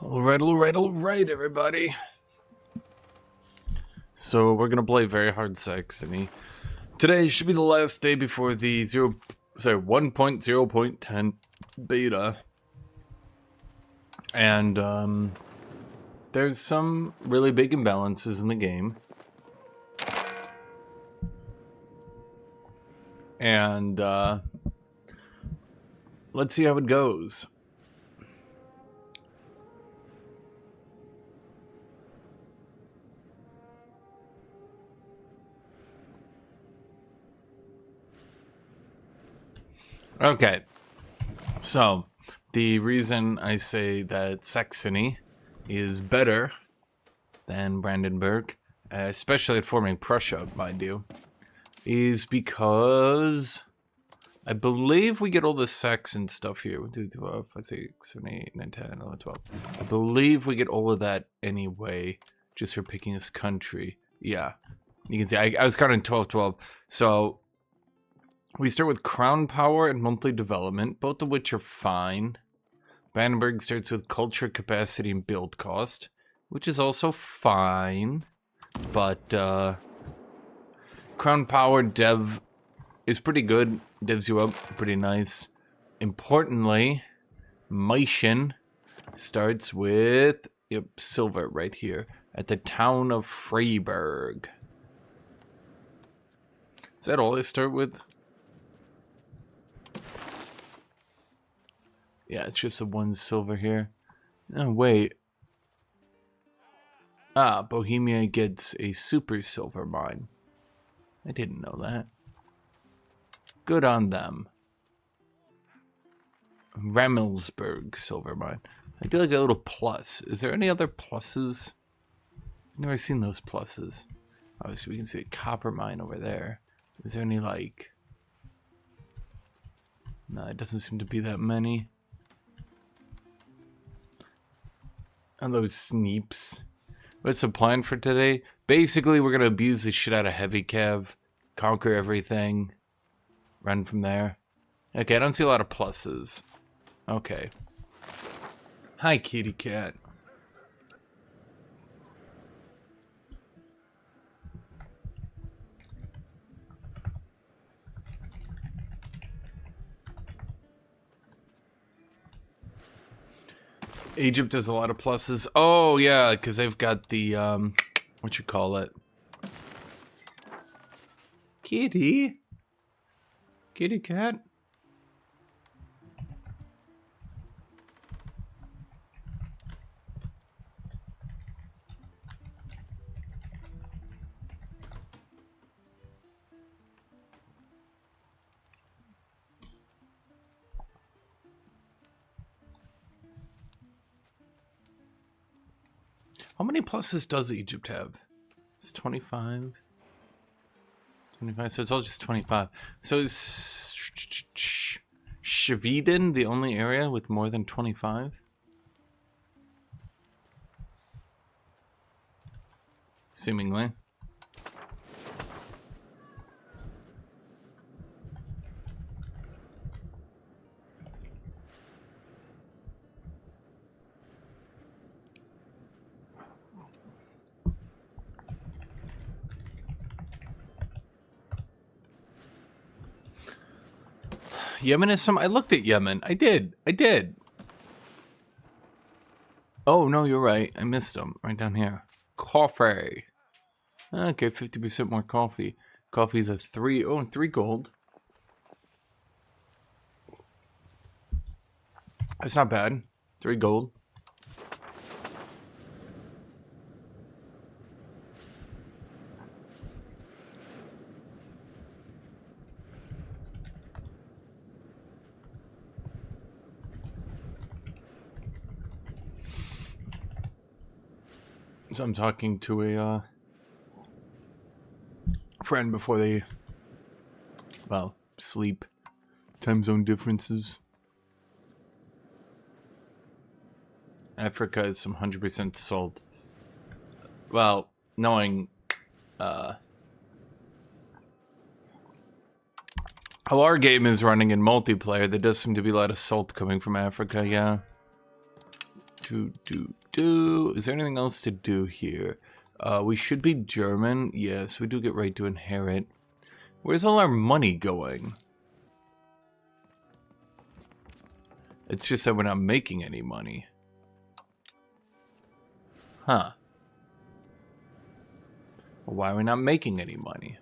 Alright, everybody. So we're gonna play very hard Saxony. Today should be the last day before the 1.0.10 beta. And there's some really big imbalances in the game. And let's see how it goes. Okay, so the reason I say that Saxony is better than Brandenburg, especially at forming Prussia, mind you, is because I believe we get all the Saxon stuff here. 1, 2, 3, 4, 5, 6, 7, 8, 9, 10, 11, 12. I believe we get all of that anyway, just for picking this country. Yeah, you can see I was counting 12, 12. So we start with crown power and monthly development, both of which are fine. Brandenburg starts with culture, capacity, and build cost, which is also fine. But crown power dev is pretty good. Devs you up pretty nice. Importantly, Meissen starts with silver right here at the town of Freiburg. Is that all I start with? Yeah, it's just the 1 silver here. Oh, wait. Ah, Bohemia gets a super silver mine. I didn't know that. Good on them. Rebalancing silver mine. I do like a little plus. Is there any other pluses? I've never seen those pluses. Obviously, we can see a copper mine over there. Is there any, like... No, it doesn't seem to be that many. And those sneeps. What's the plan for today? Basically, we're going to abuse the shit out of heavy cav. Conquer everything. Run from there. Okay, I don't see a lot of pluses. Okay. Hi, kitty cat. Egypt has a lot of pluses. Oh, yeah, because they've got the, what you call it? Kitty? Kitty cat? How many pluses does Egypt have? It's 25. 25, so it's all just 25. So is Schweden the only area with more than 25? Seemingly. Yemen is some... I looked at Yemen. I did. Oh, no, you're right. I missed them. Right down here. Coffee. Okay, 50% more coffee. Coffee's a 3... Oh, 3 gold. That's not bad. 3 gold. So I'm talking to a friend before they, well, sleep. Time zone differences. Africa is some 100% salt. Well, knowing how our game is running in multiplayer, there does seem to be a lot of salt coming from Africa, yeah. Is there anything else to do here? We should be German. Yes, we do get right to inherit. Where's all our money going? It's just that we're not making any money. Huh. Well, why are we not making any money?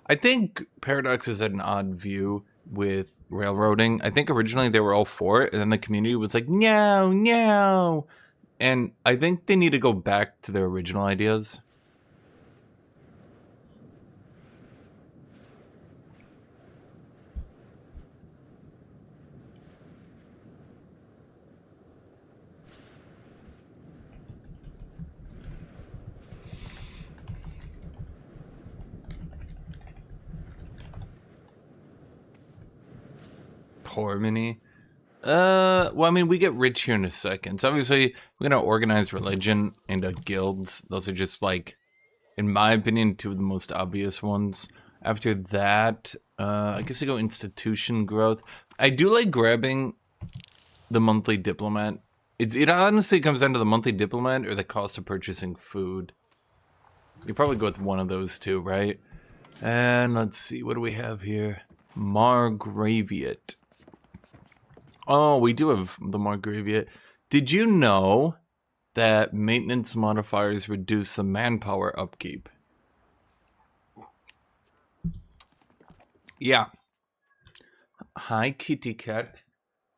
I think Paradox has had an odd view with railroading. I think originally they were all for it, and then the community was like, no, no. And I think they need to go back to their original ideas. Harmony. Well, I mean, we get rich here in a second. So obviously, we're gonna organize religion into guilds. Those are just like, in my opinion, two of the most obvious ones. After that, I guess I go institution growth. I do like grabbing the monthly diplomat. It honestly comes down to the monthly diplomat or the cost of purchasing food. You probably go with one of those two, right? And let's see, what do we have here? Margraviate. Oh, we do have the Margraviate. Did you know that maintenance modifiers reduce the manpower upkeep? Yeah. Hi, kitty cat.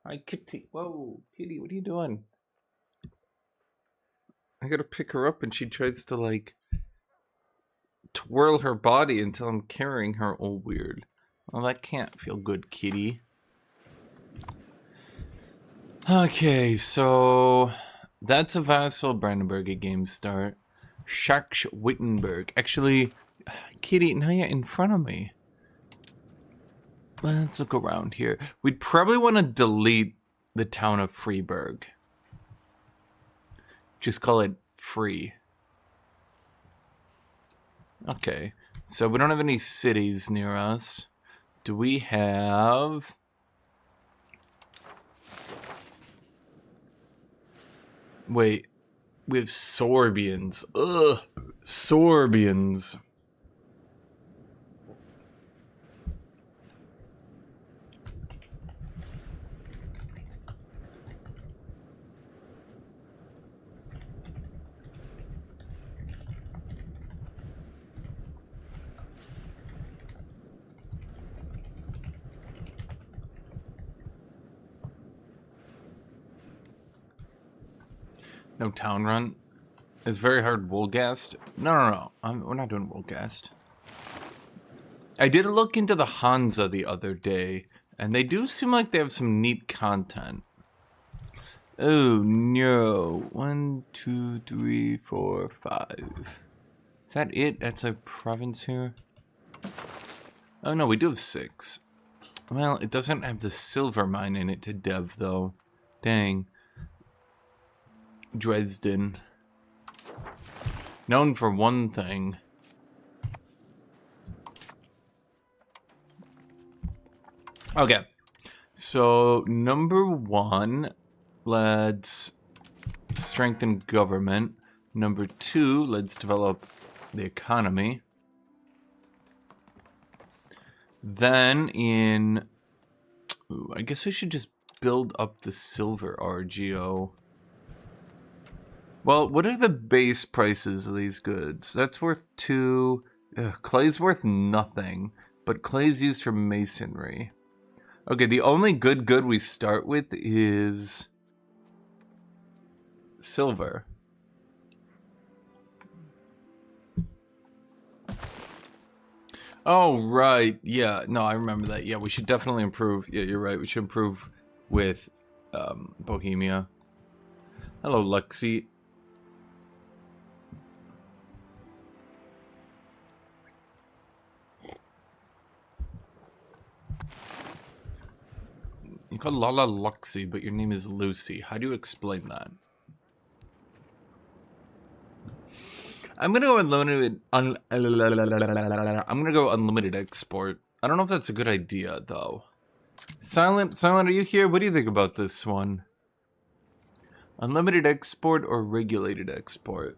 Hi, kitty. Whoa, kitty, what are you doing? I gotta pick her up and she tries to, like, twirl her body until I'm carrying her. Oh, weird. Well, that can't feel good, kitty. Okay, so that's a Vassal. Brandenburg at game start. Saxe-Wittenberg. Actually, kitty, now you're in front of me. Let's look around here. We'd probably want to delete the town of Freiburg. Just call it free. Okay, so we don't have any cities near us. Do we have... Wait, we have Sorbians. Ugh, Sorbians. No town run. It's very hard Woolgast. No. We're not doing Woolgast. I did look into the Hansa the other day, and they do seem like they have some neat content. Oh no. 1, 2, 3, 4, 5. Is that it? That's a province here? Oh no, we do have 6. Well, it doesn't have the silver mine in it to dev though. Dang. Dresden. Known for one thing. Okay. So, number 1, let's strengthen government. Number 2, let's develop the economy. Then in... Ooh, I guess we should just build up the silver RGO. Well, what are the base prices of these goods? That's worth 2. Clay's worth nothing, but clay's used for masonry. Okay, the only good we start with is silver. Oh, right. Yeah, no, I remember that. Yeah, we should definitely improve. Yeah, you're right. We should improve with Bohemia. Hello, Lexi. You call Lala Luxy, but your name is Lucy. How do you explain that? I'm gonna go unlimited. I'm gonna go unlimited export. I don't know if that's a good idea, though. Silent, are you here? What do you think about this one? Unlimited export or regulated export?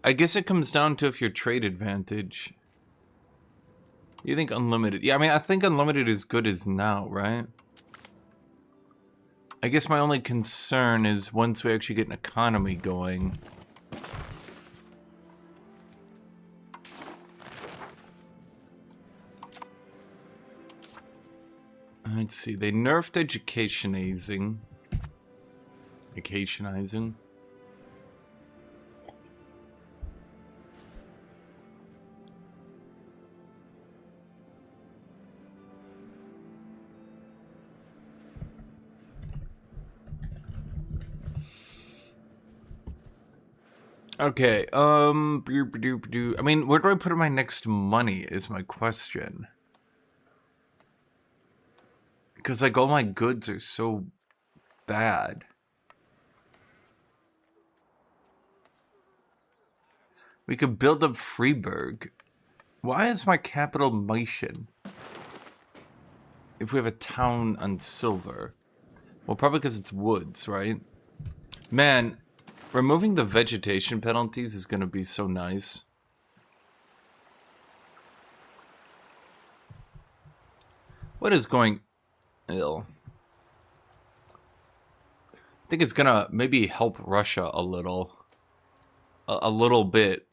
I guess it comes down to if your trade advantage. You think unlimited? Yeah, I mean, I think unlimited is good as now, right? I guess my only concern is once we actually get an economy going. Let's see, they nerfed educationizing. Vacationizing. Okay, I mean, where do I put my next money is my question. Because, like, all my goods are so bad. We could build up Freiburg. Why is my capital Meissen? If we have a town on silver. Well, probably because it's woods, right? Man, removing the vegetation penalties is going to be so nice. What is going ill? I think it's going to maybe help Russia a little. A little bit.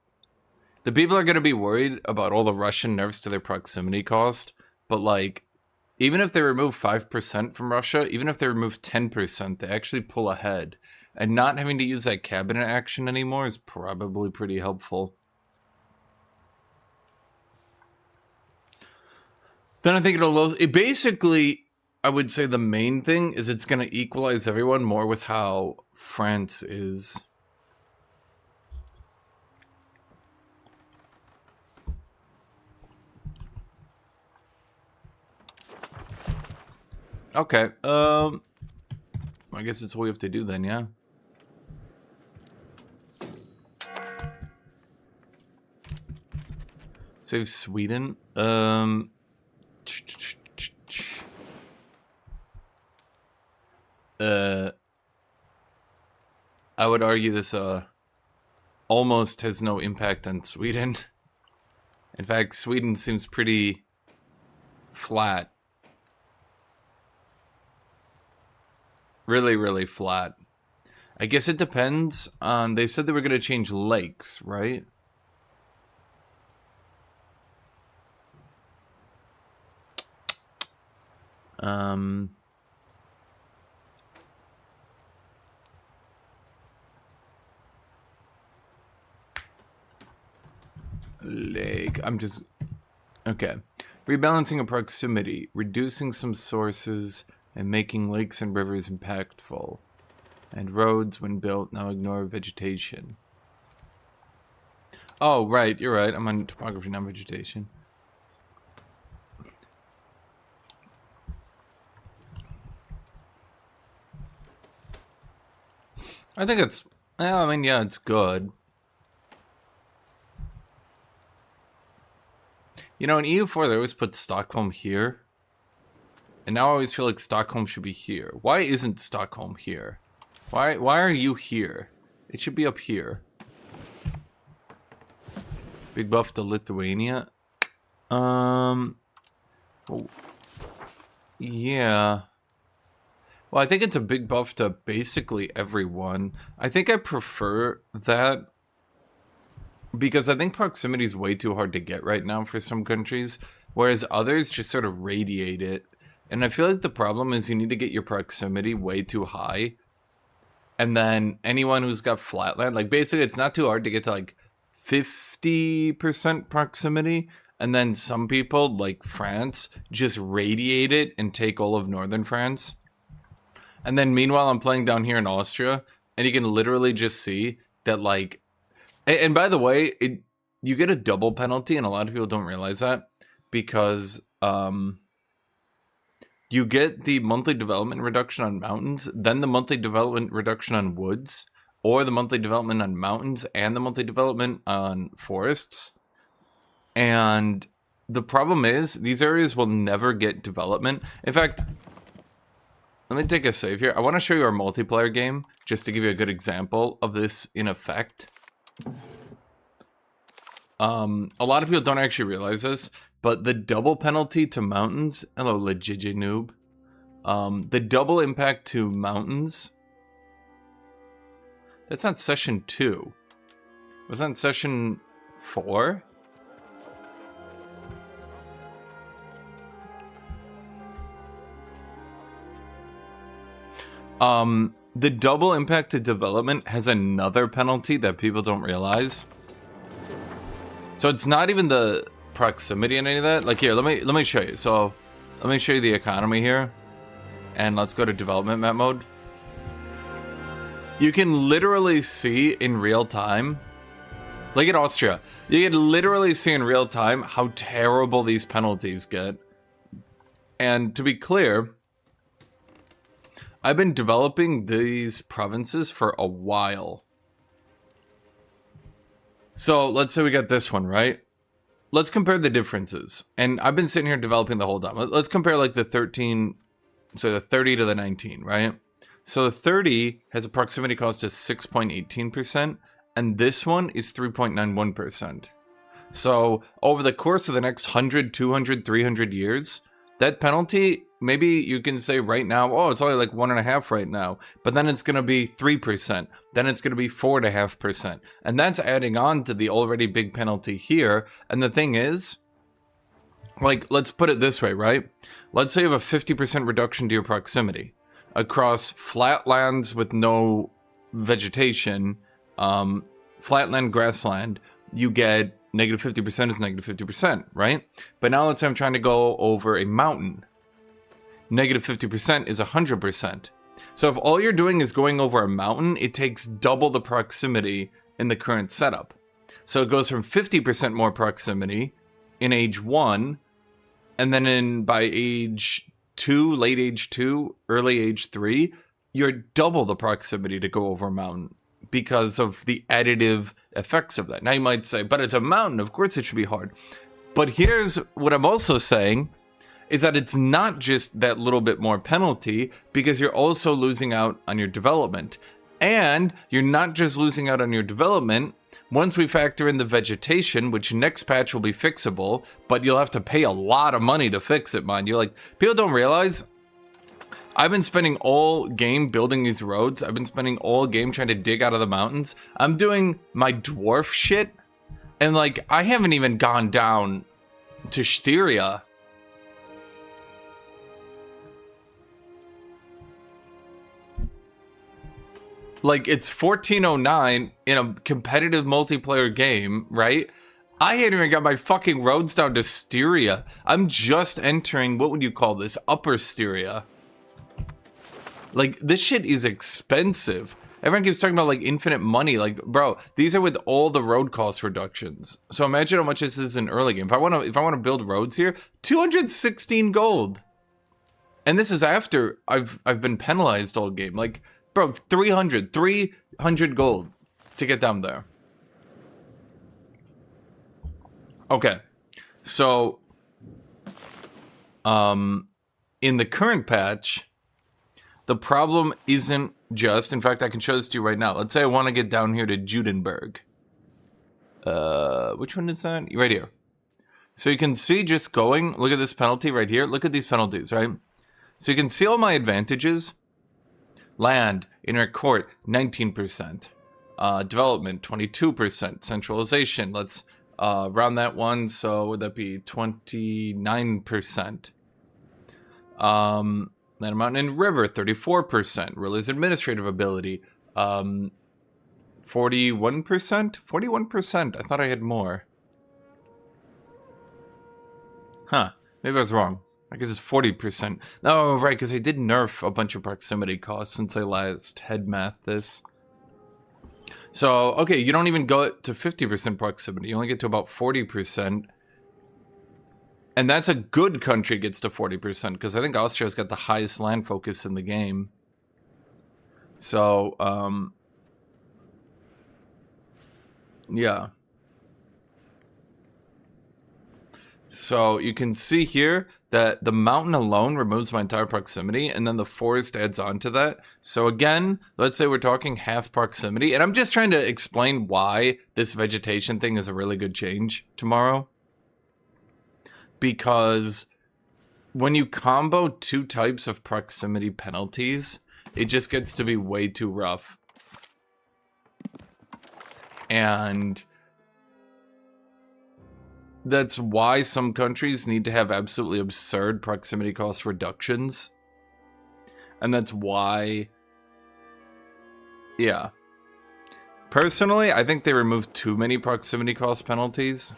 The people are going to be worried about all the Russian nerfs to their proximity cost, but like, even if they remove 5% from Russia, even if they remove 10%, they actually pull ahead. And not having to use that cabinet action anymore is probably pretty helpful. Then I think it basically, I would say the main thing is it's going to equalize everyone more with how France is. Okay, I guess that's what we have to do then, yeah? Save Sweden. I would argue this, almost has no impact on Sweden. In fact, Sweden seems pretty flat. Really, really flat. I guess it depends on... They said they were going to change lakes, right? Lake. I'm just... Okay. Rebalancing a proximity. Reducing some sources... and making lakes and rivers impactful. And roads, when built, now ignore vegetation. Oh, right, you're right. I'm on topography, not vegetation. I think it's... I mean, yeah, it's good. You know, in EU4, they always put Stockholm here. And now I always feel like Stockholm should be here. Why isn't Stockholm here? Why are you here? It should be up here. Big buff to Lithuania. Oh, yeah. Well, I think it's a big buff to basically everyone. I think I prefer that. Because I think proximity is way too hard to get right now for some countries. Whereas others just sort of radiate it. And I feel like the problem is you need to get your proximity way too high. And then anyone who's got flatland, like basically it's not too hard to get to like 50% proximity. And then some people, like France, just radiate it and take all of northern France. And then meanwhile, I'm playing down here in Austria. And you can literally just see that like... And by the way, you get a double penalty, and a lot of people don't realize that. Because you get the monthly development reduction on mountains, then the monthly development reduction on woods, or the monthly development on mountains and the monthly development on forests. And the problem is, these areas will never get development. In fact, let me take a save here. I want to show you our multiplayer game, just to give you a good example of this in effect. A lot of people don't actually realize this, but the double penalty to mountains, hello Legigi noob, the double impact to mountains, that's not session 2. Was that session 4? The double impact to development has another penalty that people don't realize. So it's not even the proximity and any of that. Like here, let me show you. So let me show you the economy here, and let's go to development map mode. You can literally see in real time. Look at Austria. You can literally see in real time how terrible these penalties get. And to be clear, I've been developing these provinces for a while. So let's say we got this one, right? Let's compare the differences. And I've been sitting here developing the whole time. Let's compare like the 13, so the 30 to the 19, right? So the 30 has a proximity cost of 6.18%, and this one is 3.91%. So over the course of the next 100, 200, 300 years, that penalty, maybe you can say right now, oh, it's only like 1.5 right now, but then it's going to be 3%, then it's going to be 4.5%, and that's adding on to the already big penalty here. And the thing is, like, let's put it this way, right? Let's say you have a 50% reduction to your proximity across flat lands with no vegetation, flatland, grassland, you get negative 50% is negative 50%, right? But now let's say I'm trying to go over a mountain. Negative 50% is 100%. So if all you're doing is going over a mountain, it takes double the proximity in the current setup. So it goes from 50% more proximity in age 1, and then by age 2, late age 2, early age 3, you're double the proximity to go over a mountain, because of the additive effects of that. Now you might say, but it's a mountain, of course it should be hard. But here's what I'm also saying, is that it's not just that little bit more penalty, because you're also losing out on your development. And you're not just losing out on your development. Once we factor in the vegetation, which next patch will be fixable, but you'll have to pay a lot of money to fix it, mind you. Like, people don't realize, I've been spending all game building these roads. I've been spending all game trying to dig out of the mountains. I'm doing my dwarf shit, and like, I haven't even gone down to Styria. Like, it's 1409 in a competitive multiplayer game, right? I hadn't even got my fucking roads down to Styria. I'm just entering, what would you call this? Upper Styria. Like, this shit is expensive. Everyone keeps talking about, like, infinite money. Like, bro, these are with all the road cost reductions. So imagine how much this is in early game. If I want to build roads here, 216 gold. And this is after I've been penalized all game. Like, bro, 300 gold to get down there. Okay. So in the current patch, the problem isn't just, in fact, I can show this to you right now. Let's say I want to get down here to Judenberg. Which one is that? Right here. So you can see just going, look at this penalty right here. Look at these penalties, right? So you can see all my advantages. Land, inner court, 19%. Development, 22%. Centralization, let's round that one. So would that be 29%? Land, mountain, and river, 34%. Ruler's administrative ability, 41%? 41%? I thought I had more. Huh. Maybe I was wrong. I guess it's 40%. Oh, right, because I did nerf a bunch of proximity costs since I last head math this. So, okay, you don't even go to 50% proximity. You only get to about 40%. And that's a good country gets to 40%, because I think Austria's got the highest land focus in the game. So, yeah. So you can see here that the mountain alone removes my entire proximity, and then the forest adds on to that. So again, let's say we're talking half proximity, and I'm just trying to explain why this vegetation thing is a really good change tomorrow. Because when you combo two types of proximity penalties, it just gets to be way too rough. And that's why some countries need to have absolutely absurd proximity cost reductions. And that's why, yeah. Personally, I think they removed too many proximity cost penalties.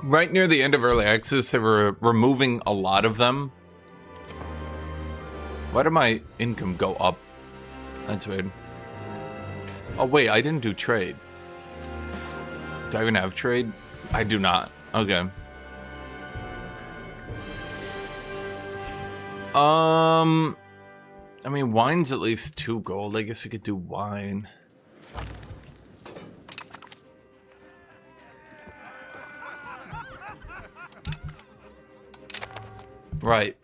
Right near the end of early access, they were removing a lot of them. Why did my income go up? That's weird. Oh wait, I didn't do trade. Do I even have trade? I do not. Okay. I mean, wine's at least 2 gold. I guess we could do wine. Right.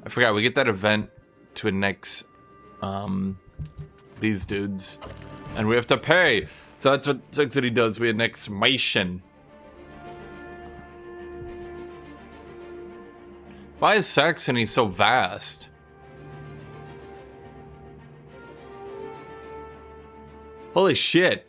I forgot, we get that event to annex these dudes. And we have to pay. So that's what Saxony does, we annex Meissen. Why is Saxony so vast? Holy shit.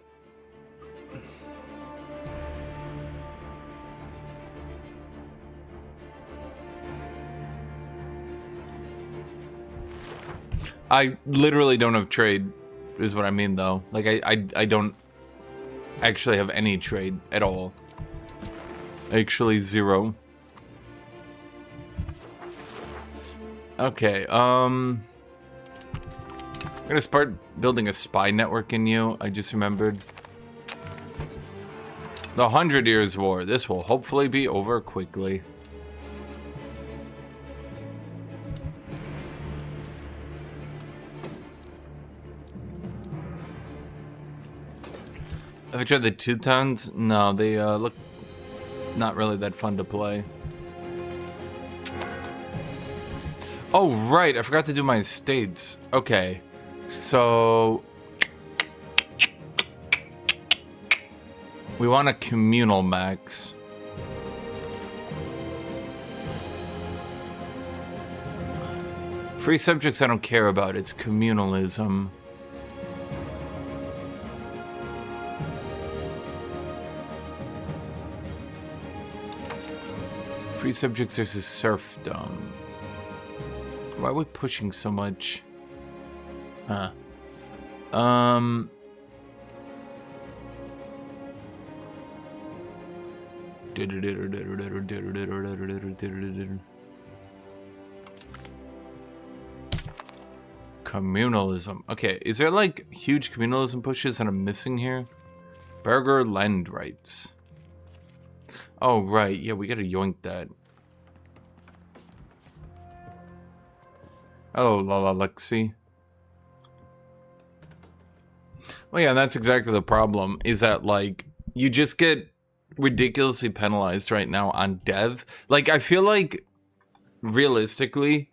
I literally don't have trade, is what I mean, though. Like, I don't actually have any trade at all. Actually, 0. Okay, I'm gonna start building a spy network in you, I just remembered. The 100 Years' War. This will hopefully be over quickly. Have I tried the 2-tons? No, they look not really that fun to play. Oh, right, I forgot to do my estates. Okay, so we want a communal max. Free subjects I don't care about, it's communalism. Free subjects versus serfdom. Why are we pushing so much? Huh. Communalism. Okay, is there like huge communalism pushes that I'm missing here? Burger land rights. Oh, right. Yeah, we gotta yoink that. Oh, Lala Lexi. Well, yeah, that's exactly the problem, is that, like, you just get ridiculously penalized right now on dev. Like, I feel like, realistically,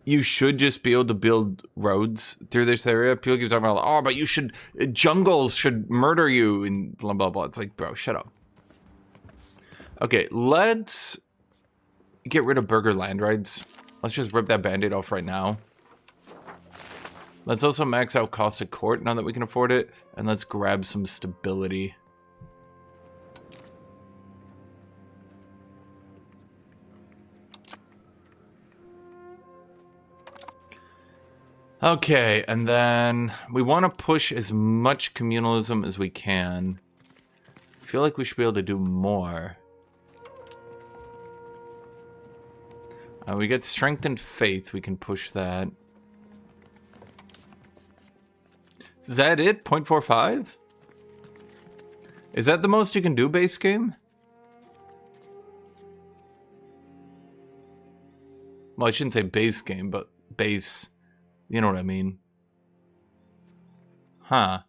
you should just be able to build roads through this area. People keep talking about, oh, but you should, jungles should murder you, and blah, blah, blah. It's like, bro, shut up. Okay, let's get rid of burger land rights. Let's just rip that band-aid off right now. Let's also max out cost of court now that we can afford it. And let's grab some stability. Okay, and then we want to push as much communalism as we can. I feel like we should be able to do more. We get strength and faith. We can push that. Is that it? 0.45? Is that the most you can do base game? Well, I shouldn't say base game, but base... You know what I mean. Huh.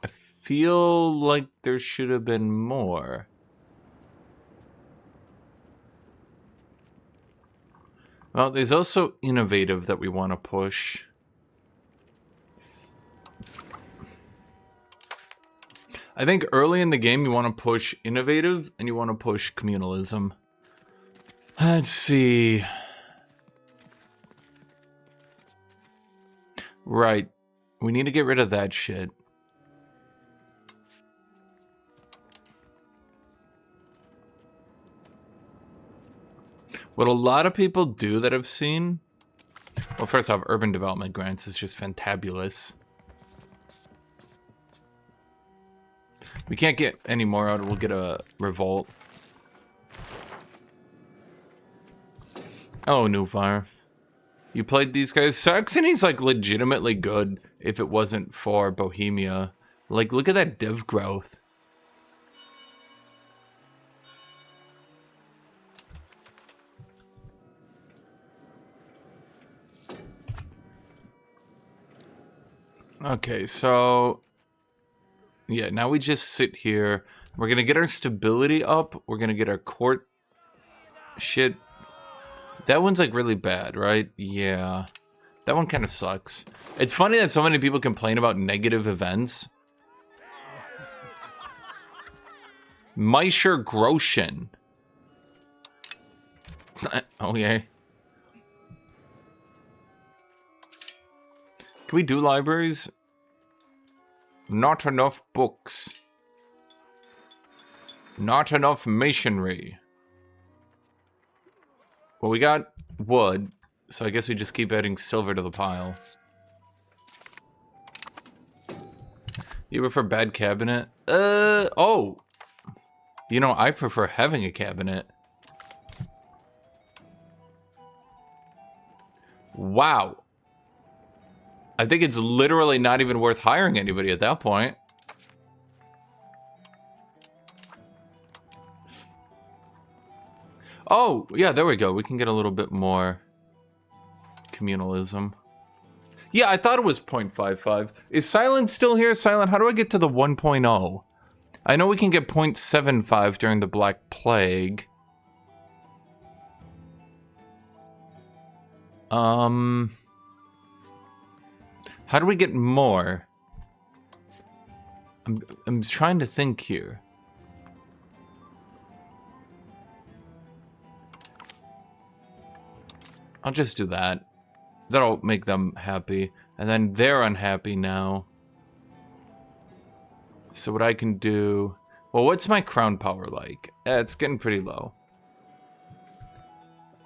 I feel like there should have been more. Well, there's also innovative that we want to push. I think early in the game you want to push innovative and you want to push communalism. Let's see. Right. We need to get rid of that shit. What a lot of people do that I've seen... Well, first off, urban development grants is just fantabulous. We can't get any more out, we'll get a revolt. Oh, New Fire. You played these guys? Saxony's like legitimately good if it wasn't for Bohemia. Like, look at that div growth. Okay, so... Yeah, now we just sit here. We're gonna get our stability up. We're gonna get our court shit. That one's like really bad, right? Yeah. That one kind of sucks. It's funny that so many people complain about negative events. Meischer Groschen. Oh, yeah. Can we do libraries? Not enough books. Not enough masonry. Well, we got wood, so I guess we just keep adding silver to the pile. You prefer bad cabinet? Oh! You know, I prefer having a cabinet. Wow. I think it's literally not even worth hiring anybody at that point. Oh, yeah, there we go. We can get a little bit more communalism. Yeah, I thought it was 0.55. Is Silent still here? Silent, how do I get to the 1.0? I know we can get 0.75 during the Black Plague. How do we get more? I'm trying to think here. I'll just do that. That'll make them happy. And then they're unhappy now. So what I can do... Well, what's my crown power like? It's getting pretty low.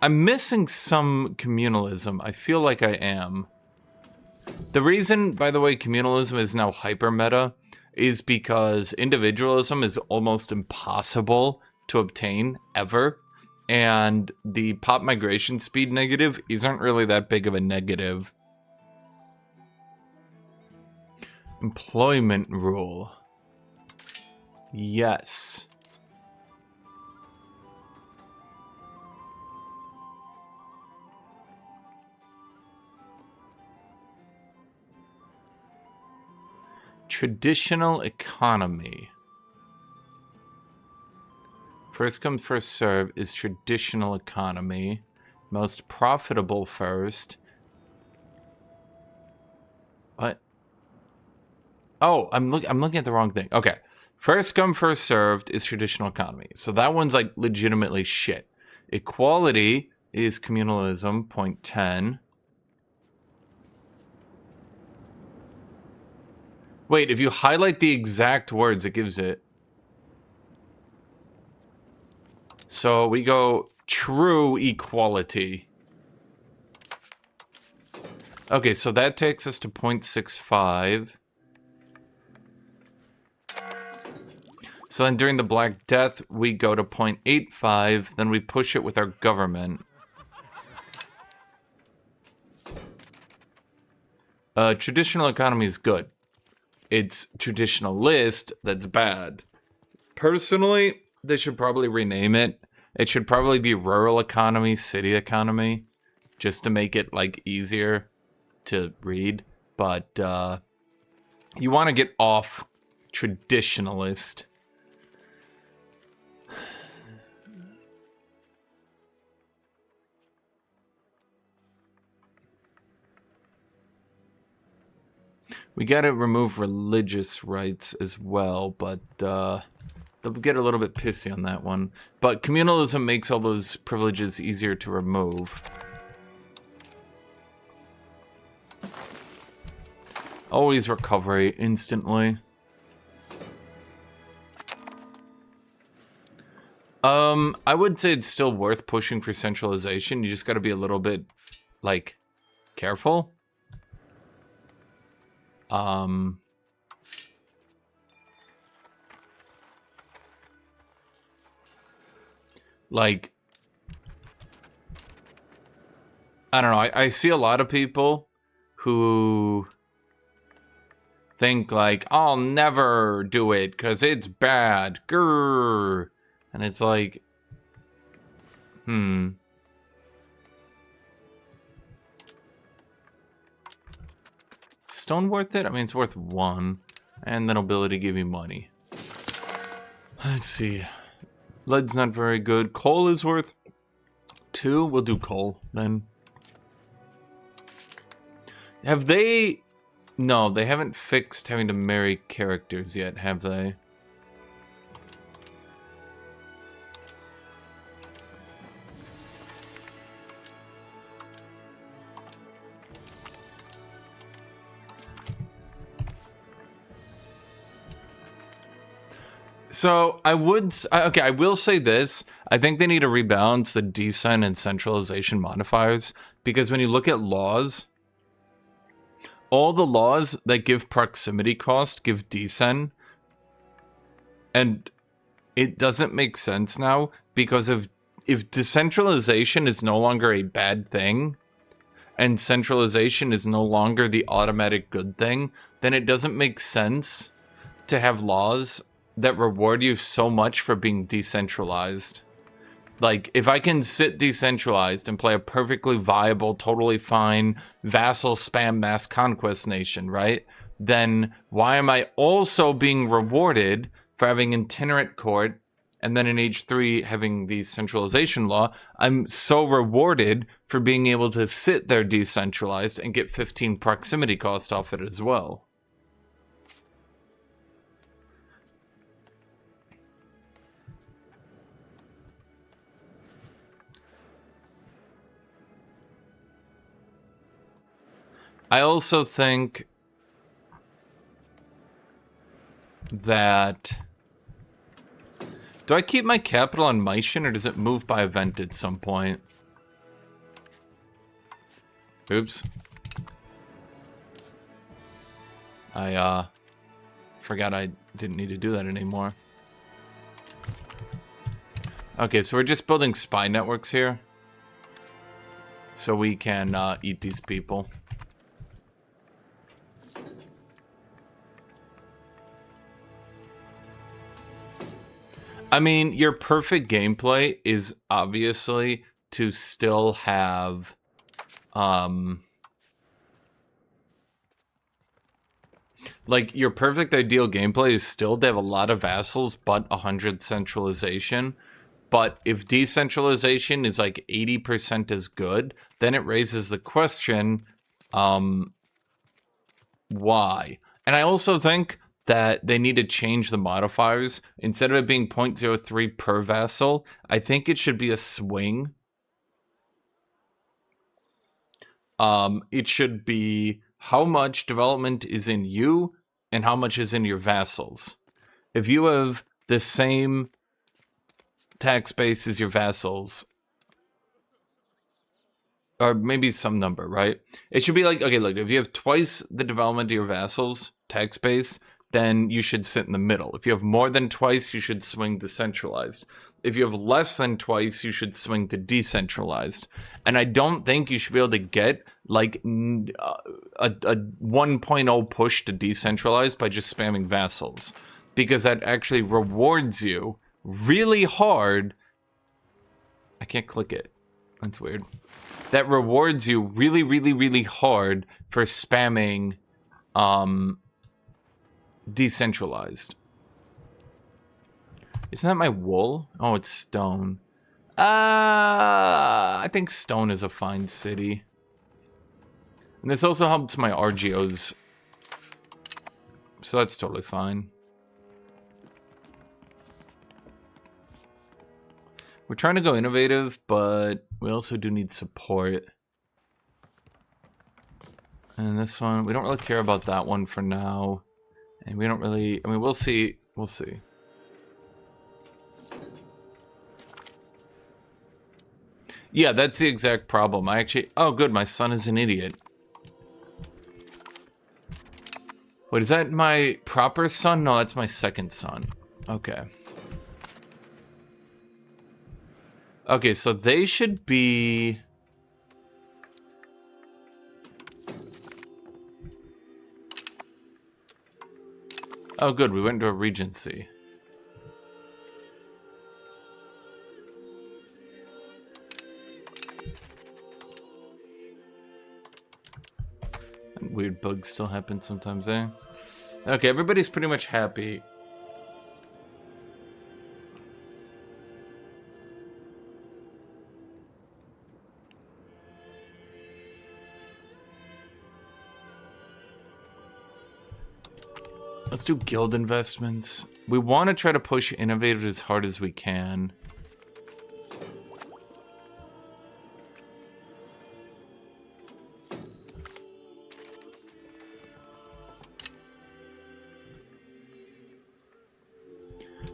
I'm missing some communalism. I feel like I am. The reason, by the way, communalism is now hyper meta is because individualism is almost impossible to obtain ever. And the pop migration speed negative isn't really that big of a negative. Employment rule. Yes. Traditional economy. First come, first serve is traditional economy. Most profitable first. What? Oh, I'm looking at the wrong thing. Okay. First come, first served is traditional economy. So that one's like legitimately shit. Equality is communalism, 0.10. Wait, if you highlight the exact words, it gives it. So we go true equality. Okay, so that takes us to 0.65. So then during the Black Death, we go to 0.85. Then we push it with our government. traditional economy is good. It's traditionalist that's bad. Personally, they should probably rename it. It should probably be rural economy, city economy, just to make it like easier to read. But you want to get off traditionalist. We gotta remove religious rights as well, but they'll get a little bit pissy on that one. But communalism makes all those privileges easier to remove. Always recovery instantly. I would say it's still worth pushing for centralization. You just gotta be a little bit, like, careful. Like, I don't know, I see a lot of people who think like, I'll never do it because it's bad. Grrr. And it's like, Stone worth it? I mean, it's worth 1. And the nobility give you money. Let's see. Lead's not very good. Coal is worth 2. We'll do coal then. Have they... No, they haven't fixed having to marry characters yet, have they? So, I will say this. I think they need to rebalance the decent and centralization modifiers, because when you look at laws, all the laws that give proximity cost give decent, and it doesn't make sense now, because if decentralization is no longer a bad thing, and centralization is no longer the automatic good thing, then it doesn't make sense to have laws that reward you so much for being decentralized. Like, if I can sit decentralized and play a perfectly viable, totally fine vassal spam mass conquest nation, right? Then why am I also being rewarded for having itinerant court and then in age 3 having the centralization law? I'm so rewarded for being able to sit there decentralized and get 15 proximity cost off it as well. I also think that... Do I keep my capital on Maischen, or does it move by event at some point? Oops. I forgot I didn't need to do that anymore. Okay, so we're just building spy networks here, so we can eat these people. I mean, your perfect gameplay is obviously to still have, like, your perfect ideal gameplay is still to have a lot of vassals, but 100 centralization. But if decentralization is like 80% as good, then it raises the question, why? And I also think that they need to change the modifiers. Instead of it being 0.03 per vassal, I think it should be a swing. It should be how much development is in you and how much is in your vassals. If you have the same tax base as your vassals, or maybe some number, right? It should be like, okay, look, if you have twice the development of your vassals, tax base, then you should sit in the middle. If you have more than twice, you should swing decentralized. If you have less than twice, you should swing to decentralized. And I don't think you should be able to get like a 1.0 push to decentralized by just spamming vassals, because that actually rewards you really hard. I can't click it. That's weird. That rewards you really, really, really hard for spamming decentralized. Isn't that my wool? Oh, it's stone. I think stone is a fine city. And this also helps my RGOs. So that's totally fine. We're trying to go innovative, but we also do need support. And this one, we don't really care about that one for now. And we don't really, I mean, we'll see. We'll see. Yeah, that's the exact problem. I actually... Oh, good. My son is an idiot. Wait, is that my proper son? No, that's my second son. Okay. Okay, so they should be... Oh, good. We went to a regency. Weird bugs still happen sometimes, eh? Okay, everybody's pretty much happy. Let's do guild investments. We want to try to push innovative as hard as we can.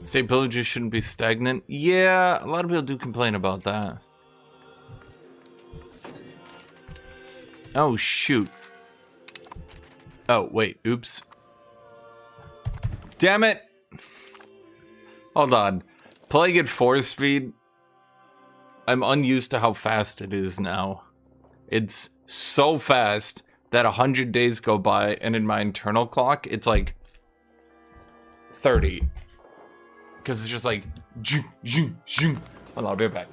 State villages shouldn't be stagnant. Yeah, a lot of people do complain about that. Oh, shoot. Oh, wait. Oops. Damn it. Hold on. Playing at 4 speed. I'm unused to how fast it is now. It's so fast that 100 days go by, and in my internal clock, it's like 30. Because it's just like, hold on, I'll be right back.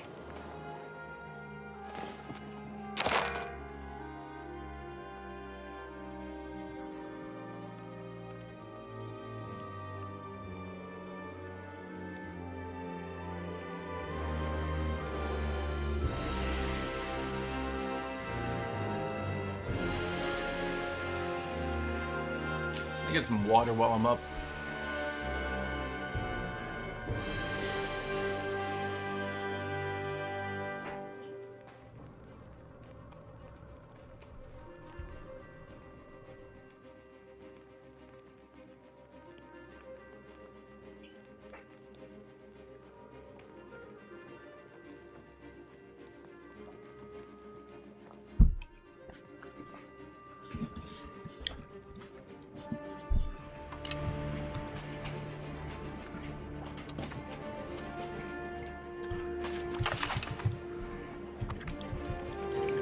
I get some water while I'm up.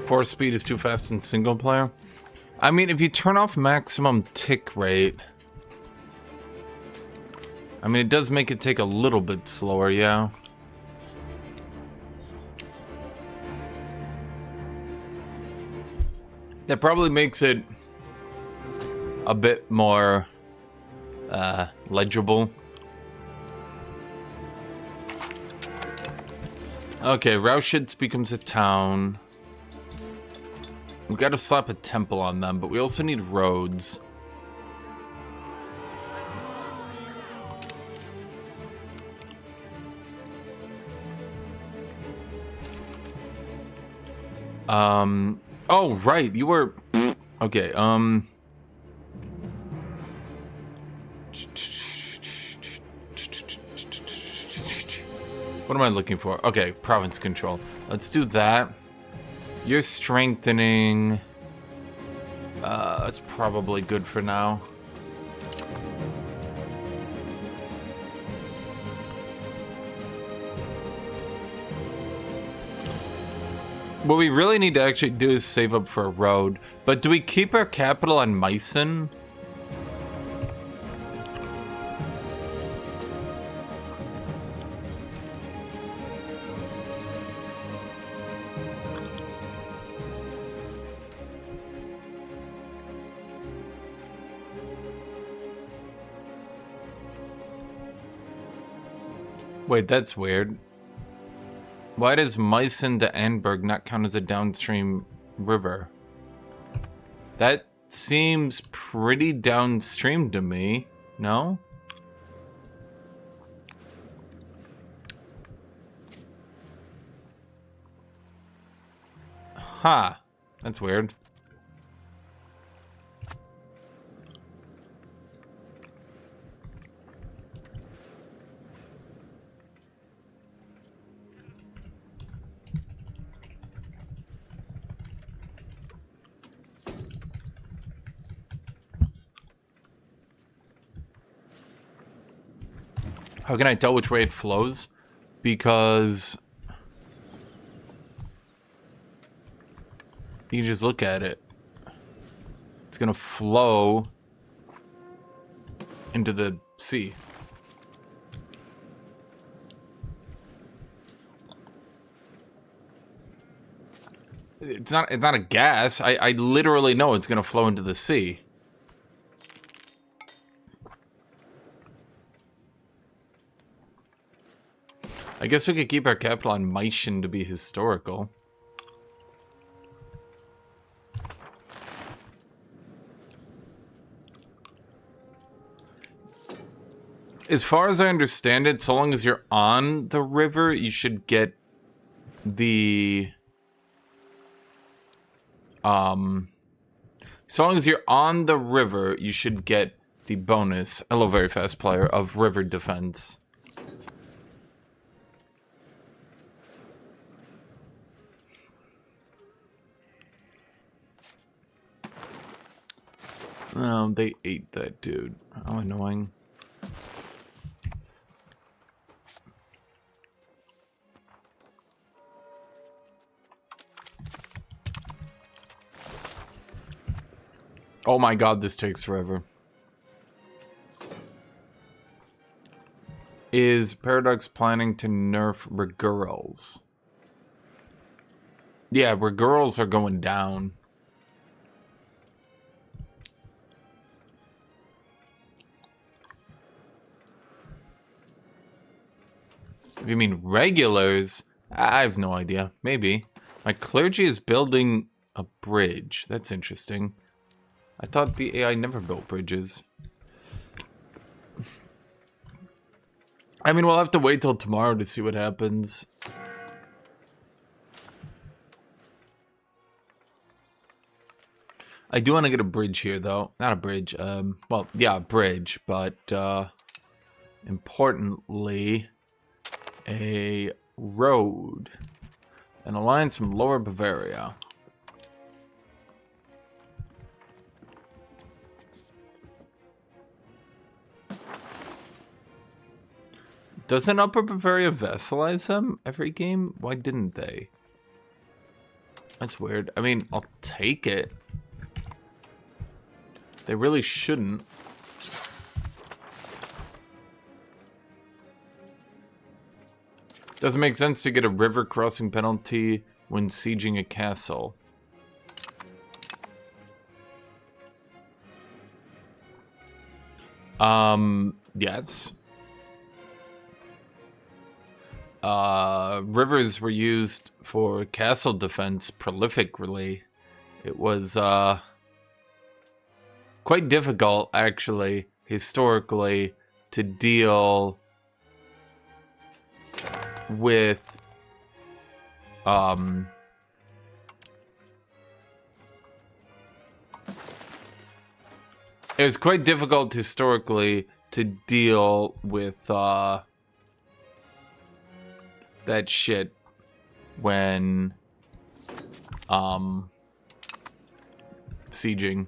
Force speed is too fast in single player. I mean, if you turn off maximum tick rate, I mean, it does make it take a little bit slower, yeah. That probably makes it a bit more legible. Okay, Rauschitz becomes a town. We've got to slap a temple on them, but we also need roads. Oh, right, you were... Okay, What am I looking for? Okay, province control. Let's do that. You're strengthening. That's probably good for now. What we really need to actually do is save up for a road. But do we keep our capital on Meissen? Wait, that's weird. Why does Meissen to Anberg not count as a downstream river? That seems pretty downstream to me, no? Huh, that's weird. How can I tell which way it flows? Because you just look at it. It's gonna flow into the sea. It's not a gas. I literally know it's gonna flow into the sea. I guess we could keep our capital on Meissen to be historical. As far as I understand it, so long as you're on the river, you should get the... So long as you're on the river, you should get the bonus, hello very fast player, of river defense. Oh, they ate that dude. How annoying. Oh my god, this takes forever. Is Paradox planning to nerf Regurals? Yeah, Regurals are going down. If you mean regulars, I have no idea. Maybe. My clergy is building a bridge. That's interesting. I thought the AI never built bridges. I mean, we'll have to wait till tomorrow to see what happens. I do want to get a bridge here, though. Not a bridge. Well, yeah, a bridge, but importantly, a road. An alliance from Lower Bavaria. Doesn't Upper Bavaria vassalize them every game? Why didn't they? That's weird. I mean, I'll take it. They really shouldn't. Doesn't make sense to get a river crossing penalty when sieging a castle. Yes. Rivers were used for castle defense prolifically. It was, quite difficult, actually, historically, to deal with, it was quite difficult historically to deal with, that shit when, sieging.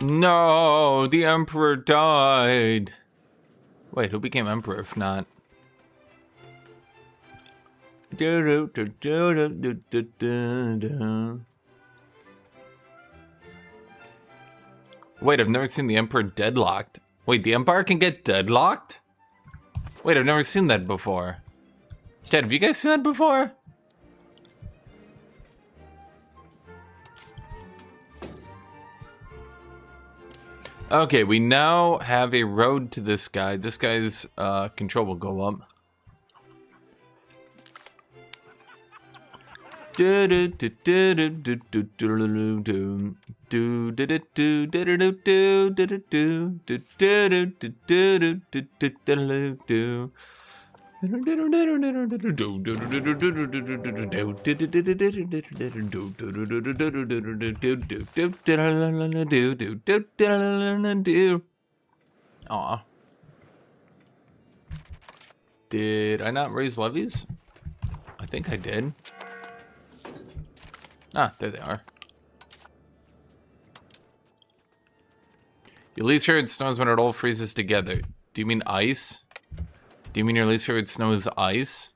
No, the emperor died. Wait, who became emperor if not? Wait, I've never seen the emperor deadlocked. Wait, the empire can get deadlocked? Wait, I've never seen that before. Chad, have you guys seen that before? Okay, we now have a road to this guy. This guy's control will go up. Aw. Did I not raise levies? I think I did. Ah, there they are. Your least favorite snows when it all freezes together. Do you mean ice? Do you mean your least favorite snow is ice?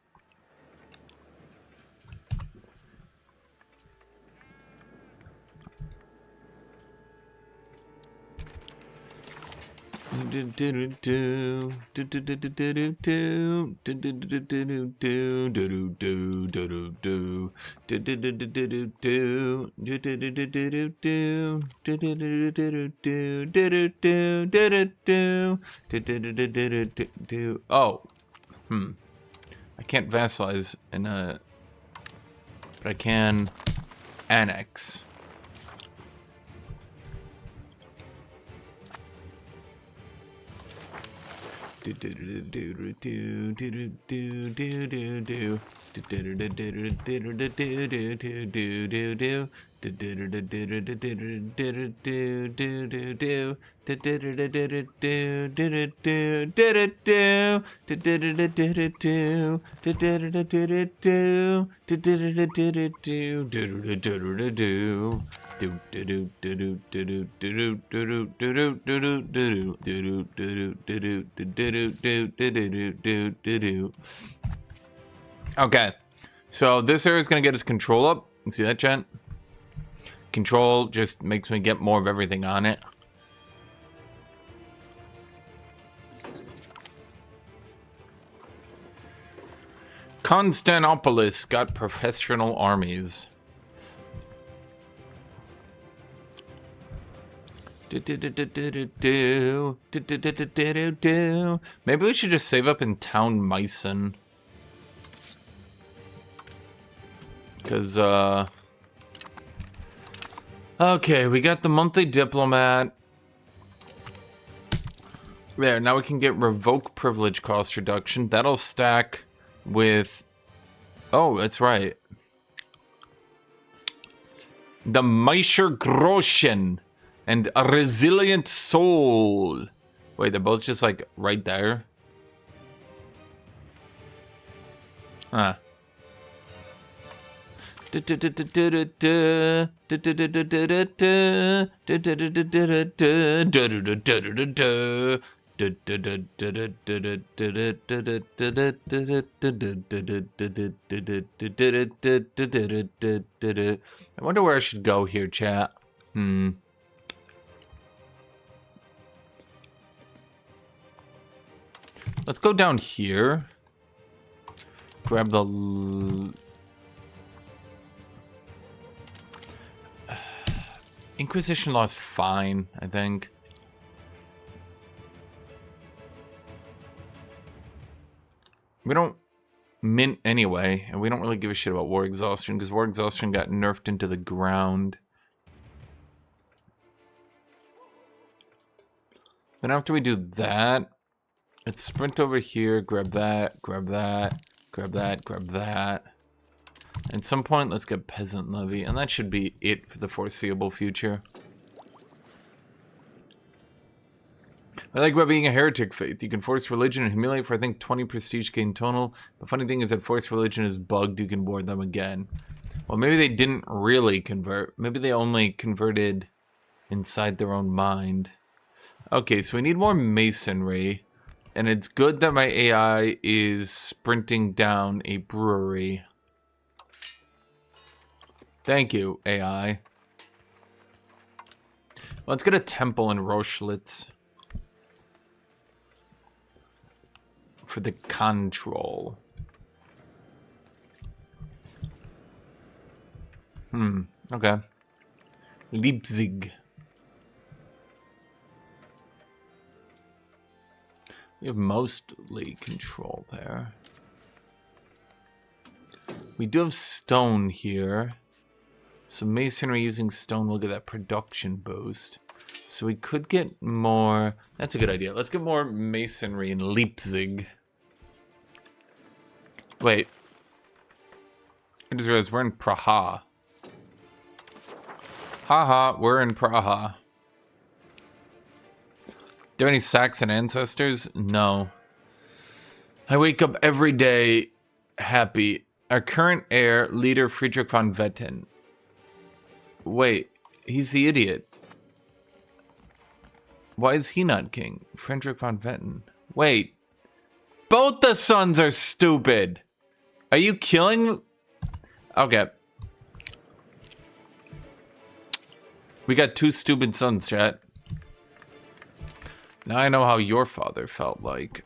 Oh, I can't vassalize in a, but I can annex. Okay, so this area is gonna get its control up. You see that, chat? Control just makes me get more of everything on it. Constantinopolis got professional armies. Maybe we should just save up in town Meissen. Because, okay, we got the monthly diplomat. There, now we can get revoke privilege cost reduction. That'll stack with... Oh, that's right. The Meischer Groschen and a resilient soul. Wait, they're both just like right there? Ah. I wonder where I should go here, chat. Let's go down here. Grab the... Inquisition law is fine, I think. We don't mint anyway, and we don't really give a shit about war exhaustion, because war exhaustion got nerfed into the ground. Then after we do that, let's sprint over here, grab that, grab that, grab that, grab that. At some point, let's get peasant levy, and that should be it for the foreseeable future. I like about being a heretic faith. You can force religion and humiliate for, I think, 20 prestige gain total. The funny thing is that force religion is bugged. You can board them again. Well, maybe they didn't really convert. Maybe they only converted inside their own mind. Okay, so we need more masonry. And it's good that my AI is sprinting down a brewery. Thank you, AI. Let's get a temple in Rochlitz. For the control. Okay. Leipzig. We have mostly control there. We do have stone here. So masonry using stone will get that production boost. So we could get more... That's a good idea. Let's get more masonry in Leipzig. Wait. I just realized we're in Praha. Haha, we're in Praha. Do you have any Saxon ancestors? No. I wake up every day happy. Our current heir, leader Friedrich von Wetten. Wait, he's the idiot. Why is he not king? Friedrich von Wetten. Wait. Both the sons are stupid. Are you killing? Okay. We got two stupid sons, chat. Now I know how your father felt like.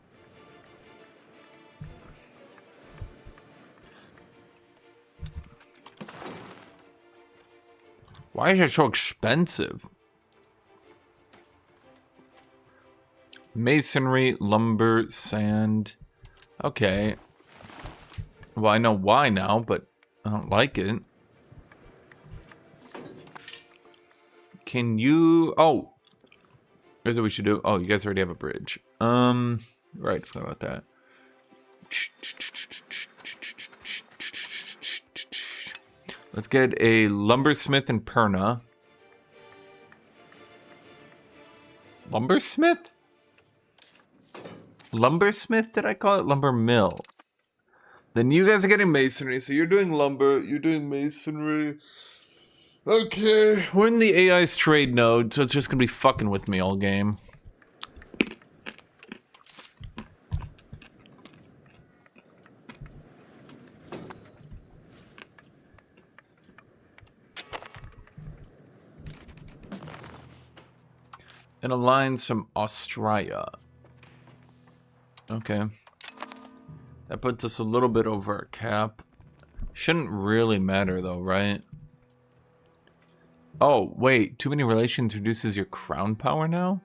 Why is it so expensive? Masonry, lumber, sand. Okay. Well, I know why now, but I don't like it. Can you... Oh! Here's what we should do. Oh, you guys already have a bridge. Right, forgot about that. Let's get a lumbersmith in Perna. Lumbersmith? Lumbersmith, did I call it? Lumber mill. Then you guys are getting masonry, so you're doing lumber, you're doing masonry. Okay, we're in the AI's trade node, so it's just gonna be fucking with me all game. And align some Australia. Okay. That puts us a little bit over our cap. Shouldn't really matter though, right? Oh, wait. Too many relations reduces your crown power now?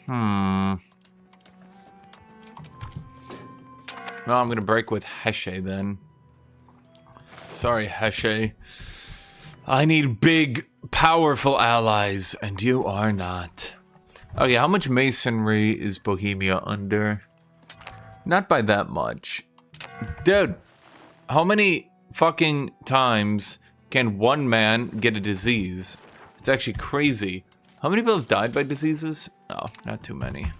Well, I'm gonna break with Heshe then. Sorry, Heshe. I need big, powerful allies, and you are not. Okay, how much masonry is Bohemia under? Not by that much. Dude, how many fucking times can one man get a disease? It's actually crazy. How many people have died by diseases? Oh, not too many.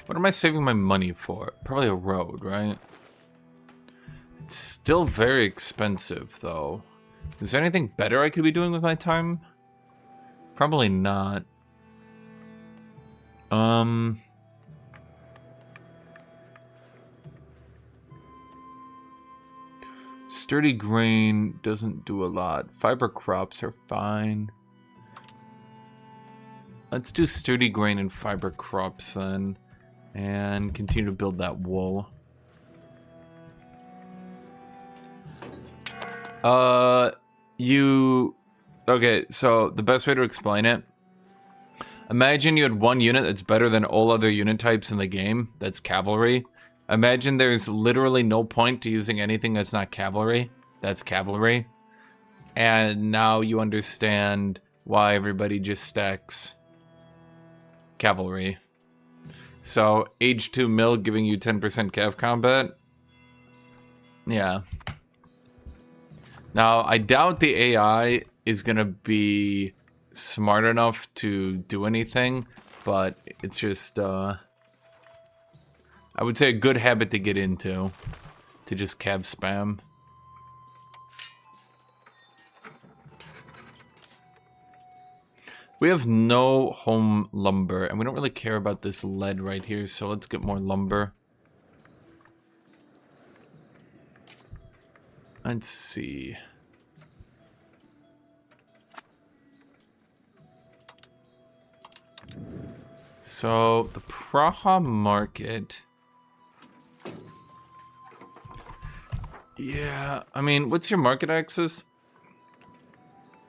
What am I saving my money for? Probably a road, right? It's still very expensive, though. Is there anything better I could be doing with my time? Probably not. Sturdy grain doesn't do a lot. Fiber crops are fine. Let's do sturdy grain and fiber crops then. And continue to build that wool. Okay, so the best way to explain it. Imagine you had one unit that's better than all other unit types in the game. That's cavalry. Imagine there's literally no point to using anything that's not cavalry. That's cavalry. And now you understand why everybody just stacks cavalry. So, age 2 mill giving you 10% cav combat. Yeah. Now, I doubt the AI is going to be smart enough to do anything, but it's just, I would say a good habit to get into, to just cav spam. We have no home lumber, and we don't really care about this lead right here, so let's get more lumber. Let's see. So, the Praha market... Yeah, I mean, what's your market access?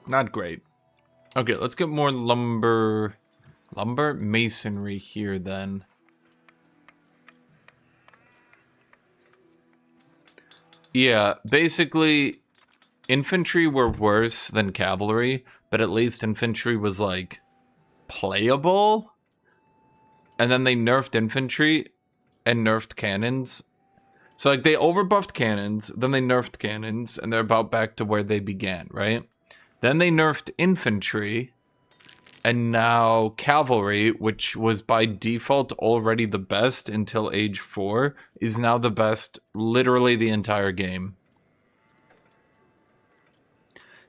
Not great. Okay, let's get more lumber. Lumber? Masonry here, then. Yeah, basically, infantry were worse than cavalry, but at least infantry was, like, playable. And then they nerfed infantry and nerfed cannons. So, like, they overbuffed cannons, then they nerfed cannons, and they're about back to where they began, right? Then they nerfed infantry, and now cavalry, which was by default already the best until age 4, is now the best literally the entire game.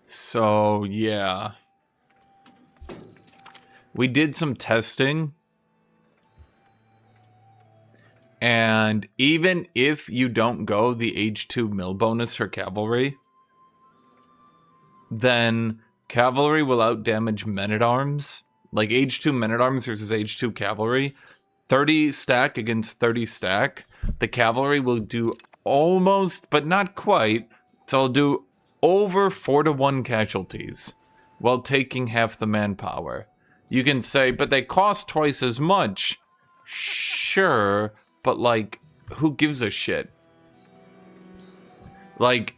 So, yeah. We did some testing. And even if you don't go the age 2 mill bonus for cavalry, then cavalry will outdamage men-at-arms. Like age 2 men-at-arms versus age 2 cavalry. 30 stack against 30 stack. The cavalry will do almost, but not quite. So it'll do over 4-to-1 casualties while taking half the manpower. You can say, but they cost twice as much. Sure, but like, who gives a shit? Like,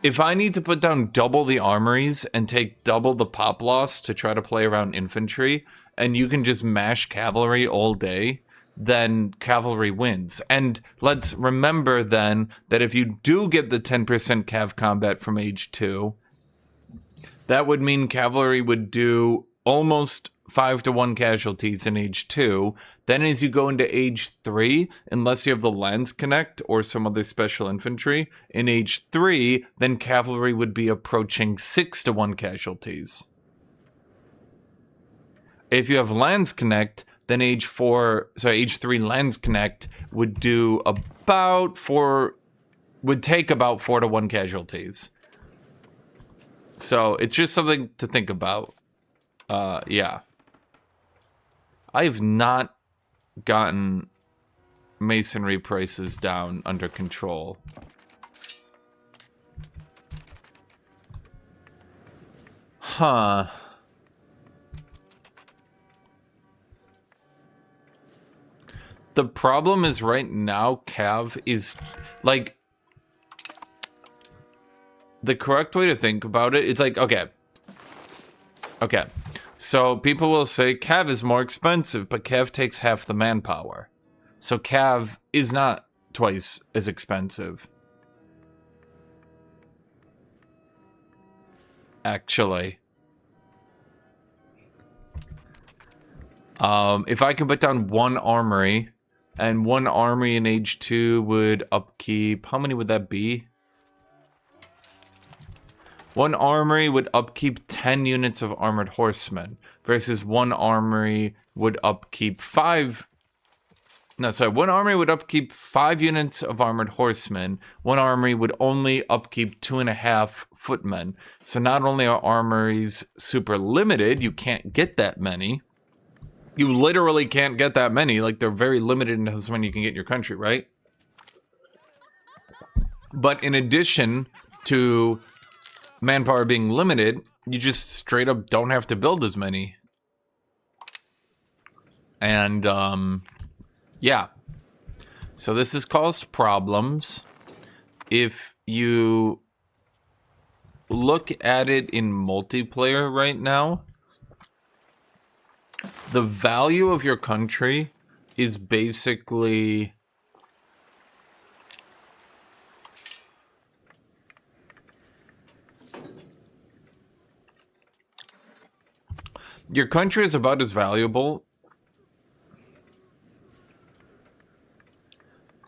if I need to put down double the armories and take double the pop loss to try to play around infantry, and you can just mash cavalry all day, then cavalry wins. And let's remember then that if you do get the 10% cav combat from age 2, that would mean cavalry would do almost 5-to-1 casualties in age 2. Then as you go into age 3, unless you have the Lance Connect or some other special infantry, in age 3, then cavalry would be approaching 6-to-1 casualties. If you have Lance Connect, then age 3 Lance Connect would do about would take about 4-to-1 casualties. So it's just something to think about. Yeah. I have not gotten masonry prices down under control. Huh. The problem is right now, Cav is, like, the correct way to think about it, it's like, okay. Okay. So people will say Cav is more expensive, but Cav takes half the manpower. So Cav is not twice as expensive. Actually. If I can put down one armory, and one armory in age 2 would upkeep, how many would that be? One armory would upkeep 10 units of armored horsemen, versus one armory would upkeep one armory would upkeep 5 units of armored horsemen. One armory would only upkeep 2.5 footmen. So not only are armories super limited, you can't get that many. You literally can't get that many. Like, they're very limited in how many you can get in your country, right? But in addition to manpower being limited, you just straight up don't have to build as many. And, yeah. So this has caused problems. If you look at it in multiplayer right now, the value of your country is basically Your country is about as valuable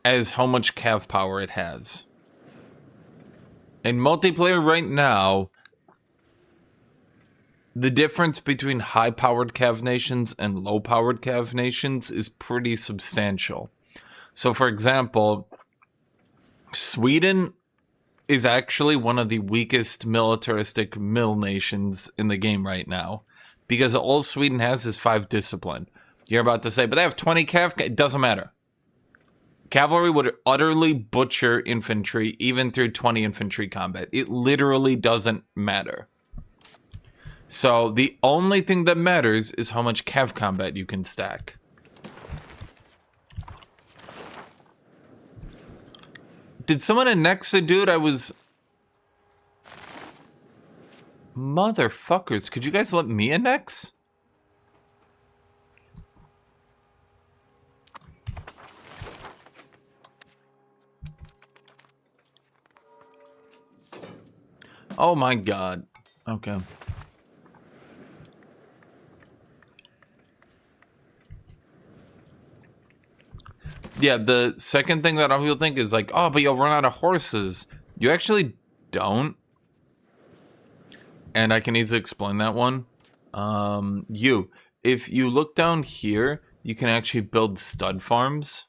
as how much cav power it has. In multiplayer right now, the difference between high-powered cav nations and low-powered cav nations is pretty substantial. So, for example, Sweden is actually one of the weakest militaristic mill nations in the game right now, because all Sweden has is 5 discipline. You're about to say, but they have 20 cav? It doesn't matter. Cavalry would utterly butcher infantry even through 20 infantry combat. It literally doesn't matter. So the only thing that matters is how much cav combat you can stack. Did someone annex a dude? I was... Motherfuckers, could you guys let me annex? Oh my god. Okay. Yeah, the second thing that people think is like, oh, but you'll run out of horses. You actually don't. And I can easily explain that one. If you look down here, you can actually build stud farms.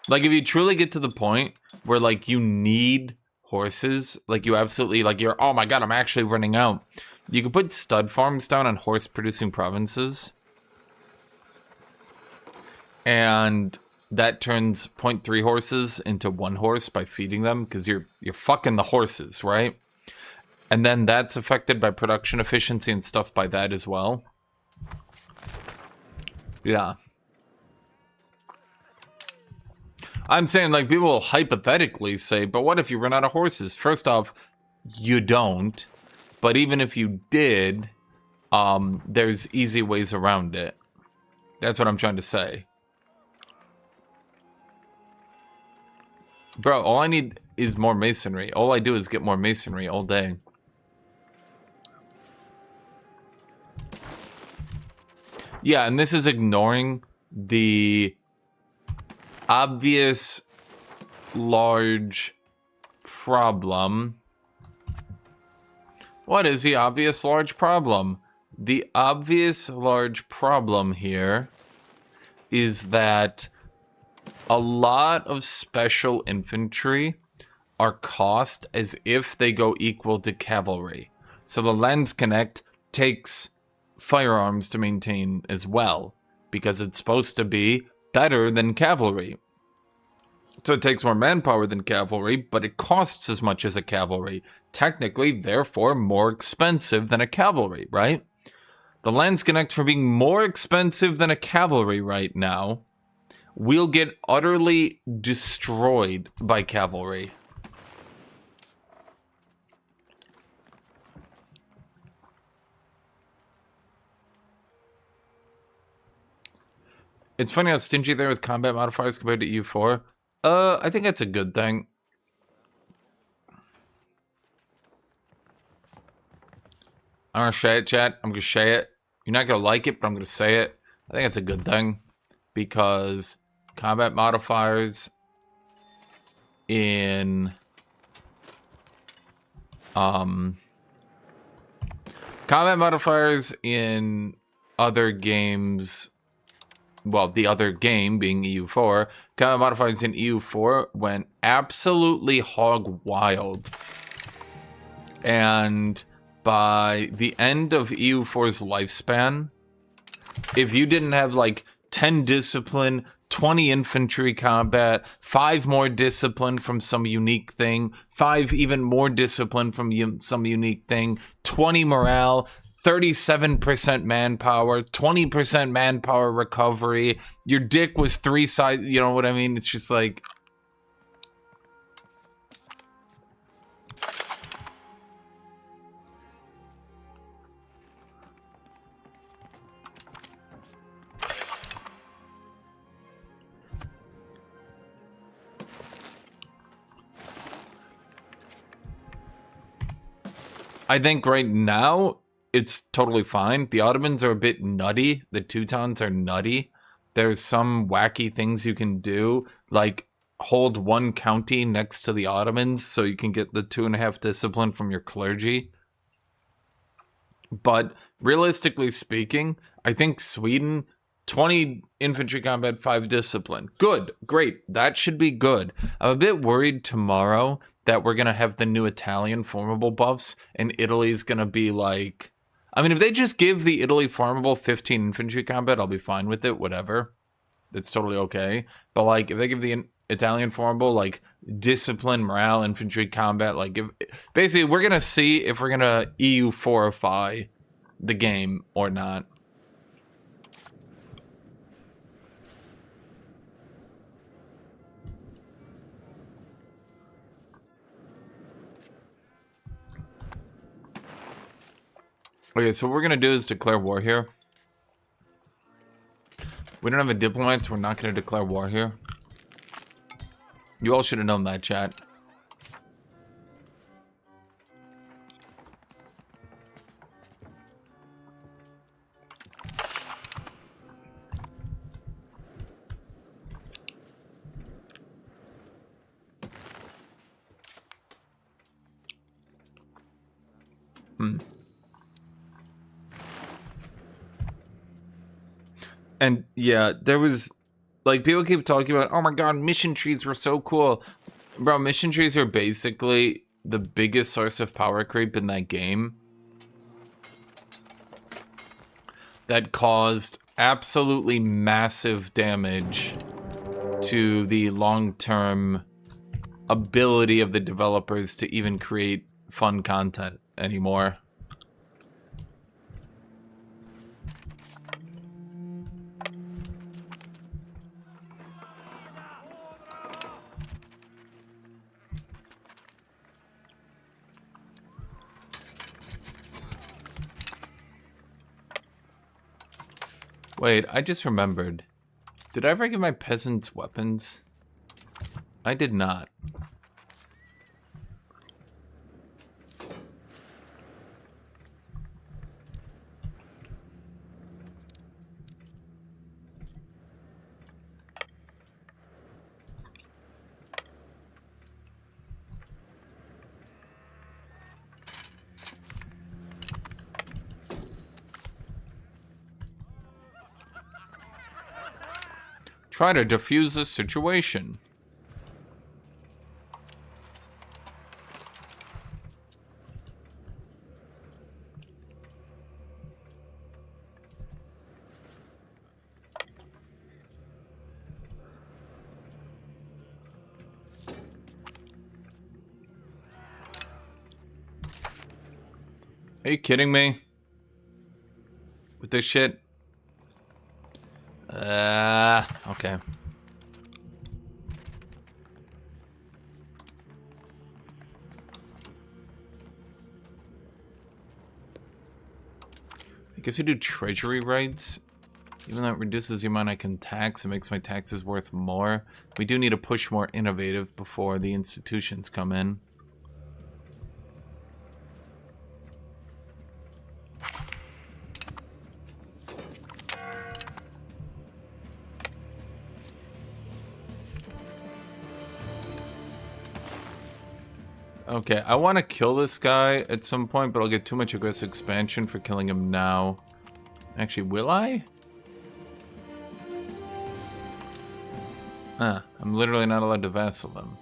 Like, if you truly get to the point where, like, you need horses, like, you absolutely, like, you're, oh my god, I'm actually running out. You can put stud farms down on horse-producing provinces. And that turns 0.3 horses into 1 horse by feeding them, because you're fucking the horses, right? And then that's affected by production efficiency and stuff by that as well. Yeah. I'm saying, like, people will hypothetically say, but what if you run out of horses? First off, you don't. But even if you did, there's easy ways around it. That's what I'm trying to say. Bro, all I need is more masonry. All I do is get more masonry all day. Yeah, and this is ignoring the obvious large problem. What is the obvious large problem? The obvious large problem here is that a lot of special infantry are cost as if they go equal to cavalry. So the Landsknecht takes firearms to maintain as well, because it's supposed to be better than cavalry. So it takes more manpower than cavalry, but it costs as much as a cavalry. Technically, therefore, more expensive than a cavalry, right? The Landsknecht, for being more expensive than a cavalry right now, will get utterly destroyed by cavalry. It's funny how stingy they are with combat modifiers compared to EU4. I think that's a good thing. I'm gonna say it, chat. I'm gonna say it. You're not gonna like it, but I'm gonna say it. I think it's a good thing, because combat modifiers in other games, well, the other game being EU4, combat modifiers in EU4 went absolutely hog wild. And by the end of EU4's lifespan, if you didn't have like 10 discipline, 20 infantry combat, 5 more discipline from some unique thing, 5 even more discipline from some unique thing, 20 morale, 37% manpower, 20% manpower recovery, your dick was 3 sides, you know what I mean? It's just like... I think right now, it's totally fine. The Ottomans are a bit nutty. The Teutons are nutty. There's some wacky things you can do, like hold one county next to the Ottomans so you can get the 2.5 discipline from your clergy. But realistically speaking, I think Sweden, 20 infantry combat, 5 discipline. Good, great. That should be good. I'm a bit worried tomorrow that we're going to have the new Italian formable buffs and Italy's going to be like... I mean, if they just give the Italy formable 15 infantry combat, I'll be fine with it, whatever. That's totally okay. But, like, if they give the Italian formable, like, discipline, morale, infantry combat, like, basically, we're going to see if we're going to EU fortify the game or not. Okay, so what we're going to do is declare war here. We don't have a diplomat, so we're not going to declare war here. You all should have known that, chat. And yeah, there was, like, people keep talking about, oh my god, mission trees were so cool. Bro, mission trees are basically the biggest source of power creep in that game. That caused absolutely massive damage to the long-term ability of the developers to even create fun content anymore. Wait, I just remembered. Did I ever give my peasants weapons? I did not. Try to defuse the situation. Are you kidding me? With this shit? Okay. I guess we do treasury rights. Even though it reduces the amount I can tax, it makes my taxes worth more. We do need to push more innovative before the institutions come in. Okay, I want to kill this guy at some point, but I'll get too much aggressive expansion for killing him now. Actually, will I? I'm literally not allowed to vassal them.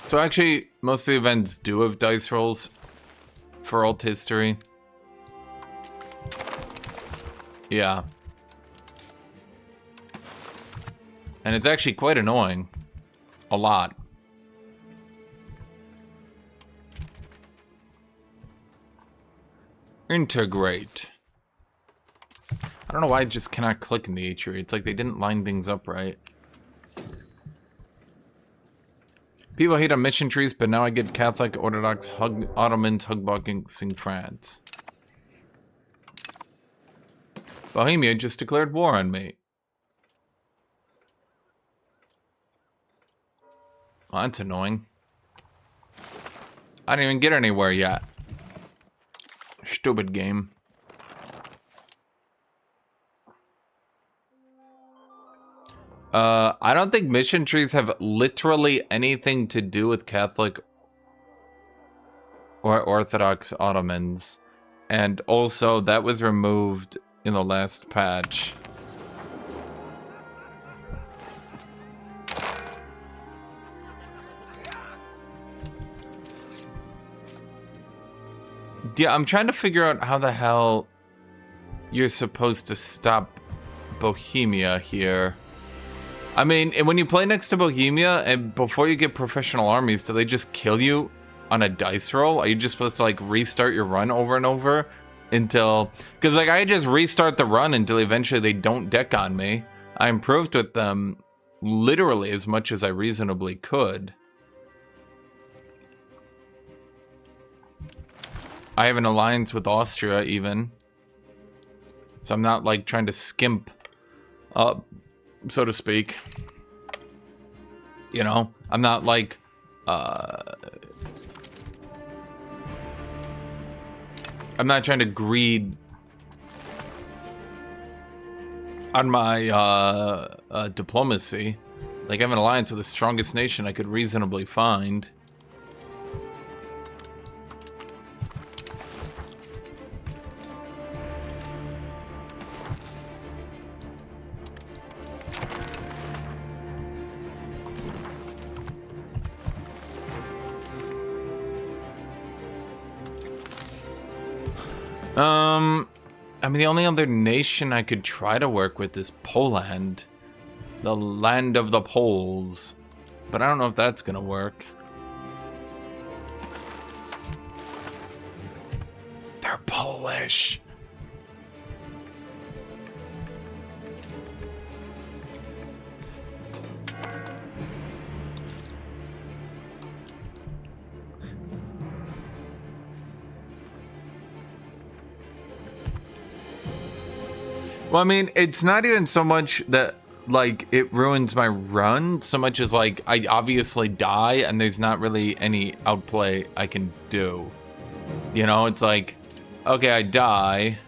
So actually, most of the events do have dice rolls for alt history. Yeah. And it's actually quite annoying. A lot. Integrate. don't know why I just cannot click in the H tree. It's like they didn't line things up right. People hate on mission trees, but now I get Catholic, Orthodox, Ottomans, hugboxing France. Bohemia just declared war on me. Well, that's annoying. I didn't even get anywhere yet. Stupid game. I don't think mission trees have literally anything to do with Catholic or Orthodox Ottomans. And also, that was removed in the last patch. Yeah, I'm trying to figure out how the hell you're supposed to stop Bohemia here. I mean, when you play next to Bohemia, and before you get professional armies, do they just kill you on a dice roll? Are you just supposed to, like, restart your run over and over until... Because, like, I just restart the run until eventually they don't deck on me. I improved with them literally as much as I reasonably could. I have an alliance with Austria, even. So I'm not, like, trying to skimp up, so to speak. You know? I'm not, like, I'm not trying to greed on my, diplomacy. Like, I have an alliance with the strongest nation I could reasonably find. I mean, the only other nation I could try to work with is Poland. The land of the Poles. But I don't know if that's gonna work. They're Polish. Well, I mean, it's not even so much that, like, it ruins my run, so much as, like, I obviously die, and there's not really any outplay I can do. You know, it's like, okay, I die.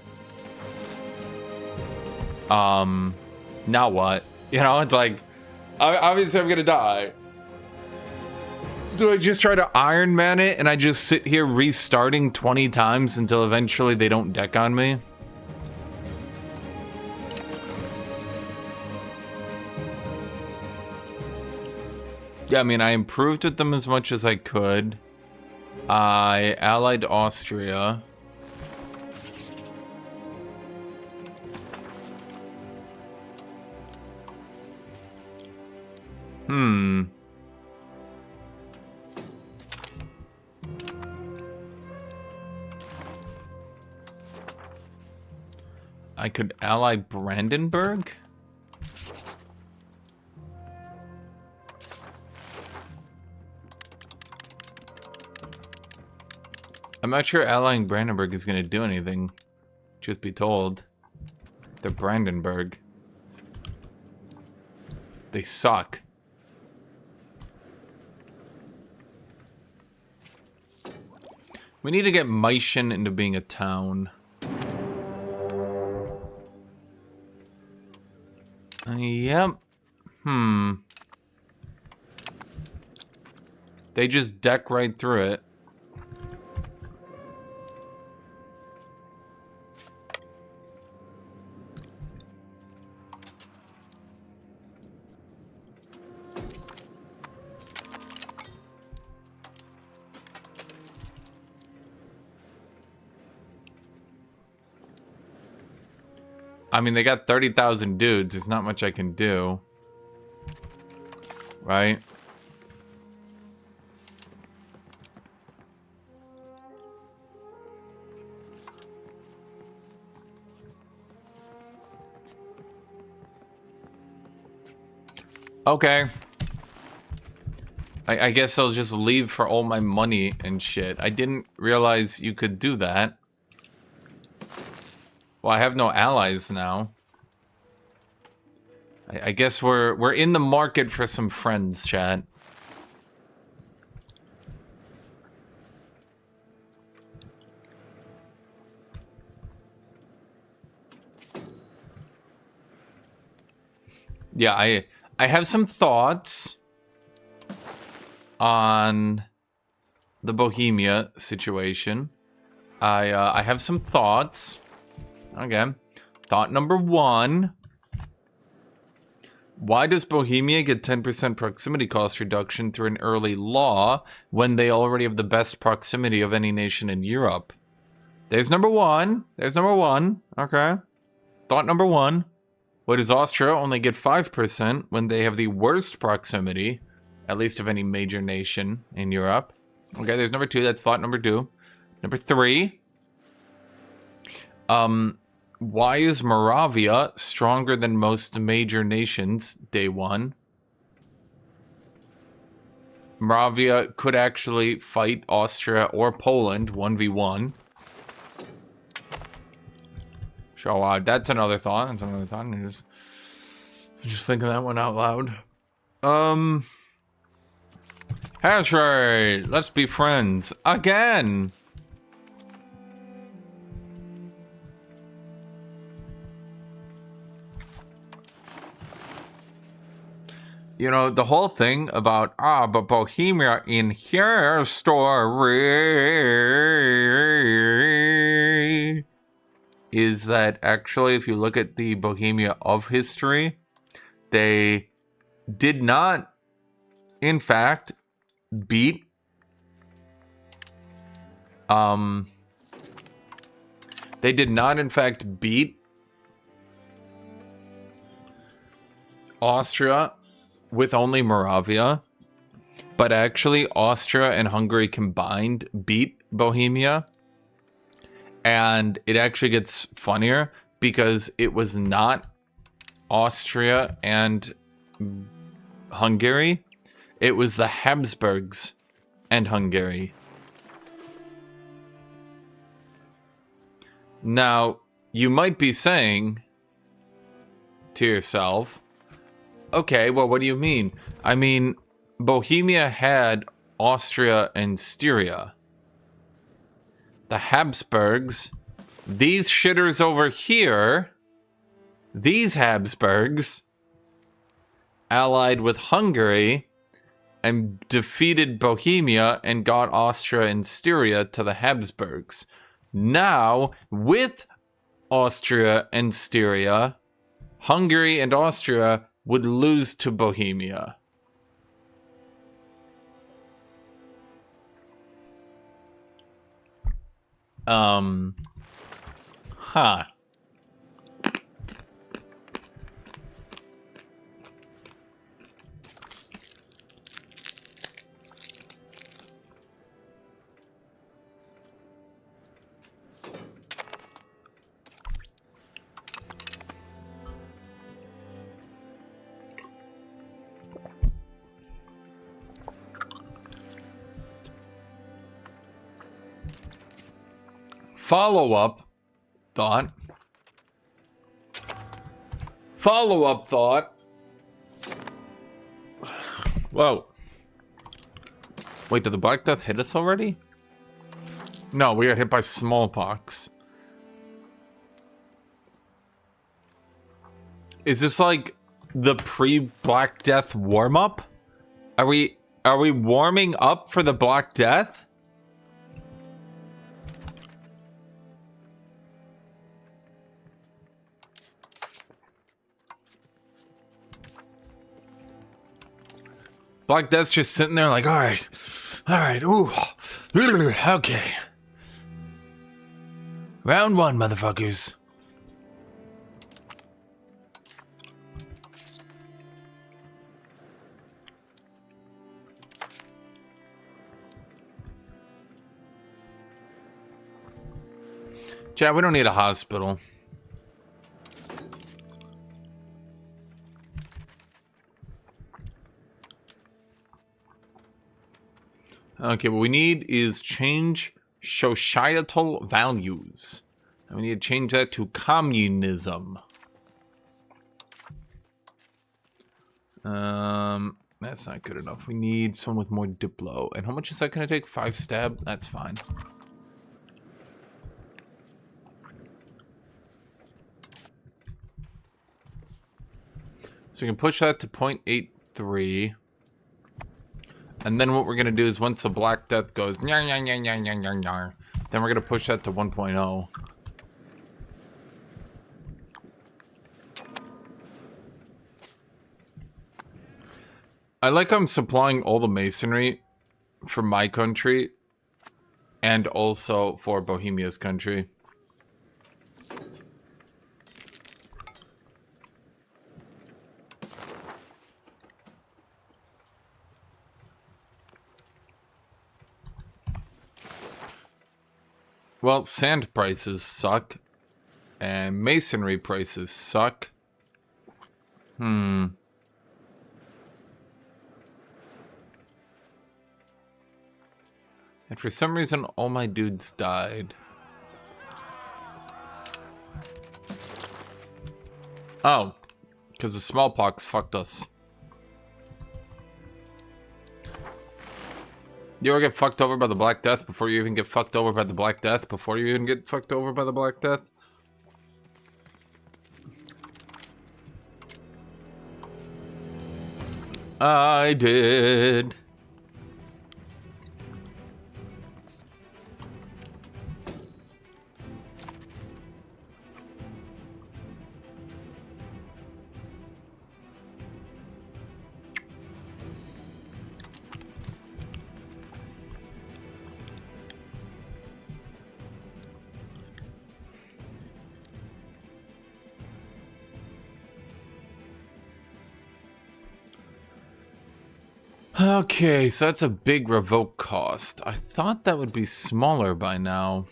Now what? You know, it's like, obviously I'm gonna die. Do I just try to Iron Man it, and I just sit here restarting 20 times until eventually they don't deck on me? Yeah, I mean, I improved with them as much as I could. I allied Austria. I could ally Brandenburg? I'm not sure allying Brandenburg is going to do anything, truth be told. They're Brandenburg. They suck. We need to get Meissen into being a town. Yep. They just deck right through it. I mean, they got 30,000 dudes. There's not much I can do. Right? Okay. I guess I'll just leave for all my money and shit. I didn't realize you could do that. Well, I have no allies now. I guess we're in the market for some friends, chat. Yeah, I have some thoughts on the Bohemia situation. I have some thoughts. Okay. Thought number 1. Why does Bohemia get 10% proximity cost reduction through an early law when they already have the best proximity of any nation in Europe? There's number 1. There's number 1. Okay. Thought number 1. Why does Austria only get 5% when they have the worst proximity, at least of any major nation in Europe? Okay, there's number 2. That's thought number 2. Number 3. Why is Moravia stronger than most major nations, day 1? Moravia could actually fight Austria or Poland 1v1. So that's another thought. That's another thought. I'm just thinking that one out loud. Hash rate. Let's be friends again. You know, the whole thing about, but Bohemia in here story is that actually, if you look at the Bohemia of history, they did not, in fact, beat Austria with only Moravia, but actually Austria and Hungary combined beat Bohemia. And it actually gets funnier because it was not Austria and Hungary. It was the Habsburgs and Hungary. Now, you might be saying to yourself, okay, well, what do you mean? I mean, Bohemia had Austria and Styria. The Habsburgs, these shitters over here, these Habsburgs, allied with Hungary and defeated Bohemia and got Austria and Styria to the Habsburgs. Now, with Austria and Styria, Hungary and Austria would lose to Bohemia. Huh. Follow-up thought. Whoa. Wait, did the Black Death hit us already? No, we got hit by smallpox. Is this like the pre-Black Death warm-up? Are we warming up for the Black Death? Black Death's just sitting there like, all right, ooh, okay. Round 1, motherfuckers. Chat, we don't need a hospital. Okay, what we need is change societal values. And we need to change that to communism. That's not good enough. We need someone with more diplo. And how much is that going to take? 5 stab? That's fine. So we can push that to 0.83. And then what we're going to do is once the Black Death goes, then we're going to push that to 1.0. I like I'm supplying all the masonry for my country and also for Bohemia's country. Well, sand prices suck and masonry prices suck. And for some reason, all my dudes died. Oh, because the smallpox fucked us. You ever get fucked over by the Black Death before you even get fucked over by the Black Death? Before you even get fucked over by the Black Death? I did. Okay, so that's a big revoke cost. I thought that would be smaller by now.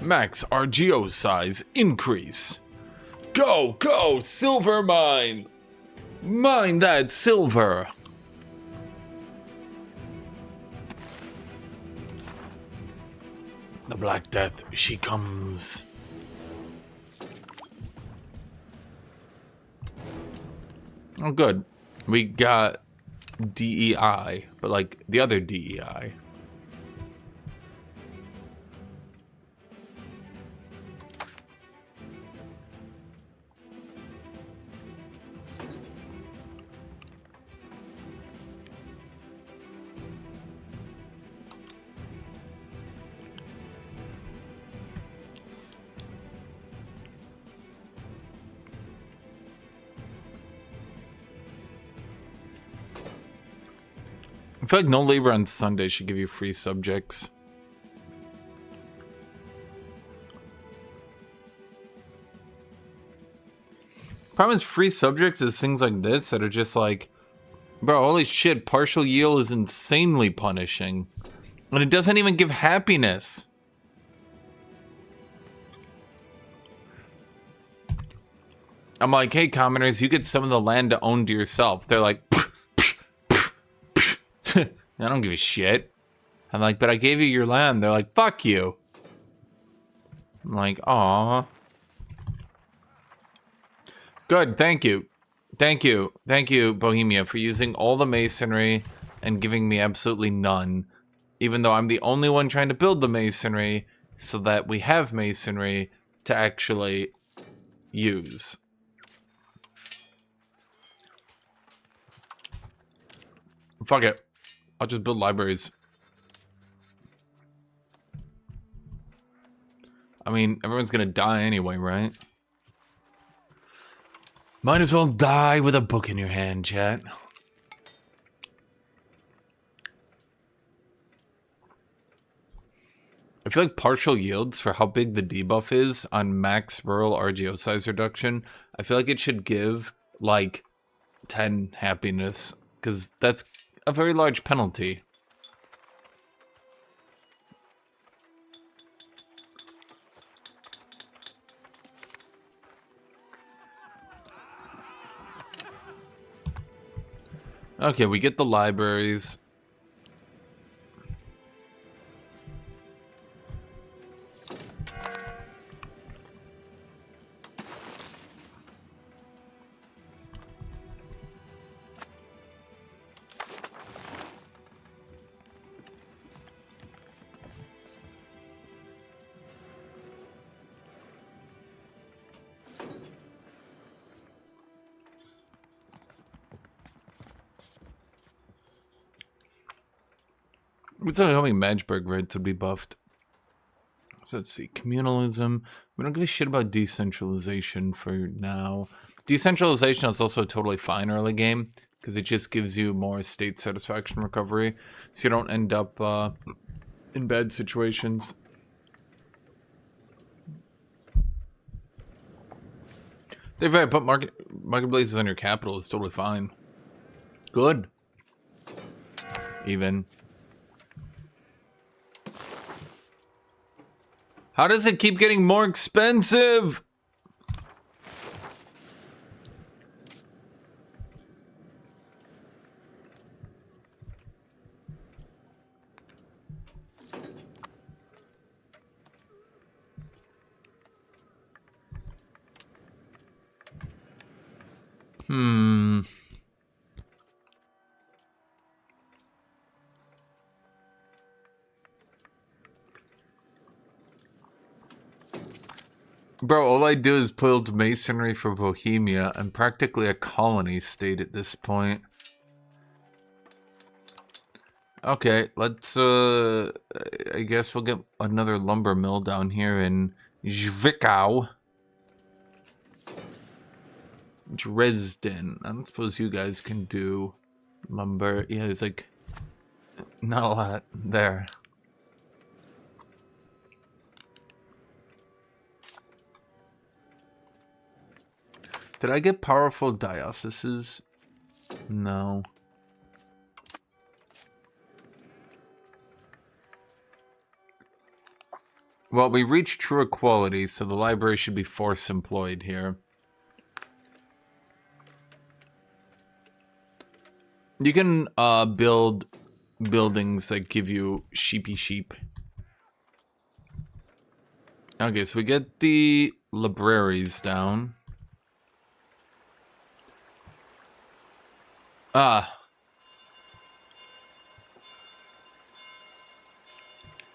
Max RGO size increase. Go, go, silver mine! Mine that silver! The Black Death, she comes. Oh, good. We got DEI, but like the other DEI. I feel like no labor on Sunday should give you free subjects. Problem is, free subjects is things like this that are just like, bro, holy shit, partial yield is insanely punishing. And it doesn't even give happiness. I'm like, hey, commoners, you get some of the land to own to yourself. They're like, I don't give a shit. I'm like, but I gave you your land. They're like, fuck you. I'm like, aw. Good, thank you. Thank you. Thank you, Bohemia, for using all the masonry and giving me absolutely none. Even though I'm the only one trying to build the masonry so that we have masonry to actually use. Fuck it. I'll just build libraries. I mean, everyone's gonna die anyway, right? Might as well die with a book in your hand, chat. I feel like partial yields for how big the debuff is on max rural RGO size reduction, I feel like it should give, like, 10 happiness. because that's a very large penalty. Okay, we get the libraries. We're talking how many Magdeburg rights would be buffed. So let's see. Communalism. We don't give a shit about decentralization for now. Decentralization is also totally fine early game because it just gives you more state satisfaction recovery, so you don't end up in bad situations. If I put marketplaces on your capital, it's totally fine. Good. Even. How does it keep getting more expensive? Bro, all I do is build masonry for Bohemia. I'm practically a colony state at this point. Okay, let's, I guess we'll get another lumber mill down here in Zwickau. Dresden. I don't suppose you guys can do lumber. Yeah, there's like not a lot there. Did I get powerful dioceses? No. Well, we reached true equality, so the library should be force employed here. You can build buildings that give you sheepy sheep. Okay, so we get the libraries down.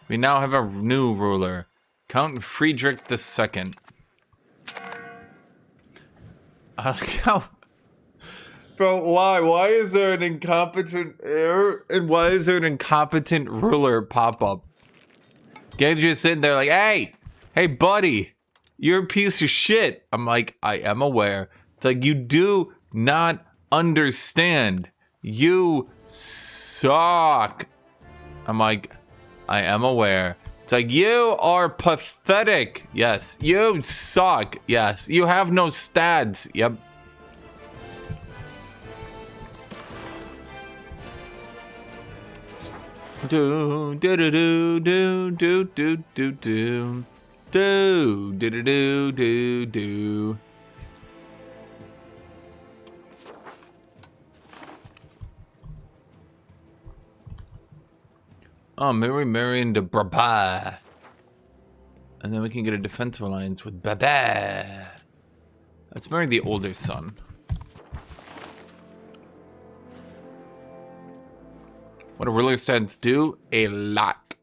We now have a new ruler, Count Friedrich II. Bro, why? Why is there an incompetent heir? And why is there an incompetent ruler pop up? Guys just sitting there like, hey, buddy, you're a piece of shit. I'm like, I am aware. It's like, you do not understand. You suck. I'm like, I am aware. It's like, you are pathetic. Yes. You suck. Yes. You have no stats. Yep. Do do do do do do do do do do do do do do. Oh, maybe we marry into Brabant. And then we can get a defensive alliance with Baba. Let's marry the older son. What do ruler stats do? A lot.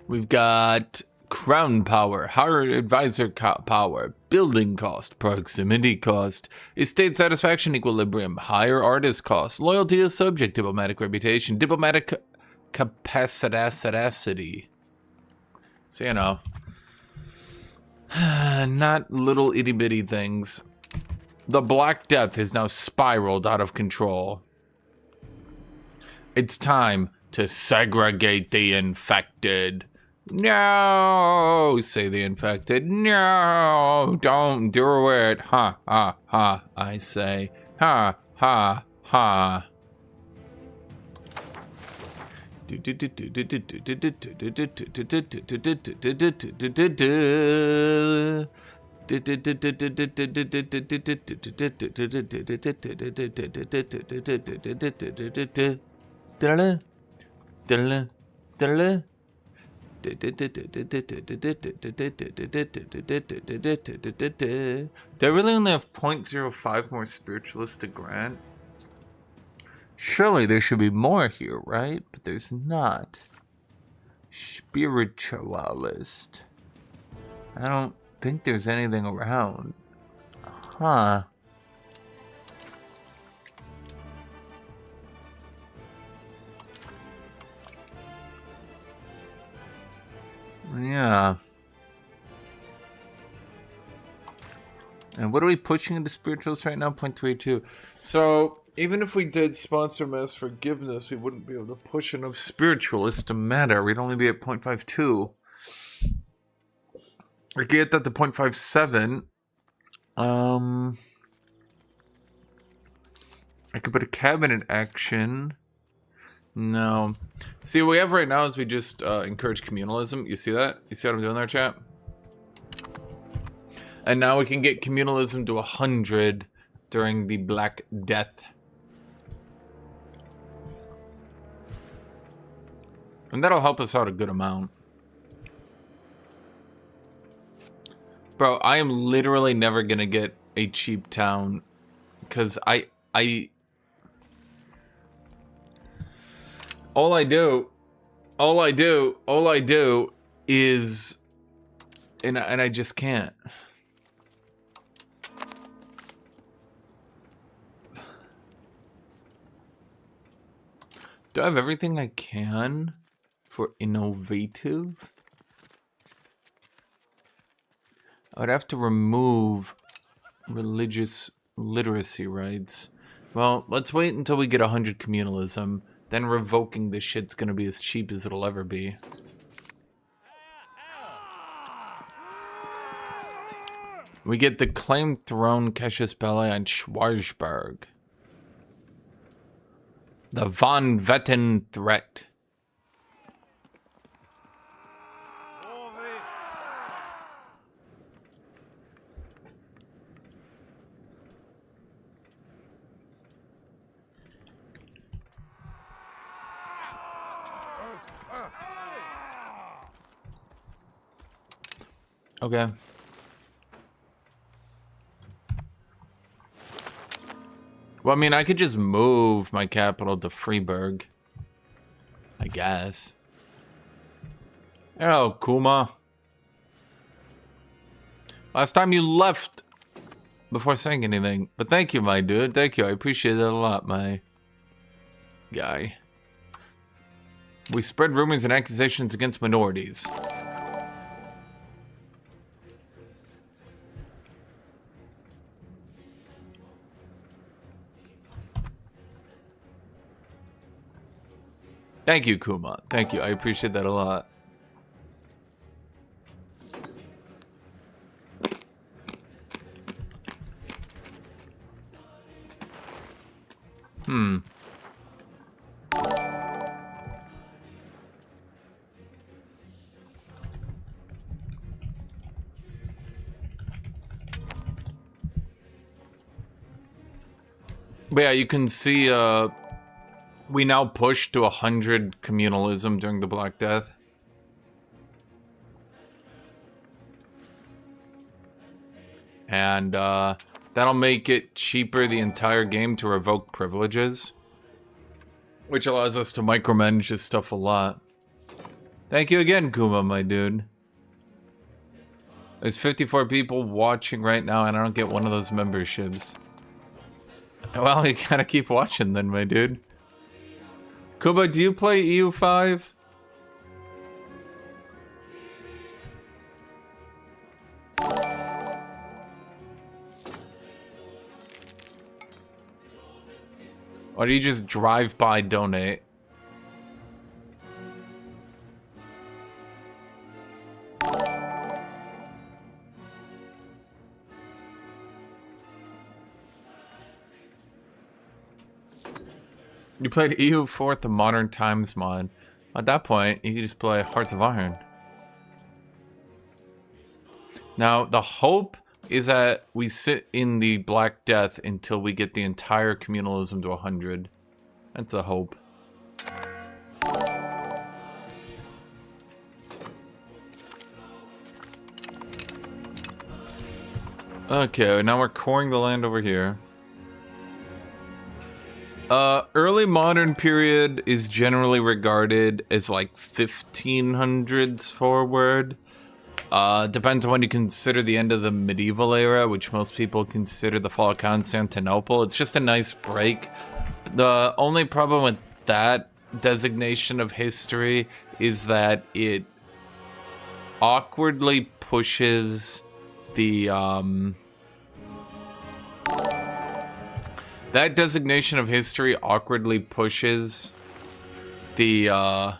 We've got crown power, higher advisor power, building cost, proximity cost, estate satisfaction equilibrium, higher artist cost, loyalty to subject, diplomatic reputation, diplomatic capacity. So, you know, not little itty bitty things. The Black Death is now spiraled out of control. It's time to segregate the infected. No, say the infected. No, don't do it. Ha, ha, ha, I say. Ha, ha, Huh. Do I really only have 0.05 more spiritualist to grant? Surely there should be more here, right? But there's not. Spiritualist. I don't think there's anything around. Huh. Yeah. And what are we pushing into spirituals right now? 0.32. So even if we did sponsor mass forgiveness, we wouldn't be able to push enough spiritualists to matter. We'd only be at 0.52. I could get that to 0.57. I could put a cabinet action. No. See, what we have right now is we just encourage communalism. You see that? You see what I'm doing there, chat? And now we can get communalism to 100 during the Black Death. And that'll help us out a good amount. Bro, I am literally never gonna get a cheap town. Because all I do is... And I just can't. Do I have everything I can for innovative? I would have to remove religious literacy rights. Well, let's wait until we get 100 communalism. Then revoking this shit's gonna be as cheap as it'll ever be. We get the claimed throne Cassius Belli on Schwarzburg. The Von Vetten threat. Okay. Well, I mean, I could just move my capital to Freiburg. I guess. Hello, Kuma. Last time you left before saying anything. But thank you, my dude. Thank you. I appreciate that a lot, my guy. We spread rumors and accusations against minorities. Thank you, Kuma. Thank you. I appreciate that a lot. But yeah, you can see, we now push to 100 communalism during the Black Death. And that'll make it cheaper the entire game to revoke privileges. Which allows us to micromanage this stuff a lot. Thank you again, Kuma, my dude. There's 54 people watching right now and I don't get one of those memberships. Well, you gotta keep watching then, my dude. Kuba, do you play EU5? Or do you just drive by donate? You played EU4 the Modern Times mod. At that point, you could just play Hearts of Iron. Now, the hope is that we sit in the Black Death until we get the entire communalism to 100. That's a hope. Okay, now we're coring the land over here. Early modern period is generally regarded as like 1500s forward. Depends on when you consider the end of the medieval era, which most people consider the fall of Constantinople. It's just a nice break. The only problem with that designation of history is that it awkwardly pushes the, that designation of history awkwardly pushes the,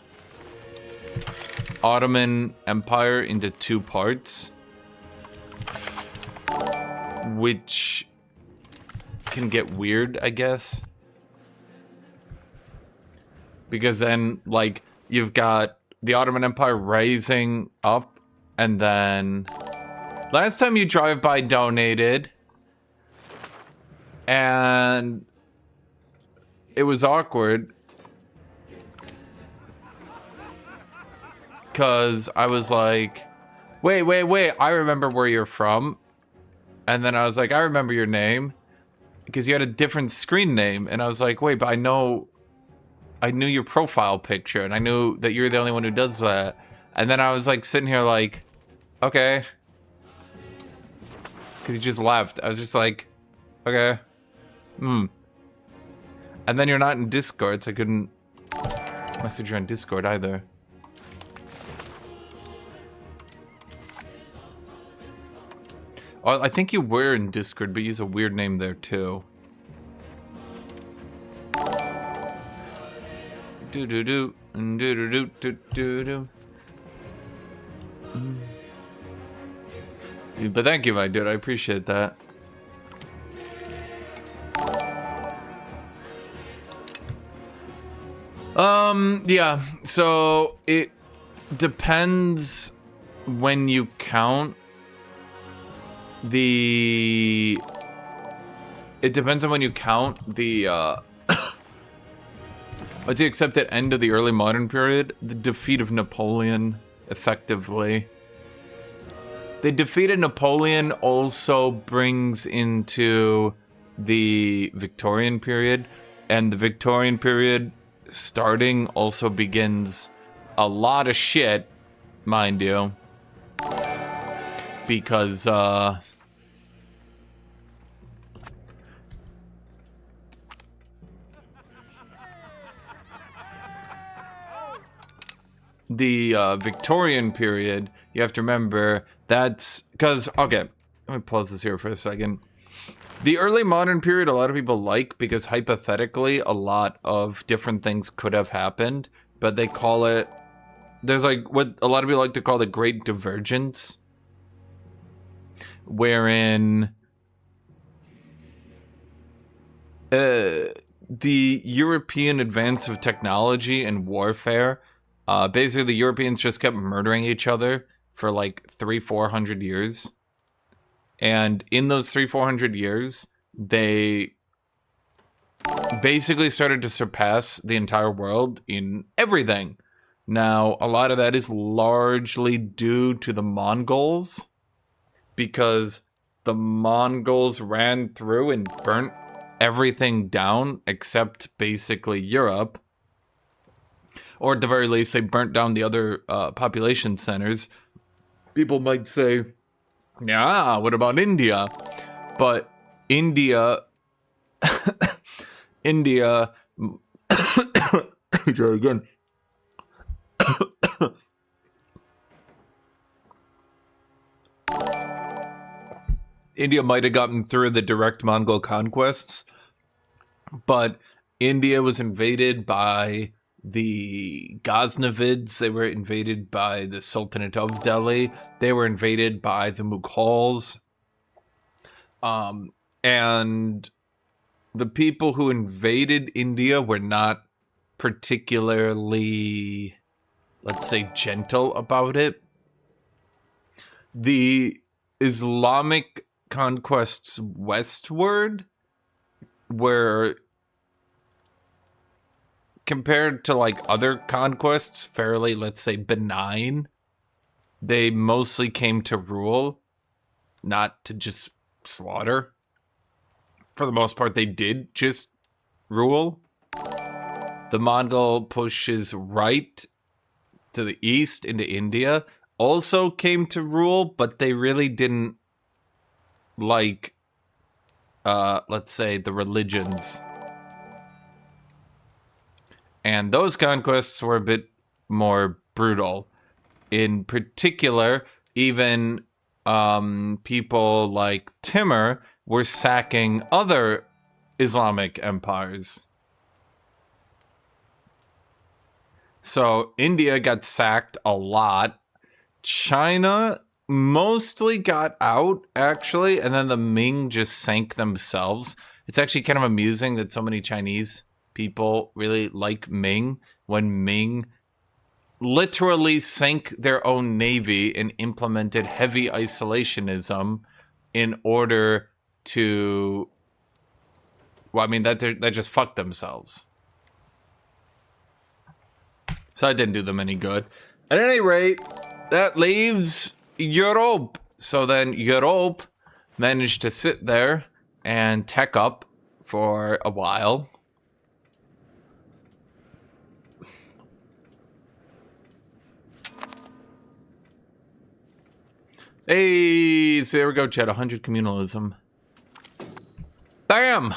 Ottoman Empire into two parts, which can get weird, I guess. Because then, like, you've got the Ottoman Empire rising up, and then last time you drive by donated, and it was awkward because I was like, wait, I remember where you're from. And then I was like, I remember your name because you had a different screen name. And I was like, wait, but I knew your profile picture and I knew that you're the only one who does that. And then I was like sitting here like, okay. Because he just left. I was just like, okay. And then you're not in Discord, so I couldn't message you on Discord either. Oh, I think you were in Discord, but you use a weird name there too. Do-do-do, and do-do-do-do-do-do. Dude, but thank you, my dude. I appreciate that. Yeah, so it depends when you count the... It depends on when you count the, let's say, except at end of the early modern period, the defeat of Napoleon, effectively. The defeat of Napoleon also brings into the Victorian period, and the Victorian period starting also begins a lot of shit, mind you, because the Victorian period, you have to remember that's because, okay, let me pause this here for a second. The early modern period, a lot of people like because hypothetically a lot of different things could have happened, but they call it, there's like what a lot of people like to call the Great Divergence, wherein the European advance of technology and warfare, basically the Europeans just kept murdering each other for like 300-400 years. And in those 300-400 years, they basically started to surpass the entire world in everything. Now, a lot of that is largely due to the Mongols, because the Mongols ran through and burnt everything down except basically Europe. Or at the very least, they burnt down the other population centers. People might say, yeah, what about India? But India... India... Try again. India might have gotten through the direct Mongol conquests, but India was invaded by the Ghaznavids, they were invaded by the Sultanate of Delhi, they were invaded by the Mughals, and the people who invaded India were not particularly, let's say, gentle about it. The Islamic conquests westward were, compared to like other conquests, fairly, let's say, benign. They mostly came to rule, not to just slaughter. For the most part, they did just rule. The Mongol pushes right to the east into India also came to rule, but they really didn't like, let's say, the religions. And those conquests were a bit more brutal. In particular, even people like Timur were sacking other Islamic empires. So India got sacked a lot. China mostly got out, actually, and then the Ming just sank themselves. It's actually kind of amusing that so many Chinese people really like Ming, when Ming literally sank their own navy and implemented heavy isolationism in order to, well, I mean, that just fucked themselves. So that didn't do them any good. At any rate, that leaves Europe. So then Europe managed to sit there and tech up for a while. Hey, so there we go, Chad. 100 communalism. Bam!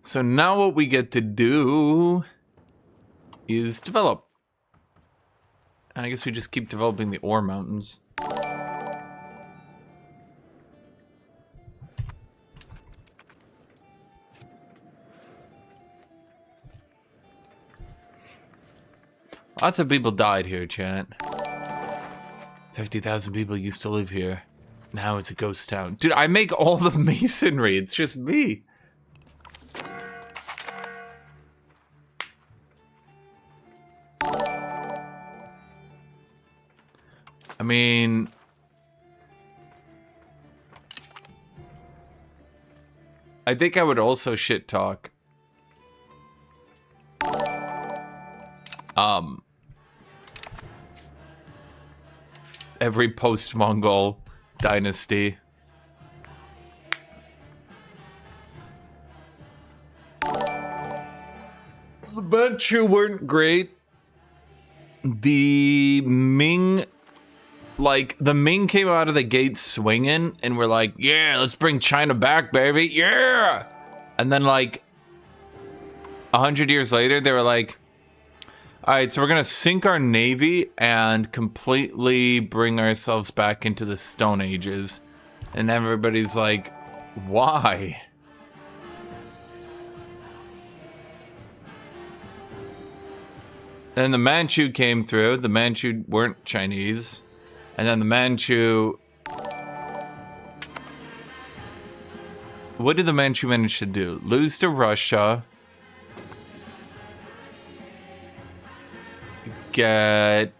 So now what we get to do is develop. And I guess we just keep developing the ore mountains. Lots of people died here, chat. 50,000 people used to live here. Now it's a ghost town. Dude, I make all the masonry. It's just me. I mean, I think I would also shit talk. Every post-Mongol dynasty. The Manchu weren't great. The Ming, like, the Ming came out of the gate swinging and were like, yeah, let's bring China back, baby, yeah! And then, like, 100 years later, they were like, all right, so we're going to sink our navy and completely bring ourselves back into the Stone Ages. And everybody's like, why? Then the Manchu came through. The Manchu weren't Chinese. And then the Manchu... What did the Manchu manage to do? Lose to Russia. Get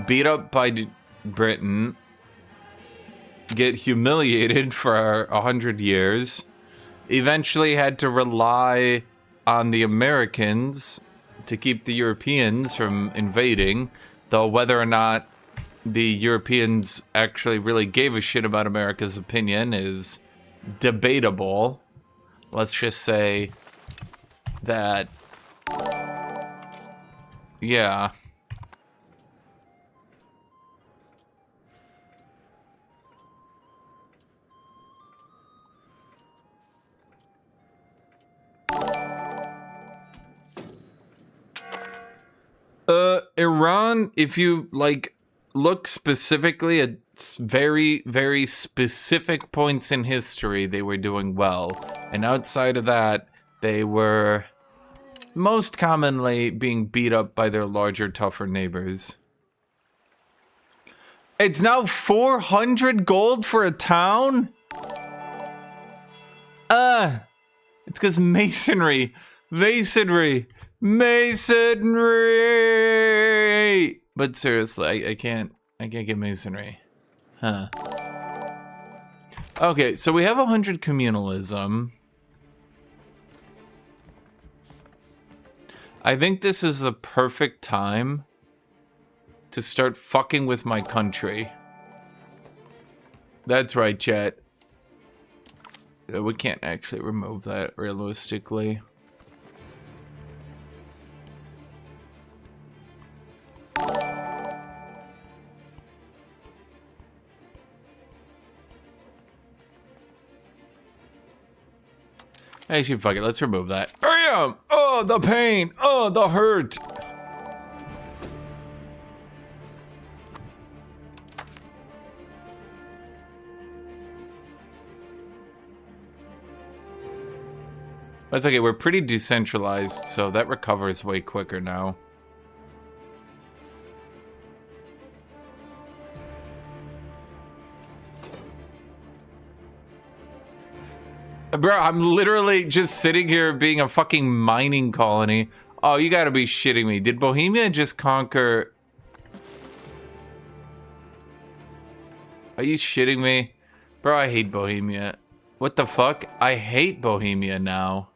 beat up by Britain, get humiliated for 100 years, eventually had to rely on the Americans to keep the Europeans from invading, though whether or not the Europeans actually really gave a shit about America's opinion is debatable. Let's just say that, yeah. Iran, if you, like, look specifically at very, very specific points in history, they were doing well. And outside of that, they were most commonly being beat up by their larger, tougher neighbors. It's now 400 gold for a town? It's because masonry. Masonry. Masonry. But seriously, I can't get masonry. Huh. Okay, so we have 100 communalism. I think this is the perfect time to start fucking with my country. That's right, chat. We can't actually remove that realistically. Actually, fuck it. Let's remove that. Bam! Oh, the pain! Oh, the hurt! That's okay. We're pretty decentralized, so that recovers way quicker now. Bro, I'm literally just sitting here being a fucking mining colony. Oh, you gotta be shitting me. Did Bohemia just conquer... Are you shitting me? Bro, I hate Bohemia. What the fuck? I hate Bohemia now.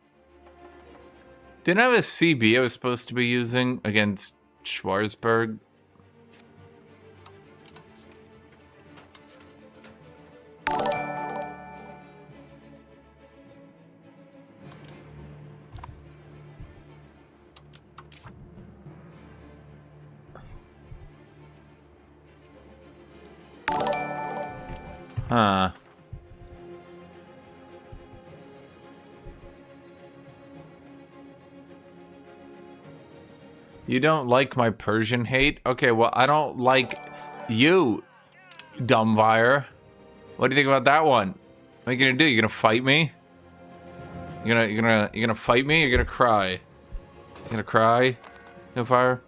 Didn't I have a CB I was supposed to be using against Schwarzburg? Huh. You don't like my Persian hate? Okay, well, I don't like you, dumbfire. What do you think about that one? What are you gonna do? You gonna fight me? You gonna fight me? Or you gonna cry? You gonna cry? No fire?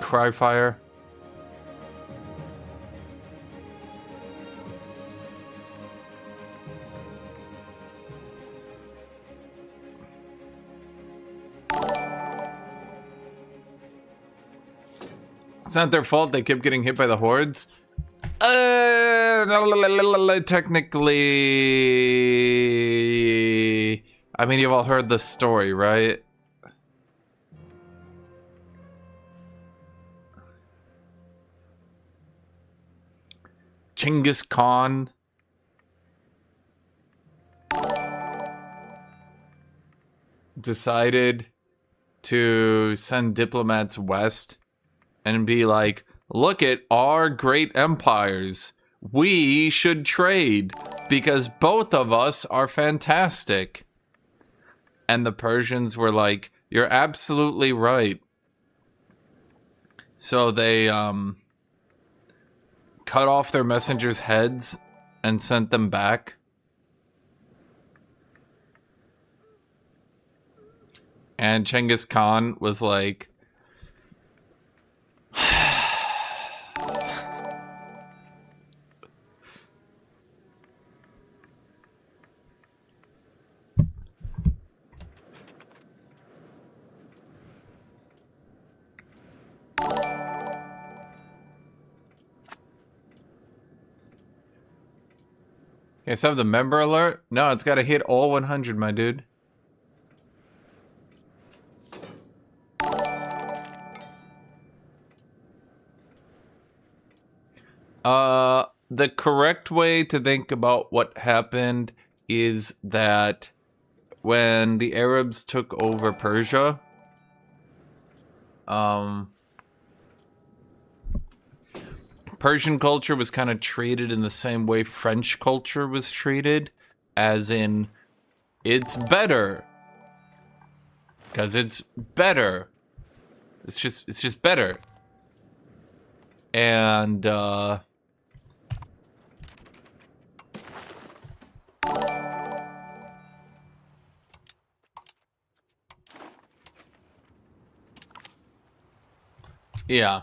Cry fire? It's not their fault they kept getting hit by the hordes. Technically... I mean, you've all heard the story, right? Genghis Khan decided to send diplomats west and be like, look at our great empires. We should trade because both of us are fantastic. And the Persians were like, you're absolutely right. So they cut off their messengers' heads and sent them back. And Genghis Khan was like, Guys, have the member alert? No, it's got to hit all 100, my dude. The correct way to think about what happened is that when the Arabs took over Persia, Persian culture was kind of treated in the same way French culture was treated, as in, it's better. Because it's better. It's just better. And, yeah.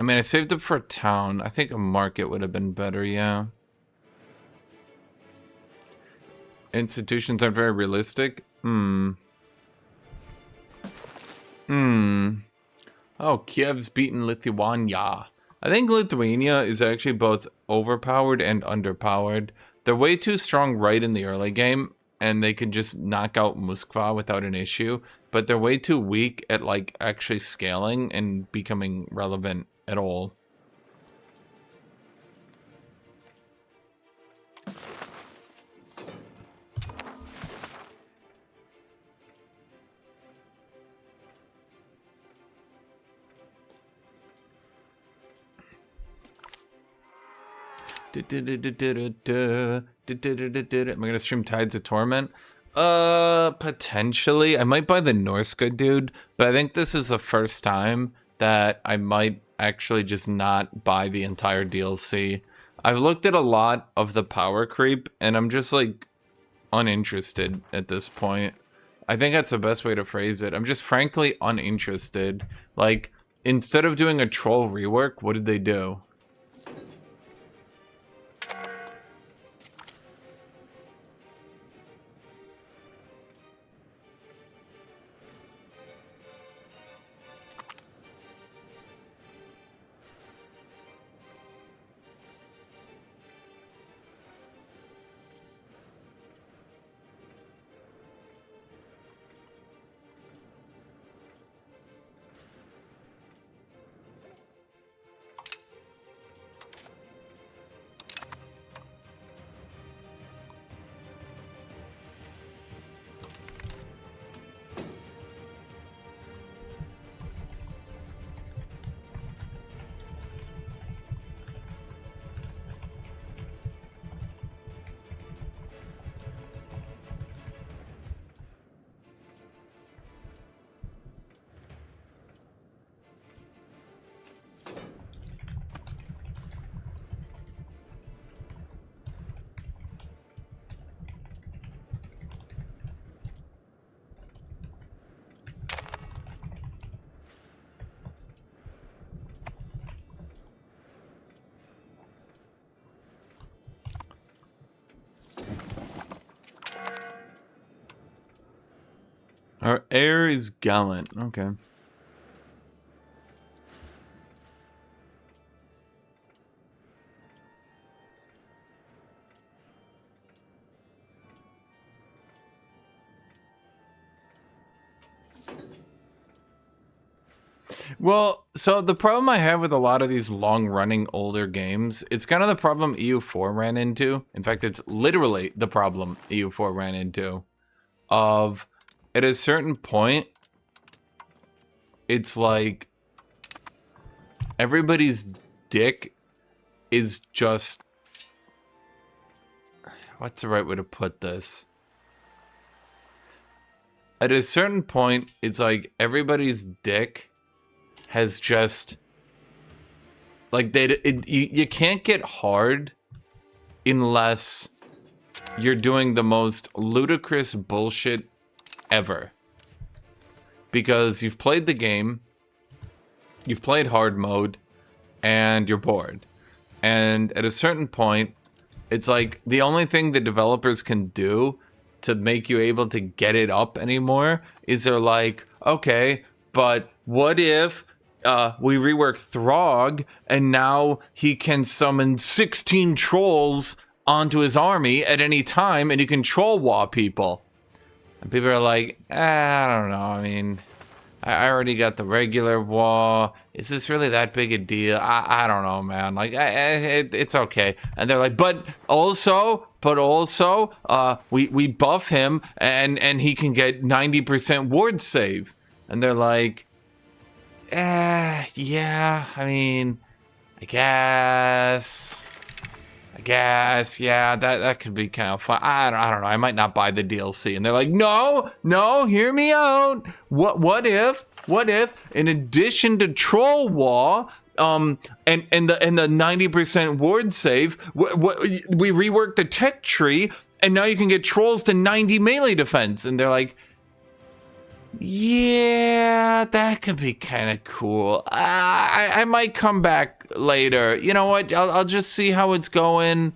I mean, I saved up for a town. I think a market would have been better, yeah. Institutions aren't very realistic. Oh, Kiev's beaten Lithuania. I think Lithuania is actually both overpowered and underpowered. They're way too strong right in the early game, and they can just knock out Moskva without an issue. But they're way too weak at, like, actually scaling and becoming relevant at all. Am I gonna stream Tides of Torment? Potentially. I might buy the Norse good dude, but I think this is the first time that I might actually just not buy the entire DLC. I've looked at a lot of the power creep, and I'm just like uninterested at this point. I think that's the best way to phrase it. I'm just frankly uninterested. Like, instead of doing a troll rework, what did they do? Our heir is gallant. Okay. Well, so the problem I have with a lot of these long-running older games, it's kind of the problem EU4 ran into. In fact, it's literally the problem EU4 ran into. Of, at a certain point, it's like everybody's dick is just... What's the right way to put this? At a certain point, it's like everybody's dick has just like you can't get hard unless you're doing the most ludicrous bullshit ever, because you've played the game, you've played hard mode, and you're bored. And at a certain point, it's like the only thing the developers can do to make you able to get it up anymore is they're like, okay, but what if we rework Throg, and now he can summon 16 trolls onto his army at any time, and he can troll war people. And people are like, I don't know. I mean, I already got the regular war. Is this really that big a deal? I don't know, man. Like, it's okay. And they're like, but also, we buff him, and he can get 90% ward save. And they're like, yeah, I mean, I guess, yeah, that could be kind of fun. I don't know, I might not buy the DLC. And they're like, no, hear me out. What if, in addition to Troll War, and the 90% ward save, we reworked the tech tree, and now you can get trolls to 90 melee defense. And they're like, Yeah, that could be kind of cool. I might come back later. You know what? I'll just see how it's going.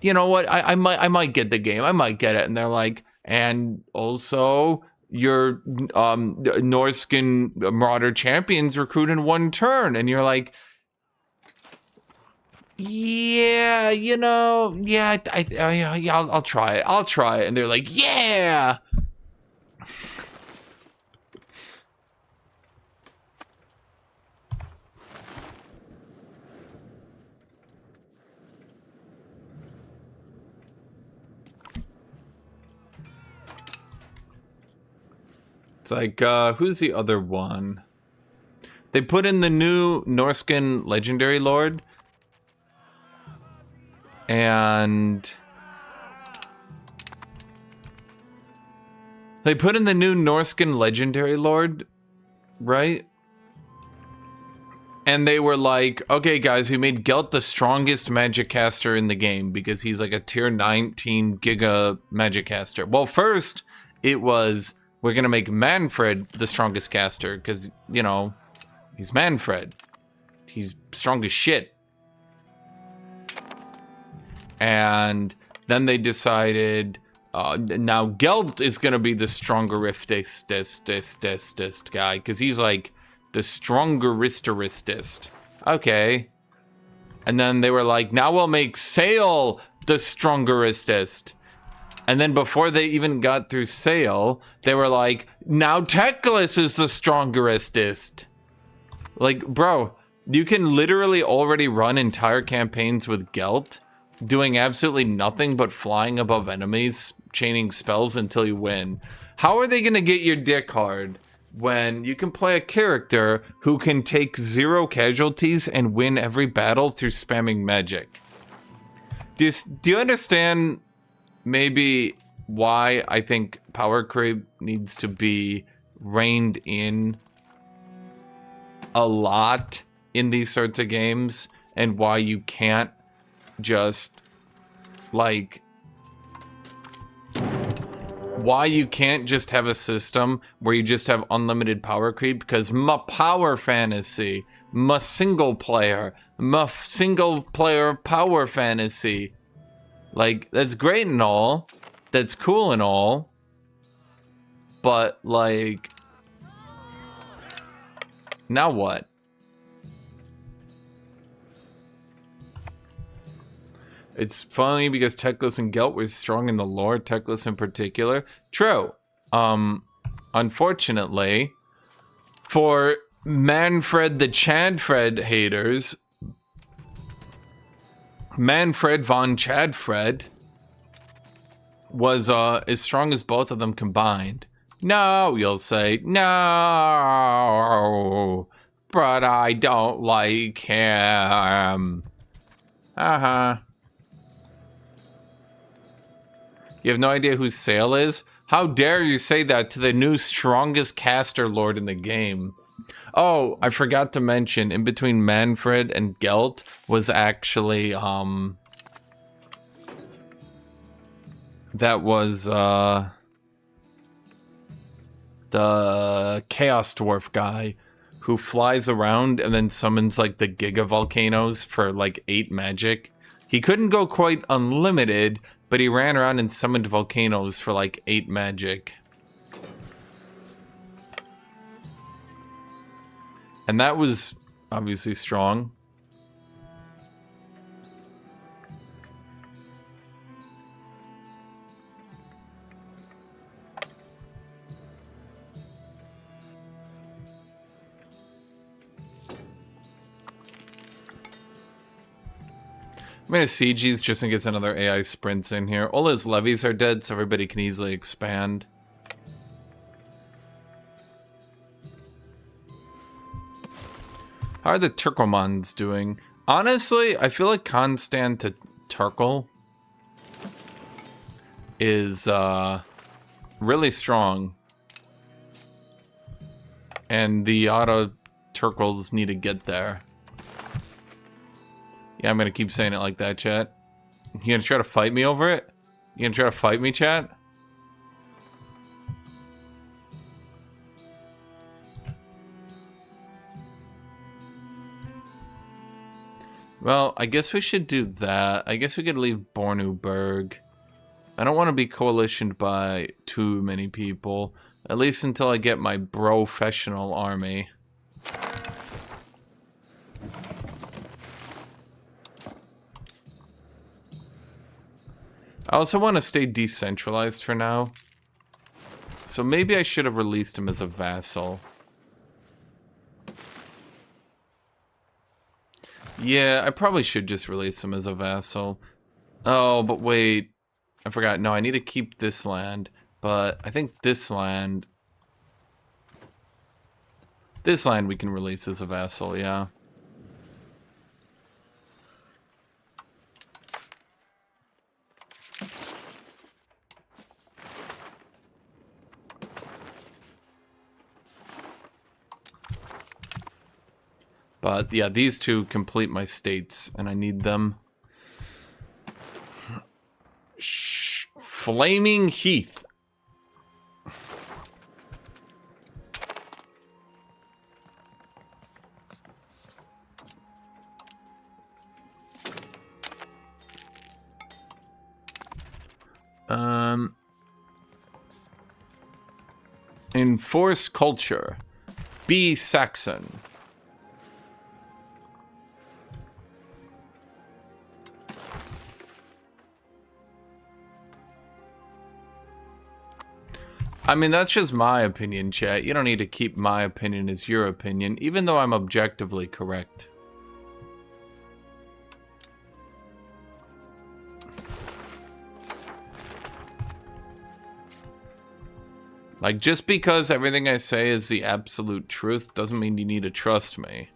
You know what? I might get the game. I might get it. And they're like, and also your Norskin Marauder champions recruit in 1 turn. And you're like, yeah, you know, yeah, I'll try it. I'll try it. And they're like, yeah. It's like, who's the other one? They put in the new Norskin Legendary Lord. And they put in the new Norskin Legendary Lord, right? And they were like, okay, guys, we made Gelt the strongest magic caster in the game because he's like a tier 19 giga magic caster. Well, first, it was, we're going to make Manfred the strongest caster because, you know, he's Manfred. He's strong as shit. And then they decided, now Gelt is going to be the strongest guy because he's like the strongerist. Okay. And then they were like, now we'll make Sail the strongerist. And then before they even got through Sail, they were like, now Teclis is the strongerist. Like, bro, you can literally already run entire campaigns with Gelt, doing absolutely nothing but flying above enemies, chaining spells until you win. How are they going to get your dick hard when you can play a character who can take 0 casualties and win every battle through spamming magic? Do you understand maybe why I think power creep needs to be reined in a lot in these sorts of games, and why you can't just like why you can't just have a system where you just have unlimited power creep? Because my power fantasy, my single player power fantasy, like, that's great and all, that's cool and all, but like, now what? It's funny because Teclis and Gelt were strong in the lore, Teclis in particular. True. Unfortunately, for Manfred the Chadfred haters, Manfred von Chadfred was as strong as both of them combined. No, you'll say, no, but I don't like him. Uh-huh. You have no idea who Sail is? How dare you say that to the new strongest caster lord in the game? Oh, I forgot to mention, in between Manfred and Gelt was actually, that was, the Chaos Dwarf guy who flies around and then summons, like, the Giga Volcanoes for, like, 8 magic. He couldn't go quite unlimited, but he ran around and summoned volcanoes for like 8 magic. And that was obviously strong. I'm gonna sieges just in case another AI sprints in here. All his levies are dead, so everybody can easily expand. How are the Turkomans doing? Honestly, I feel like Constant to Turkle is really strong. And the auto Turkles need to get there. Yeah, I'm gonna keep saying it like that, chat. You gonna try to fight me over it? You gonna try to fight me, chat? Well, I guess we should do that. I guess we could leave Brandenburg. I don't want to be coalitioned by too many people. At least until I get my professional army. I also want to stay decentralized for now. So maybe I should have released him as a vassal. Yeah, I probably should just release him as a vassal. Oh, but wait. I forgot. No, I need to keep this land. But I think this land... This land we can release as a vassal, yeah. But yeah, these two complete my states, and I need them. Flaming Heath. Enforce culture. Be Saxon. I mean, that's just my opinion, chat. You don't need to keep my opinion as your opinion, even though I'm objectively correct. Like, just because everything I say is the absolute truth doesn't mean you need to trust me.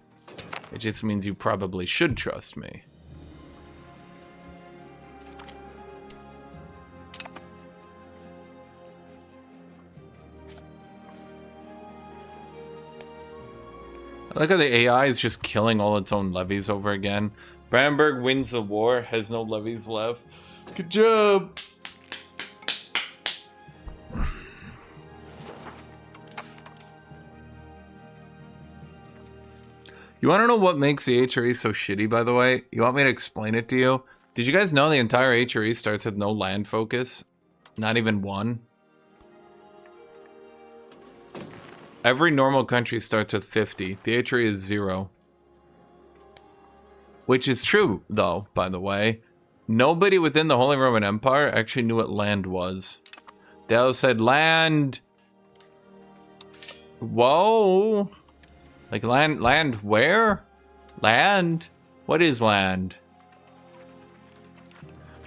It just means you probably should trust me. I like how the AI is just killing all its own levies over again. Brandenburg wins the war, has no levies left. Good job! You want to know what makes the HRE so shitty, by the way? You want me to explain it to you? Did you guys know the entire HRE starts with no land focus? Not even one? Every normal country starts with 50. The HRE is 0. Which is true, though, by the way. Nobody within the Holy Roman Empire actually knew what land was. They all said, land... Whoa... Like, land where? Land? What is land?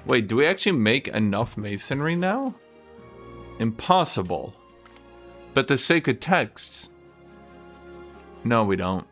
Wait, do we actually make enough masonry now? Impossible. But the sacred texts... No, we don't.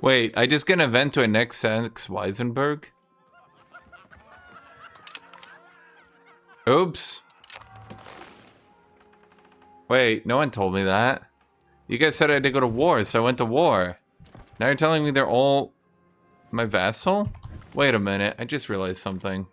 Wait, I just get an event to annex Saxe-Weisenberg? Oops. Wait, no one told me that. You guys said I had to go to war, so I went to war. Now you're telling me they're all my vassal? Wait a minute, I just realized something.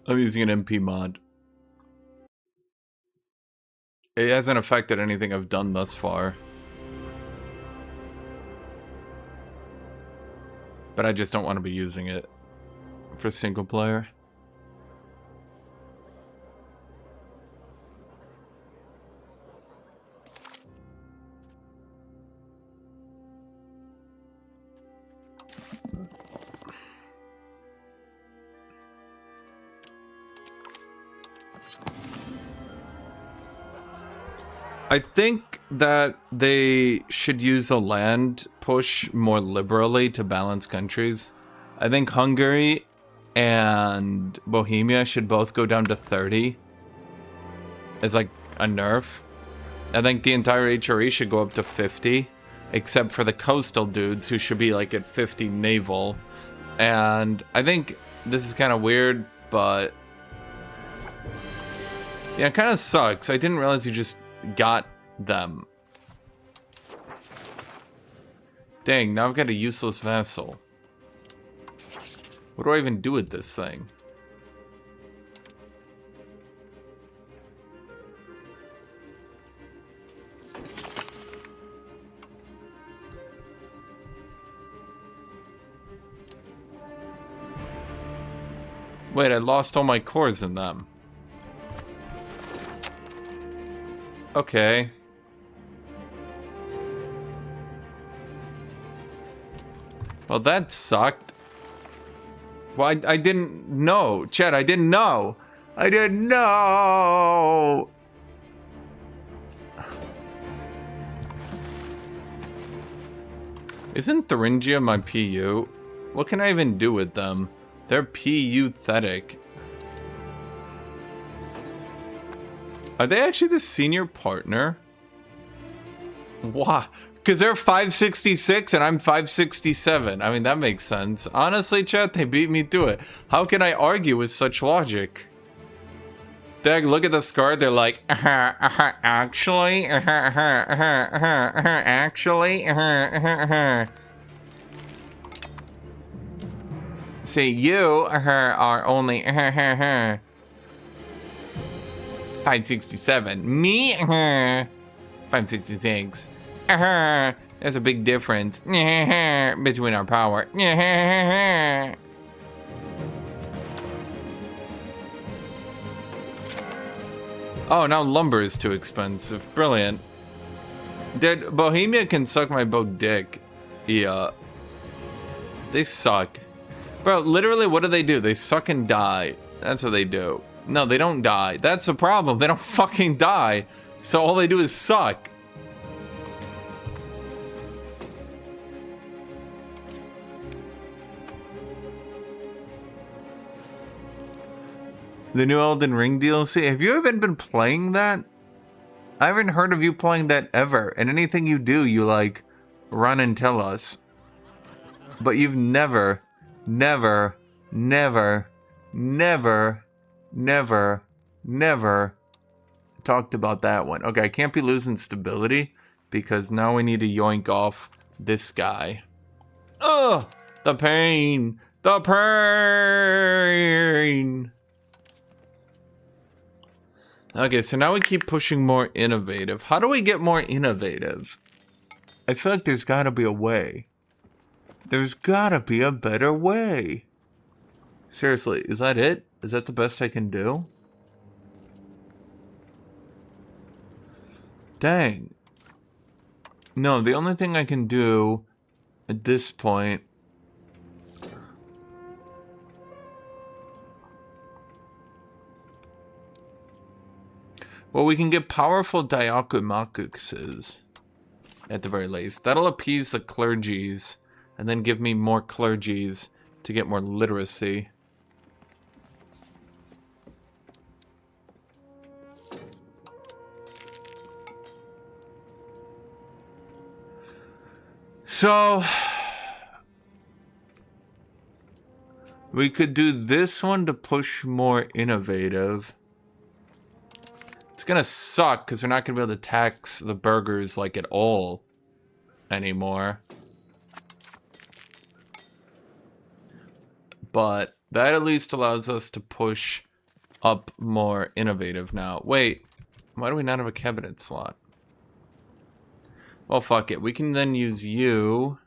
I'm using an MP mod. It hasn't affected anything I've done thus far. But I just don't want to be using it for single player. I think that they should use the land push more liberally to balance countries. I think Hungary and Bohemia should both go down to 30 as like a nerf. I think the entire HRE should go up to 50, except for the coastal dudes who should be like at 50 naval. And I think this is kind of weird, but yeah, it kind of sucks. I didn't realize you just got them. Dang, now I've got a useless vassal. What do I even do with this thing? Wait, I lost all my cores in them. Okay. Well, that sucked. Well, I didn't know. Chat, I didn't know. I didn't know. Isn't Thuringia my PU? What can I even do with them? They're PU-thetic. Are they actually the senior partner? Why? Because they're 566 and I'm 567. I mean, that makes sense. Honestly, chat, they beat me to it. How can I argue with such logic? They look at the scar, they're like, actually, say you are only 567. Me 566. There's a big difference between our power. Oh, now lumber is too expensive. Brilliant. Dude, Bohemia can suck my dick. Yeah. They suck. Bro, literally, what do? They suck and die. That's what they do. No, they don't die. That's the problem. They don't fucking die. So all they do is suck. The new Elden Ring DLC? Have you even been playing that? I haven't heard of you playing that ever. And anything you do, you like, run and tell us. But you've never talked about that one. Okay, I can't be losing stability because now we need to yoink off this guy. Ugh! The pain! The pain! Okay, so now we keep pushing more innovative. How do we get more innovative? I feel like there's gotta be a way. There's gotta be a better way. Seriously, is that it? Is that the best I can do? Dang. No, the only thing I can do at this point... Well, we can get powerful Diakomakuses at the very least. That'll appease the clergies and then give me more clergies to get more literacy. So we could do this one to push more innovative. It's gonna suck because we're not gonna be able to tax the burgers like at all anymore. But that at least allows us to push up more innovative now. Wait, why do we not have a cabinet slot? Well, fuck it. We can then use you.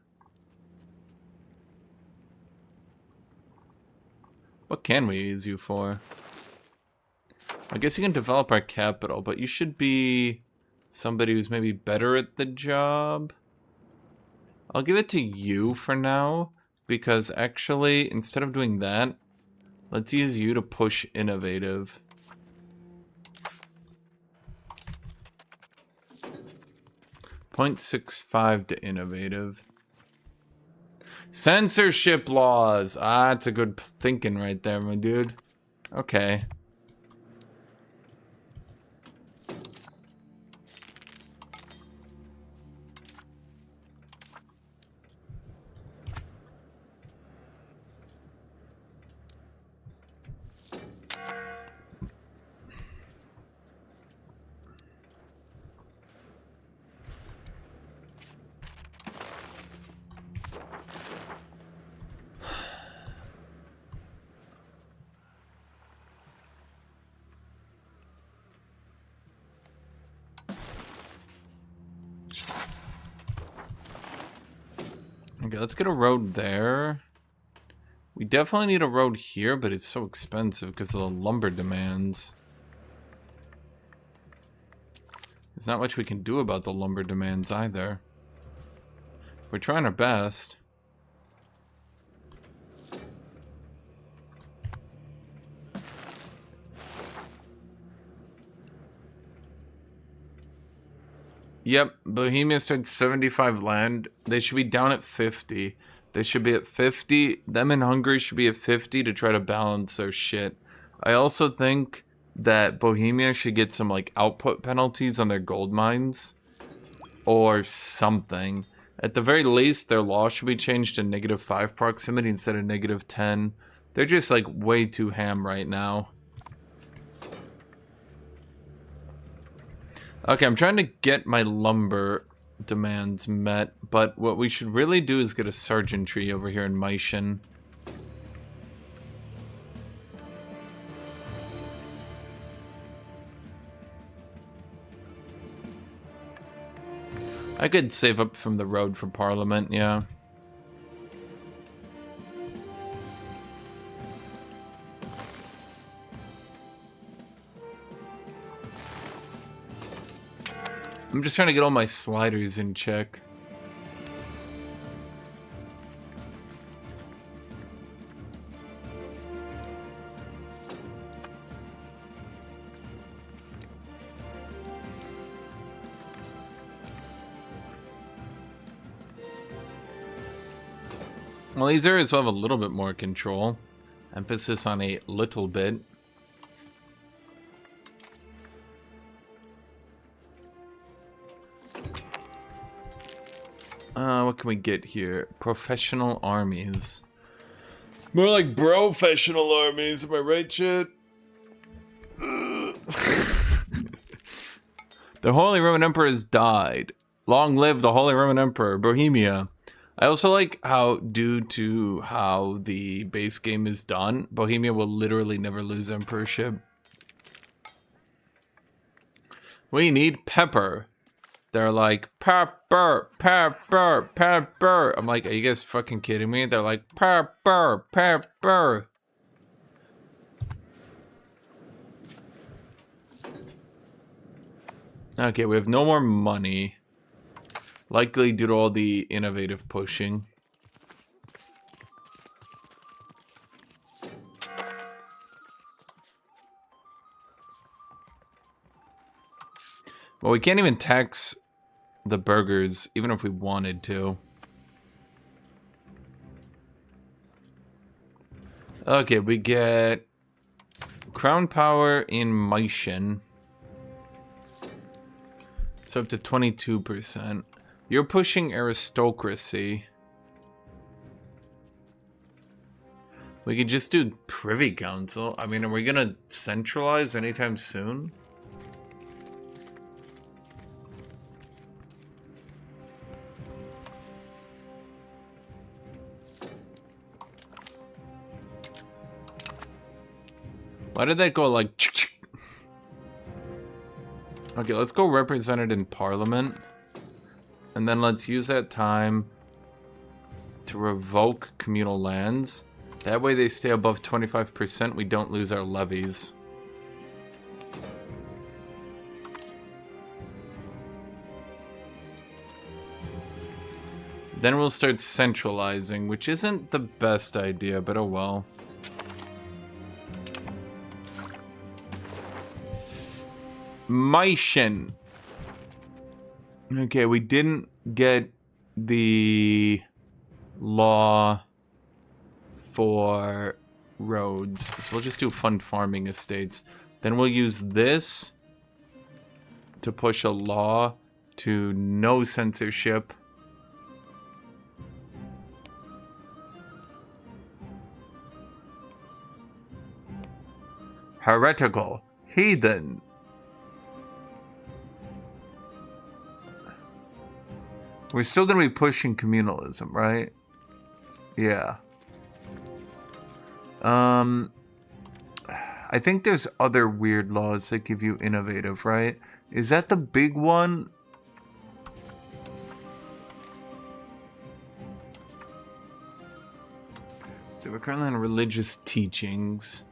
What can we use you for? I guess you can develop our capital, but you should be somebody who's maybe better at the job. I'll give it to you for now, because actually, instead of doing that, let's use you to push innovative. .65 to innovative. Censorship laws! Ah, that's a good thinking right there, my dude. Okay. Okay, let's get a road there. We definitely need a road here, but it's so expensive because of the lumber demands. There's not much we can do about the lumber demands either. We're trying our best. Yep, Bohemia started 75 land. They should be down at 50. They should be at 50. Them in Hungary should be at 50 to try to balance their shit. I also think that Bohemia should get some like output penalties on their gold mines. Or something. At the very least, their law should be changed to -5 proximity instead of -10. They're just like way too ham right now. Okay, I'm trying to get my lumber demands met, but what we should really do is get a sergeantry over here in Meissen. I could save up from the road for Parliament, yeah. I'm just trying to get all my sliders in check. Well, these areas will have a little bit more control. Emphasis on a little bit. What can we get here? Professional armies. More like professional armies, am I right, shit? The Holy Roman Emperor has died. Long live the Holy Roman Emperor, Bohemia. I also like how, due to how the base game is done, Bohemia will literally never lose emperorship. We need pepper. They're like, pepper, pepper, pepper. I'm like, are you guys fucking kidding me? They're like, pepper, pepper. Okay, we have no more money. Likely due to all the innovative pushing. Well, we can't even tax the burgers, even if we wanted to. Okay, we get crown power in Meissen. It's up to 22%. You're pushing aristocracy. We could just do Privy Council. I mean, are we gonna centralize anytime soon? Why did that go like... Okay, let's go represented in Parliament. And then let's use that time to revoke communal lands. That way they stay above 25%, we don't lose our levies. Then we'll start centralizing, which isn't the best idea, but oh well. Meissen. Okay, we didn't get the law for roads, so we'll just do fund farming estates. Then we'll use this to push a law to no censorship. Heretical. Heathen. We're still going to be pushing communalism, right? Yeah. I think there's other weird laws that give you innovative, right? Is that the big one? So we're currently on religious teachings.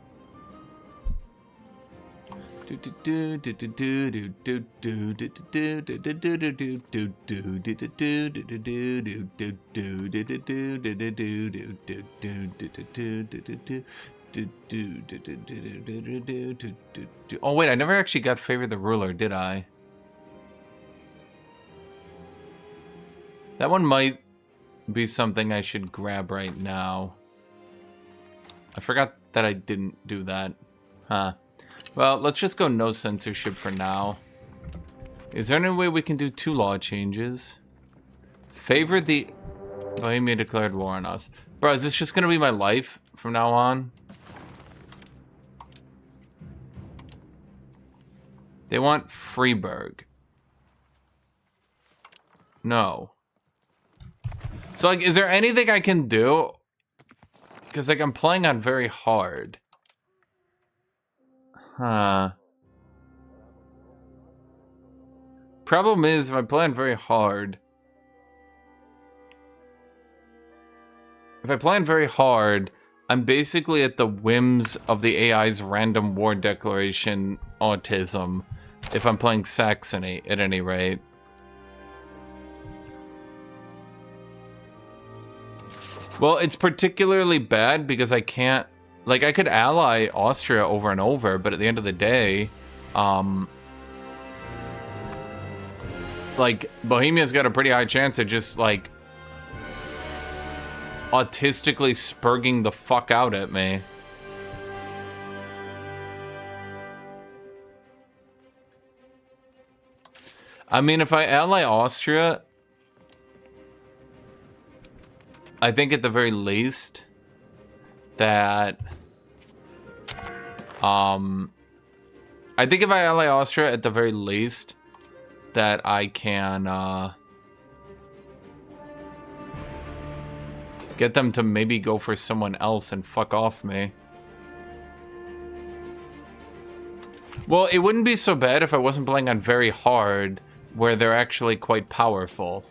Oh wait, I never actually got favor the ruler, did I? That one might be something I should grab right now. I forgot that I didn't do that. Huh. Well, let's just go no censorship for now. Is there any way we can do 2 law changes? Favor the... Bohemia declared war on us. Bro, is this just gonna be my life from now on? They want Freiburg. No. So, like, is there anything I can do? Because, like, I'm playing on very hard. Huh. Problem is, if I play on very hard... If I plan very hard, I'm basically at the whims of the AI's random war declaration autism. If I'm playing Saxony, at any rate. Well, it's particularly bad because I can't... Like, I could ally Austria over and over, but at the end of the day, like, Bohemia's got a pretty high chance of just, like, autistically spurging the fuck out at me. I mean, if I ally Austria, I think at the very least that I think if I ally Austria at the very least that I can get them to maybe go for someone else and fuck off me. Well, it wouldn't be so bad if I wasn't playing on very hard, where they're actually quite powerful.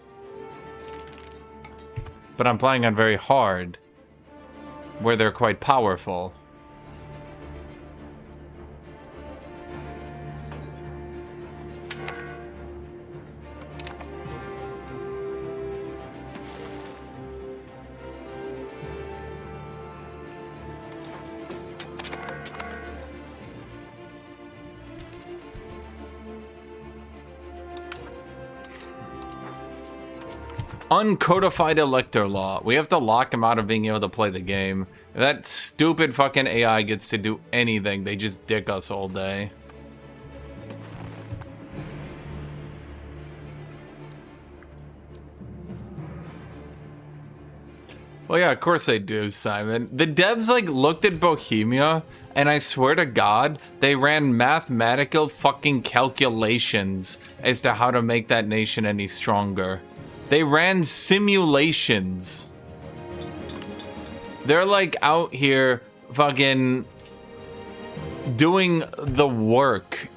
But I'm playing on very hard, where they're quite powerful. Uncodified elector law. We have to lock him out of being able to play the game. If that stupid fucking AI gets to do anything, they just dick us all day. Well, yeah, of course they do, Simon. The devs, like, looked at Bohemia, and I swear to God, they ran mathematical fucking calculations as to how to make that nation any stronger. They ran simulations. They're like out here fucking doing the work.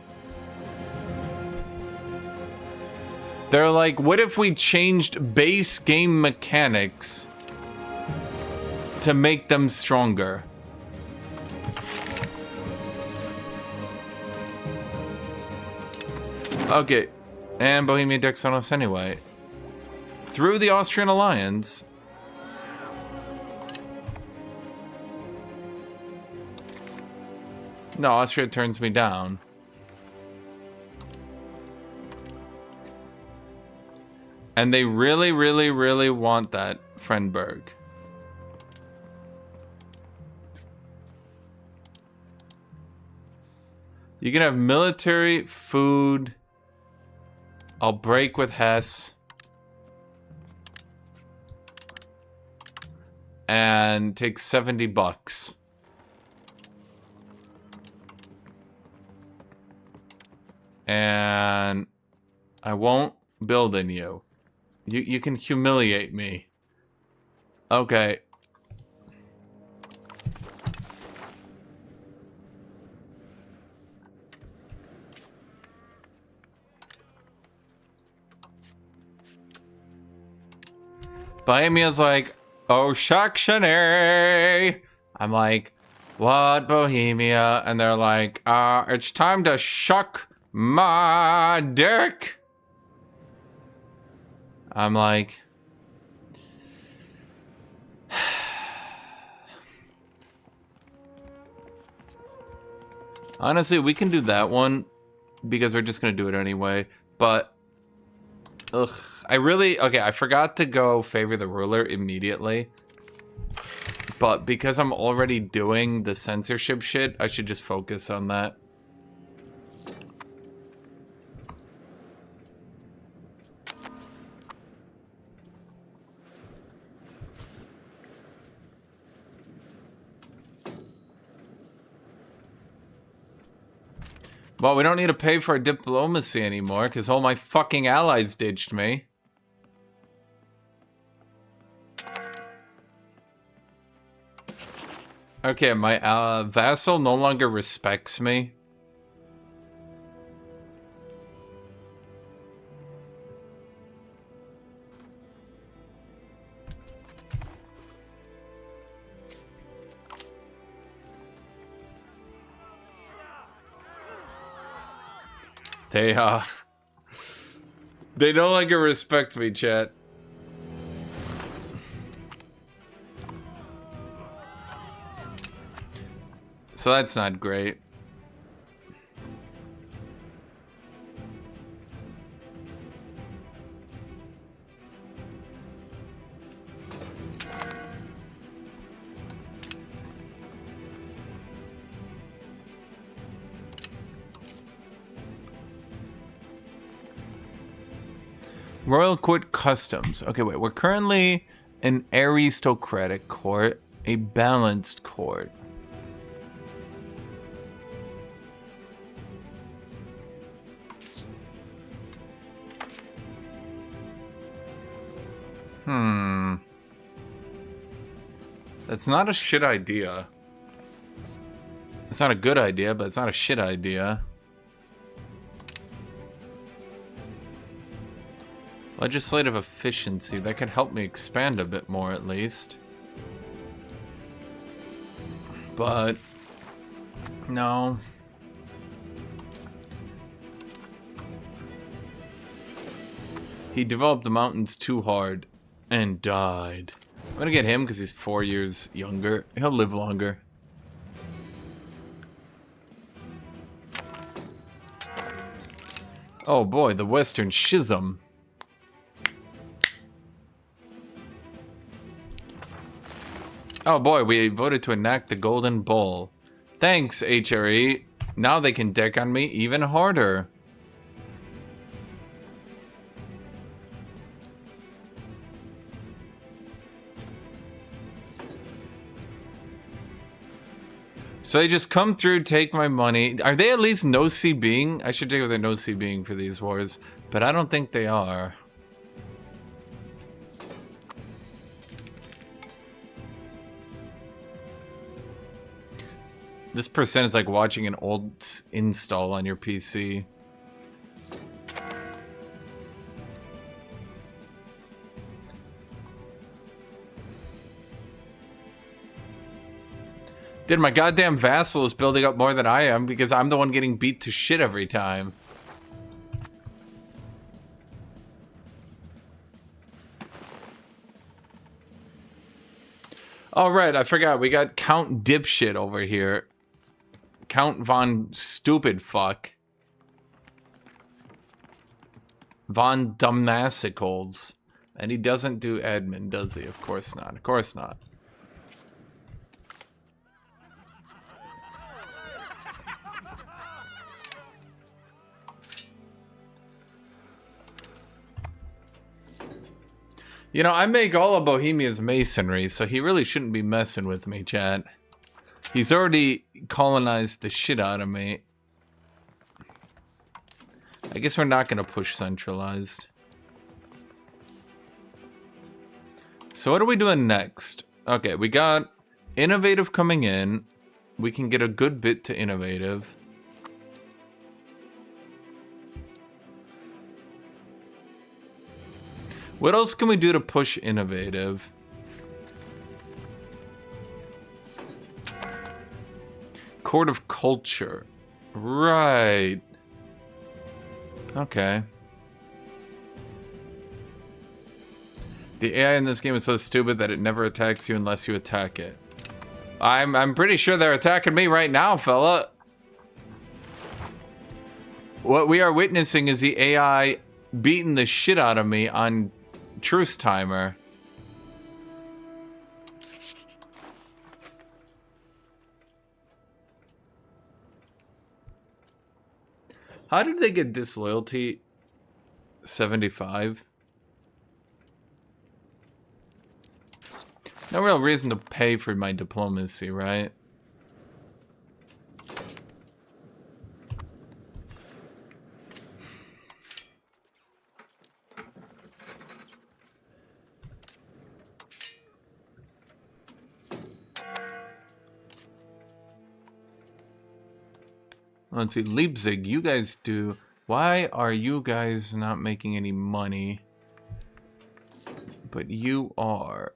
They're like, what if we changed base game mechanics to make them stronger? Okay, and Bohemia decks on us anyway. Through the Austrian alliance. No, Austria turns me down. And they really, really, really want that Freiburg. You can have military, food. I'll break with Hesse. And take 70 bucks. And I won't build in you. You can humiliate me. Okay. Bohemia's like, Oh, Saxony! I'm like, what, Bohemia? And they're like, it's time to shuck my dick. I'm like, honestly, we can do that one because we're just gonna do it anyway. But, ugh, I forgot to go favor the ruler immediately. But because I'm already doing the censorship shit, I should just focus on that. Well, we don't need to pay for diplomacy anymore, because all my fucking allies ditched me. Okay, my vassal no longer respects me. They no longer respect me, chat. So that's not great. Royal Court Customs. Okay, wait. We're currently an aristocratic court, a balanced court. That's not a shit idea. It's not a good idea, but it's not a shit idea. Legislative efficiency. That could help me expand a bit more, at least. But no. He developed the mountains too hard and died. I'm gonna get him because he's 4 years younger. He'll live longer. Oh boy, the Western Schism. Oh boy, we voted to enact the Golden Bull. Thanks, HRE. Now they can deck on me even harder. So they just come through, take my money. Are they at least no-see being? I should check if they're no-see being for these wars, but I don't think they are. This percent is like watching an old install on your PC. Dude, my goddamn vassal is building up more than I am because I'm the one getting beat to shit every time. Oh, right, I forgot. We got Count Dipshit over here. Count Von Stupid Fuck. Von Dumbmassicles. And he doesn't do admin, does he? Of course not. Of course not. You know, I make all of Bohemia's masonry, so he really shouldn't be messing with me, chat. He's already colonized the shit out of me. I guess we're not going to push centralized. So what are we doing next? Okay, we got innovative coming in. We can get a good bit to innovative. What else can we do to push innovative? Court of Culture. Right. Okay. The AI in this game is so stupid that it never attacks you unless you attack it. I'm pretty sure they're attacking me right now, fella. What we are witnessing is the AI beating the shit out of me on truce timer. How did they get disloyalty 75? No real reason to pay for my diplomacy, right? Let's see, Leipzig, you guys do. Why are you guys not making any money? But you are.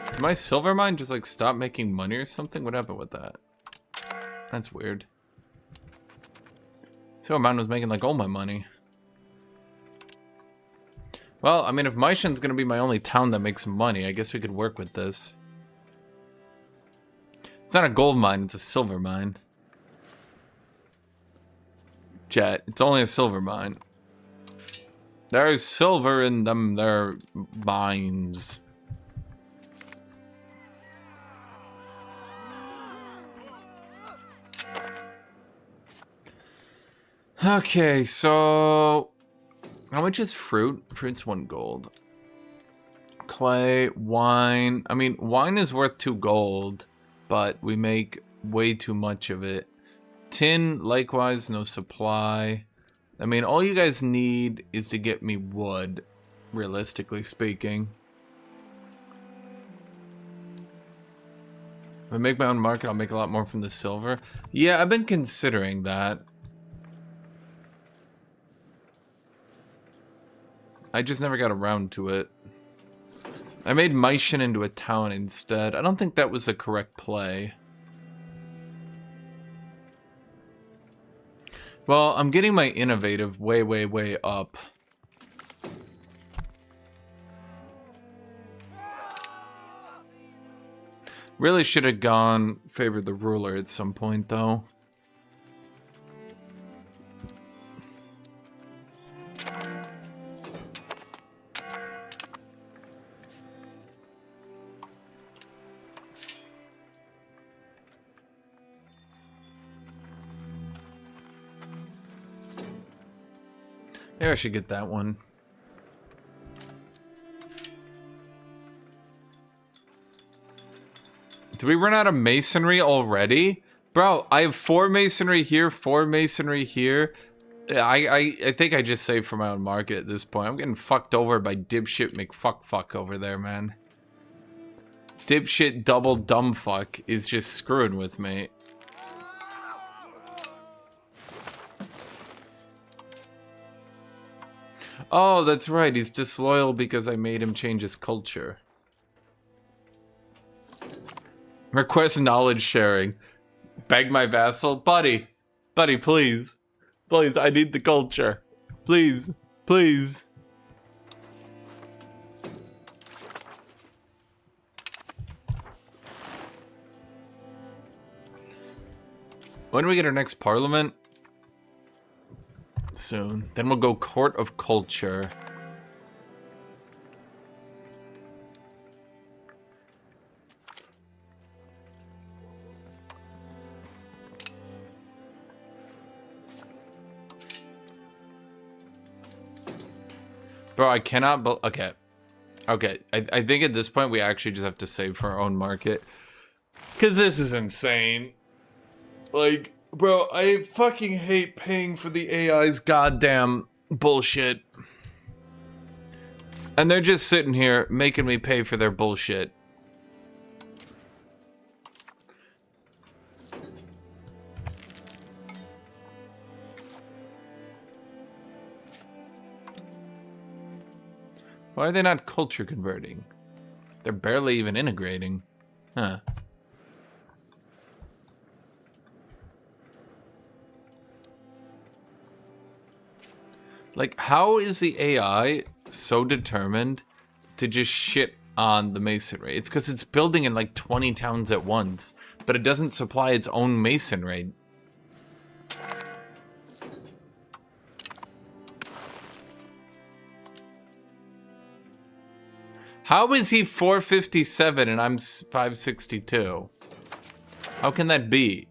Did my silver mine just like stop making money or something? What happened with that? That's weird. Silver mine was making like all my money. Well, I mean, if Maishan's gonna be my only town that makes money, I guess we could work with this. It's not a gold mine, it's a silver mine. Jet, it's only a silver mine. There's silver in them, their mines. Okay, so how much is fruit? Fruit's 1 gold. Clay, wine. I mean, wine is worth 2 gold, but we make way too much of it. Tin, likewise, no supply. I mean, all you guys need is to get me wood, realistically speaking. If I make my own market, I'll make a lot more from the silver. Yeah, I've been considering that. I just never got around to it. I made Maishan into a town instead. I don't think that was the correct play. Well, I'm getting my innovative way, way, way up. Really should have gone favored the ruler at some point, though. Maybe I should get that one. Did we run out of masonry already? Bro, I have 4 masonry here, 4 masonry here. I think I just saved for my own market at this point. I'm getting fucked over by dipshit McFuck over there, man. Dipshit double dumb fuck is just screwing with me. Oh, that's right. He's disloyal because I made him change his culture. Request knowledge sharing. Beg my vassal. Buddy. Buddy, please. Please, I need the culture. Please. Please. When do we get our next parliament? Soon. Then we'll go Court of Culture. Bro, I cannot. Okay. Okay. I think at this point we actually just have to save for our own market. Because this is insane. Like, bro, I fucking hate paying for the AI's goddamn bullshit. And they're just sitting here making me pay for their bullshit. Why are they not culture converting? They're barely even integrating. Huh. Like, how is the AI so determined to just shit on the masonry? It's because it's building in like 20 towns at once, but it doesn't supply its own masonry. How is he 457 and I'm 562? How can that be?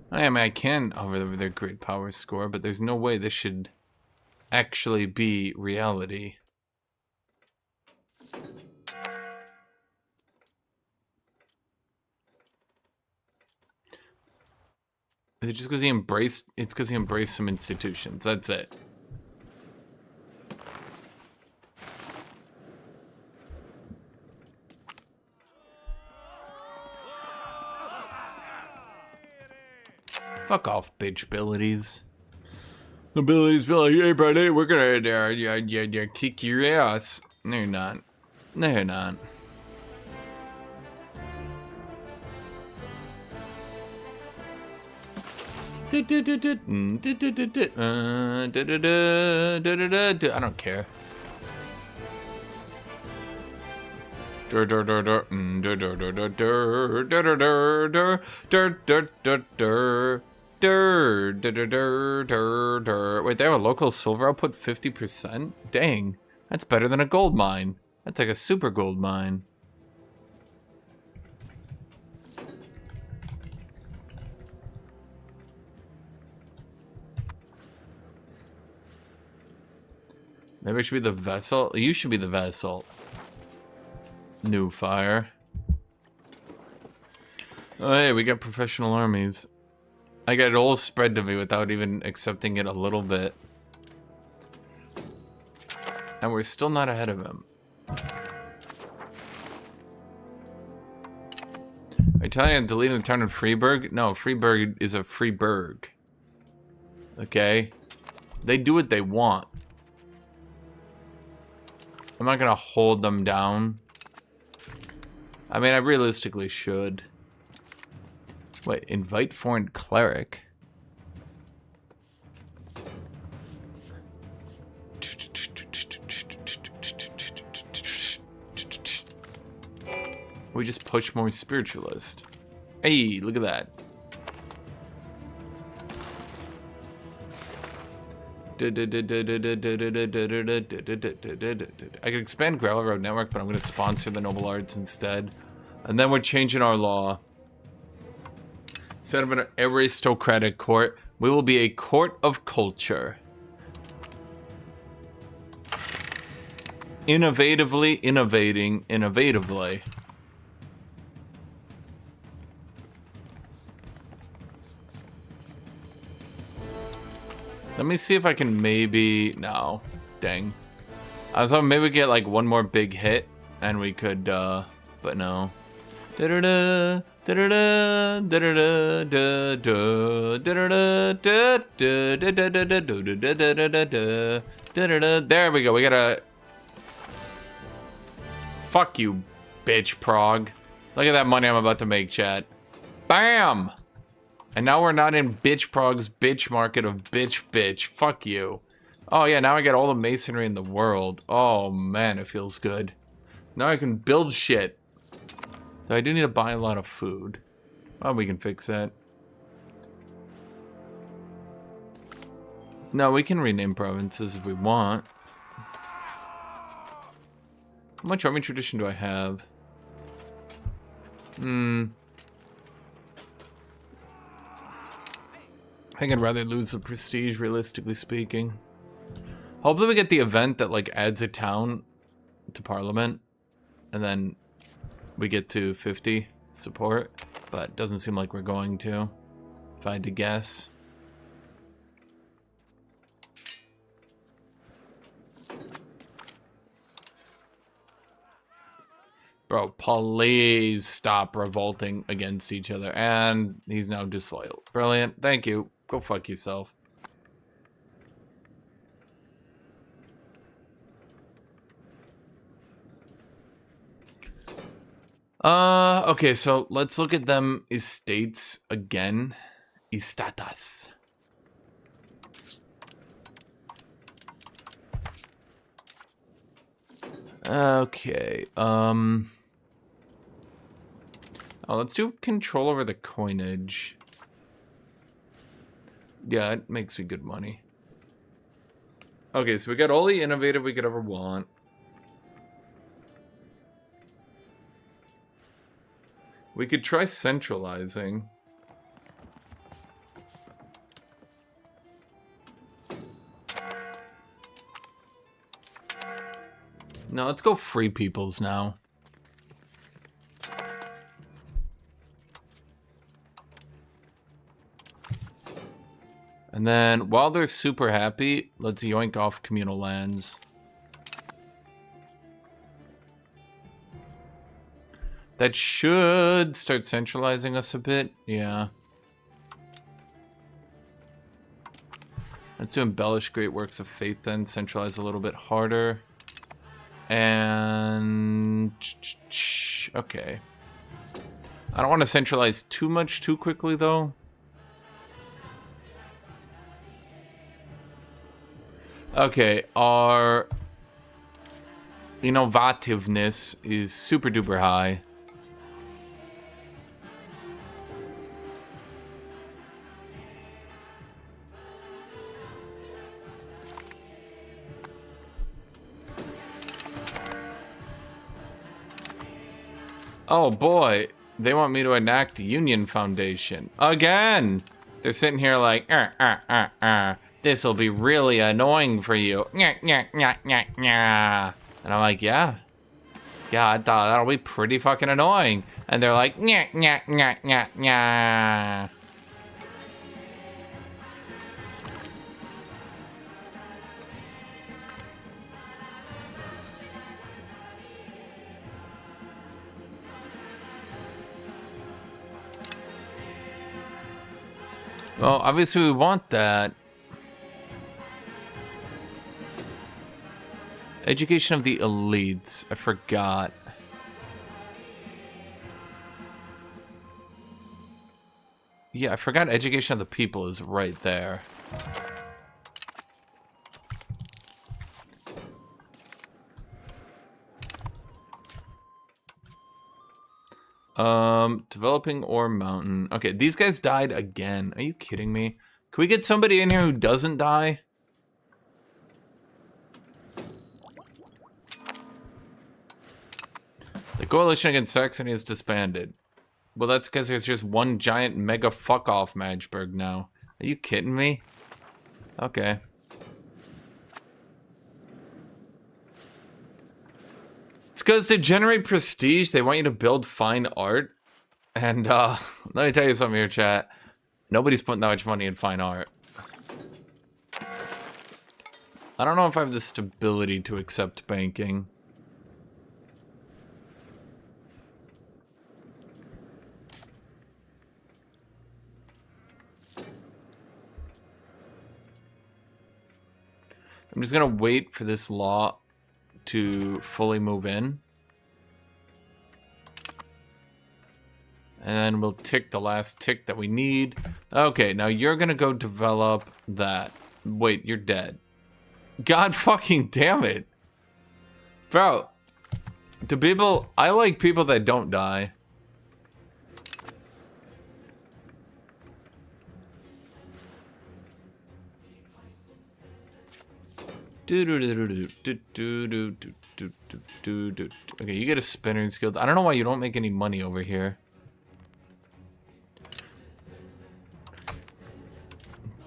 I mean, I can hover over their great power score, but there's no way this should actually be reality. Is it just because he embraced? It's because he embraced some institutions. That's it. Fuck off, bitch abilities. Abilities be like, hey, buddy, we're gonna kick your ass. No, you're not. No, you're not. I don't care. Wait, they have a local silver output 50%? Dang, that's better than a gold mine. That's like a super gold mine. Maybe I should be the Vassal. You should be the Vassal. New fire. Oh, hey, we got professional armies. I got it all spread to me without even accepting it a little bit. And we're still not ahead of him. Are you telling me I'm deleting the town in Freiburg? No, Freiburg is a Freiburg. Okay? They do what they want. I'm not gonna hold them down. I mean, I realistically should. Wait, invite foreign cleric? We just push more spiritualist. Hey, look at that. I could expand Railroad Network, but I'm going to sponsor the Noble Arts instead. And then we're changing our law. Instead of an aristocratic court, we will be a court of culture. Innovatively innovating innovatively. Let me see if I can maybe... No. Dang. I was hoping maybe we get like one more big hit and we could, but no. There we go. We gotta... Fuck you, bitch, Prague. Look at that money I'm about to make, chat. Bam! And now we're not in bitch Prague's bitch market of bitch. Fuck you. Oh yeah, now I get all the masonry in the world. Oh man, it feels good. Now I can build shit. Though I do need to buy a lot of food. Oh, we can fix that. No, we can rename provinces if we want. How much army tradition do I have? I think I'd rather lose the prestige, realistically speaking. Hopefully we get the event that, like, adds a town to Parliament. And then we get to 50 support. But doesn't seem like we're going to, if I had to guess. Bro, please stop revolting against each other. And he's now disloyal. Brilliant. Thank you. Go fuck yourself. Okay, so let's look at them estates again. Estatas. Okay, oh, let's do control over the coinage. Yeah, it makes me good money. Okay, so we got all the innovative we could ever want. We could try centralizing. No, let's go free peoples now. And then, while they're super happy, let's yoink off communal lands. That should start centralizing us a bit. Yeah. Let's do embellish great works of faith then. Centralize a little bit harder. And... okay. I don't want to centralize too much too quickly, though. Okay, our innovativeness is super duper high. Oh boy, they want me to enact Union Foundation. Again! They're sitting here like, this'll be really annoying for you. And I'm like, yeah. Yeah, I thought that'll be pretty fucking annoying. And they're like, well, obviously we want that. Education of the elites. I forgot. Yeah, I forgot education of the people is right there. Developing or mountain. Okay, these guys died again. Are you kidding me? Can we get somebody in here who doesn't die? The coalition against Saxony is disbanded. Well, that's because there's just one giant mega fuck-off Magdeburg now. Are you kidding me? Okay. It's because to generate prestige, they want you to build fine art. And, let me tell you something here, chat. Nobody's putting that much money in fine art. I don't know if I have the stability to accept banking. I'm just gonna wait for this law to fully move in. And then we'll tick the last tick that we need. Okay, now you're gonna go develop that. Wait, you're dead. God fucking damn it. Bro, to people, I like people that don't die. Okay, you get a spinners guild. I don't know why you don't make any money over here.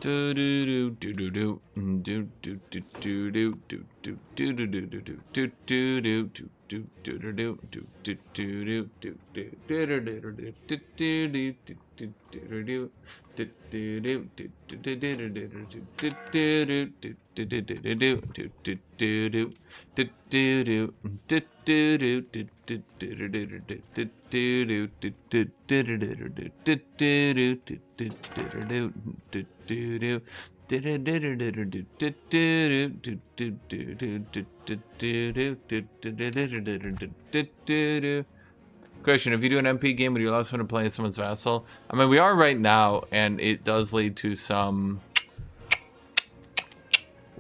Do do do do do do do do do do do do do do do do do do do do. Question, if you do an MP game, would you allow someone to play as someone's vassal? I mean, we are right now, and it does lead to some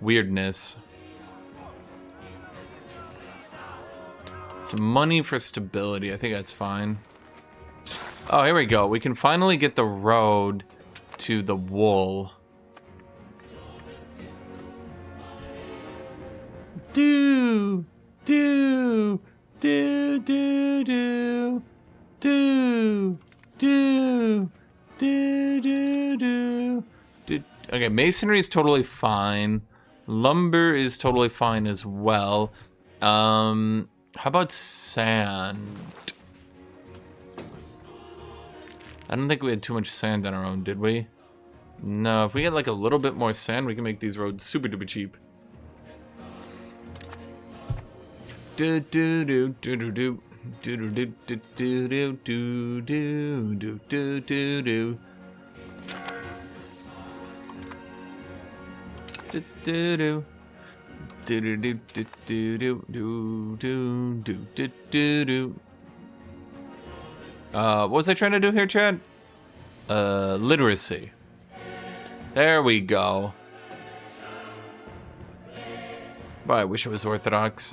weirdness. Some money for stability. I think that's fine. Oh, here we go. We can finally get the road to the wool. Do, do, do, do, do, do, do, do, do, do. Okay, masonry is totally fine. Lumber is totally fine as well. How about sand? I don't think we had too much sand on our own, did we? No, if we get like a little bit more sand, we can make these roads super duper cheap. Do do do do do do do do do do do do do do do do. Do do do do do do do do do do do do do. What was I trying to do here, Chad? Literacy. There we go. Boy, I wish it was Orthodox.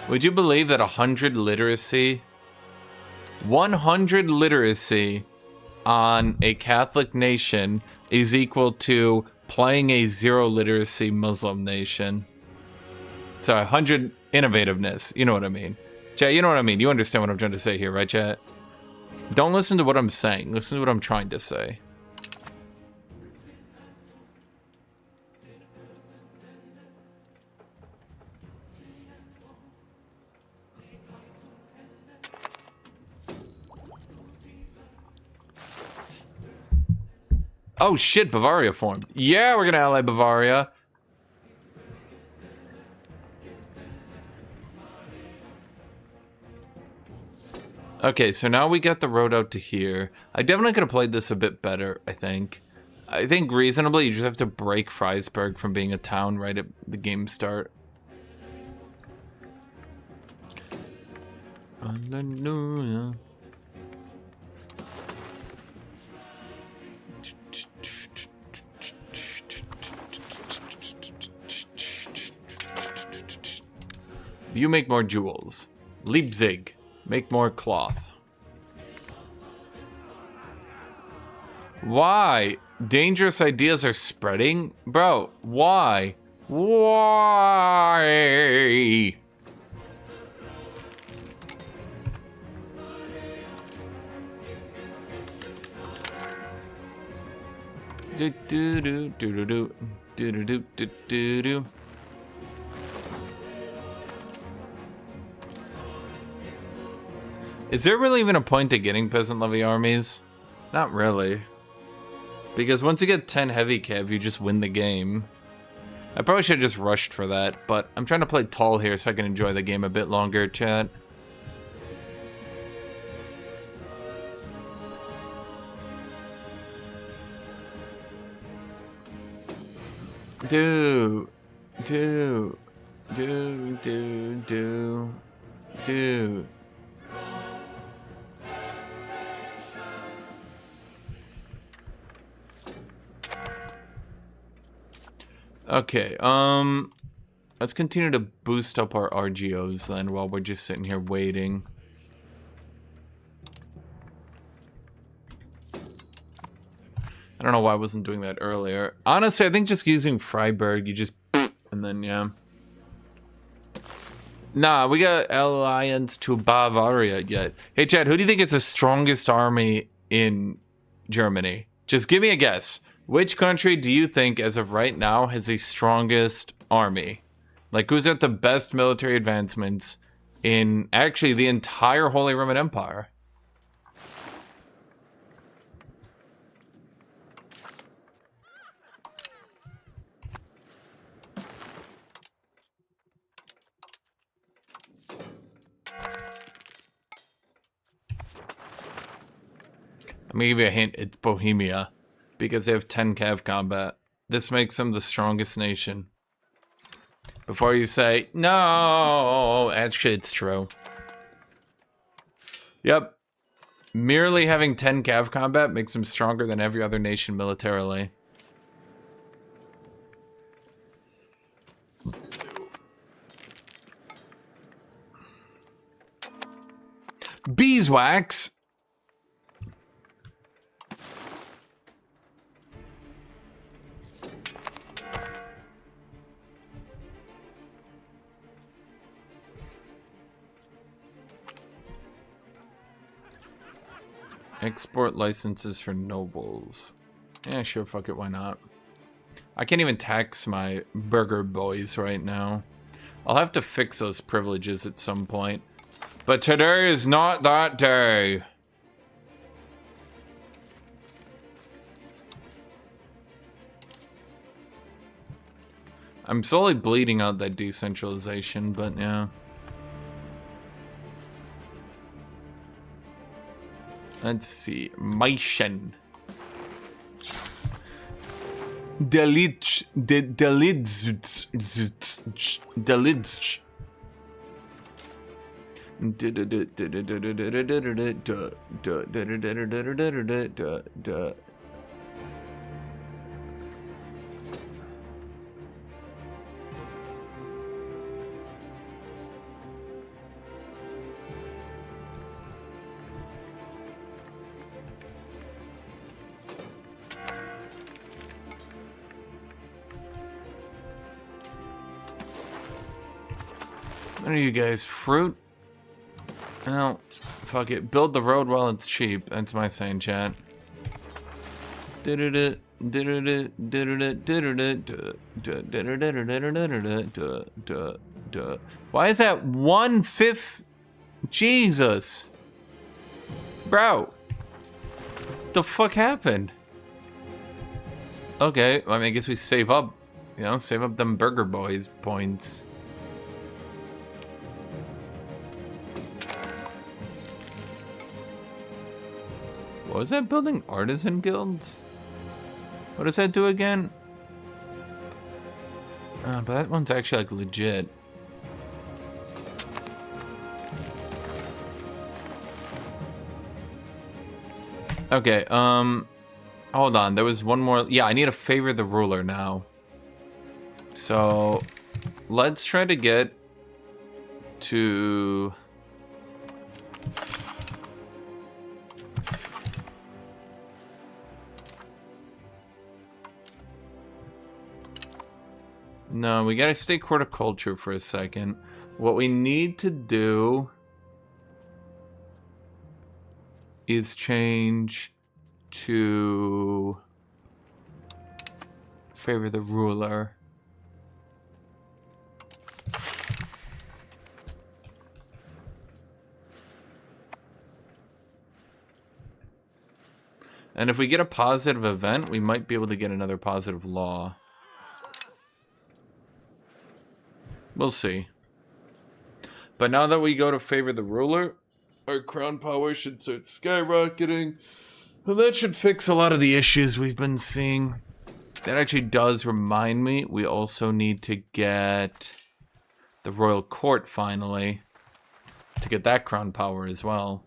Would you believe that 100 literacy on a Catholic nation is equal to playing a 0 literacy Muslim nation? So 100 innovativeness, you know what I mean. Chat, you know what I mean. You understand what I'm trying to say here, right, chat? Don't listen to what I'm saying. Listen to what I'm trying to say. Oh shit, Bavaria formed. Yeah, we're gonna ally Bavaria. Okay, so now we got the road out to here. I definitely could have played this a bit better, I think. I think reasonably, you just have to break Freisberg from being a town right at the game start. Hallelujah. You make more jewels. Leipzig, make more cloth. Why? Dangerous ideas are spreading? Bro, why? Why? Do do do do do do do do do do do. Is there really even a point to getting peasant levy armies? Not really. Because once you get 10 heavy cav, you just win the game. I probably should have just rushed for that, but I'm trying to play tall here so I can enjoy the game a bit longer, chat. Do. Okay, let's continue to boost up our RGOs then while we're just sitting here waiting. I don't know why I wasn't doing that earlier. Honestly, I think just using Freiburg, you just and then yeah. Nah, we got alliance to Bavaria yet. Hey Chad, who do you think is the strongest army in Germany? Just give me a guess. Which country do you think, as of right now, has the strongest army? Like, who's got the best military advancements in actually the entire Holy Roman Empire? I'm gonna give you a hint. It's Bohemia, because they have 10 cav combat. This makes them the strongest nation. Before you say, no, actually it's true. Yep. Merely having 10 cav combat makes them stronger than every other nation militarily. Beeswax! Export licenses for nobles. Yeah, sure, fuck it, why not? I can't even tax my burger boys right now. I'll have to fix those privileges at some point. But today is not that day. I'm slowly bleeding out that decentralization, but yeah. Let's see. Maischen. Delitsch. Delitsch. Delitsch. What are you guys, fruit? Oh, fuck it. Build the road while it's cheap. That's my saying, chat. Why is that 1/5? Jesus. Bro. The fuck happened? Okay, I mean, I guess we save up. You know, save up them burger boys points. What was that building? Artisan guilds? What does that do again? But that one's actually like legit. Okay, hold on. There was one more. Yeah, I need to favor the ruler now. So let's try to get to... No, we gotta stay horticulture for a second. What we need to do is change to favor the ruler. And if we get a positive event, we might be able to get another positive law. We'll see. But now that we go to favor the ruler, our crown power should start skyrocketing. And that should fix a lot of the issues we've been seeing. That actually does remind me, we also need to get the royal court finally. To get that crown power as well.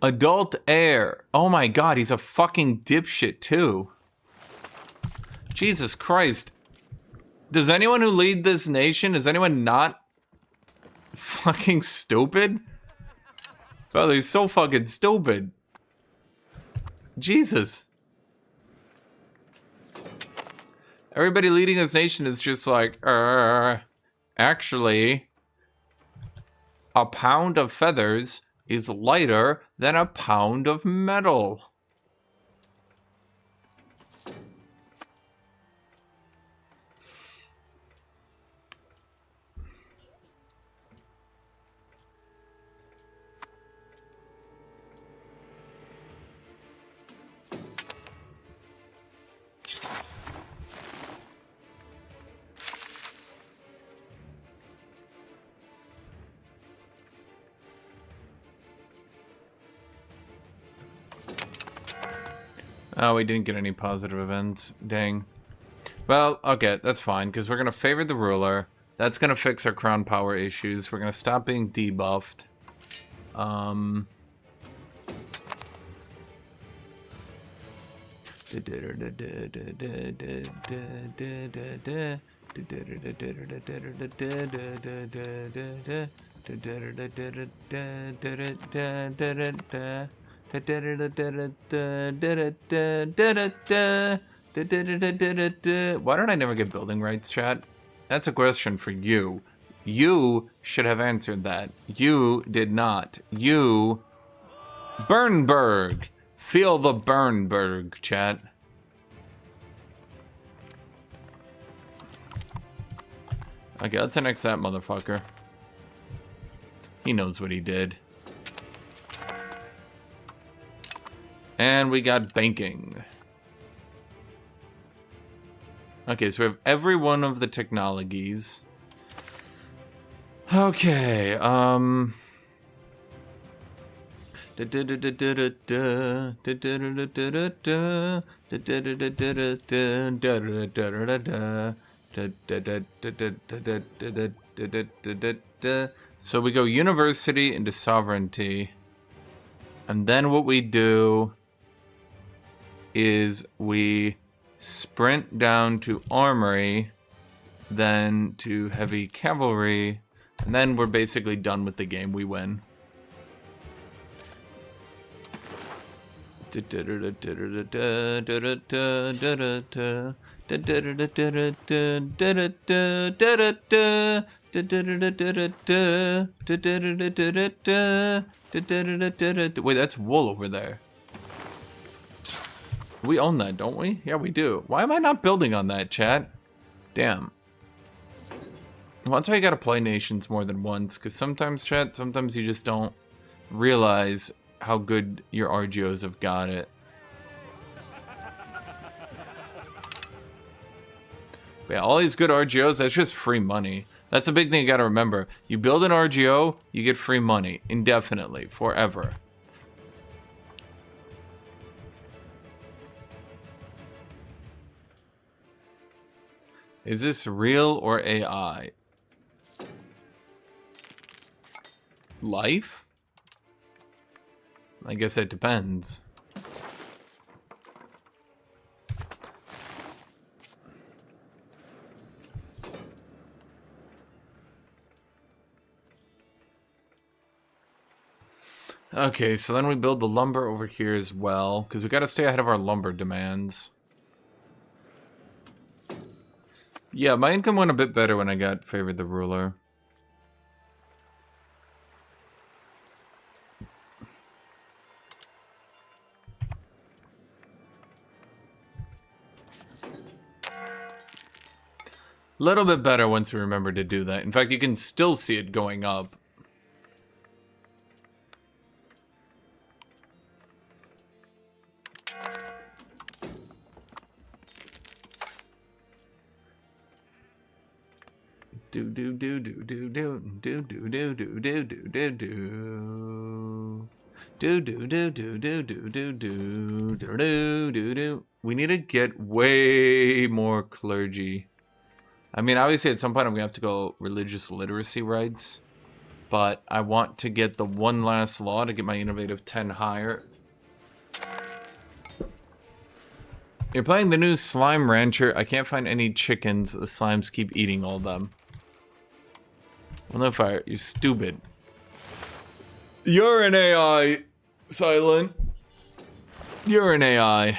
Adult heir. Oh my god, he's a fucking dipshit too. Jesus Christ. Does anyone who lead this nation, is anyone not fucking stupid? So they're so fucking stupid. Jesus. Everybody leading this nation is just like, actually, a pound of feathers is lighter than a pound of metal. Oh, we didn't get any positive events. Dang. Well, okay, that's fine, because we're going to favor the ruler. That's going to fix our crown power issues. We're going to stop being debuffed. Why did I never get building rights, chat? That's a question for you. You should have answered that. You did not. You... Bernberg! Feel the Bernberg, chat. Okay, let's annex that motherfucker. He knows what he did. And we got banking. Okay, so we have every one of the technologies. Okay, so we go university into sovereignty. And then what we do is we sprint down to armory, then to heavy cavalry, and then we're basically done with the game. We win. Wait, that's wool over there. We own that, don't we? Yeah, we do. Why am I not building on that, chat? Damn. Well, that's why you gotta play nations more than once, because sometimes, chat, sometimes you just don't realize how good your RGOs have got it. But yeah, all these good RGOs, that's just free money. That's a big thing you gotta remember. You build an RGO, you get free money, indefinitely, forever. Is this real or AI? Life? I guess it depends. Okay, so then we build the lumber over here as well, because we got to stay ahead of our lumber demands. Yeah, my income went a bit better when I got favored the ruler. Little bit better once we remember to do that. In fact, you can still see it going up. We need to get way more clergy. I mean, obviously at some point I'm gonna have to go religious literacy rights, but I want to get the one last law to get my innovative 10 higher. You're playing the new Slime Rancher. I can't find any chickens. The slimes keep eating all of them. Well, no fire. You're stupid. You're an AI, Silent. You're an AI.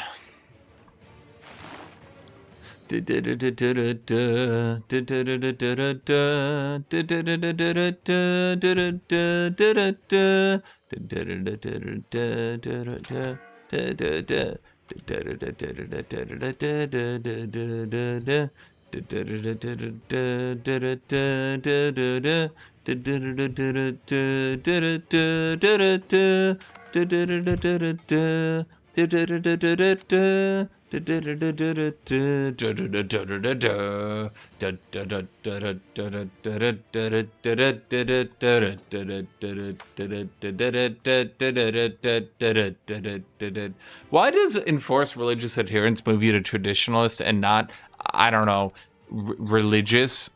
Why does enforced religious adherence move you to traditionalist and not, I don't know, religious?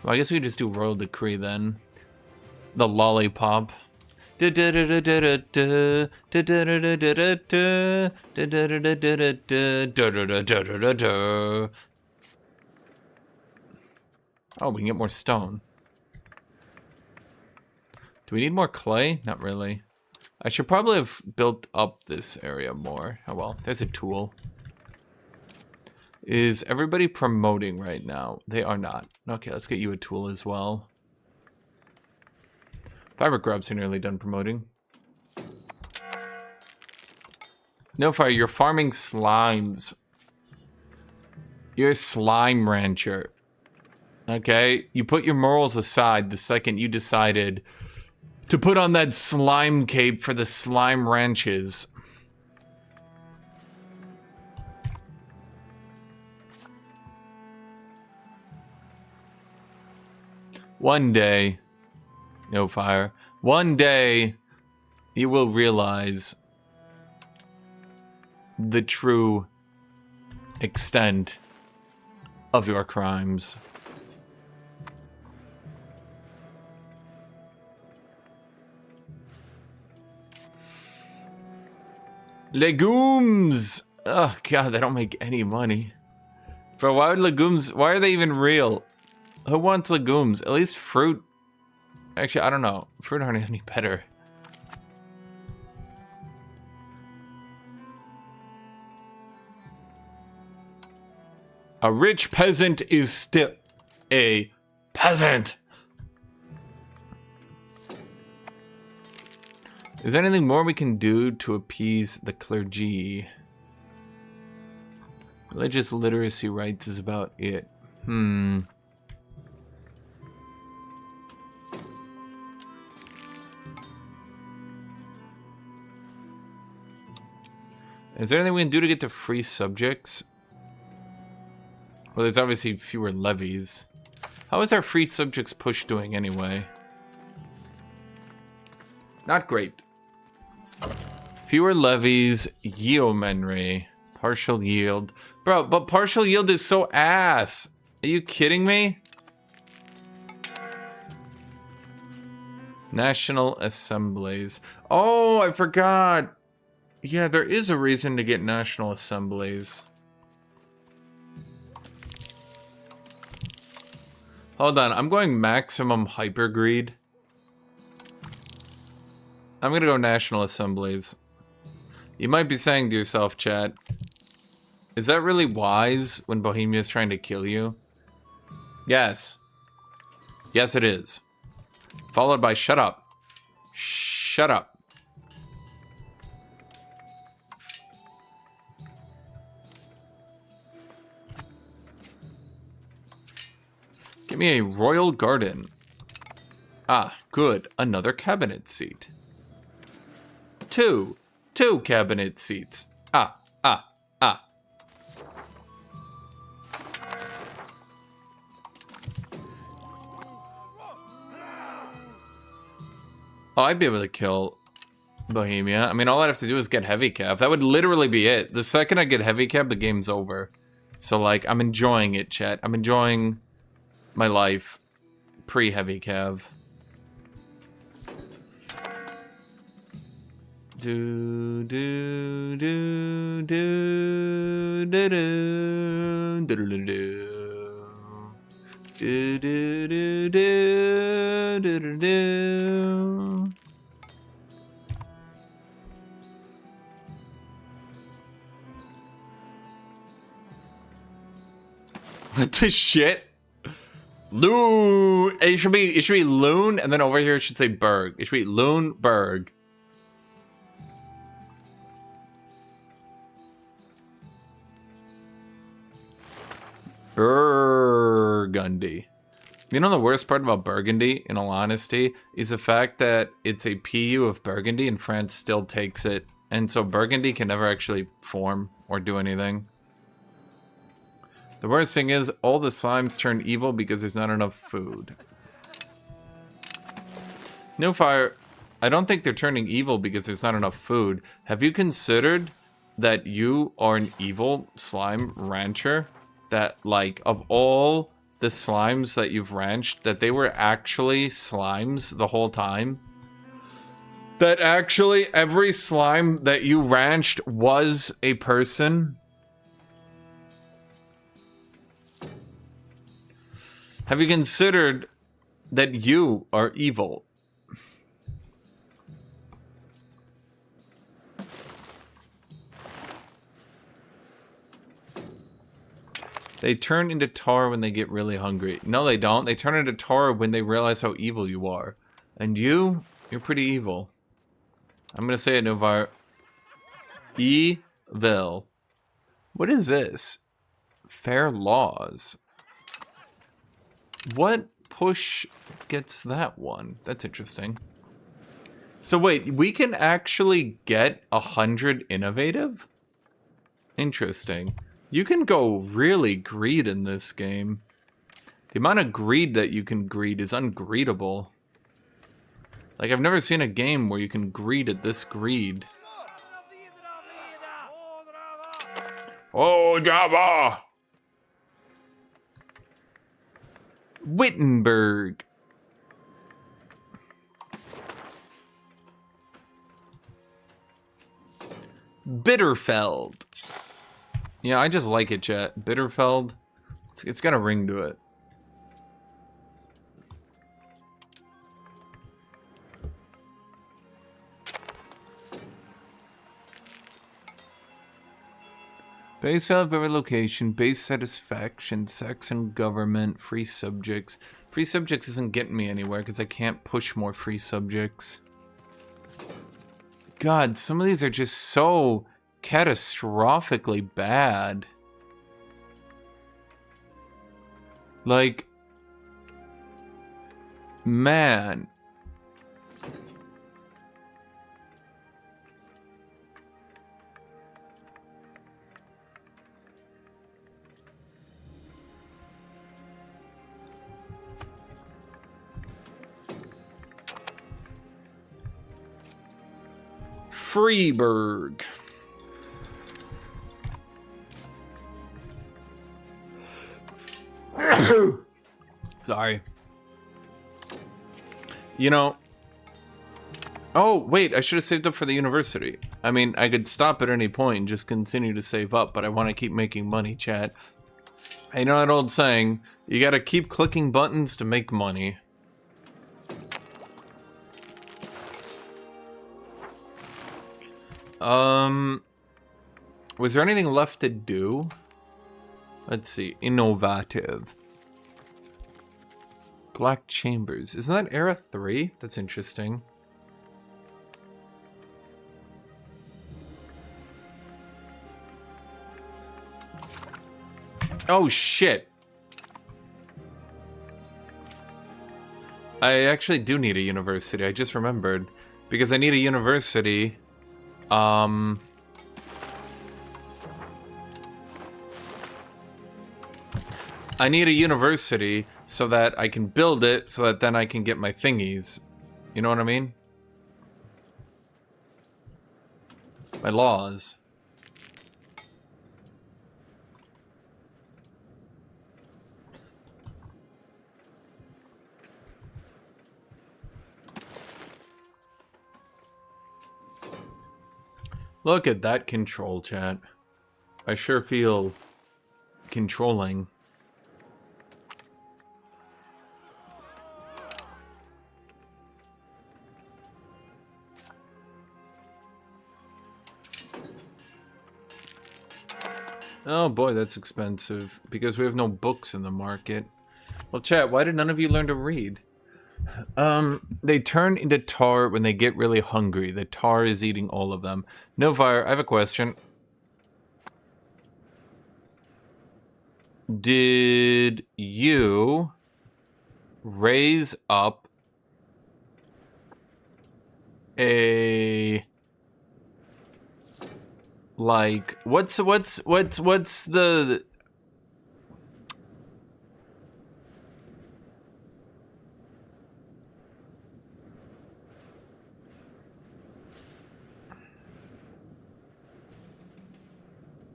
Well, I guess we just do royal decree then. The lollipop. Oh, we can get more stone. Do we need more clay? Not really. I should probably have built up this area more. Oh well, there's a tool. Is everybody promoting right now? They are not. Okay, let's get you a tool as well. Fabric grubs are nearly done promoting. No fire, you're farming slimes. You're a slime rancher. Okay? You put your morals aside the second you decided to put on that slime cape for the slime ranches. One day, no fire, one day you will realize the true extent of your crimes. Legumes! Oh god, they don't make any money. Bro, why would legumes, why are they even real? Who wants legumes? At least fruit. Actually, I don't know. Fruit aren't any better. A rich peasant is still a peasant. Is there anything more we can do to appease the clergy? Religious literacy rights is about it. Is there anything we can do to get to free subjects? Well, there's obviously fewer levies. How is our free subjects push doing anyway? Not great. Fewer levies, yeomanry, partial yield. Bro, but partial yield is so ass. Are you kidding me? National assemblies. Oh, I forgot. Yeah, there is a reason to get national assemblies. Hold on, I'm going maximum hyper greed. I'm gonna go national assemblies. You might be saying to yourself, chat, is that really wise when Bohemia is trying to kill you? Yes. Yes, it is. Followed by shut up. Shut up. Give me a royal garden. Ah, good. Another cabinet seat. Two cabinet seats. Ah. Oh, I'd be able to kill Bohemia. I mean, all I'd have to do is get heavy cav. That would literally be it. The second I get heavy cav, the game's over. So, like, I'm enjoying it, chat. I'm enjoying my life pre-heavy cav. Do do do do do do do do do. Do, do, do, do, do, do, do. What the shit? Loon. It should be Loon, and then over here it should say Berg. It should be Loon Berg. Burgundy. You know the worst part about Burgundy, in all honesty, is the fact that it's a PU of Burgundy and France still takes it. And so Burgundy can never actually form or do anything. The worst thing is, all the slimes turn evil because there's not enough food. No fire. I don't think they're turning evil because there's not enough food. Have you considered that you are an evil slime rancher? That, like, of all the slimes that you've ranched, that they were actually slimes the whole time? That actually every slime that you ranched was a person? Have you considered that you are evil? They turn into tar when they get really hungry. No, they don't. They turn into tar when they realize how evil you are. And you're pretty evil. I'm going to say it, Novar. Evil. What is this? Fair laws. What push gets that one? That's interesting. So wait, we can actually get 100 innovative? Interesting. You can go really greed in this game. The amount of greed that you can greed is ungreedable. Like, I've never seen a game where you can greed at this greed. Oh, Java! Wittenberg. Bitterfeld. Yeah, I just like it, chat. Bitterfeld. It's got a ring to it. Base out of every location, base satisfaction, Saxon government, free subjects. Free subjects isn't getting me anywhere because I can't push more free subjects. God, some of these are just so catastrophically bad. Like, man. Freiburg. Sorry. You know. Oh, wait, I should have saved up for the university. I mean, I could stop at any point and just continue to save up, but I want to keep making money, chat. You know that old saying, you gotta keep clicking buttons to make money. Was there anything left to do? Let's see. Innovative. Black Chambers. Isn't that Era 3? That's interesting. Oh, shit. I actually do need a university. I just remembered. Because I need a university. I need a university so that I can build it so that then I can get my thingies. You know what I mean? My laws. Look at that control, chat. I sure feel controlling. Oh boy, that's expensive. Because we have no books in the market. Well, chat, why did none of you learn to read? They turn into tar when they get really hungry. The tar is eating all of them. No fire, I have a question. Did you raise up a... Like, what's the...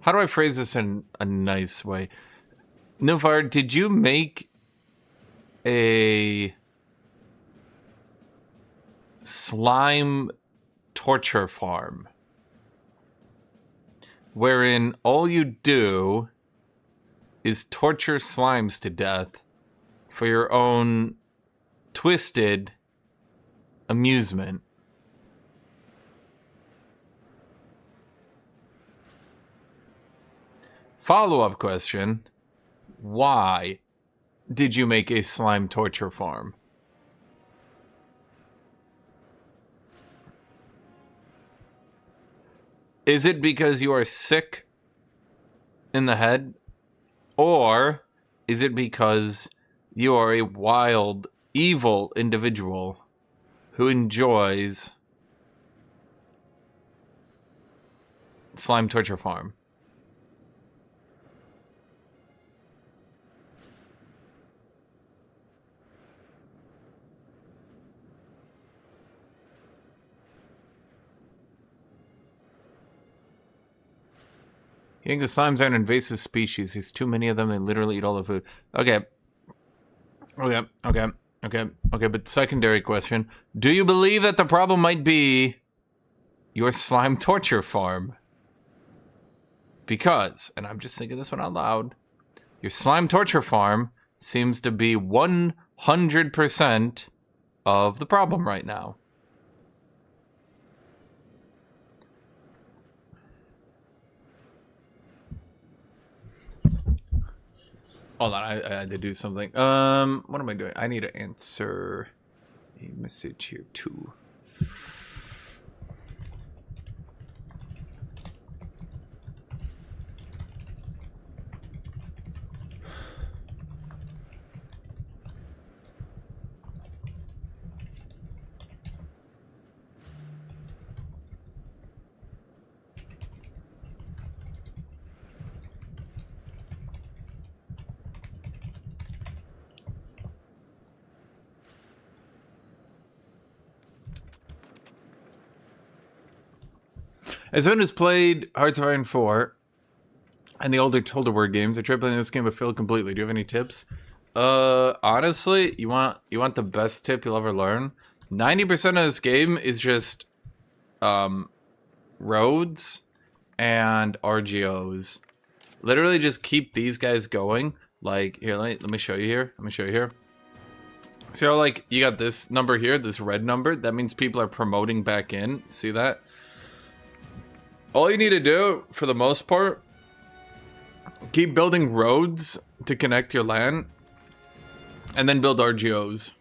How do I phrase this in a nice way? Nilfar, did you make a slime torture farm wherein all you do is torture slimes to death for your own twisted amusement? Follow-up question. Why did you make a slime torture farm? Is it because you are sick in the head? Or is it because you are a wild, evil individual who enjoys slime torture farm? You think the slimes are an invasive species? There's too many of them. They literally eat all the food. Okay. But secondary question. Do you believe that the problem might be your slime torture farm? Because, and I'm just thinking this one out loud, your slime torture farm seems to be 100% of the problem right now. Hold on, I had to do something. What am I doing? I need to answer a message here too. As someone who's played Hearts of Iron 4 and the older Tilda Word games, I tried playing this game but failed completely. Do you have any tips? Honestly, you want the best tip you'll ever learn? 90% of this game is just roads and RGOs. Literally just keep these guys going. Like, here, let me show you here. Let me show you here. See how, like, you got this number here, this red number? That means people are promoting back in. See that? All you need to do, for the most part, keep building roads to connect your land, and then build RGOs.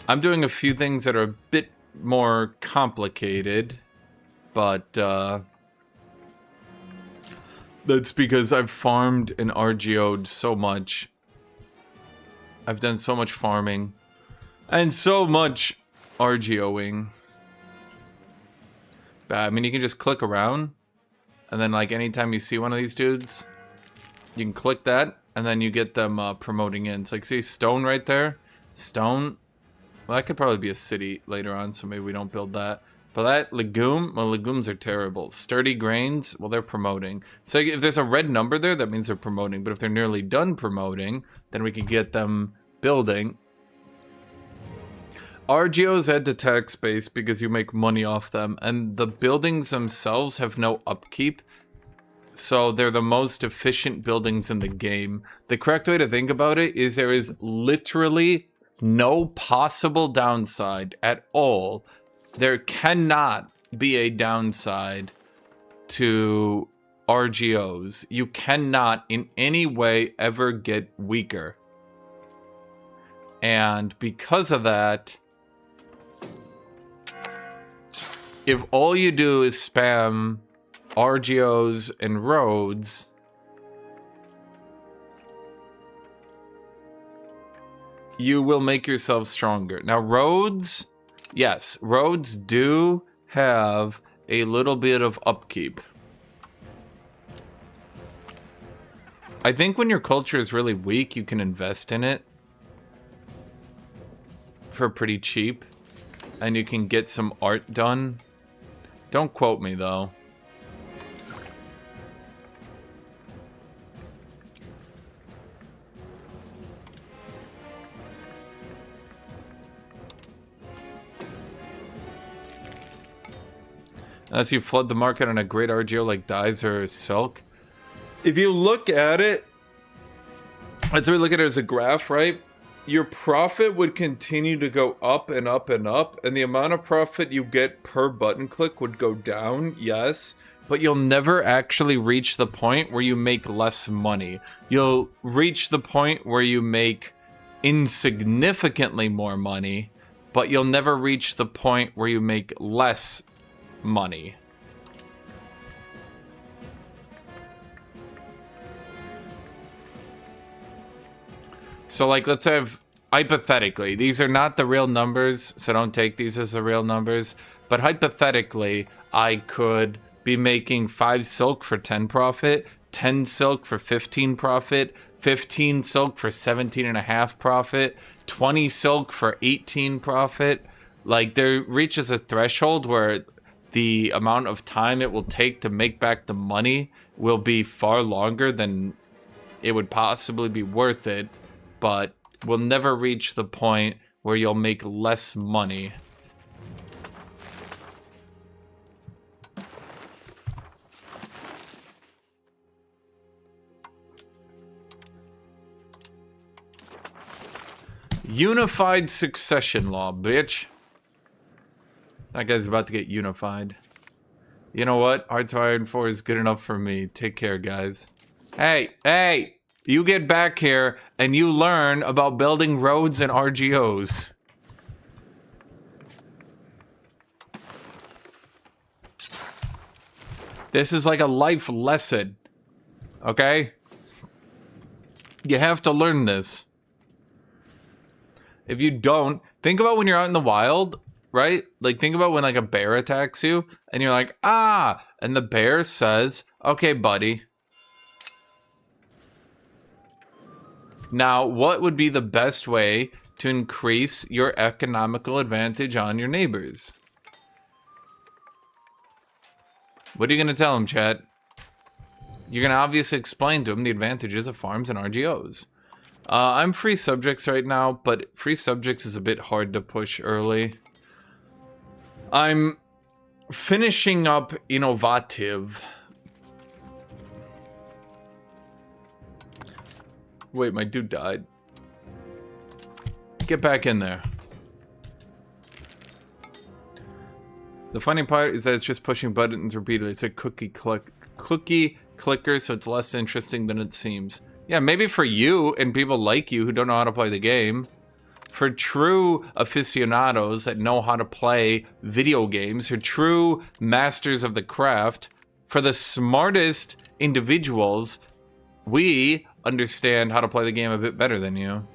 I'm doing a few things that are a bit more complicated, but that's because I've farmed and RGO'd so much. I've done so much farming, and so much RGOing. I mean, you can just click around, and then, like, anytime you see one of these dudes, you can click that, and then you get them promoting in. So, like, see stone right there? Stone. Well, that could probably be a city later on, so maybe we don't build that. But that legume, well, legumes are terrible. Sturdy grains, well, they're promoting. So if there's a red number there, that means they're promoting. But if they're nearly done promoting, then we can get them building. RGOs add to tax base because you make money off them, and the buildings themselves have no upkeep, so they're the most efficient buildings in the game. The correct way to think about it is there is literally no possible downside at all. There cannot be a downside to RGOs. You cannot in any way ever get weaker. And because of that, if all you do is spam RGOs and roads, you will make yourself stronger. Now, roads, yes, roads do have a little bit of upkeep. I think when your culture is really weak, you can invest in it for pretty cheap, and you can get some art done. Don't quote me, though. Unless you flood the market on a great RGO like dyes or silk. If you look at it, let's look at it as a graph, right? Your profit would continue to go up and up and up, and the amount of profit you get per button click would go down, yes, but you'll never actually reach the point where you make less money. You'll reach the point where you make insignificantly more money, but you'll never reach the point where you make less money. So, like, let's have, hypothetically, these are not the real numbers, so don't take these as the real numbers, but hypothetically, I could be making 5 silk for 10 profit, 10 silk for 15 profit, 15 silk for 17.5 profit, 20 silk for 18 profit. Like, there reaches a threshold where the amount of time it will take to make back the money will be far longer than it would possibly be worth it, but we'll never reach the point where you'll make less money. Unified succession law, bitch. That guy's about to get unified. You know what? Hearts of Iron 4 is good enough for me. Take care, guys. Hey! You get back here and you learn about building roads and RGOs. This is like a life lesson. Okay? You have to learn this. If you don't, think about when you're out in the wild, right? Like, think about when, like, a bear attacks you, and you're like, ah! And the bear says, okay, buddy. Now, what would be the best way to increase your economical advantage on your neighbors? What are you going to tell them, chat? You're going to obviously explain to them the advantages of farms and RGOs. I'm free subjects right now, but free subjects is a bit hard to push early. I'm finishing up innovative. Wait, my dude died. Get back in there. The funny part is that it's just pushing buttons repeatedly. It's a cookie clicker, so it's less interesting than it seems. Yeah, maybe for you and people like you who don't know how to play the game. For true aficionados that know how to play video games, for true masters of the craft, for the smartest individuals, we understand how to play the game a bit better than you.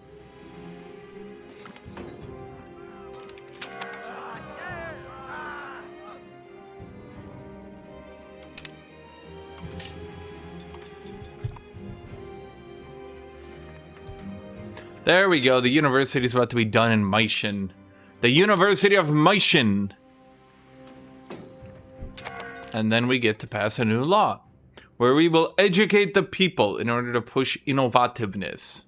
There we go. The university is about to be done in Meissen. The University of Meissen. And then we get to pass a new law, where we will educate the people in order to push innovativeness.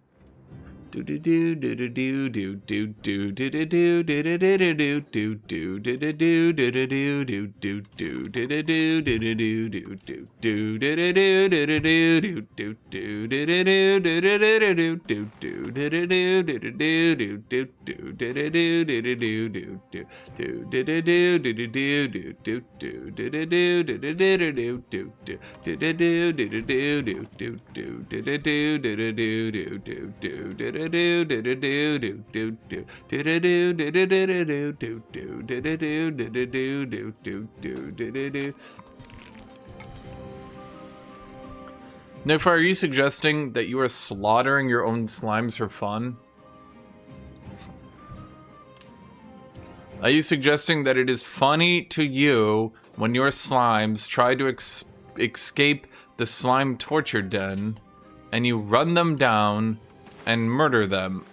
Therefore, are you suggesting that you are slaughtering your own slimes for fun? Are you suggesting that it is funny to you when your slimes try to escape the slime torture den and you run them down and murder them?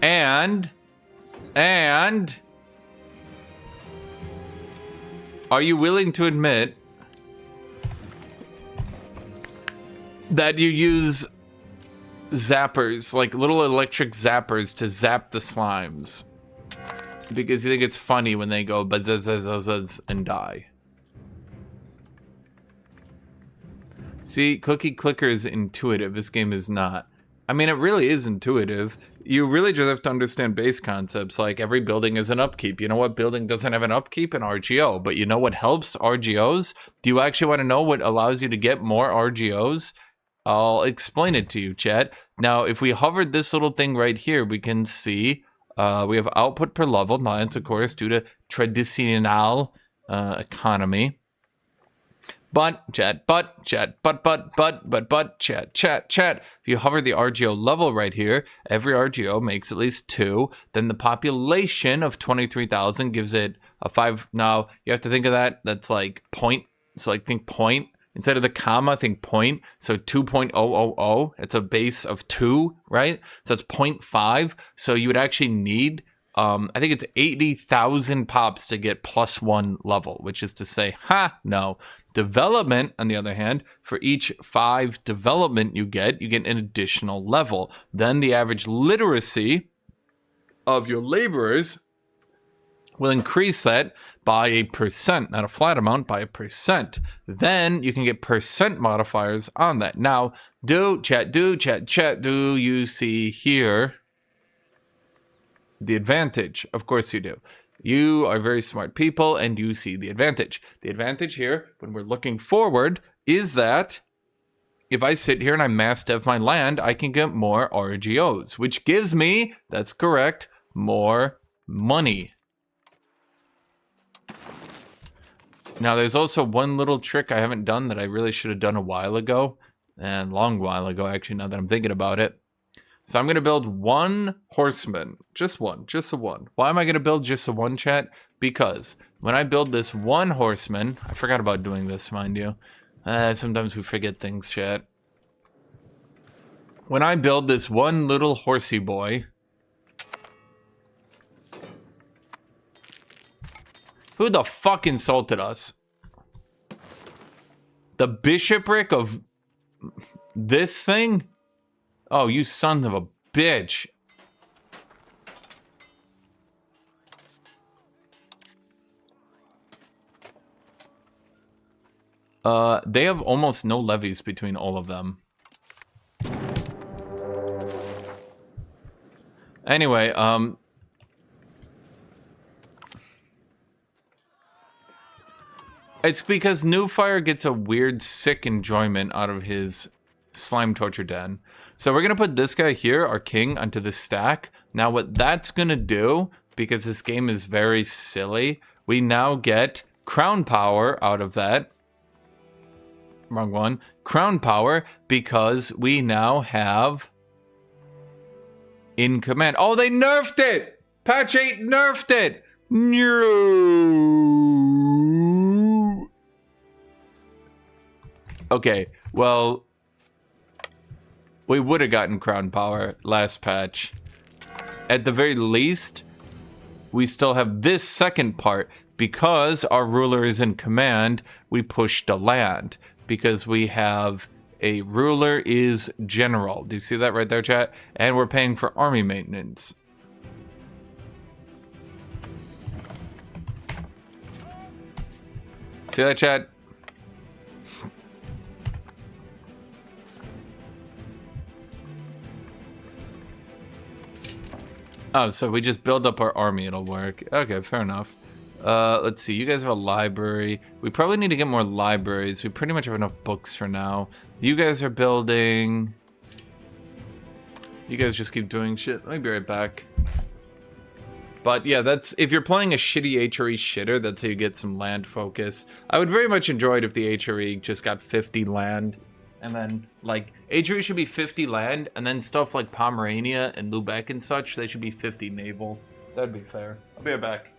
And are you willing to admit that you use zappers, like little electric zappers, to zap the slimes because you think it's funny when they go buzz and die? See, Cookie Clicker is intuitive. This game is not. I mean, it really is intuitive. You really just have to understand base concepts, like every building is an upkeep. You know what building doesn't have an upkeep? An RGO. But you know what helps RGOs? Do you actually want to know what allows you to get more RGOs? I'll explain it to you, chat. Now, if we hovered this little thing right here, we can see we have output per level. Now, that's, of course, due to traditional economy. But, chat. If you hover the RGO level right here, every RGO makes at least 2. Then the population of 23,000 gives it a 5. Now, you have to think of that. That's like point. So, like, think point. Instead of the comma, think point. So 2.000, it's a base of 2, right? So it's 0.5. So you would actually need, I think it's 80,000 pops to get +1 level, which is to say, no. Development, on the other hand, for each 5 development you get an additional level. Then the average literacy of your laborers will increase that by a percent, not a flat amount, by a percent. Then you can get percent modifiers on that. Now, do you see here the advantage? Of course you do. You are very smart people and you see the advantage. The advantage here, when we're looking forward, is that if I sit here and I mass dev my land, I can get more RGOs, which gives me, that's correct, more money. Now, there's also one little trick I haven't done that I really should have done a while ago, and long while ago, actually, now that I'm thinking about it. So I'm going to build 1 horseman, just a one. Why am I going to build just a 1, chat? Because when I build this 1 horseman, I forgot about doing this, mind you. Sometimes we forget things, chat. When I build this 1 little horsey boy, who the fuck insulted us? The bishopric of this thing? Oh, you sons of a bitch. They have almost no levies between all of them. Anyway, it's because Newfire gets a weird, sick enjoyment out of his slime torture den. So we're going to put this guy here, our king, onto the stack. Now what that's going to do, because this game is very silly, we now get crown power out of that. Wrong one. Crown power, because we now have in command. Oh, they nerfed it! Patch 8 nerfed it! No. Okay, well, we would have gotten crown power last patch. At the very least, we still have this second part. Because our ruler is in command, we push the land. Because we have a ruler is general. Do you see that right there, chat? And we're paying for army maintenance. See that, chat? Oh, so we just build up our army, it'll work. Okay, fair enough. Let's see, you guys have a library. We probably need to get more libraries. We pretty much have enough books for now. You guys are building... You guys just keep doing shit. Let me be right back. But yeah, that's... If you're playing a shitty HRE shitter, that's how you get some land focus. I would very much enjoy it if the HRE just got 50 land. And then, like, HRE should be 50 land, and then stuff like Pomerania and Lubeck and such, they should be 50 naval. That'd be fair. I'll be right back.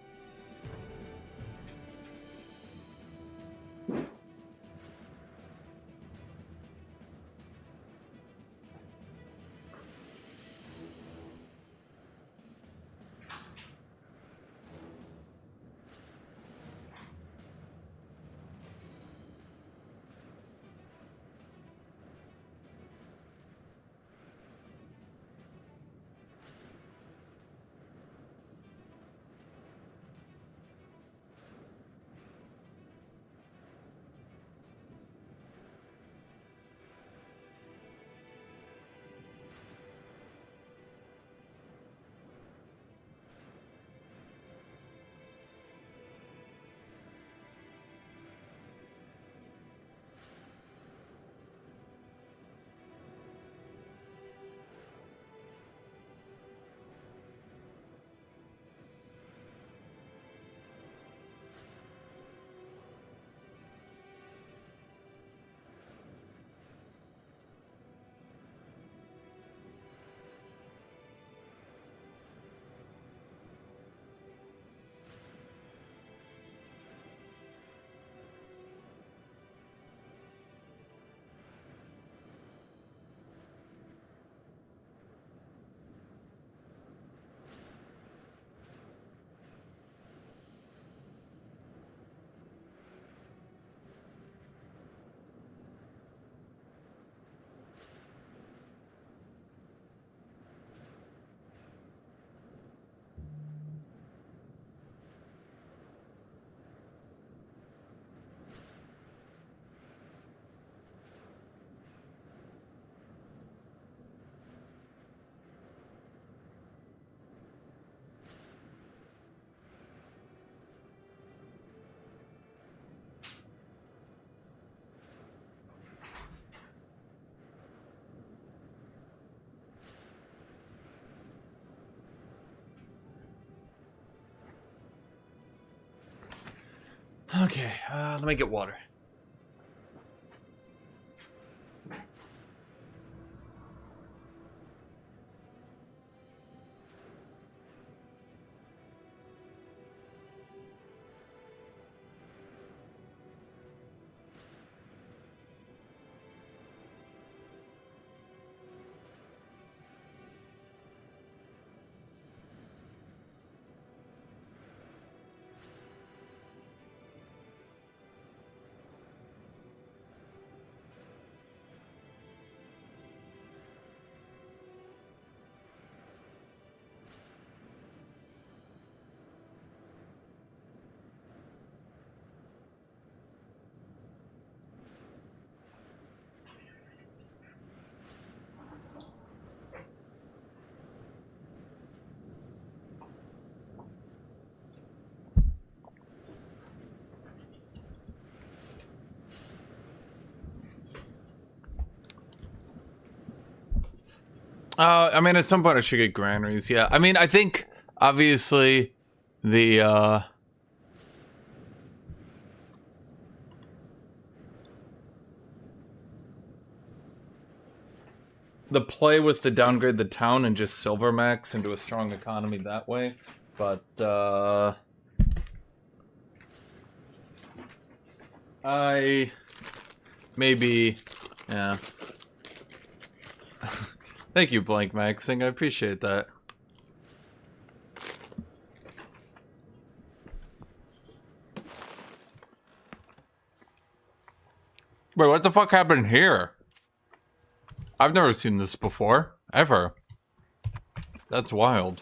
Okay, let me get water. I mean, at some point I should get granaries, yeah. I mean, I think, obviously, the play was to downgrade the town and just silver max into a strong economy that way, but, I... maybe... yeah. Thank you, Blank Maxing. I appreciate that. Wait, what the fuck happened here? I've never seen this before, ever. That's wild.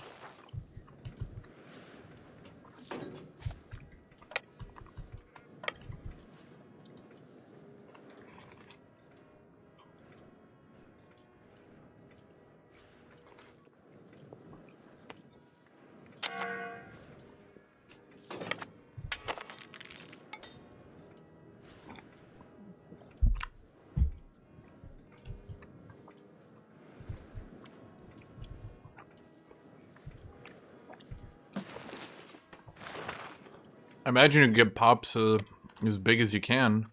I imagine you get pops as big as you can.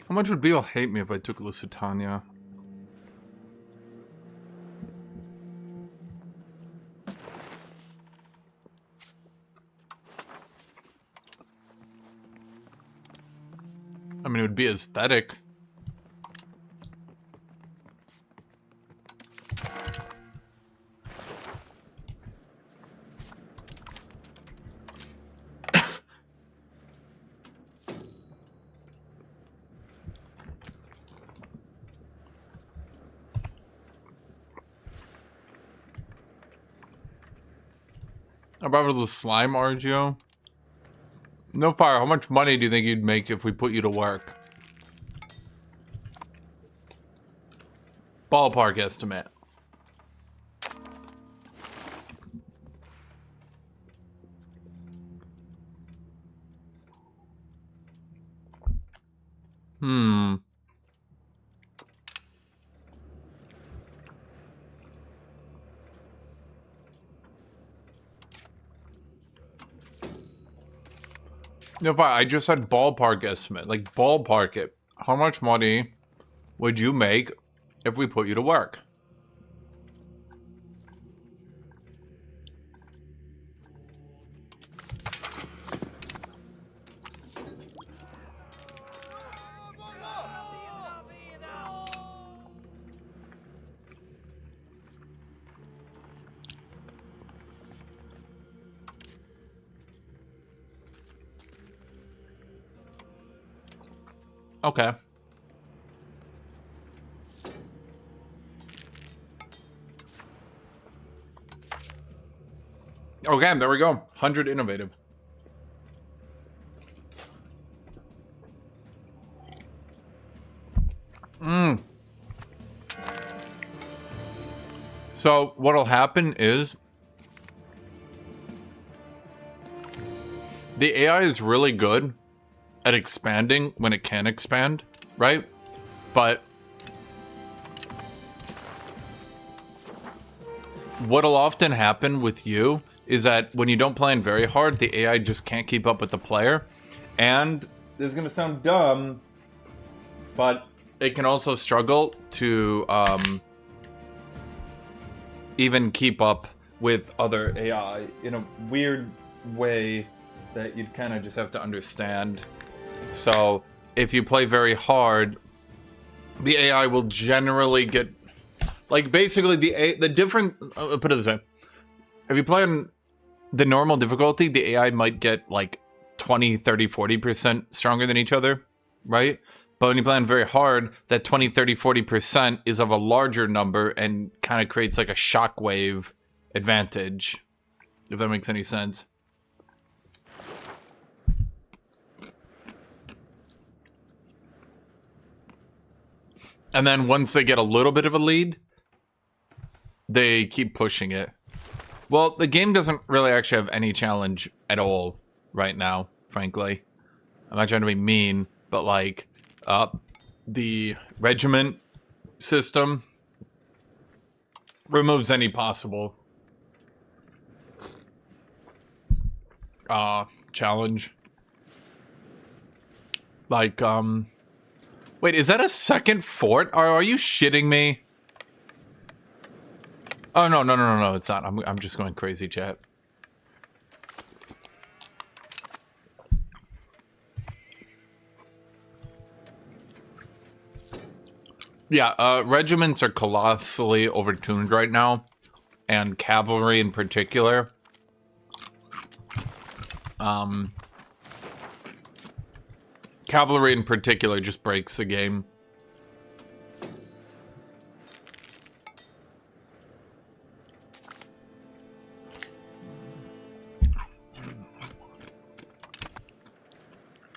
How much would Beale hate me if I took Lusitania? I mean, it would be aesthetic. About the slime Argio? No fire, how much money do you think you'd make if we put you to work? Ballpark estimate. No, but I just said ballpark estimate. Like, ballpark it. How much money would you make if we put you to work? Okay. Okay, there we go. 100 innovative. So what'll happen is the AI is really good at expanding when it can expand, right? But what'll often happen with you is that when you don't plan very hard, the AI just can't keep up with the player. And this is gonna sound dumb, but it can also struggle to even keep up with other AI in a weird way that you'd kind of just have to understand. So if you play very hard, the AI will generally get, like, basically the different, I'll put it this way. If you play on the normal difficulty, the AI might get like 20, 30, 40% stronger than each other, right? But when you play on very hard, that 20, 30, 40% is of a larger number and kind of creates like a shockwave advantage, if that makes any sense. And then once they get a little bit of a lead, they keep pushing it. Well, the game doesn't really actually have any challenge at all right now, frankly. I'm not trying to be mean, but like, the regiment system removes any possible challenge. Like, wait, is that a second fort? Are you shitting me? Oh, no, it's not. I'm just going crazy, chat. Yeah, regiments are colossally overtuned right now, and cavalry in particular. Cavalry in particular just breaks the game.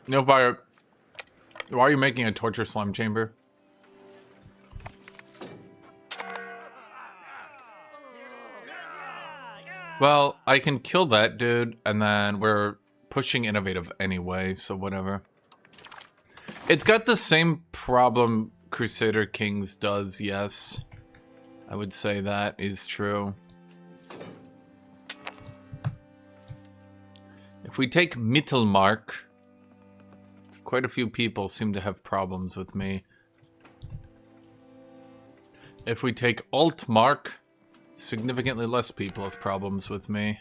No fire. Why are you making a torture slime chamber? Well, I can kill that dude, and then we're pushing innovative anyway, so whatever. It's got the same problem Crusader Kings does, yes. I would say that is true. If we take Mittelmark, quite a few people seem to have problems with me. If we take Altmark, significantly less people have problems with me.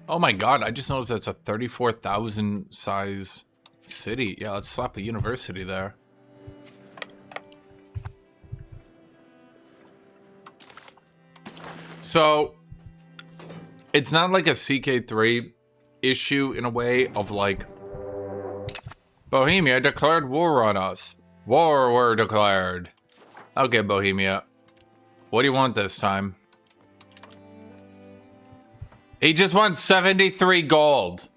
Oh my god, I just noticed that's a 34,000 size city. Yeah, let's slap a university there. So, it's not like a CK3 issue in a way of like, Bohemia declared war on us. War were declared. Okay, Bohemia. What do you want this time? He just wants 73 gold.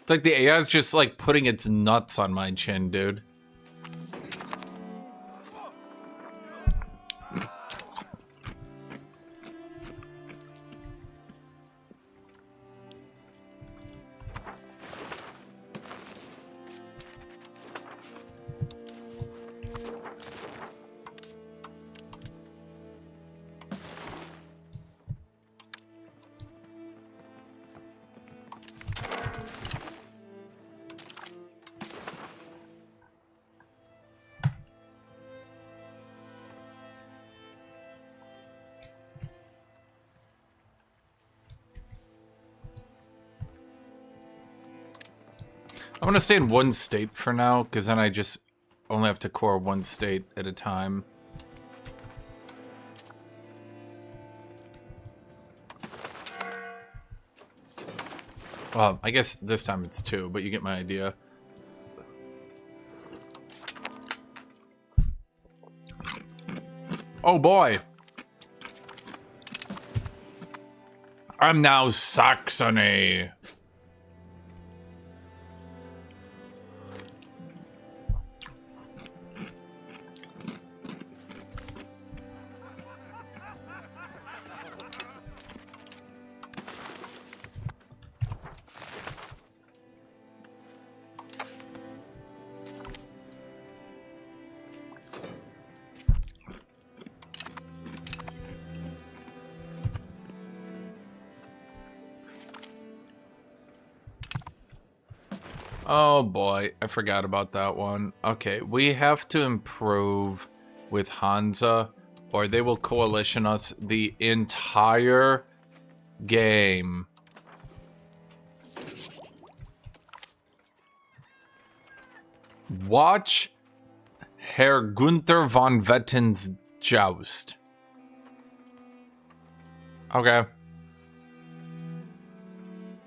It's like the AI is just like putting its nuts on my chin, dude. I'm gonna stay in one state for now, because then I just only have to core one state at a time. Well, I guess this time it's two, but you get my idea. Oh boy! I'm now Saxony! Oh boy, I forgot about that one. Okay, we have to improve with Hansa, or they will coalition us the entire game. Watch Herr Gunther von Wetten's joust. Okay.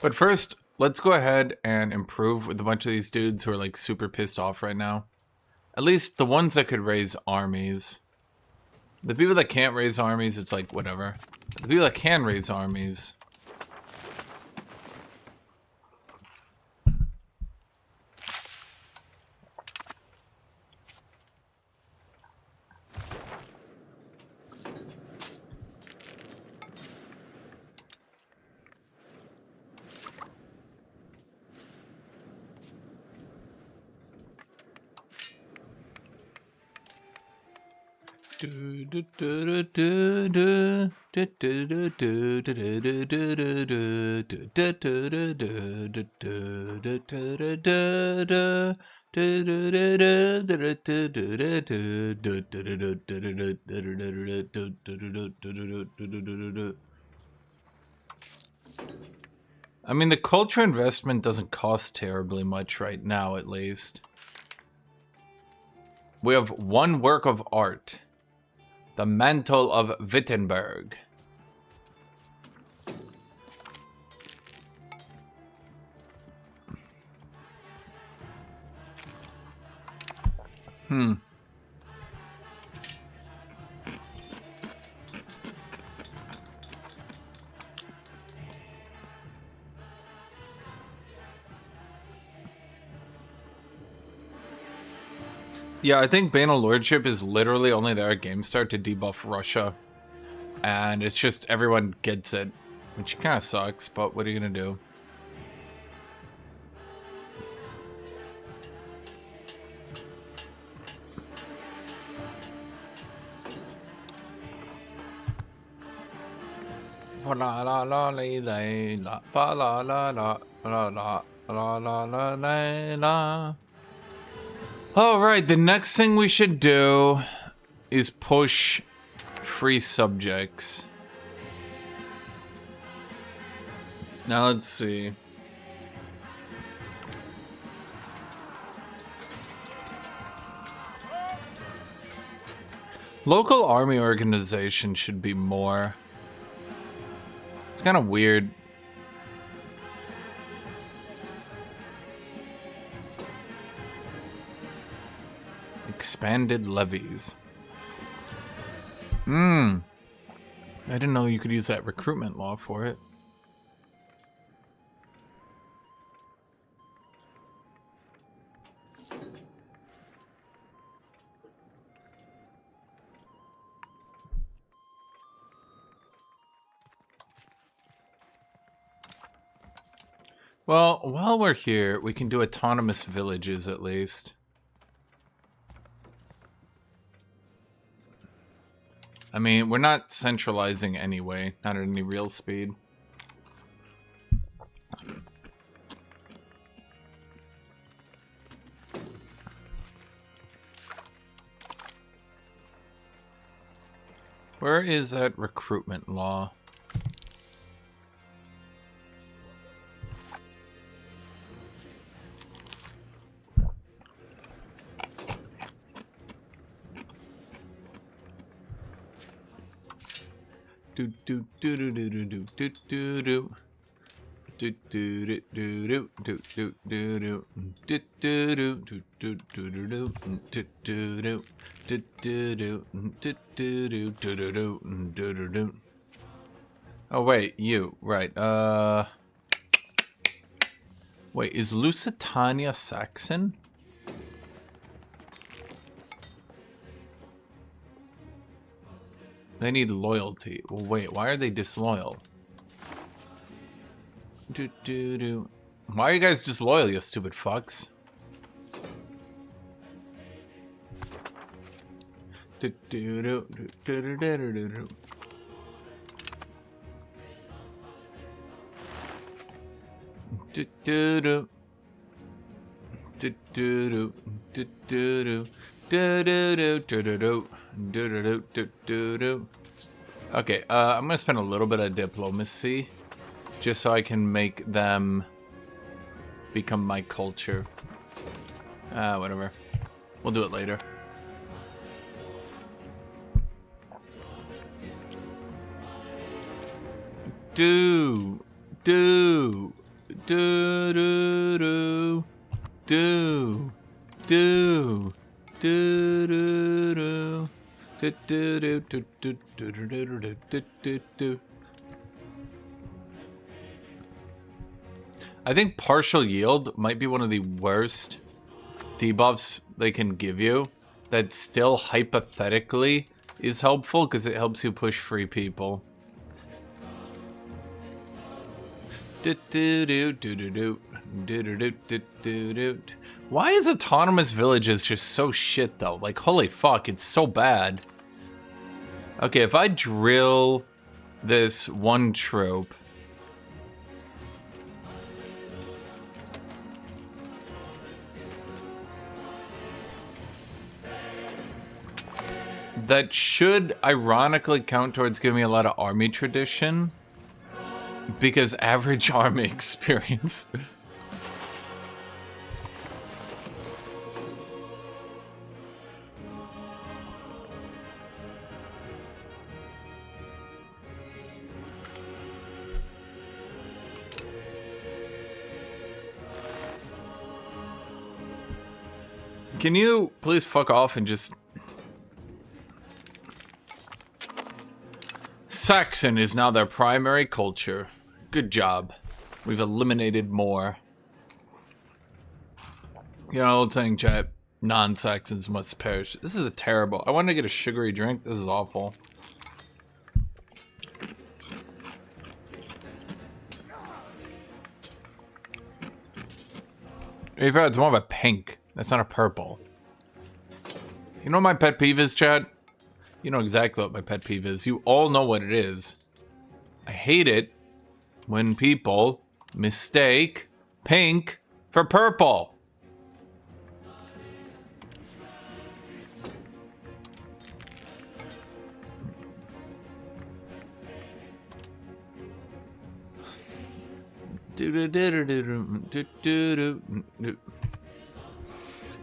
But first, let's go ahead and improve with a bunch of these dudes who are like super pissed off right now. At least the ones that could raise armies. The people that can't raise armies, it's like whatever. The people that can raise armies. I mean, the culture investment doesn't cost terribly much right now, at least. We have one work of art. The Mantle of Wittenberg. Yeah, I think Banal Lordship is literally only there at Game Start to debuff Russia. And it's just everyone gets it. Which kind of sucks, but what are you going to do? La la la la la la la la la la la la la la. Alright, the next thing we should do is push free subjects. Now let's see. Local army organization should be more. It's kind of weird. Expanded levies. I didn't know you could use that recruitment law for it. Well, while we're here, we can do autonomous villages at least. I mean, we're not centralizing anyway, not at any real speed. Where is that recruitment law? Do do do do do do do do do do. Do do do do do do do do do do do do do do do do. Oh wait, you right? Wait, is Lusitania Saxon? They need loyalty. Well, wait, why are they disloyal? Why are you guys disloyal, you stupid fucks? Okay, I'm gonna spend a little bit of diplomacy just so I can make them become my culture. Whatever. We'll do it later. Do do do do do do do do do do do do do do do do. I think partial yield might be one of the worst debuffs they can give you that still hypothetically is helpful because it helps you push free people. Why is autonomous villages just so shit though? Like, holy fuck, it's so bad. Okay, if I drill this one troop, that should ironically count towards giving me a lot of army tradition. Because average army experience. Can you please fuck off and just... Saxon is now their primary culture. Good job. We've eliminated more. You know, old saying, chat, non-Saxons must perish. This is a terrible... I wanted to get a sugary drink. This is awful. It's more of a pink. That's not a purple. You know what my pet peeve is, chat? You know exactly what my pet peeve is. You all know what it is. I hate it when people mistake pink for purple.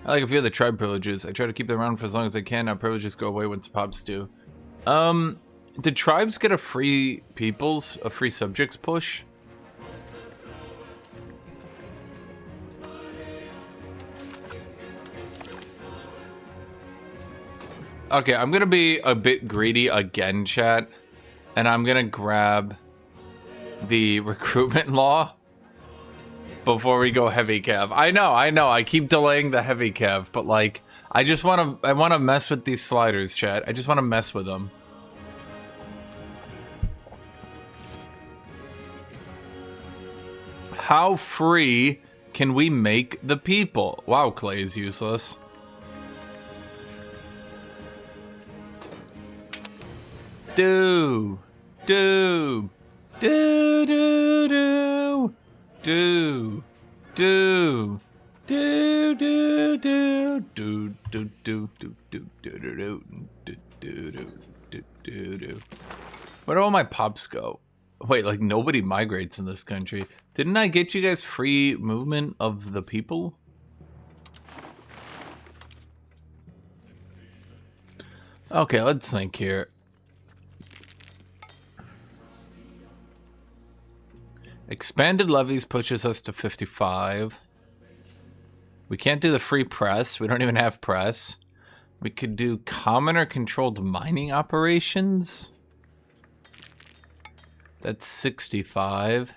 I like a few of the tribe privileges. I try to keep them around for as long as I can. Now privileges go away once pops do. Did tribes get a free subjects push? Okay, I'm gonna be a bit greedy again, chat. And I'm gonna grab the recruitment law before we go heavy cav. I know, I keep delaying the heavy cav, but like, I wanna mess with these sliders, chat. I just wanna mess with them. How free can we make the people? Wow, clay is useless. Do. Do. Do. Do. Do. Do. Do. Do. Do. Do. Do. Do. Do. Do. Do. Do. Do. Do. Where do all my pops go? Wait, like nobody migrates in this country. Didn't I get you guys free movement of the people? Okay, let's think here. Expanded levies pushes us to 55. We can't do the free press. We don't even have press. We could do commoner controlled mining operations. That's 65.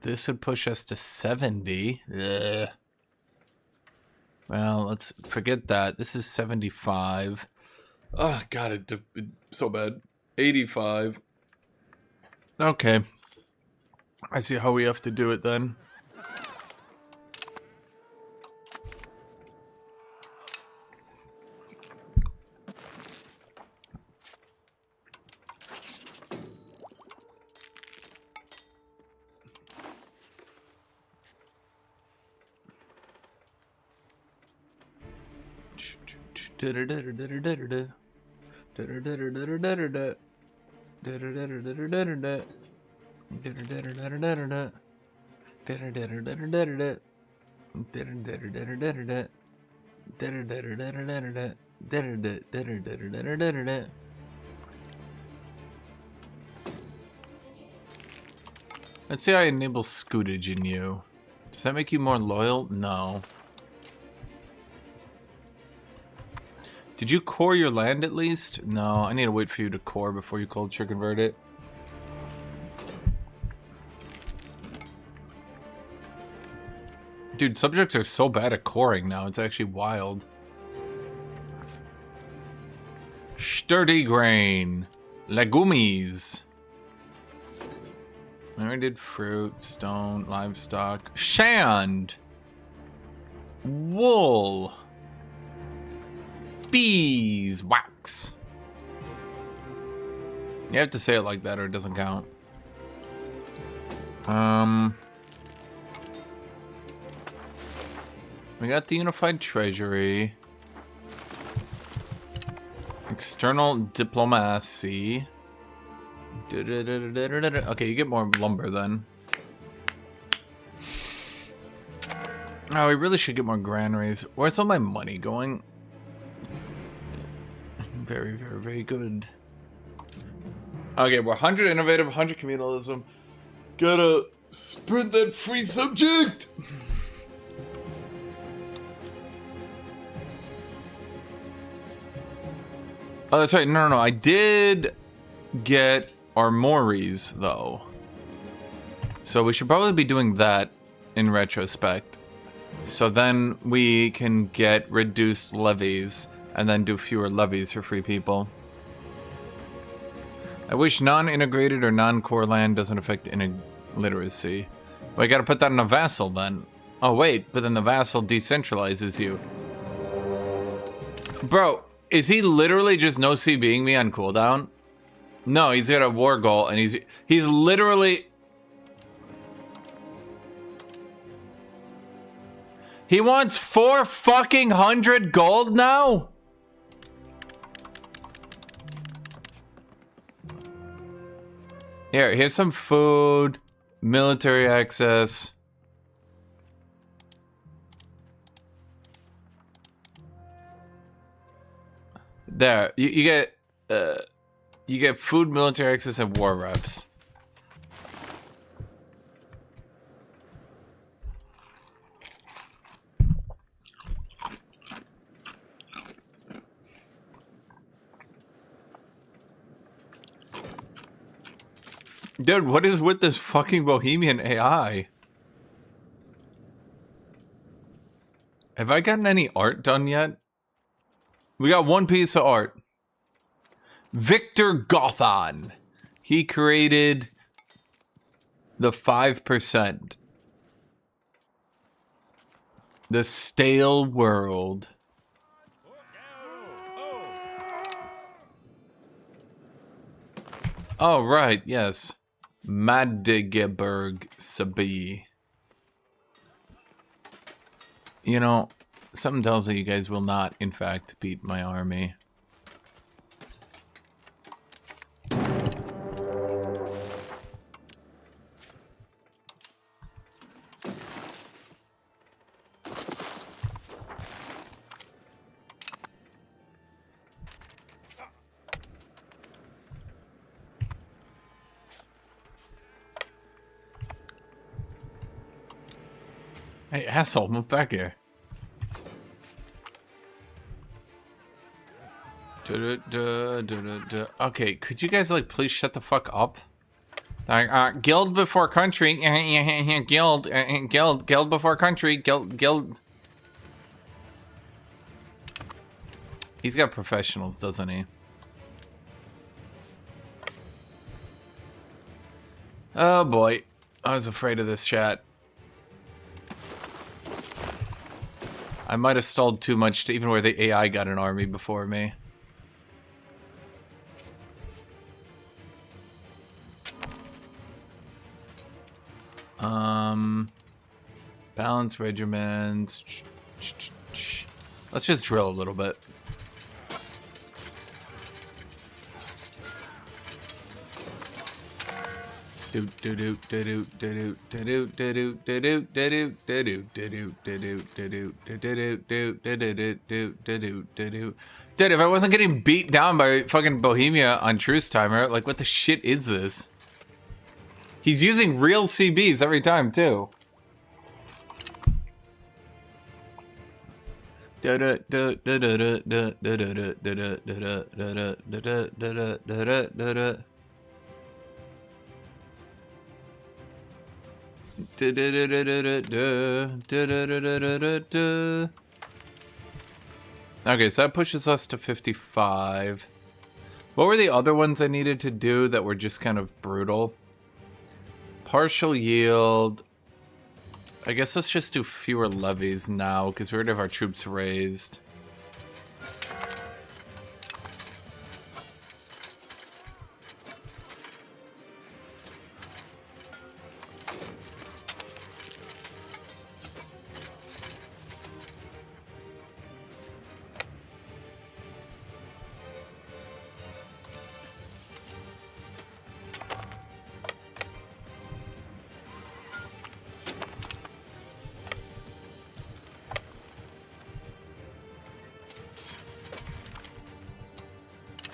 This would push us to 70. Ugh. Well, let's forget that. This is 75. Oh, God, it's so bad. 85. Okay. I see how we have to do it then. Let's see how I enable scootage in you. Does that make you more loyal? No. Did you core your land at least? No, I need to wait for you to core before you culture convert it. Dude, subjects are so bad at coring now. It's actually wild. Sturdy grain. Legumes. I already did fruit, stone, livestock. Shand. Wool. Beeswax. You have to say it like that or it doesn't count. We got the unified treasury. External diplomacy. Okay, you get more lumber then. Oh, we really should get more granaries. Where's all my money going? Very, very, very good. Okay, we're 100 innovative, 100 communalism. Gotta sprint that free subject! Oh, that's right. No. I did get armories, though. So we should probably be doing that in retrospect. So then we can get reduced levies and then do fewer levies for free people. I wish non-integrated or non-core land doesn't affect literacy. Well, I gotta put that in a vassal then. Oh, wait, but then the vassal decentralizes you. Bro. Is he literally just no CBing me on cooldown? No, he's got a war goal and he's literally... He wants 400 gold now? Here's some food, military access. There, you get food, military access, and war reps. Dude, what is with this fucking Bohemian AI? Have I gotten any art done yet? We got one piece of art. Victor Gothon. He created the 5%. The stale world. Oh, right, yes. Magdeburg Sabi. You know, something tells me you guys will not, in fact, beat my army. Hey, asshole, move back here. Okay, could you guys, like, please shut the fuck up? Guild before country. Guild before country. Guild. He's got professionals, doesn't he? Oh, boy. I was afraid of this chat. I might have stalled too much to even where the AI got an army before me. Balance regiments. Let's just drill a little bit. Dude, if I wasn't getting beat down by fucking Bohemia on Truce Timer, like, what the shit is this? He's using real CBs every time, too. Okay, so that pushes us to 55. What were the other ones I needed to do that were just kind of brutal? Partial yield. I guess let's just do fewer levies now, because we already have our troops raised.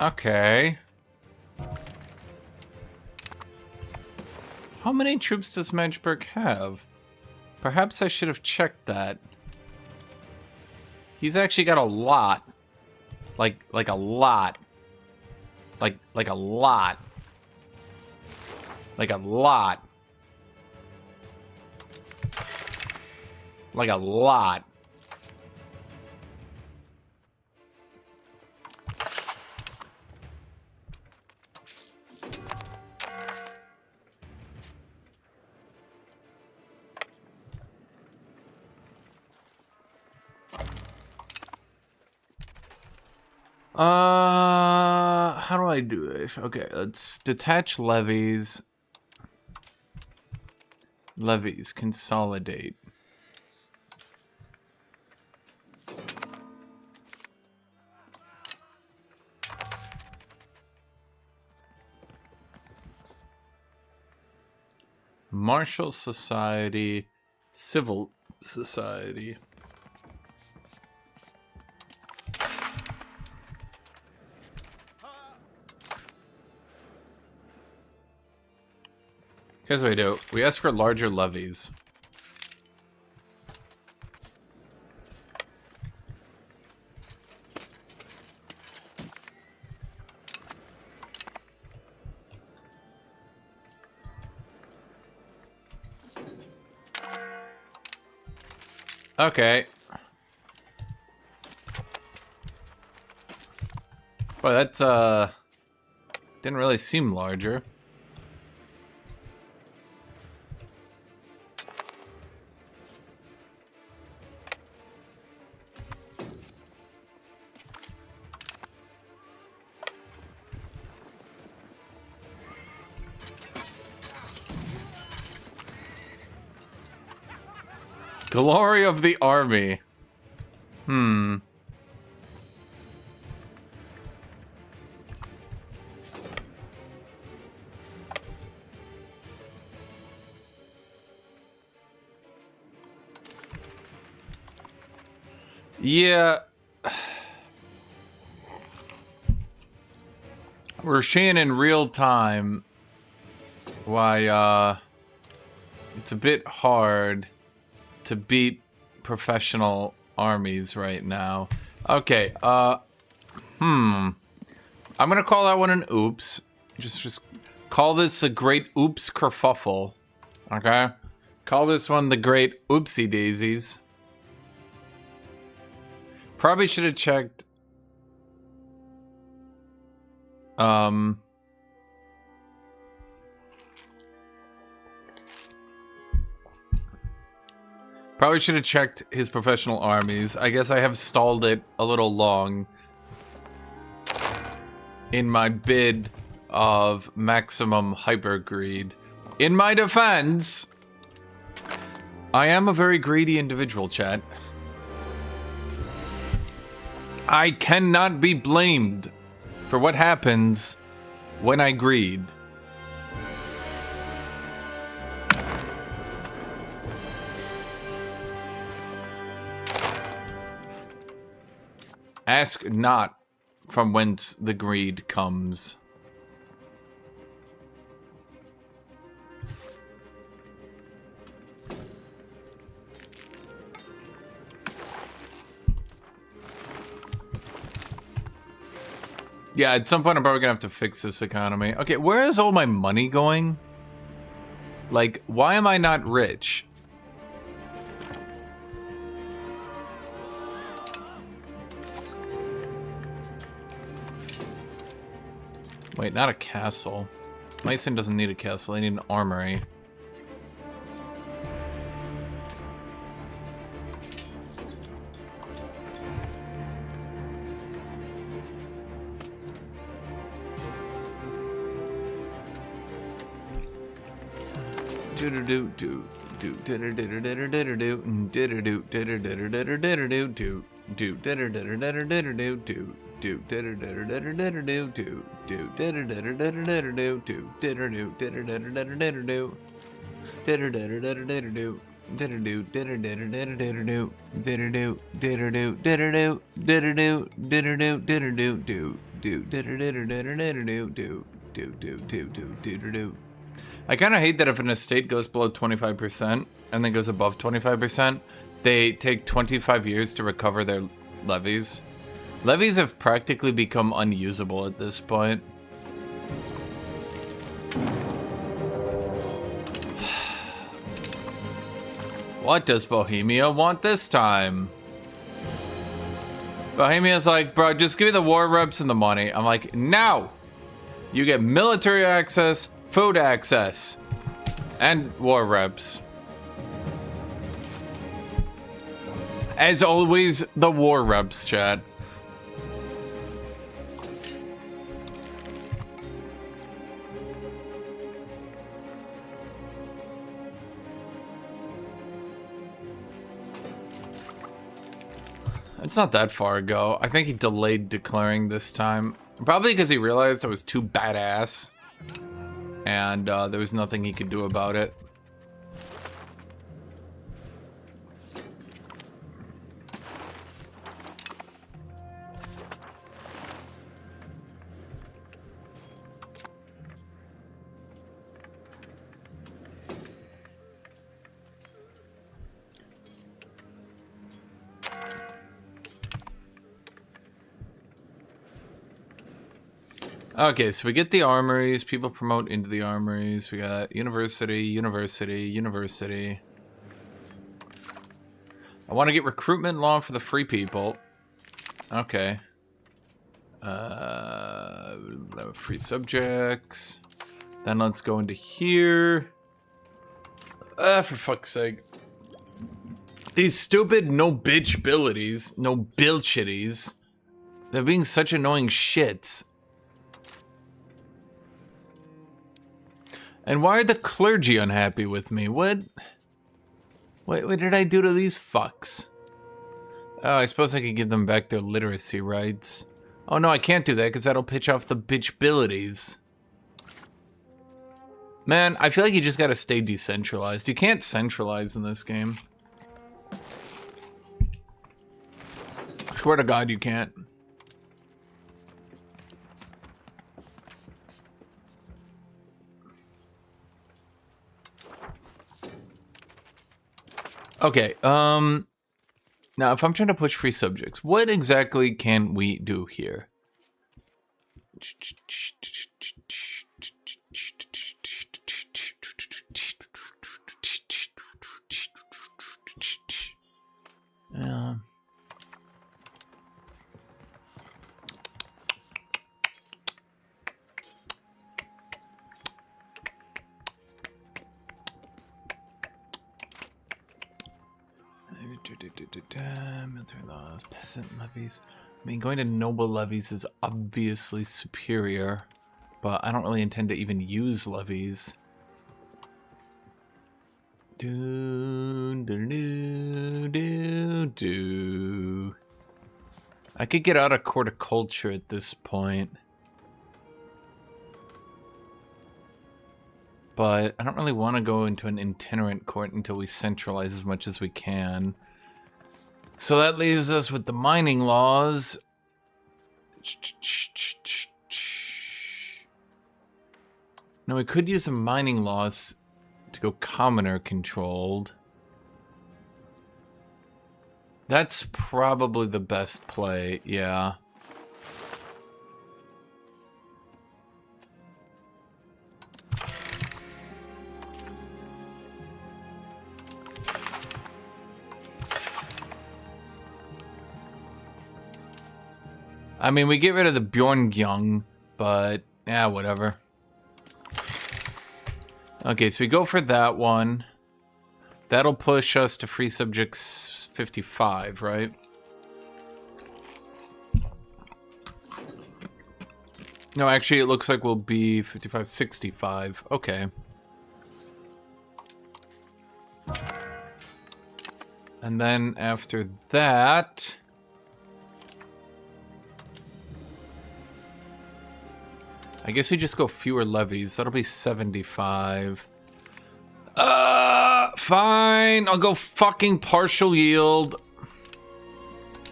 Okay. How many troops does Magdeburg have? Perhaps I should have checked that. He's actually got a lot. Like a lot. Like a lot. Like a lot. Like a lot. How do I do this? Okay, let's detach levies. Levies, consolidate. Martial society, civil society. Here's what we do. We ask for larger levies. Okay. Well, that's, didn't really seem larger. Glory of the army. Yeah. We're seeing in real time why, it's a bit hard to beat professional armies right now. Okay, I'm gonna call that one an oops. Just call this the great oops kerfuffle. Okay? Call this one the great oopsie daisies. Probably should have checked probably should have checked his professional armies. I guess I have stalled it a little long in my bid of maximum hyper greed. In my defense, I am a very greedy individual, chat. I cannot be blamed for what happens when I greed. Ask not from whence the greed comes. Yeah, at some point I'm probably gonna have to fix this economy. Okay, where is all my money going? Like, why am I not rich? Wait, not a castle. Meissen doesn't need a castle, they need an armory. I kind of hate that if an estate goes below 25% and then goes above 25%, they take 25 years to recover their levies. Levies have practically become unusable at this point. What does Bohemia want this time? Bohemia's like, bro, just give me the war reps and the money. I'm like, no! You get military access, food access, and war reps. As always, the war reps, chat. It's not that far ago. I think he delayed declaring this time. Probably because he realized I was too badass. And there was nothing he could do about it. Okay, so we get the armories. People promote into the armories. We got university, university, university. I want to get recruitment law for the free people. Okay. Free subjects. Then let's go into here. For fuck's sake. These stupid no bitch abilities, no bilchitties. They're being such annoying shits. And why are the clergy unhappy with me? What did I do to these fucks? Oh, I suppose I could give them back their literacy rights. Oh no, I can't do that because that'll pitch off the bitchabilities. Man, I feel like you just gotta stay decentralized. You can't centralize in this game. Swear to God, you can't. Okay, now if I'm trying to push free subjects, what exactly can we do here? Military laws, peasant levies. I mean, going to noble levies is obviously superior, but I don't really intend to even use levies. I could get out of horticulture at this point. But I don't really want to go into an itinerant court until we centralize as much as we can. So that leaves us with the mining laws. Now we could use the mining laws to go commoner controlled. That's probably the best play, yeah. I mean, we get rid of the Bjorngyung, but yeah, whatever. Okay, so we go for that one. That'll push us to free subjects 55, right? No, actually, it looks like we'll be 55, 65. Okay. And then after that... I guess we just go fewer levies. That'll be 75. Fine. I'll go fucking partial yield.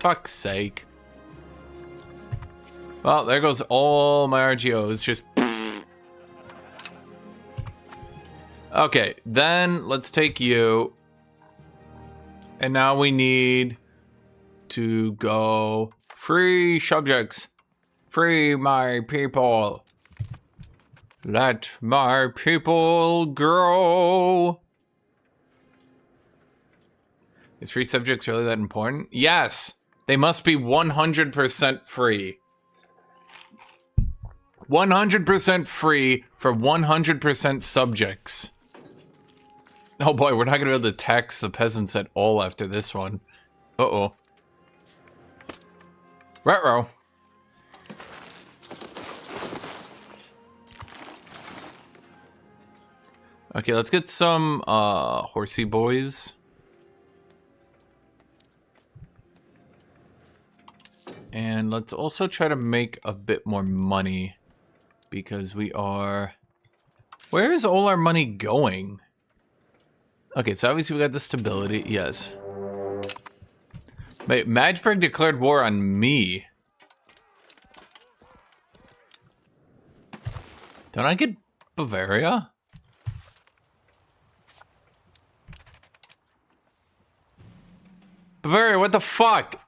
Fuck's sake. Well, there goes all my RGOs. Just... Okay, then let's take you. And now we need to go free subjects. Free my people. Let my people grow. Is free subjects really that important? Yes! They must be 100% free. 100% free for 100% subjects. Oh boy, we're not gonna be able to tax the peasants at all after this one. Uh-oh. Retro. Okay, let's get some horsey boys. And let's also try to make a bit more money. Because we are... Where is all our money going? Okay, so obviously we got the stability. Yes. Wait, Magdeburg declared war on me. Don't I get Bavaria? Bavaria, what the fuck?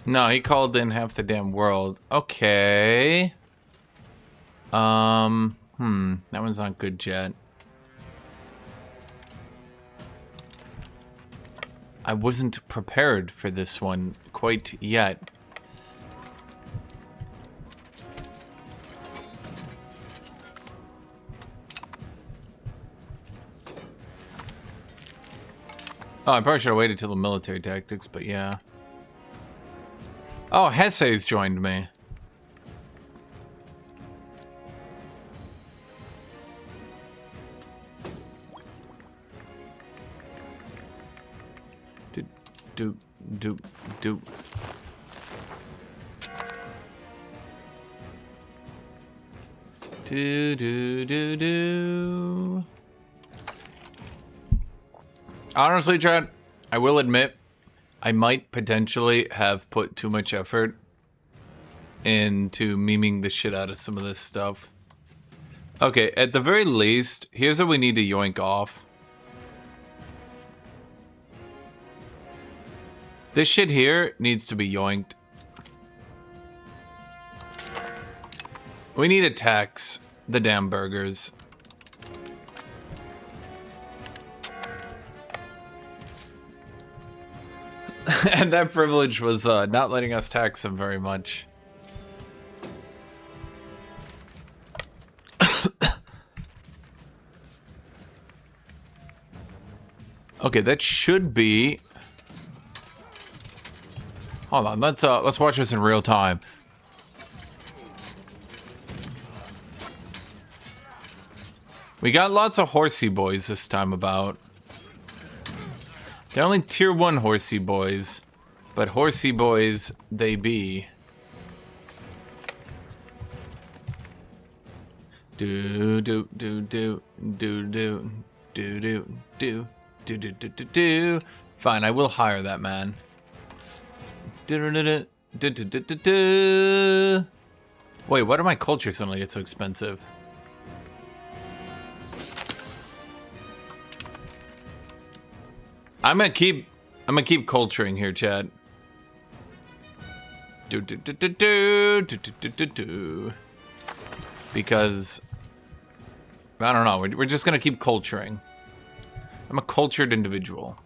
No, he called in half the damn world. Okay. That one's not good yet. I wasn't prepared for this one quite yet. Oh, I probably should have waited till the military tactics, but yeah. Oh, Hesse's joined me. Do. Honestly, chat, I will admit, I might potentially have put too much effort into memeing the shit out of some of this stuff. Okay, at the very least, here's what we need to yoink off. This shit here needs to be yoinked. We need to tax the damn burgers. And that privilege was not letting us tax them very much. Okay, that should be... Hold on, let's watch this in real time. We got lots of horsey boys this time about. They're only tier 1 horsey boys, but horsey boys they be. Do do do do do do do do do do do do do do. Fine, I will hire that man. Do do do do do do do do. Wait, why do my culture suddenly get so expensive? I'm gonna keep culturing here, Chad. Because I don't know, we're just gonna keep culturing. I'm a cultured individual.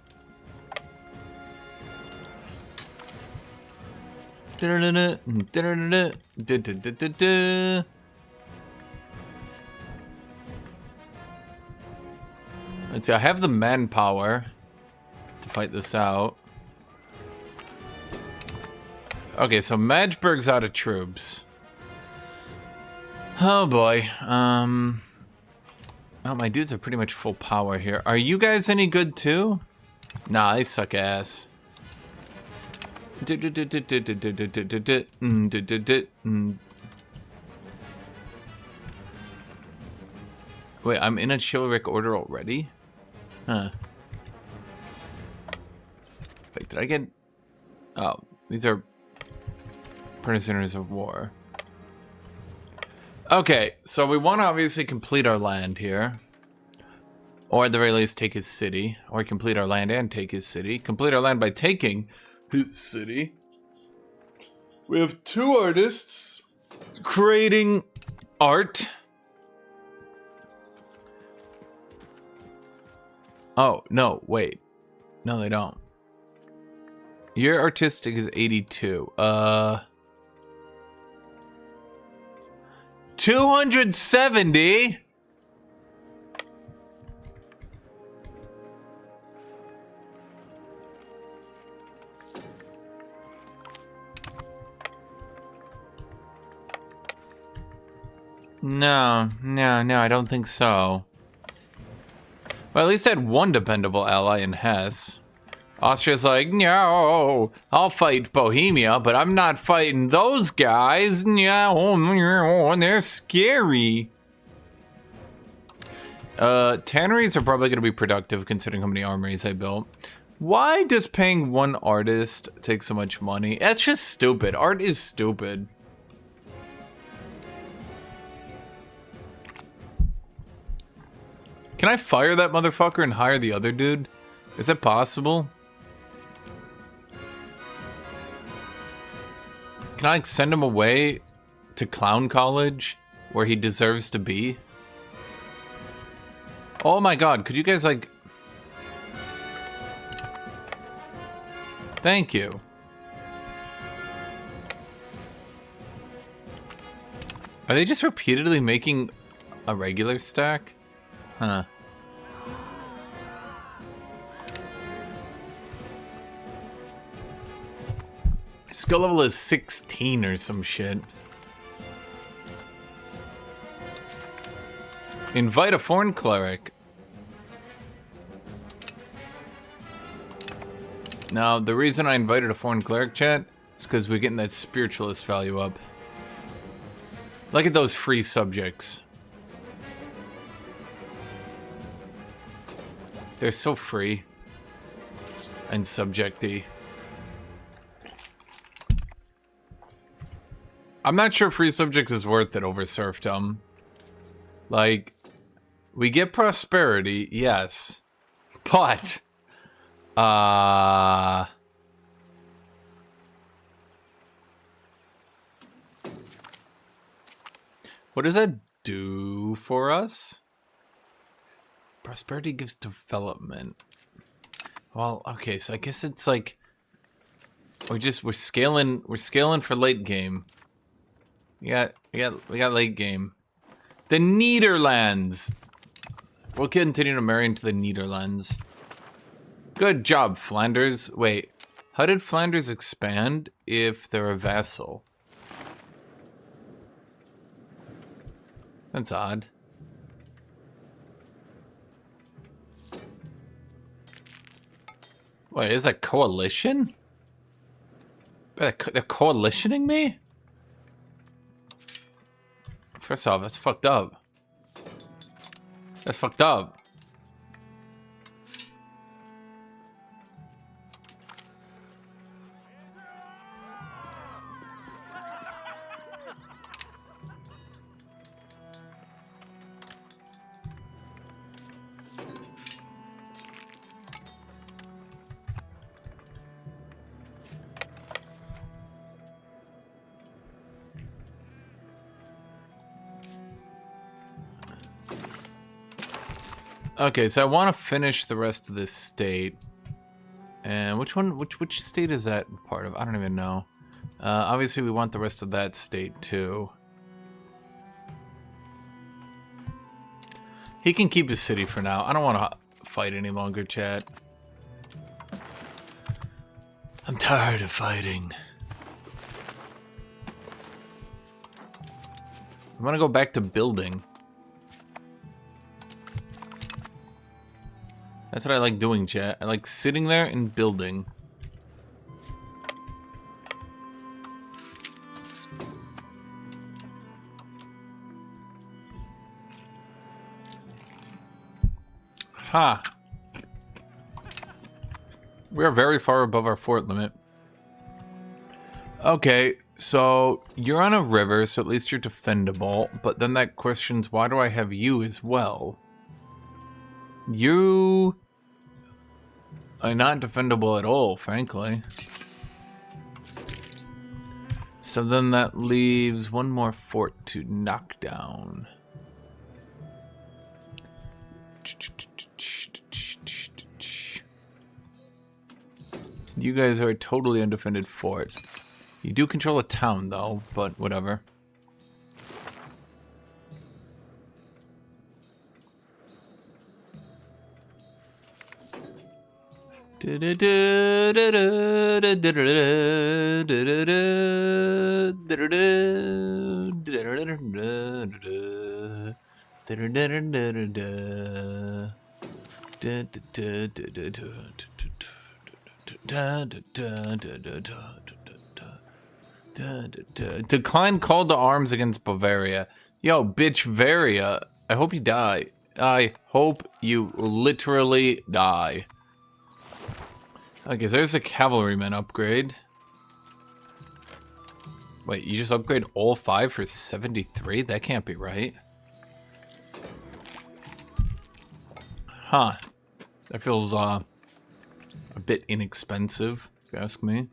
Let's see, I have the manpower to fight this out. Okay, so Magdeburg's out of troops. Oh boy. Oh, my dudes are pretty much full power here. Are you guys any good too? Nah, they suck ass. Wait, I'm in a chivalric order already? Huh. Wait, did I get... Oh, these are prisoners of war. Okay, so we want to obviously complete our land here. Or at the very least take his city. Or complete our land and take his city. Complete our land by taking his city. We have 2 artists creating art. Oh, no, wait. No, they don't. Your artistic is 82. 270? No, I don't think so. Well, at least I had one dependable ally in Hesse. Austria's like, no, I'll fight Bohemia, but I'm not fighting those guys. No, they're scary. Tanneries are probably going to be productive considering how many armories I built. Why does paying one artist take so much money? That's just stupid. Art is stupid. Can I fire that motherfucker and hire the other dude? Is that possible? Can I send him away to clown college where he deserves to be? Oh my god, could you guys like... Thank you. Are they just repeatedly making a regular stack? Huh. Skill level is 16 or some shit. Invite a foreign cleric. Now, the reason I invited a foreign cleric, chat, is because we're getting that spiritualist value up. Look at those free subjects. They're so free. And subjecty. I'm not sure free subjects is worth it over serfdom. Like, we get prosperity, yes. But, what does that do for us? Prosperity gives development. Well, okay, so I guess it's like we're scaling for late game. We got late game. The Netherlands. We'll continue to marry into the Netherlands. Good job, Flanders. Wait, how did Flanders expand if they're a vassal? That's odd. Wait, is that coalition? They're coalitioning me? First off, that's fucked up. That's fucked up. Okay, so I want to finish the rest of this state. And which one, which state is that part of? I don't even know. Obviously, we want the rest of that state, too. He can keep his city for now. I don't want to fight any longer, chat. I'm tired of fighting. I'm gonna go back to building. That's what I like doing, chat. I like sitting there and building. Ha! We are very far above our fort limit. Okay, so you're on a river, so at least you're defendable. But then that questions, why do I have you as well? You are not defendable at all, frankly. So then that leaves one more fort to knock down. You guys are a totally undefended fort. You do control a town, though, but whatever. Decline call to arms against Bavaria. Yo, bitch, Varia. I hope you die. I hope you literally die. Okay, so there's a cavalryman upgrade. Wait, you just upgrade all 5 for 73? That can't be right. Huh. That feels, a bit inexpensive, if you ask me.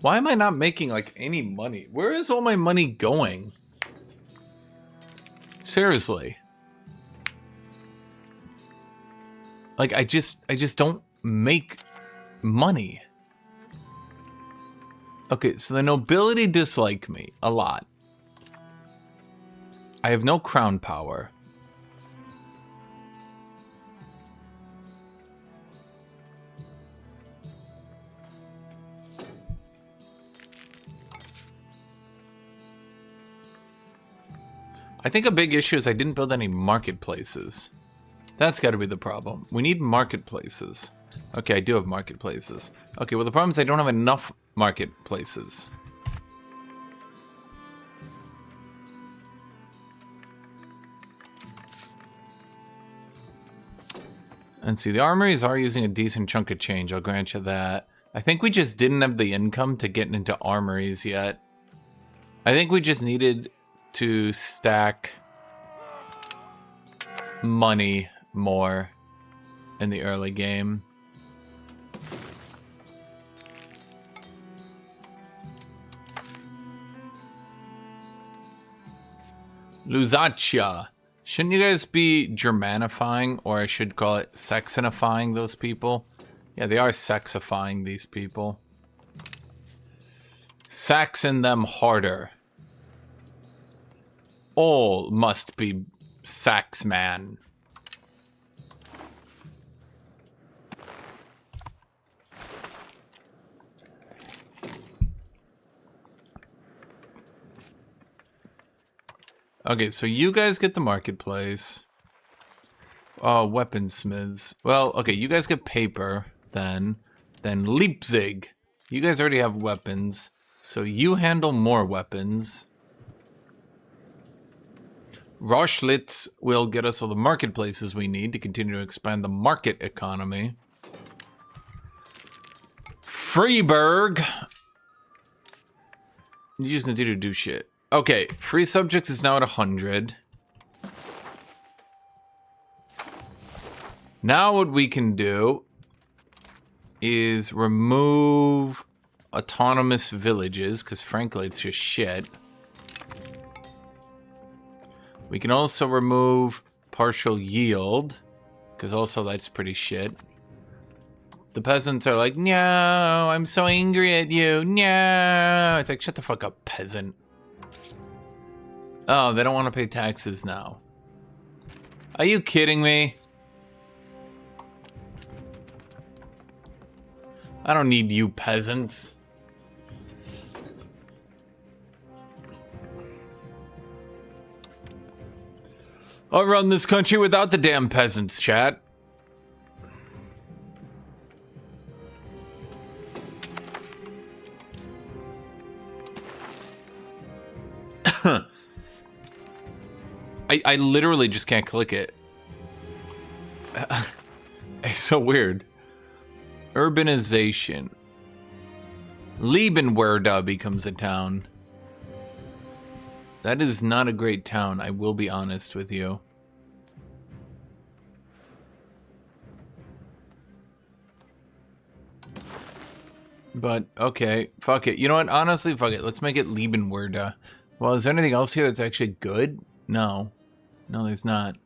Why am I not making, like, any money? Where is all my money going? Seriously. Like, I just don't make money. Okay, so the nobility dislike me a lot. I have no crown power. I think a big issue is I didn't build any marketplaces. That's got to be the problem. We need marketplaces. Okay, I do have marketplaces. Okay, well the problem is I don't have enough marketplaces. And see, the armories are using a decent chunk of change, I'll grant you that. I think we just didn't have the income to get into armories yet. I think we just needed to stack money more in the early game. Lusatia. Shouldn't you guys be Germanifying, or I should call it Saxonifying those people? Yeah, they are Saxifying these people. Saxon them harder. All must be Saxman. Okay, so you guys get the marketplace. Oh, weaponsmiths. Well, okay, you guys get paper, then. Then Leipzig. You guys already have weapons, so you handle more weapons. Rauschlitz will get us all the marketplaces we need to continue to expand the market economy. Freiburg. You just continue to do shit. Okay, free subjects is now at 100. Now what we can do is remove autonomous villages, because frankly it's just shit. We can also remove partial yield. Because also that's pretty shit. The peasants are like, no, I'm so angry at you. No. It's like, shut the fuck up, peasant. Oh, they don't want to pay taxes now. Are you kidding me? I don't need you peasants. I'll run this country without the damn peasants, chat. I literally just can't click it. It's so weird. Urbanization. Liebenwerda becomes a town. That is not a great town, I will be honest with you. But, okay, fuck it. You know what? Honestly, fuck it. Let's make it Liebenwerda. Well, is there anything else here that's actually good? No. No, there's not.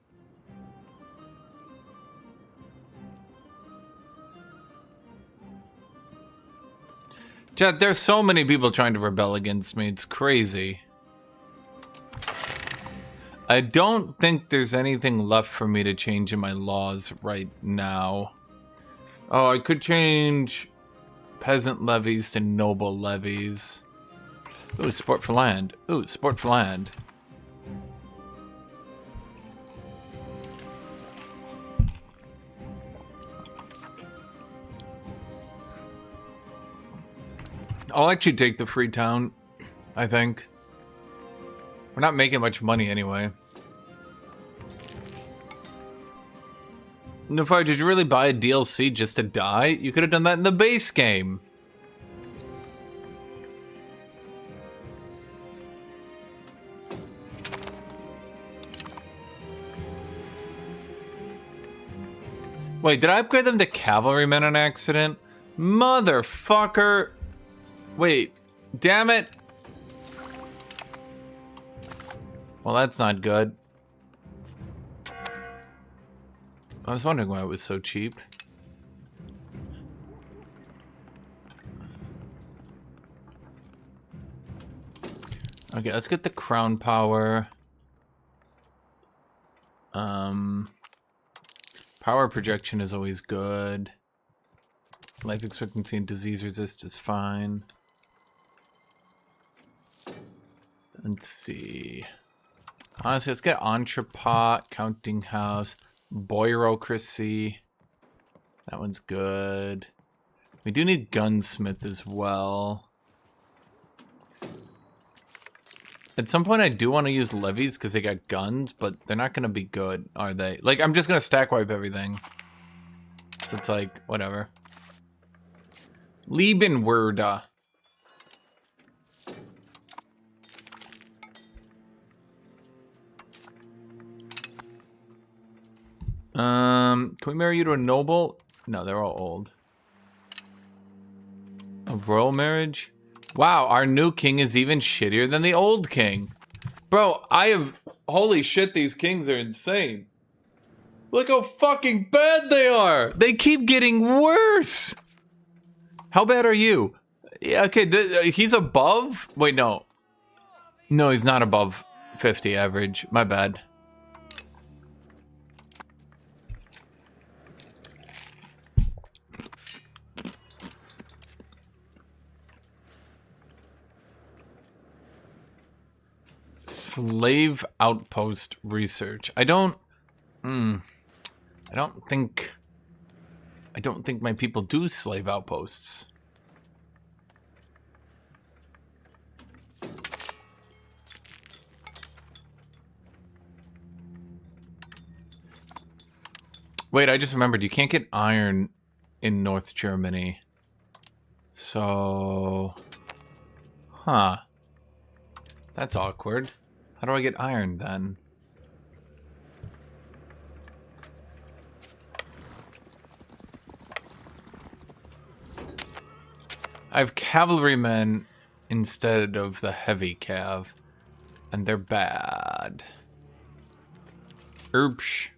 Chat, there's so many people trying to rebel against me. It's crazy. I don't think there's anything left for me to change in my laws right now. Oh, I could change peasant levies to noble levies. Ooh, sport for land. Ooh, sport for land. I'll actually take the free town, I think. We're not making much money anyway. Nofire, did you really buy a DLC just to die? You could have done that in the base game. Wait, did I upgrade them to cavalrymen on accident? Motherfucker. Wait, damn it. Well, that's not good. I was wondering why it was so cheap. Okay, let's get the crown power. Power projection is always good. Life expectancy and disease resist is fine. Let's see. Honestly, let's get entrepot, counting house, bureaucracy. That one's good. We do need gunsmith as well. At some point, I do want to use levies because they got guns, but they're not going to be good, are they? Like, I'm just going to stack wipe everything. So it's like, whatever. Liebenwerda. Can we marry you to a noble? No, they're all old. A royal marriage? Wow, our new king is even shittier than the old king. Bro, holy shit, these kings are insane. Look how fucking bad they are. They keep getting worse. How bad are you? Yeah, okay, he's above? Wait, no. No, he's not above 50 average. My bad. Slave outpost research. I don't think my people do slave outposts. Wait, I just remembered you can't get iron in North Germany. So, huh. That's awkward. How do I get iron then? I have cavalrymen instead of the heavy cav, and they're bad. Oops.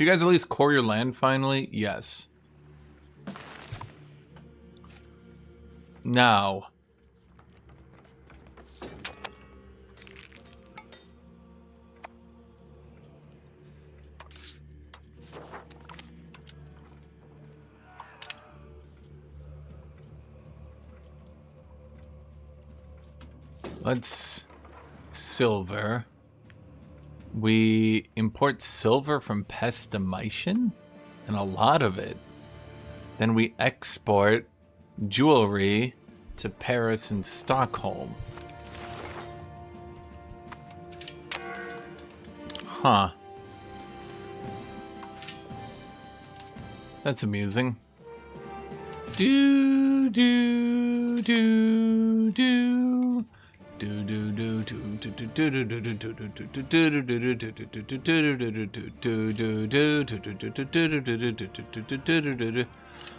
You guys at least core your land finally? Yes. Now. Let's silver. We import silver from Pestamation, and a lot of it. Then we export jewelry to Paris and Stockholm. Huh. That's amusing. Do do do do.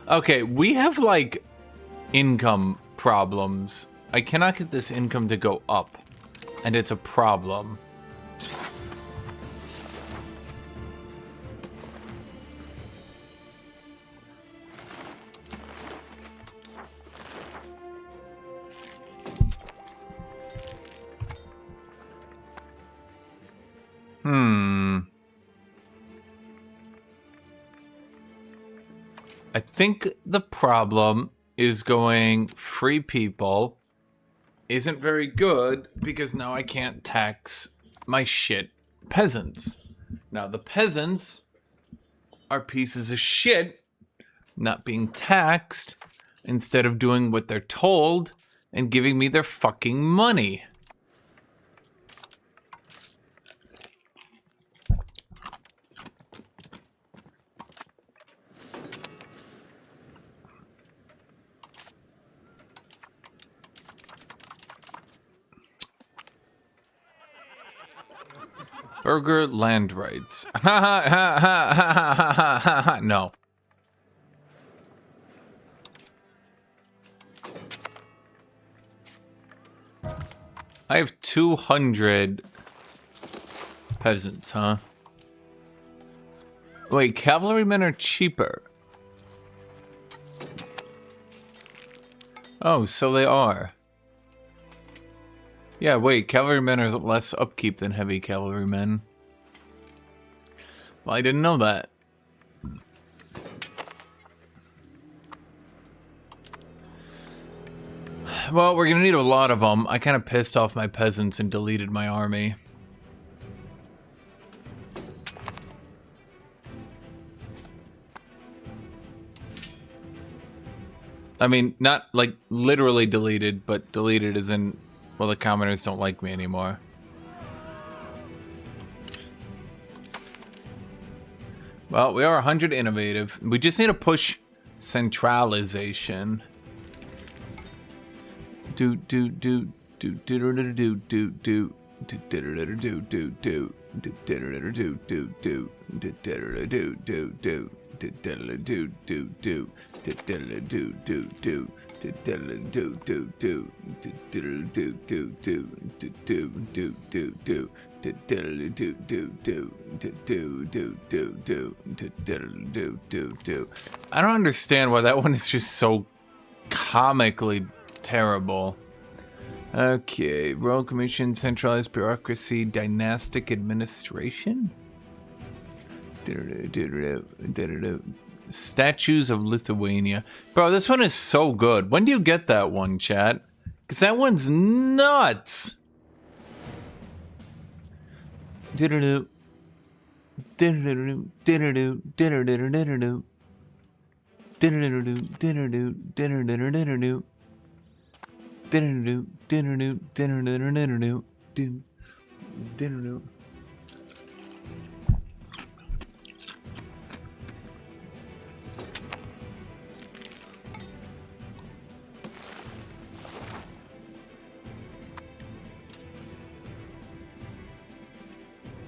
Okay, we have like income problems. I cannot get this income to go up, and it's a problem. I think the problem is going free people isn't very good because now I can't tax my shit peasants. Now the peasants are pieces of shit not being taxed instead of doing what they're told and giving me their fucking money. Burger land rights. No. I have 200 peasants, huh? Wait, cavalrymen are cheaper. Oh, so they are. Yeah, wait, cavalrymen are less upkeep than heavy cavalrymen. Well, I didn't know that. Well, we're gonna need a lot of them. I kind of pissed off my peasants and deleted my army. I mean, not like literally deleted, but deleted as in, well, the commoners don't like me anymore. Well, we are 100 innovative. We just need to push centralization. Do do do do do do do do do do do do do do do I don't understand why that one is just so comically terrible. Okay, Royal Commission, centralized bureaucracy, dynastic administration. Statues of Lithuania. Bro, this one is so good. When do you get that one, chat? Because that one's nuts.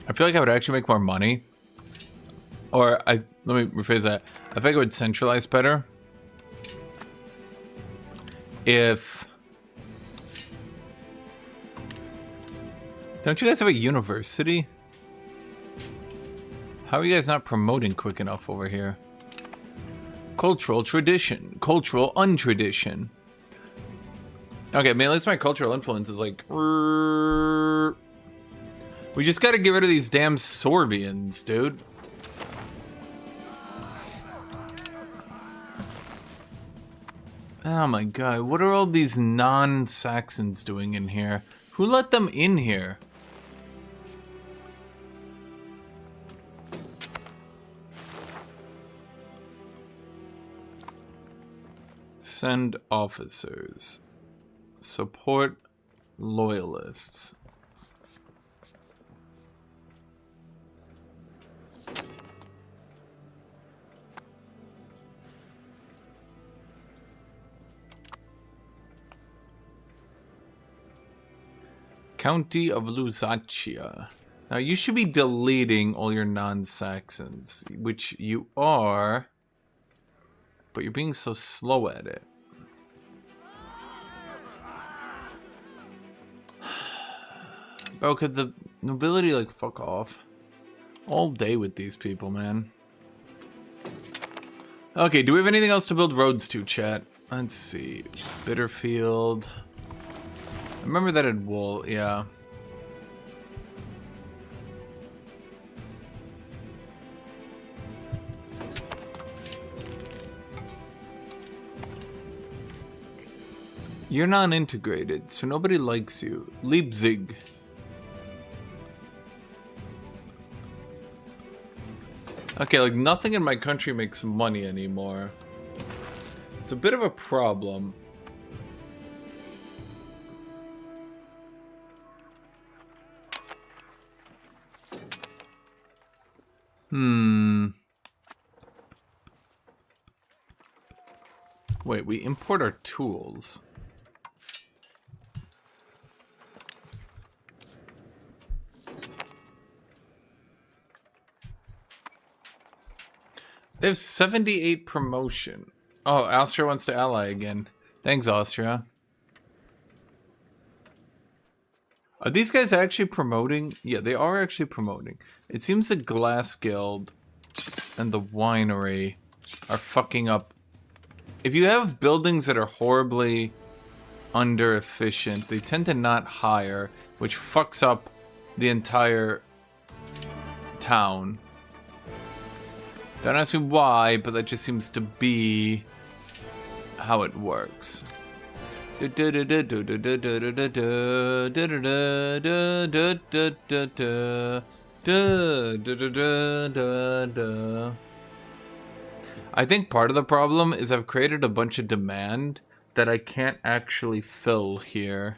I feel like I would actually make more money. Or let me rephrase that. I think I would centralize better if... Don't you guys have a university? How are you guys not promoting quick enough over here? Cultural tradition. Cultural untradition. Okay, I mean, at least my cultural influence is like... We just gotta get rid of these damn Sorbians, dude. Oh my god, what are all these non-Saxons doing in here? Who let them in here? Send officers. Support loyalists. County of Lusatia. Now you should be deleting all your non-Saxons, which you are, but you're being so slow at it. Bro, could the nobility like fuck off? All day with these people, man. Okay, do we have anything else to build roads to, chat? Let's see. Bitterfield. I remember that had wool, yeah. You're non-integrated, so nobody likes you. Leipzig. Okay, like nothing in my country makes money anymore. It's a bit of a problem. Wait, we import our tools. They have 78 promotion. Oh, Austria wants to ally again. Thanks, Austria. Are these guys actually promoting? Yeah, they are actually promoting. It seems the Glass Guild and the winery are fucking up. If you have buildings that are horribly under efficient, they tend to not hire, which fucks up the entire town. Don't ask me why, but that just seems to be how it works. I think part of the problem is I've created a bunch of demand that I can't actually fill here.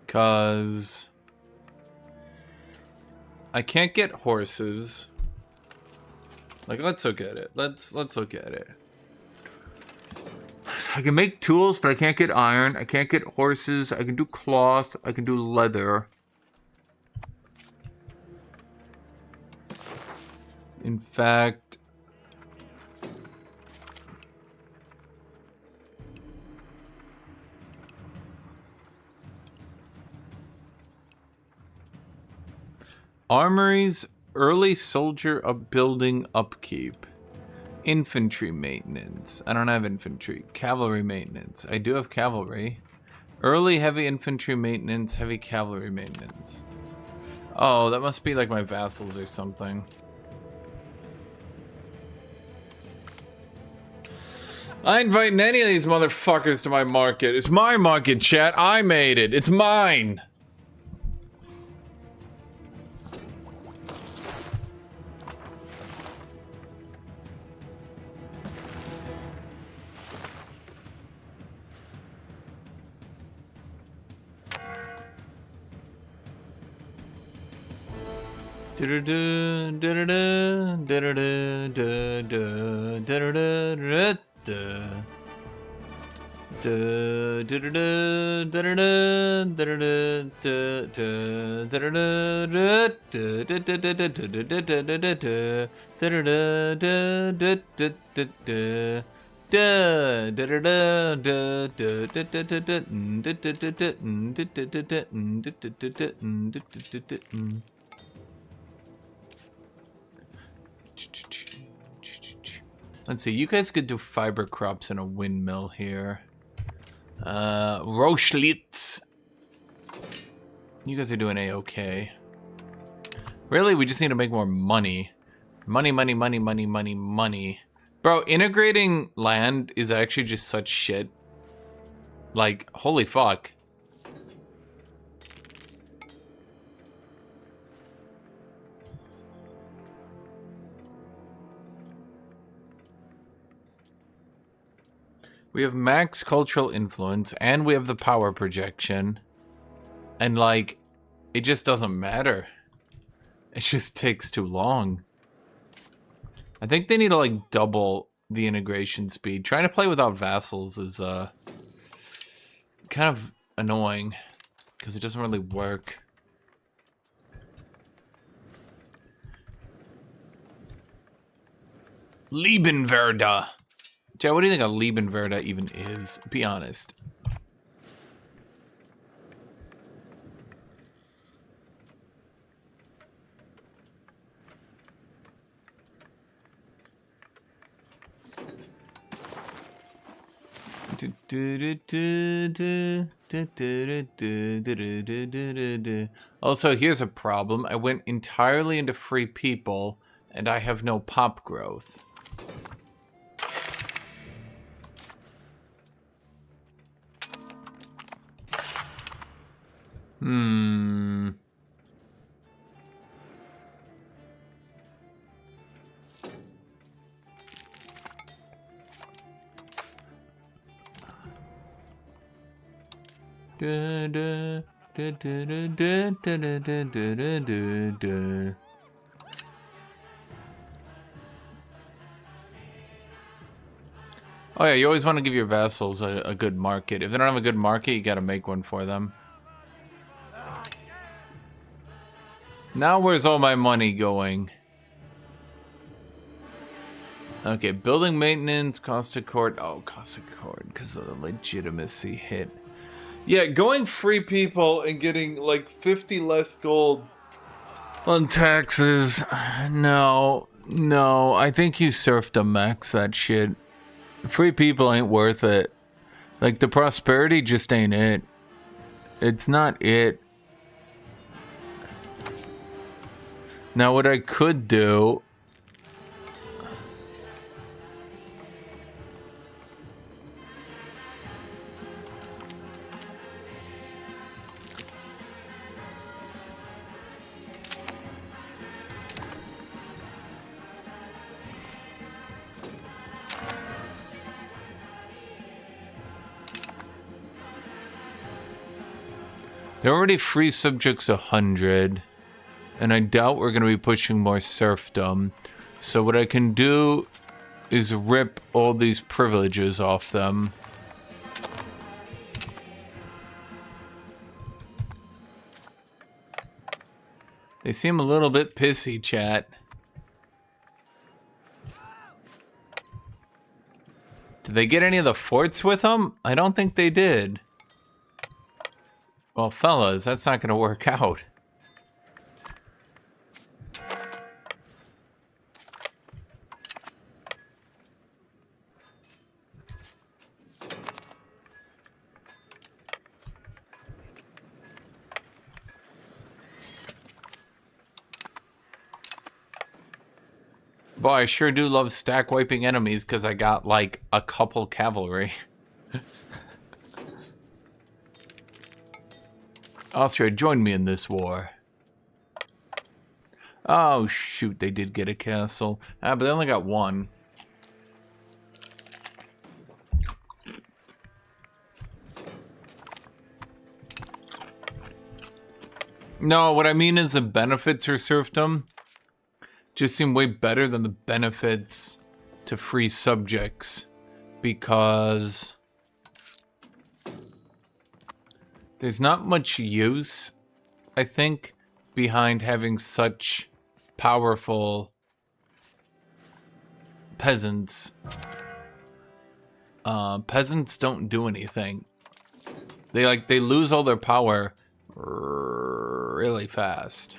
Cause I can't get horses. Like, let's look at it. Let's look at it. I can make tools, but I can't get iron. I can't get horses. I can do cloth. I can do leather. In fact, armories, early soldier building upkeep, infantry maintenance. I don't have infantry. Cavalry maintenance. I do have cavalry. Early heavy infantry maintenance, heavy cavalry maintenance. Oh, that must be like my vassals or something. I ain't inviting any of these motherfuckers to my market. It's my market, chat. I made it. It's mine. Let's see, you guys could do fiber crops in a windmill here. Rochlitz. You guys are doing A-okay. Really, we just need to make more money. Money, money, money, money, money, money. Bro, integrating land is actually just such shit. Like, holy fuck. We have max cultural influence, and we have the power projection. And, like, it just doesn't matter. It just takes too long. I think they need to, like, double the integration speed. Trying to play without vassals is, kind of annoying. Because it doesn't really work. Liebenwerda. Chad, what do you think a Liebenwerda even is? Be honest. Also, here's a problem. I went entirely into free people, and I have no pop growth. Oh yeah, you always want to give your vassals a good market. If they don't have a good market, you gotta make one for them. Now where's all my money going? Okay, building maintenance, cost of court. Oh, cost of court, because of the legitimacy hit. Yeah, going free people and getting like 50 less gold on taxes. No, I think you serfdom max that shit. Free people ain't worth it. Like, the prosperity just ain't it. It's not it. Now, what I could do... They're already free subjects 100. And I doubt we're going to be pushing more serfdom. So what I can do is rip all these privileges off them. They seem a little bit pissy, chat. Did they get any of the forts with them? I don't think they did. Well, fellas, that's not going to work out. Boy, I sure do love stack wiping enemies because I got like a couple cavalry. Austria, join me in this war. Oh, shoot, they did get a castle. Ah, but they only got one. No, what I mean is the benefits for serfdom just seem way better than the benefits to free subjects. Because There's not much use, I think, behind having such powerful peasants. Peasants don't do anything. They lose all their power really fast.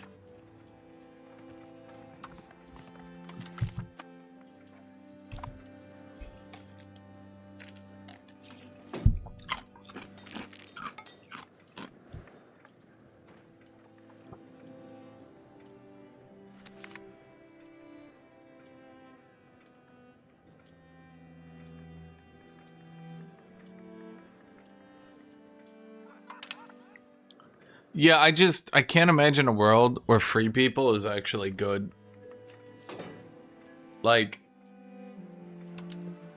Yeah, I can't imagine a world where free people is actually good. Like,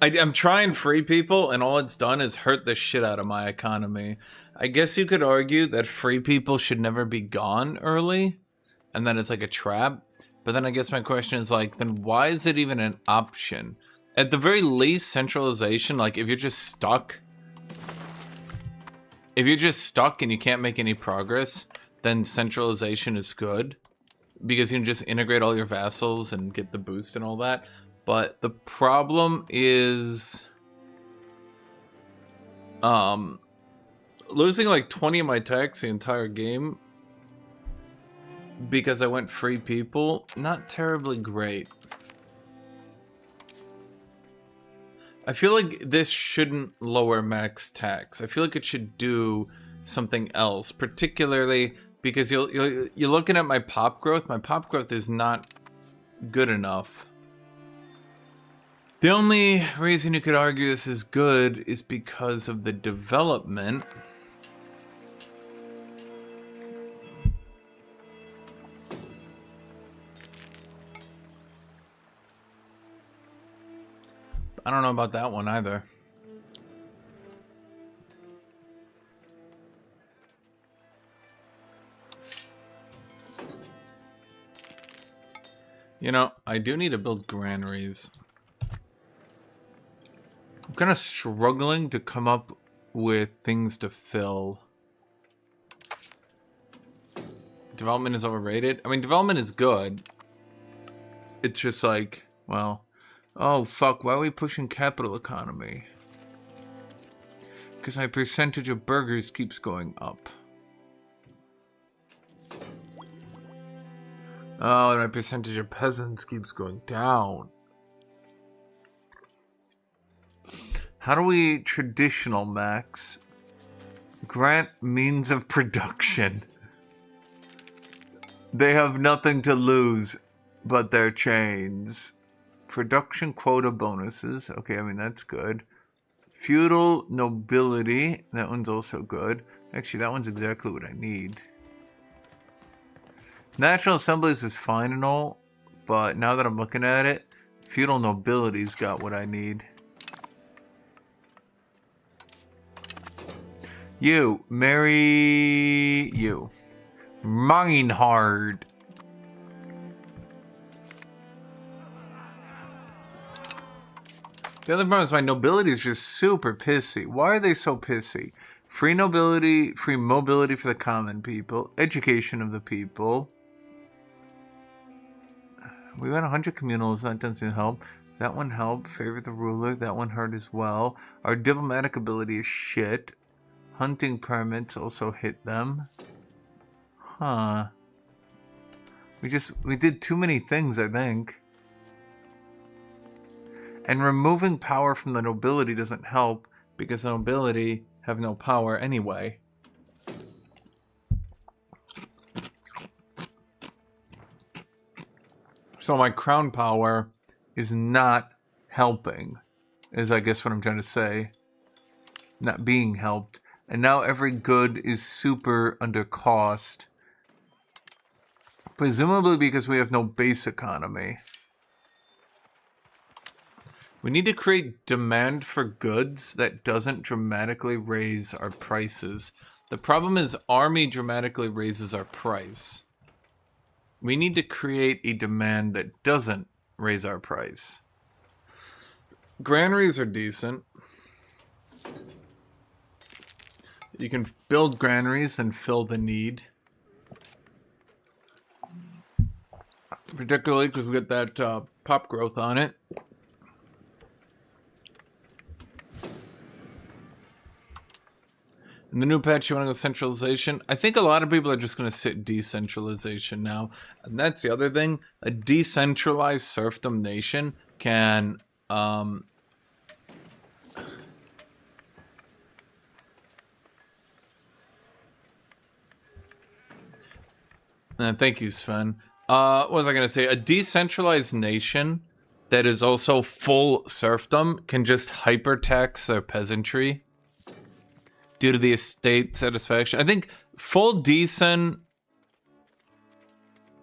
I'm trying free people, and all it's done is hurt the shit out of my economy. I guess you could argue that free people should never be gone early, and then it's like a trap. But then I guess my question is like, then why is it even an option? At the very least, centralization, like if you're just stuck... If you're just stuck and you can't make any progress, then centralization is good. Because you can just integrate all your vassals and get the boost and all that. But the problem is... losing like 20 of my tax the entire game because I went free people, not terribly great. I feel like this shouldn't lower max tax. I feel like it should do something else, particularly because you're looking at my pop growth. My pop growth is not good enough. The only reason you could argue this is good is because of the development. I don't know about that one either. You know, I do need to build granaries. I'm kind of struggling to come up with things to fill. Development is overrated. I mean, development is good. It's just like, well... Oh, fuck, why are we pushing capital economy? Because my percentage of burgers keeps going up. Oh, and my percentage of peasants keeps going down. How do we traditional max? Grant means of production. They have nothing to lose but their chains. Production quota bonuses. Okay, I mean, that's good. Feudal nobility. That one's also good. Actually, that one's exactly what I need. National assemblies is fine and all, but now that I'm looking at it, feudal nobility's got what I need. You. Marry you. Meinhard. The other problem is my nobility is just super pissy. Why are they so pissy? Free nobility, free mobility for the common people, education of the people. We got 100 communals, that doesn't help. That one helped, favor the ruler, that one hurt as well. Our diplomatic ability is shit. Hunting permits also hit them. Huh. We did too many things, I think. And removing power from the nobility doesn't help because the nobility have no power anyway. So my crown power is not helping, is I guess what I'm trying to say. Not being helped. And now every good is super under cost. Presumably because we have no base economy. We need to create demand for goods that doesn't dramatically raise our prices. The problem is army dramatically raises our price. We need to create a demand that doesn't raise our price. Granaries are decent. You can build granaries and fill the need. Particularly because we get that pop growth on it. In the new patch, you want to go centralization? I think a lot of people are just going to sit decentralization now. And that's the other thing. A decentralized serfdom nation can... thank you, Sven. What was I going to say? A decentralized nation that is also full serfdom can just hyper-tax their peasantry due to the estate satisfaction. I think full decent,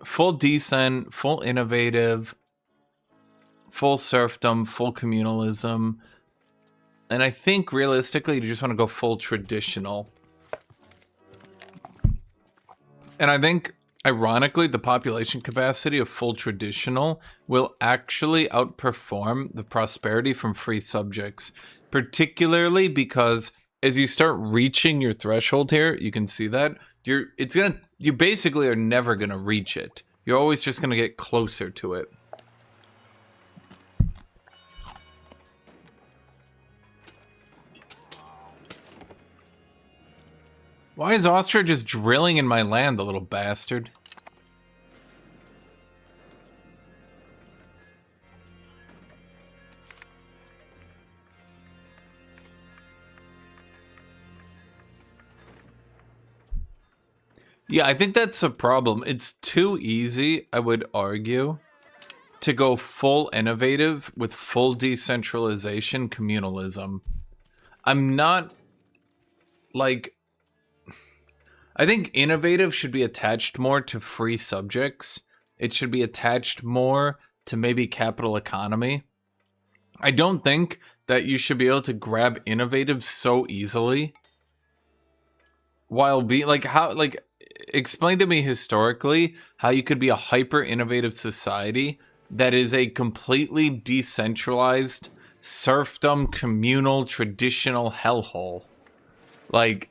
full innovative, full serfdom, full communalism. And I think realistically, you just want to go full traditional. And I think, ironically, the population capacity of full traditional will actually outperform the prosperity from free subjects, particularly because as you start reaching your threshold here, you can see that you basically are never gonna reach it. You're always just gonna get closer to it. Why is Austria just drilling in my land, the little bastard? Yeah, I think that's a problem. It's too easy, I would argue, to go full innovative with full decentralization communalism. I'm not, like... I think innovative should be attached more to free subjects. It should be attached more to maybe capital economy. I don't think that you should be able to grab innovative so easily while being like explain to me historically how you could be a hyper innovative society that is a completely decentralized serfdom communal traditional hellhole. Like,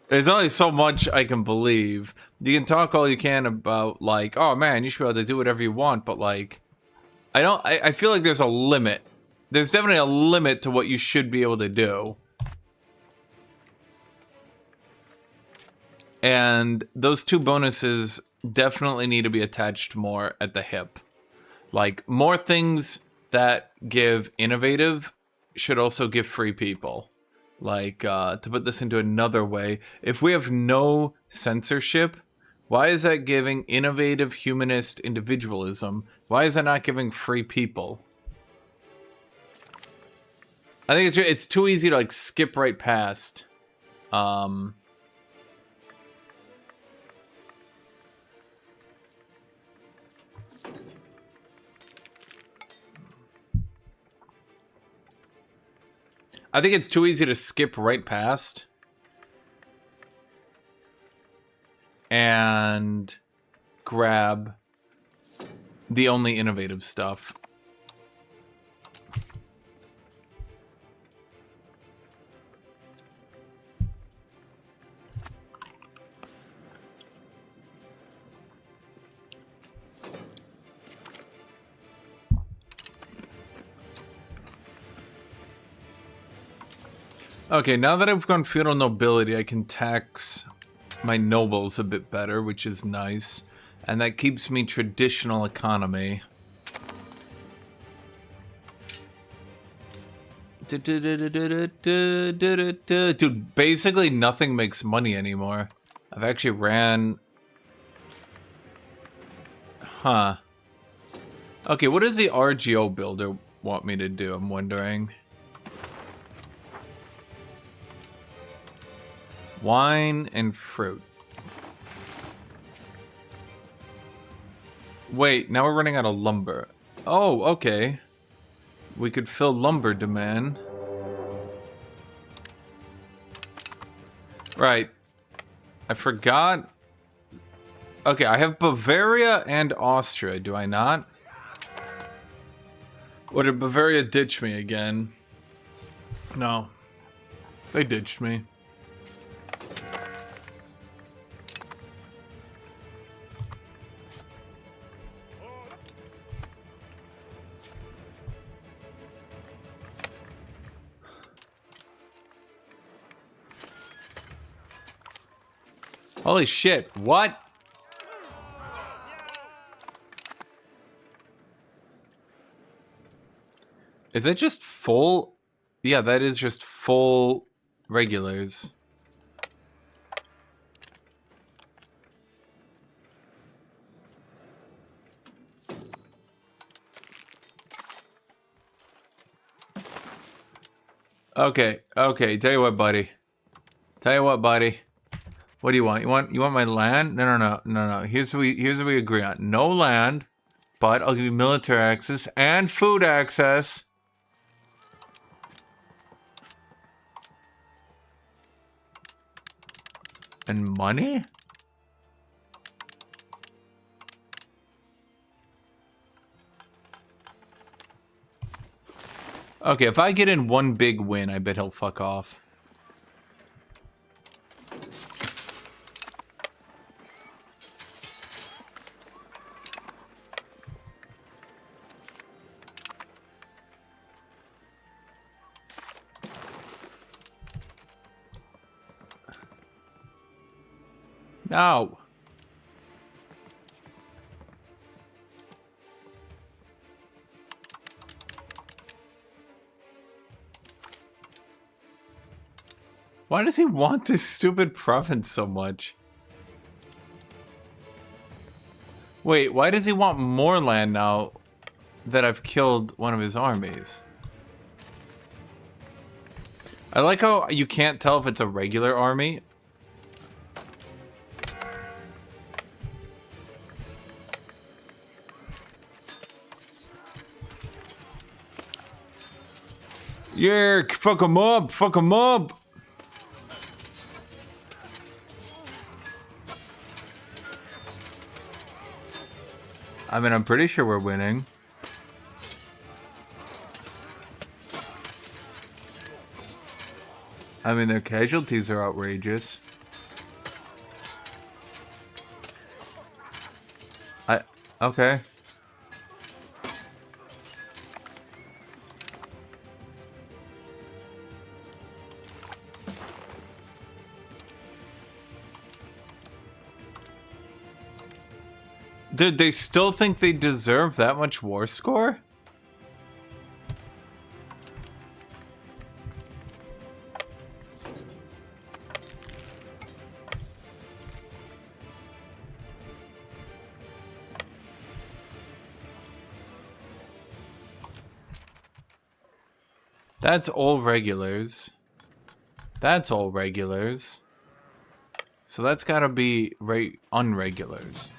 there's only so much I can believe. You can talk all you can about, like, oh man, you should be able to do whatever you want, but like, I feel like there's a limit. There's definitely a limit to what you should be able to do. And those two bonuses definitely need to be attached more at the hip. Like, more things that give innovative should also give free people. Like, to put this into another way, if we have no censorship, why is that giving innovative humanist individualism? Why is that not giving free people? I think it's too easy to, like, skip right past. I think it's too easy to skip right past and grab the only innovative stuff. Okay, now that I've gone feudal nobility, I can tax my nobles a bit better, which is nice. And that keeps me traditional economy. Dude, basically nothing makes money anymore. I've actually ran... Huh. Okay, what does the RGO builder want me to do, I'm wondering. Wine and fruit. Wait, now we're running out of lumber. Oh, okay. We could fill lumber demand. Right. I forgot. Okay, I have Bavaria and Austria, do I not? Or did Bavaria ditch me again? No. They ditched me. Holy shit, what? Is that just full? Yeah, that is just full regulars. Okay, okay, tell you what, buddy. Tell you what, buddy. What do you want? You want my land? No. Here's what we agree on. No land, but I'll give you military access and food access. And money? Okay, if I get in one big win, I bet he'll fuck off. No. Why does he want this stupid province so much? Wait, why does he want more land now that I've killed one of his armies? I like how you can't tell if it's a regular army. Yeah, fuck him up, fuck him up. I mean, I'm pretty sure we're winning. I mean, their casualties are outrageous. Okay. Dude, they still think they deserve that much war score? That's all regulars. That's all regulars. So that's gotta be unregulars.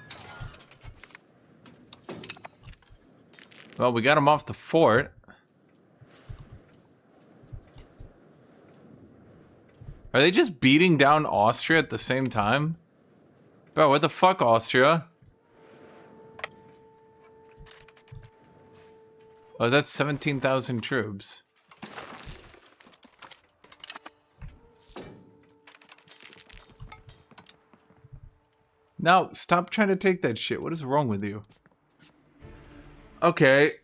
Well, we got him off the fort. Are they just beating down Austria at the same time? Bro, what the fuck, Austria? Oh, that's 17,000 troops. Now, stop trying to take that shit. What is wrong with you? Okay.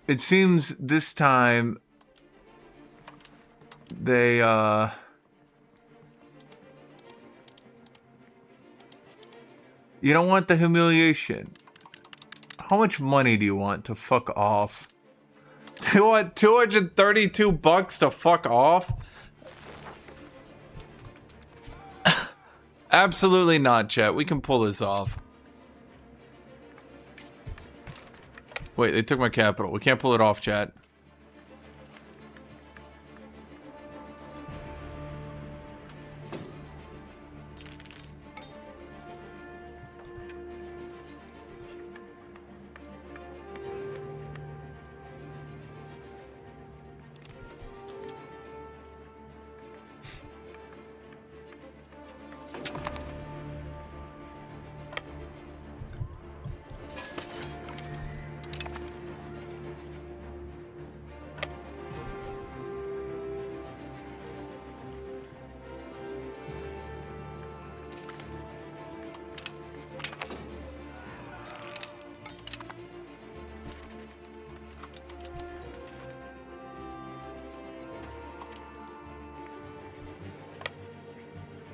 It seems this time they, you don't want the humiliation. How much money do you want to fuck off? They want 232 bucks to fuck off? Absolutely not, chat. We can pull this off. Wait, they took my capital. We can't pull it off, chat.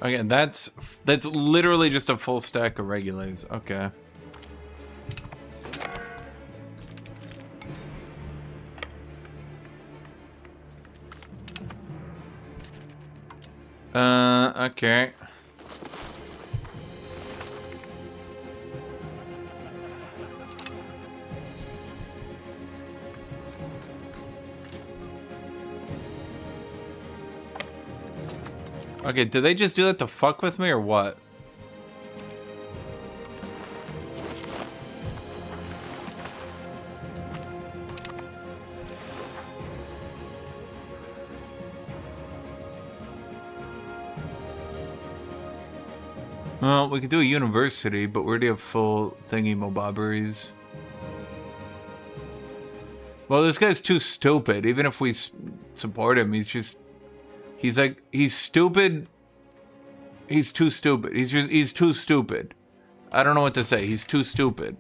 Okay, that's literally just a full stack of regulars. Okay. Okay. Okay, did they just do that to fuck with me or what? Well, we could do a university, but we already have full thingy mobobberies. Well, this guy's too stupid. Even if we support him, he's stupid. He's too stupid. He's too stupid. I don't know what to say. He's too stupid.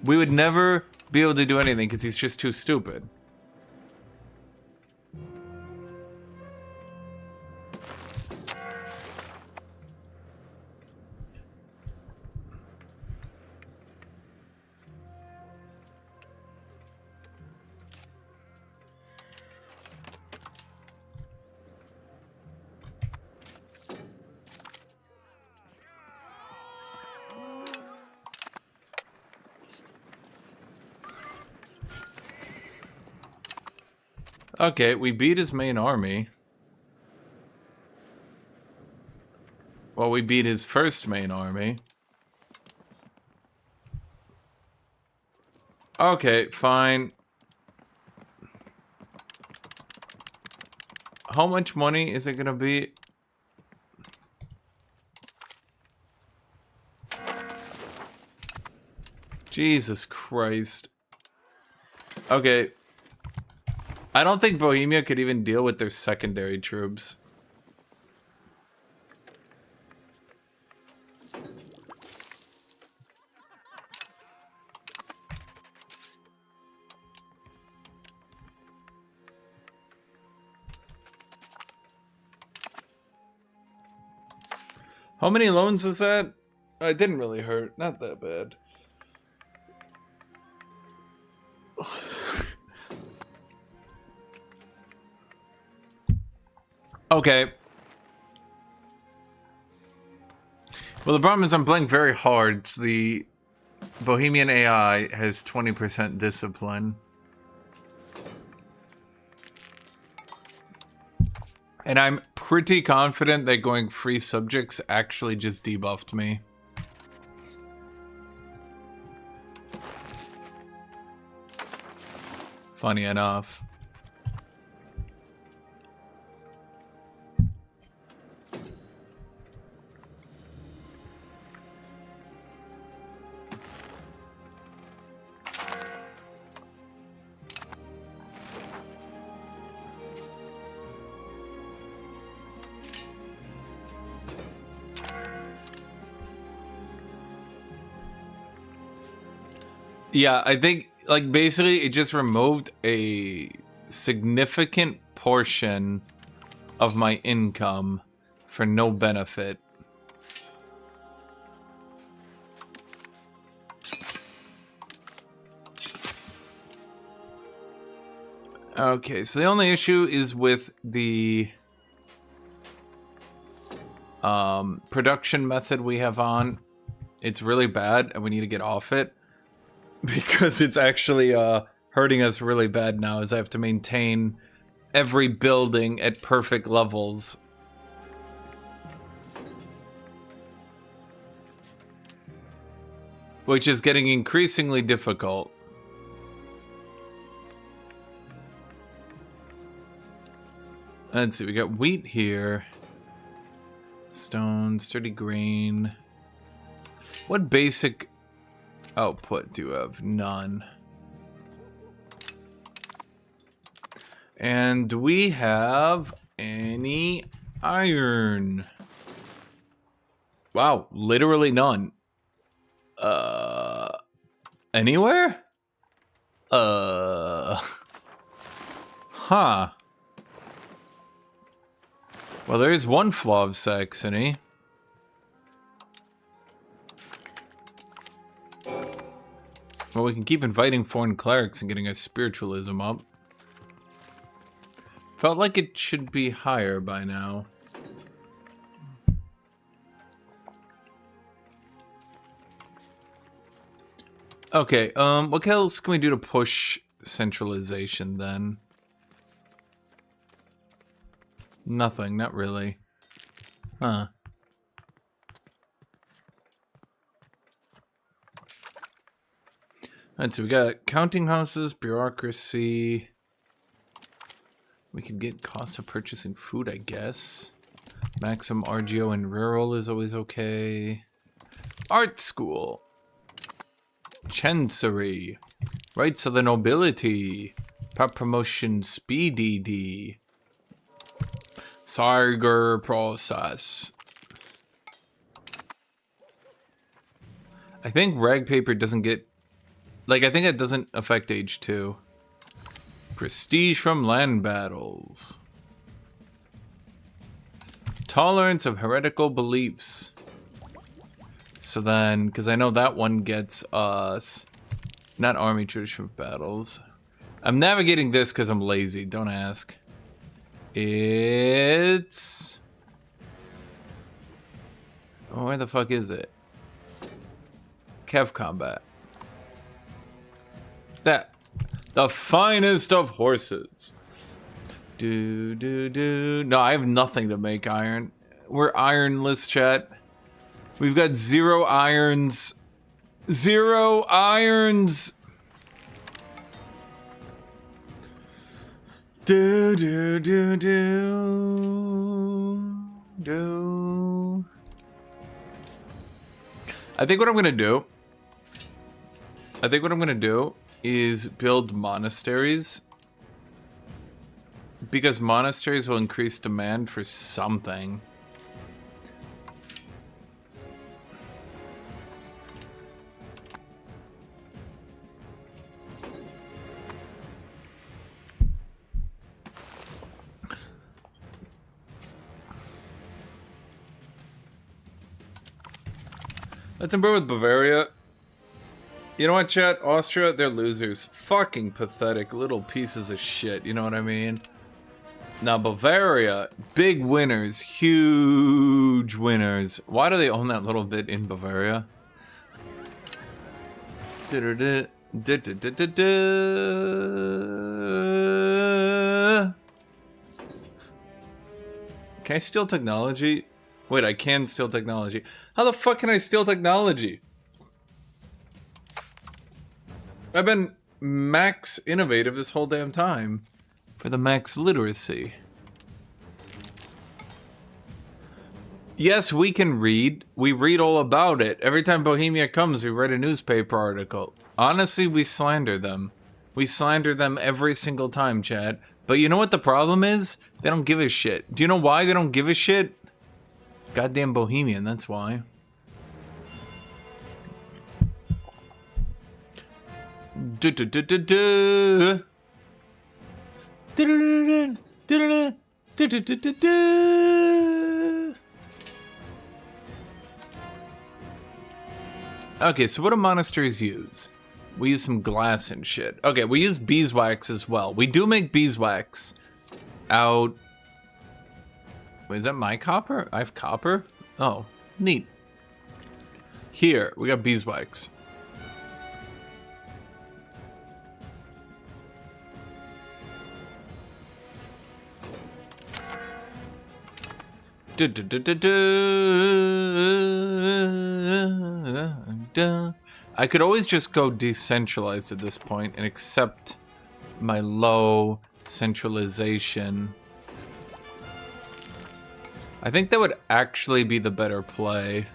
We would never be able to do anything because he's just too stupid. Okay, we beat his main army. Well, we beat his first main army. Okay, fine. How much money is it gonna be? Jesus Christ. Okay. I don't think Bohemia could even deal with their secondary troops. How many loans was that? It didn't really hurt. Not that bad. Okay. Well, the problem is I'm playing very hard. So the Bohemian AI has 20% discipline. And I'm pretty confident that going free subjects actually just debuffed me. Funny enough. Yeah, I think, like, basically it just removed a significant portion of my income for no benefit. Okay, so the only issue is with the production method we have on. It's really bad and we need to get off it. Because it's actually hurting us really bad now, as I have to maintain every building at perfect levels. Which is getting increasingly difficult. Let's see, we got wheat here. Stone, sturdy grain. What basic output do you have? None. And do we have any iron? Wow, literally none. Anywhere? Huh. Well, there is one flaw of Saxony. Well, we can keep inviting foreign clerics and getting our spiritualism up. Felt like it should be higher by now. Okay, what else can we do to push centralization then? Nothing, not really. Huh. Alright, so we got counting houses, bureaucracy. We could get cost of purchasing food, I guess. Maximum RGO and rural is always okay. Art school. Chancery. Rights of the nobility. Prop promotion speedy. Sarger process. I think rag paper doesn't get... Like, I think it doesn't affect age 2. Prestige from land battles. Tolerance of heretical beliefs. So then, because I know that one gets us... Not army tradition of battles. I'm navigating this because I'm lazy, don't ask. It's... Oh, where the fuck is it? Cav combat. That. The finest of horses. No, I have nothing to make iron. We're ironless, chat. We've got 0 irons. 0 irons. I think what I'm gonna do is build monasteries, because monasteries will increase demand for something. Let's improve with Bavaria. You know what, chat? Austria, they're losers. Fucking pathetic little pieces of shit, you know what I mean? Now, Bavaria, big winners, huge winners. Why do they own that little bit in Bavaria? Can I steal technology? Wait, I can steal technology. How the fuck can I steal technology? I've been max innovative this whole damn time. For the max literacy. Yes, we can read. We read all about it. Every time Bohemia comes, we read a newspaper article. Honestly, we slander them. We slander them every single time, chat. But you know what the problem is? They don't give a shit. Do you know why they don't give a shit? Goddamn Bohemian, that's why. Okay, so what do monasteries use? We use some glass and shit. Okay, we use beeswax as well. We do make beeswax out... Wait, is that my copper? I have copper? Oh, neat. Here, we got beeswax. I could always just go decentralized at this point and accept my low centralization. I think that would actually be the better play.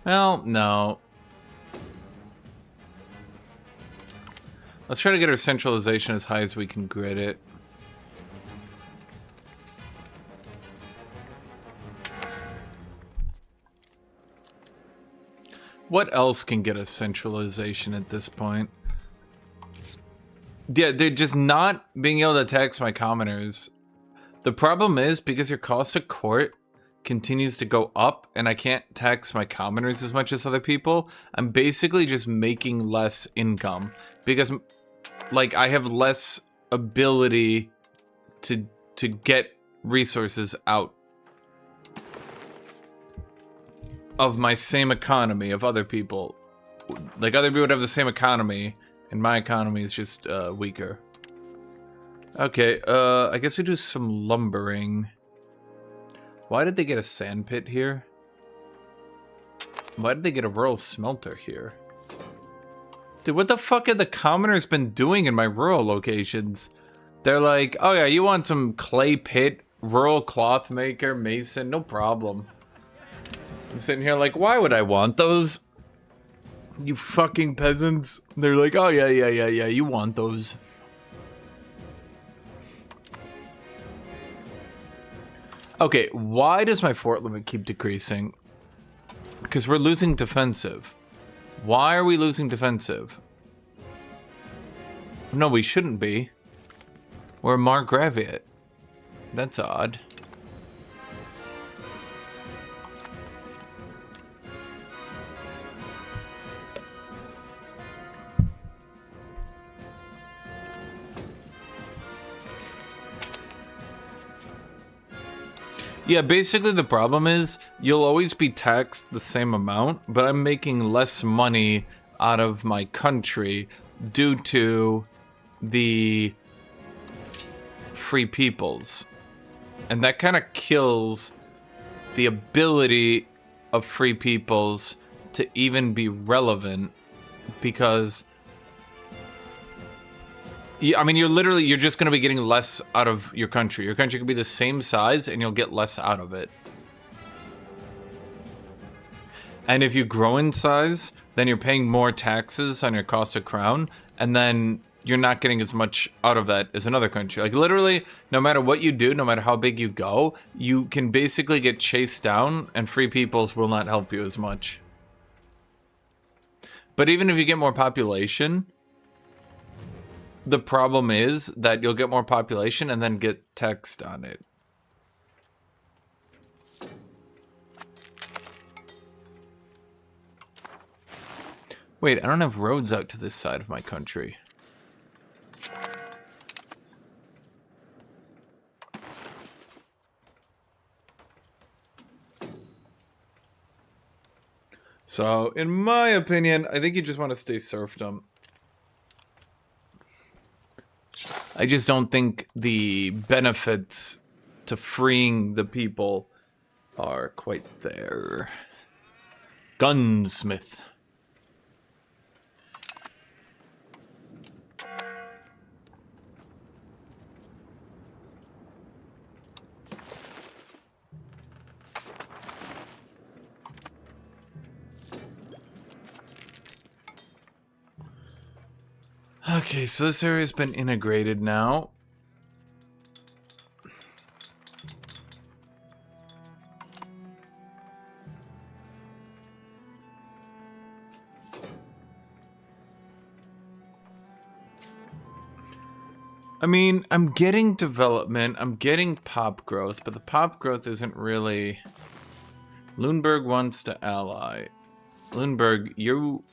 Well, no. Let's try to get our centralization as high as we can grid it. What else can get us centralization at this point? Yeah, they're just not being able to tax my commoners. The problem is, because your cost of court continues to go up and I can't tax my commoners as much as other people, I'm basically just making less income. Because, like, I have less ability to get resources out of my same economy of other people. Like, other people would have the same economy, and my economy is just weaker. Okay, I guess we do some lumbering. Why did they get a sand pit here? Why did they get a rural smelter here? Dude, what the fuck have the commoners been doing in my rural locations? They're like, oh yeah, you want some clay pit, rural cloth maker, mason, no problem. I'm sitting here like, why would I want those? You fucking peasants. They're like, oh yeah, you want those. Okay, why does my fort limit keep decreasing? Because we're losing defensive. Why are we losing defensive? No, we shouldn't be. We're Margraviate. That's odd. Yeah, basically the problem is you'll always be taxed the same amount, but I'm making less money out of my country due to the free peoples. And that kind of kills the ability of free peoples to even be relevant, because I mean, you're just going to be getting less out of your country. Your country could be the same size and you'll get less out of it. And if you grow in size, then you're paying more taxes on your cost of crown, and then you're not getting as much out of that as another country. Like, literally, no matter what you do, no matter how big you go, you can basically get chased down, and free peoples will not help you as much. But even if you get more population, the problem is that you'll get more population and then get taxed on it. Wait, I don't have roads out to this side of my country. So, in my opinion, I think you just want to stay serfdom. I just don't think the benefits to freeing the people are quite there. Gunsmith. Okay, so this area's been integrated now. I mean, I'm getting development, I'm getting pop growth, but the pop growth isn't really... Lundberg wants to ally. Lundberg, you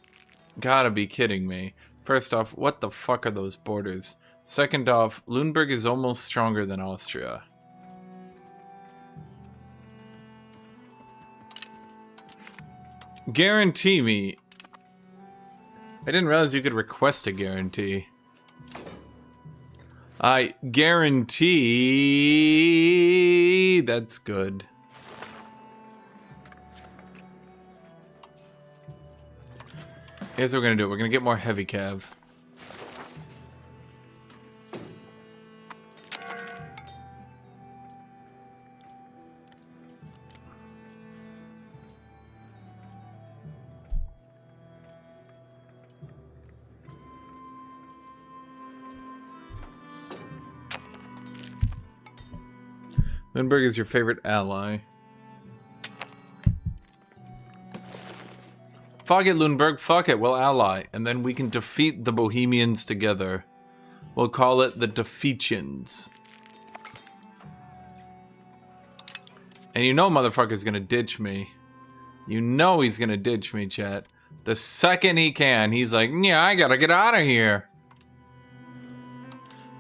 gotta be kidding me. First off, what the fuck are those borders? Second off, Lundberg is almost stronger than Austria. Guarantee me. I didn't realize you could request a guarantee. I guarantee that's good. Here's what we're gonna do. We're gonna get more heavy cav. Lindbergh is your favorite ally. Fuck it, Lundberg. Fuck it. We'll ally. And then we can defeat the Bohemians together. We'll call it the Defeatians. And you know motherfucker's gonna ditch me. You know he's gonna ditch me, chat. The second he can, he's like, yeah, I gotta get out of here.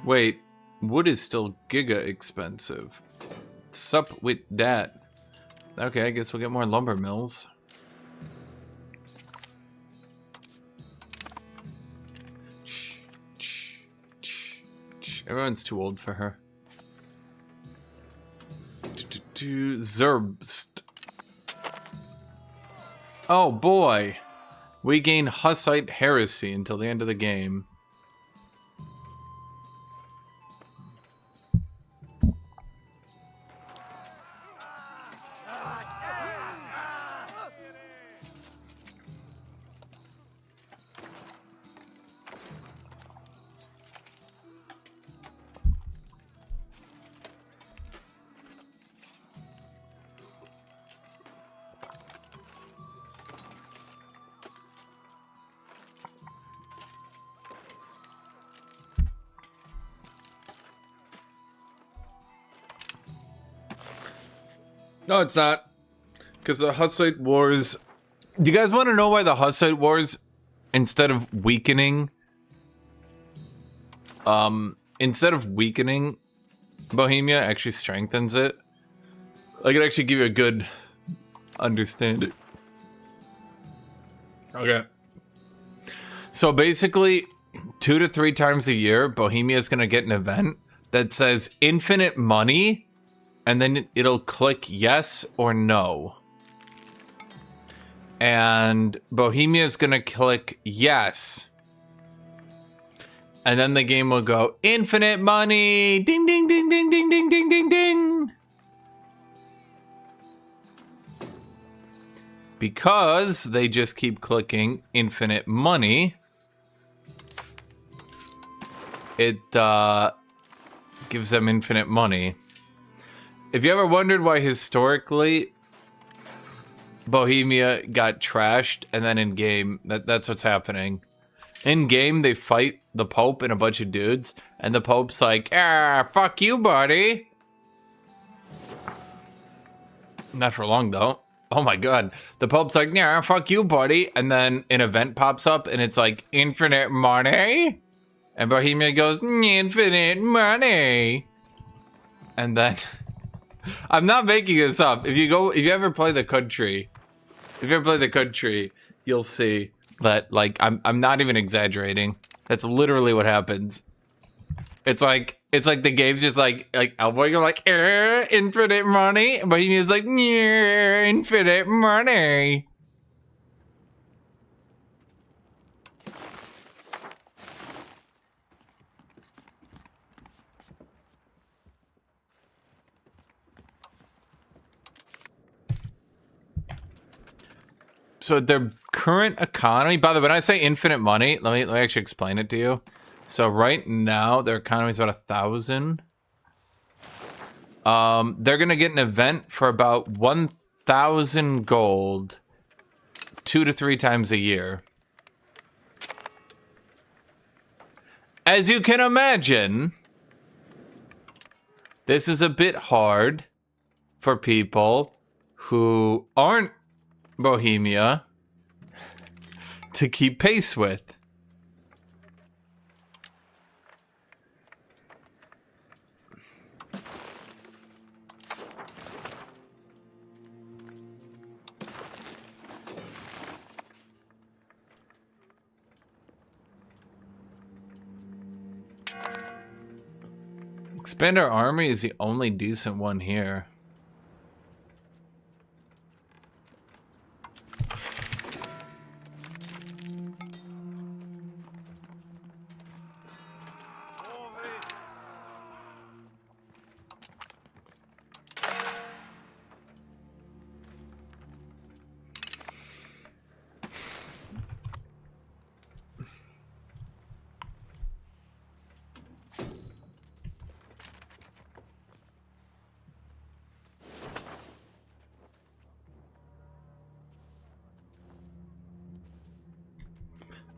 Wait, wood is still giga expensive. Sup with that? Okay, I guess we'll get more lumber mills. Everyone's too old for her. Zerbst. Oh boy. We gain Hussite heresy until the end of the game. No, it's not. Because the Hussite Wars... Do you guys want to know why the Hussite Wars, instead of weakening... Bohemia, actually strengthens it? I could actually give you a good understanding. Okay. So basically, 2 to 3 times a year, Bohemia is going to get an event that says infinite money... And then it'll click yes or no. And Bohemia is going to click yes. And then the game will go, infinite money! Ding, ding, ding, ding, ding, ding, ding, ding, ding! Because they just keep clicking infinite money, it gives them infinite money. If you ever wondered why historically Bohemia got trashed and then in game, that's what's happening. In game, they fight the Pope and a bunch of dudes, and the Pope's like, ah, fuck you, buddy. Not for long, though. Oh my god. The Pope's like, yeah, fuck you, buddy. And then an event pops up, and it's like, infinite money? And Bohemia goes, infinite money. And then... I'm not making this up. If you ever play the country, you'll see that, like, I'm not even exaggerating. That's literally what happens. It's like the game's just like elbowing him like, infinite money, but he's like, infinite money. So their current economy, by the way, when I say infinite money, let me actually explain it to you. So right now, their economy is about 1,000. They're going to get an event for about 1,000 gold 2 to 3 times a year. As you can imagine, this is a bit hard for people who aren't Bohemia to keep pace with. Expand our army is the only decent one here.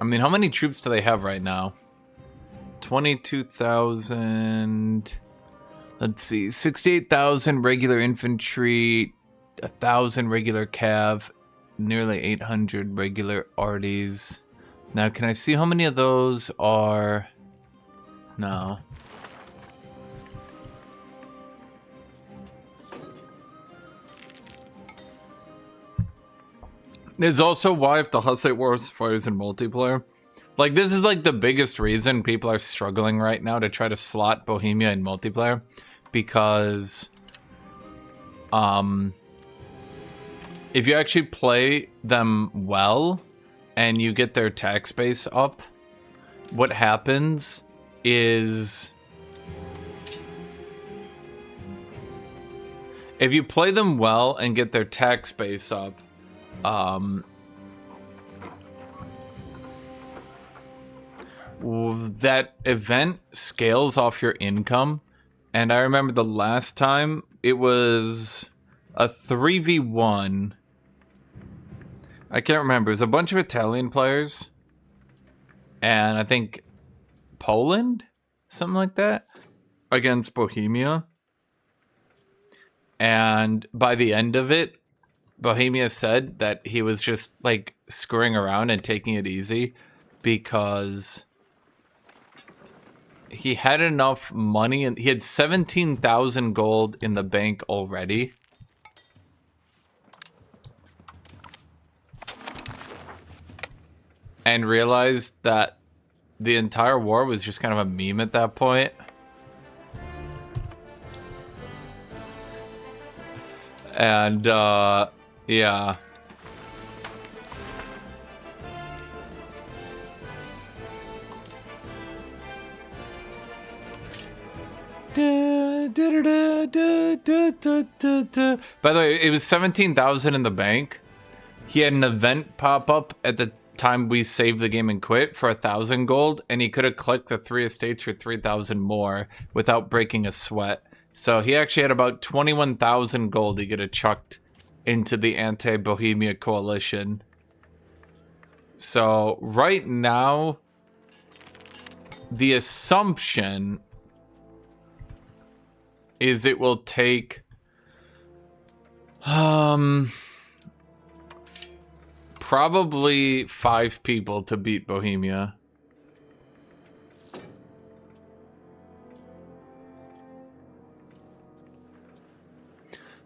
I mean, how many troops do they have right now? 22,000. Let's see. 68,000 regular infantry, 1,000 regular cav, nearly 800 regular arties. Now, can I see how many of those are... No. There's also why if the Hussite Wars fires in multiplayer. Like, this is like the biggest reason people are struggling right now to try to slot Bohemia in multiplayer. Because, if you actually play them well and you get their tax base up, what happens is... If you play them well and get their tax base up, that event scales off your income. And I remember the last time it was a 3v1. I can't remember. It was a bunch of Italian players. And I think Poland? Something like that. Against Bohemia. And by the end of it, Bohemia said that he was just like screwing around and taking it easy because he had enough money and he had 17,000 gold in the bank already. And realized that the entire war was just kind of a meme at that point. And, yeah. By the way, it was 17,000 in the bank. He had an event pop up at the time we saved the game and quit for 1,000 gold, and he could have clicked the 3 estates for 3,000 more without breaking a sweat. So he actually had about 21,000 gold he could have chucked into the anti-Bohemia coalition. So right now, the assumption is it will take probably 5 people to beat Bohemia.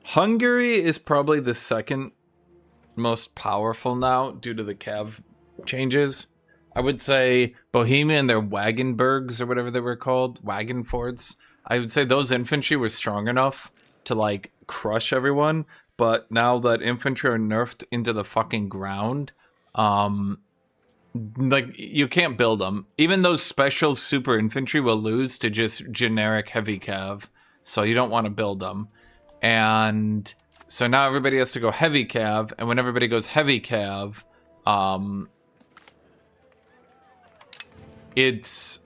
Hungary is probably the second most powerful now due to the cav changes. I would say Bohemia and their Wagenburgs or whatever they were called, wagon forts. I would say those infantry were strong enough to like crush everyone, but now that infantry are nerfed into the fucking ground, like you can't build them. Even those special super infantry will lose to just generic heavy cav, so you don't want to build them. And so now everybody has to go heavy cav, and when everybody goes heavy cav, it's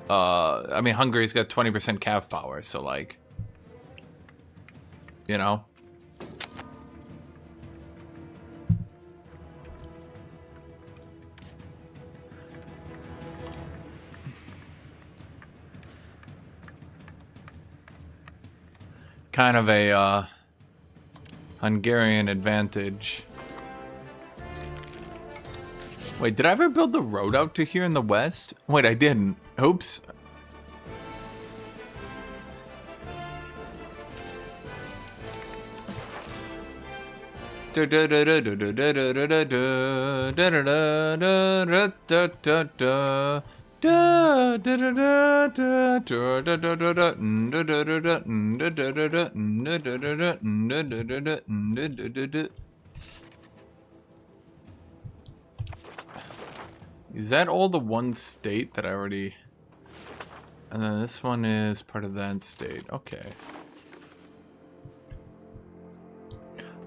I mean, Hungary's got 20% cav power, so like, you know. Kind of a Hungarian advantage. Wait, did I ever build the road out to here in the west? Wait, I didn't. Oops. Is that all the one state that I already... And then this one is part of that state. Okay.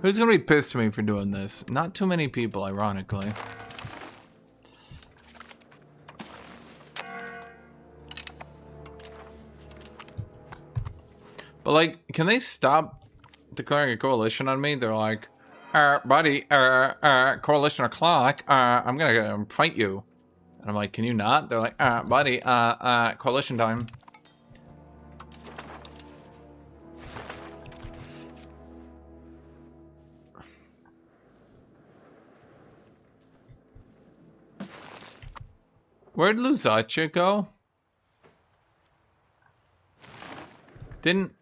Who's gonna be pissed at me for doing this? Not too many people, ironically. But like, can they stop declaring a coalition on me? They're like, buddy, coalition o'clock, I'm gonna fight you. And I'm like, can you not? They're like, buddy, coalition time. Where'd Lusatia go? Didn't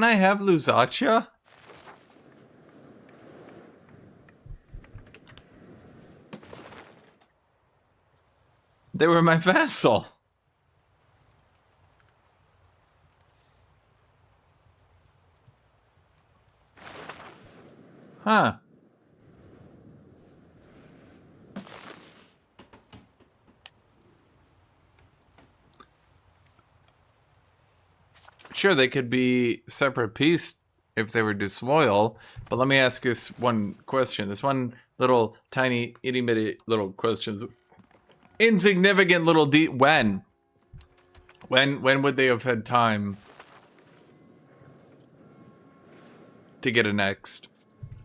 I have Lusatia? They were my vassal. Huh. Sure, they could be separate piece if they were disloyal, but let me ask this one question. This one little tiny itty bitty little questions. Insignificant little when would they have had time to get annexed?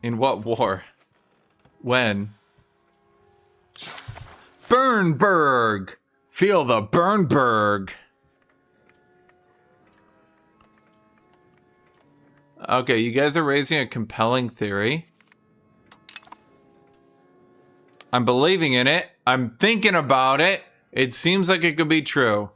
In what war? When? Bernburg! Feel the Bernburg! Okay, you guys are raising a compelling theory. I'm believing in it. I'm thinking about it. It seems like it could be true.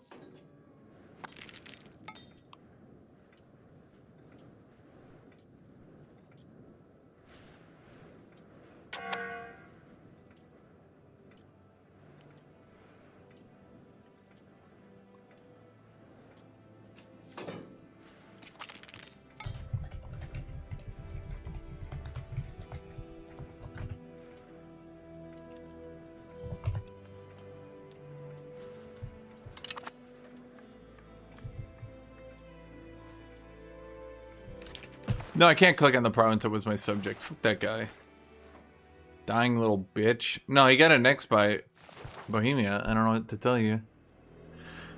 No, I can't click on the province that was my subject. Fuck that guy. Dying little bitch. No, he got annexed by Bohemia. I don't know what to tell you.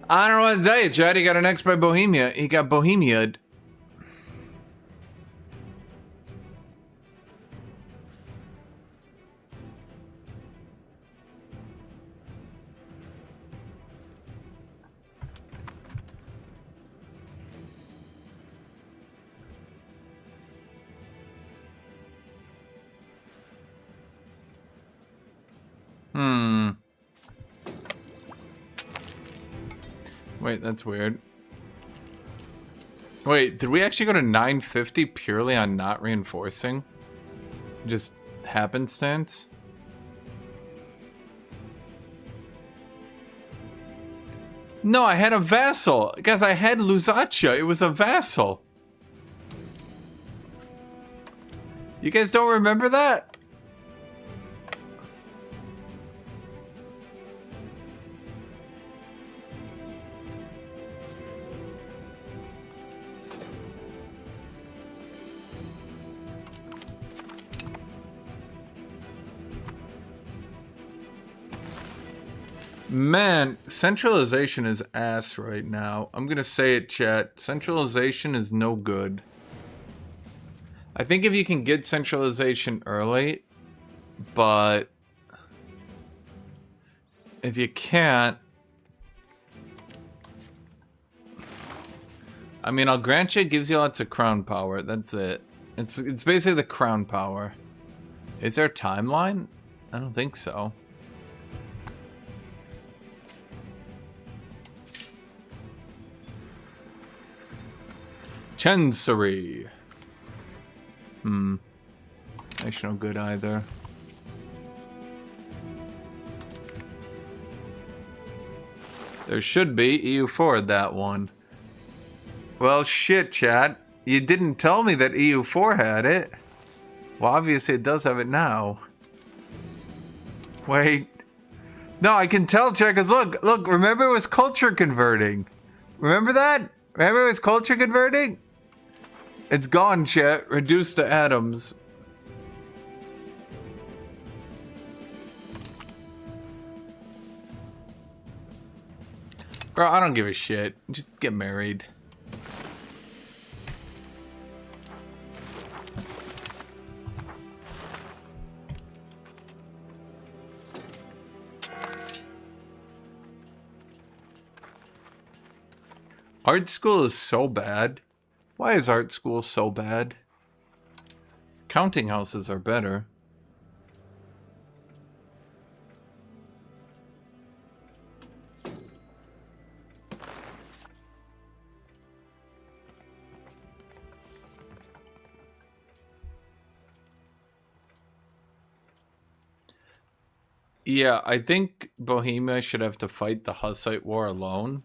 I don't know what to tell you, Chad. He got annexed by Bohemia. He got Bohemia'd. Wait, that's weird. Wait, did we actually go to 950 purely on not reinforcing? Just happenstance? No, I had a vassal. Guys, I had Lusatia. It was a vassal. You guys don't remember that? Man, centralization is ass right now. I'm gonna say it, chat. Centralization is no good. I think if you can get centralization early, but if you can't, I mean, I'll grant you it gives you lots of crown power. That's it. It's basically the crown power. Is there a timeline? I don't think so. Chancery. That's no good either. There should be EU4 at that one. Well, shit, chat. You didn't tell me that EU4 had it. Well, obviously it does have it now. Wait. No, I can tell, chat, because look, remember it was culture converting. Remember that? Remember it was culture converting? It's gone, chat. Reduced to atoms. Bro, I don't give a shit. Just get married. Art school is so bad. Why is art school so bad? Counting houses are better. Yeah, I think Bohemia should have to fight the Hussite War alone.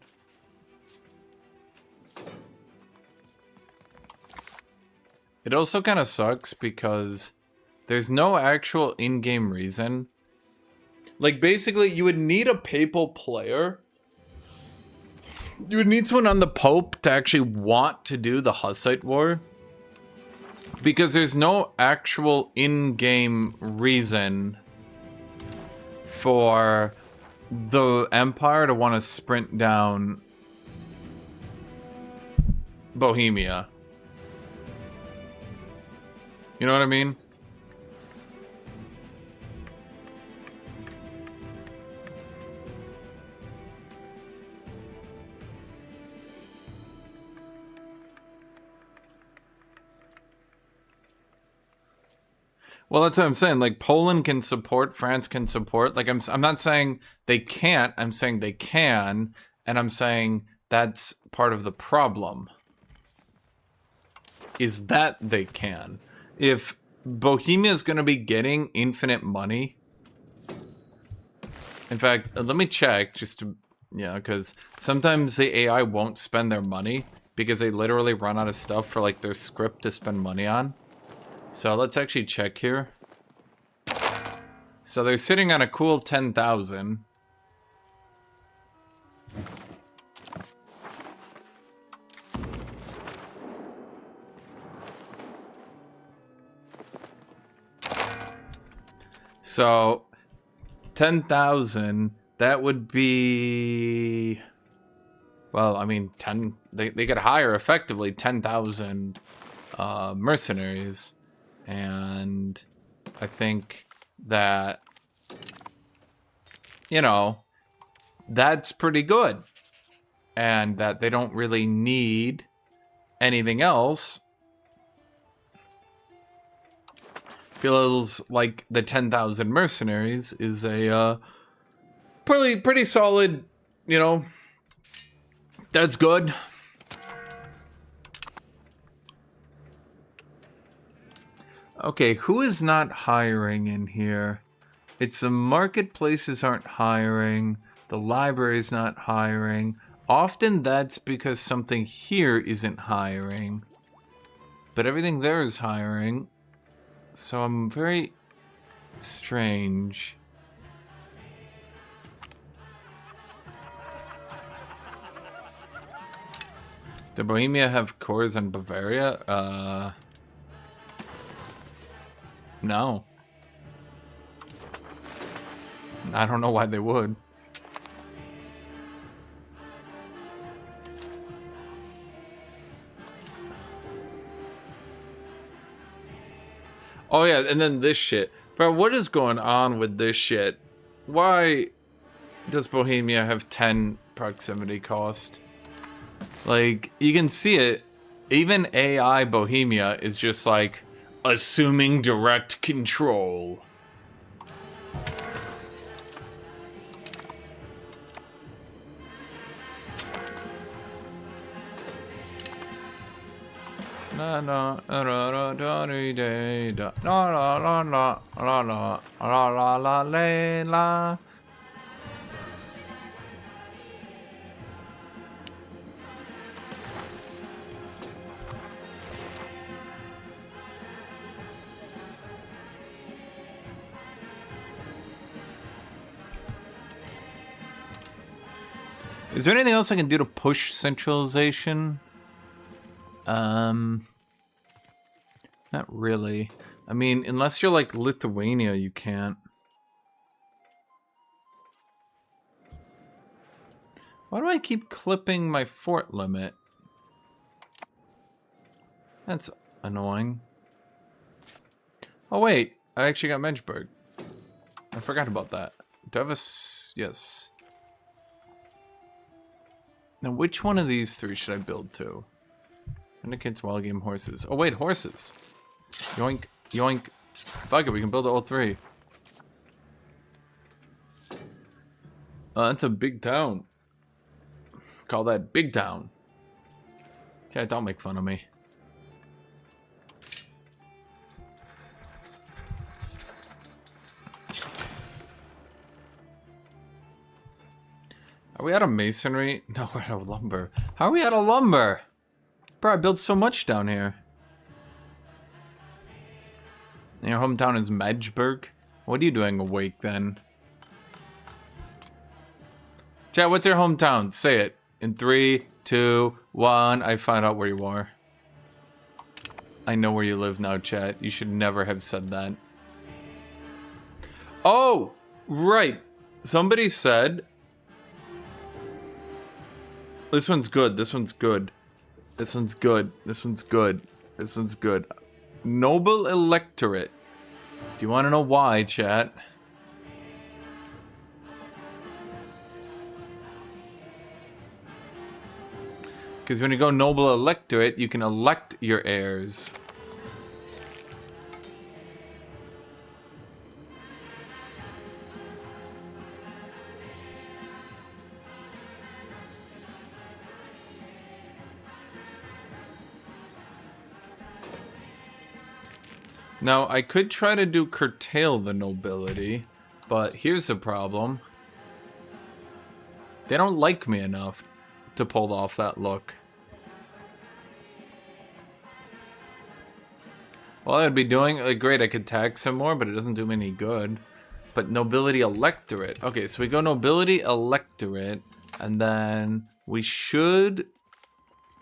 It also kind of sucks because there's no actual in-game reason. Like, basically, you would need a papal player. You would need someone on the Pope to actually want to do the Hussite War. Because there's no actual in-game reason for the Empire to want to sprint down Bohemia. You know what I mean? Well, that's what I'm saying. Like, Poland can support, France can support. Like, I'm not saying they can't. I'm saying they can, and I'm saying that's part of the problem. Is that they can. If Bohemia is going to be getting infinite money, in fact, let me check just to, because sometimes the AI won't spend their money because they literally run out of stuff for like their script to spend money on. So let's actually check here. So they're sitting on a cool 10,000. So 10,000, that would be, well, I mean, they could hire effectively 10,000 mercenaries. And I think that, that's pretty good. And that they don't really need anything else. Feels like the 10,000 mercenaries is a pretty solid, that's good. Okay, who is not hiring in here? It's the marketplaces aren't hiring, the library's not hiring. Often that's because something here isn't hiring. But everything there is hiring. So I'm very strange. Did Bohemia have cores in Bavaria? No. I don't know why they would. Oh yeah, and then this shit. Bro, what is going on with this shit? Why does Bohemia have 10 proximity cost? Like, you can see it. Even AI Bohemia is just like, assuming direct control. La la la la da da da la la la la la la la la la la. Is there anything else I can do to push centralization? Not really. I mean, unless you're like Lithuania, you can't. Why do I keep clipping my fort limit? That's annoying. Oh wait, I actually got Menschberg. I forgot about that. Do I have a... yes. Now, which one of these three should I build to? Indicates wild game horses. Oh, wait, horses. Yoink, yoink. Fuck it, we can build all three. That's a big town. Call that big town. Okay, don't make fun of me. Are we out of masonry? No, we're out of lumber. How are we out of lumber? Bro, I built so much down here. And your hometown is Magdeburg? What are you doing awake then? Chat, what's your hometown? Say it. In 3, 2, 1. I found out where you are. I know where you live now, chat. You should never have said that. Oh! Right. Somebody said... This one's good. This one's good. This one's good. This one's good. This one's good. Noble electorate. Do you want to know why, chat? Because when you go noble electorate, you can elect your heirs. Now, I could try to do curtail the nobility, but here's the problem. They don't like me enough to pull off that look. All I'd be doing, like, great, I could tax him more, but it doesn't do me any good. But nobility electorate. Okay, so we go nobility electorate, and then we should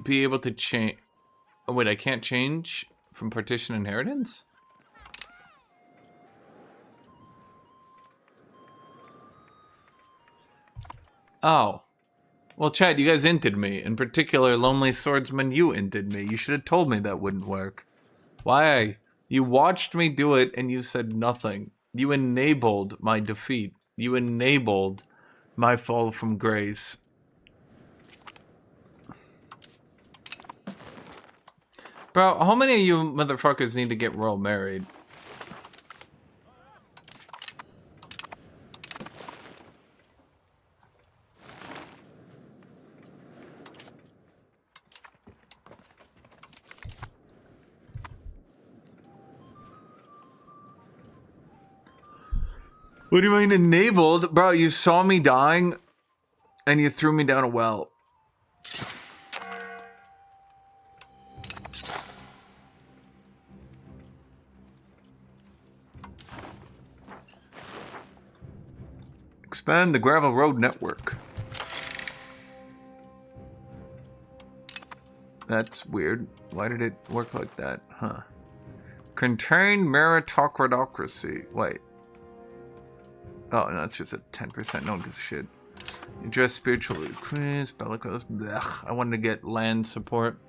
be able to change... Oh, wait, I can't change from partition inheritance? Oh. Well, Chad, you guys inted me. In particular, Lonely Swordsman, you inted me. You should have told me that wouldn't work. Why? You watched me do it and you said nothing. You enabled my defeat. You enabled my fall from grace. Bro, how many of you motherfuckers need to get royal married? What do you mean enabled? Bro, you saw me dying and you threw me down a well. Expand the gravel road network. That's weird. Why did it work like that? Huh. Contain meritocratocracy. Wait. Oh, no, it's just a 10%. No one gives a shit. Just spiritual increase, bellicose. Blech. I wanted to get land support.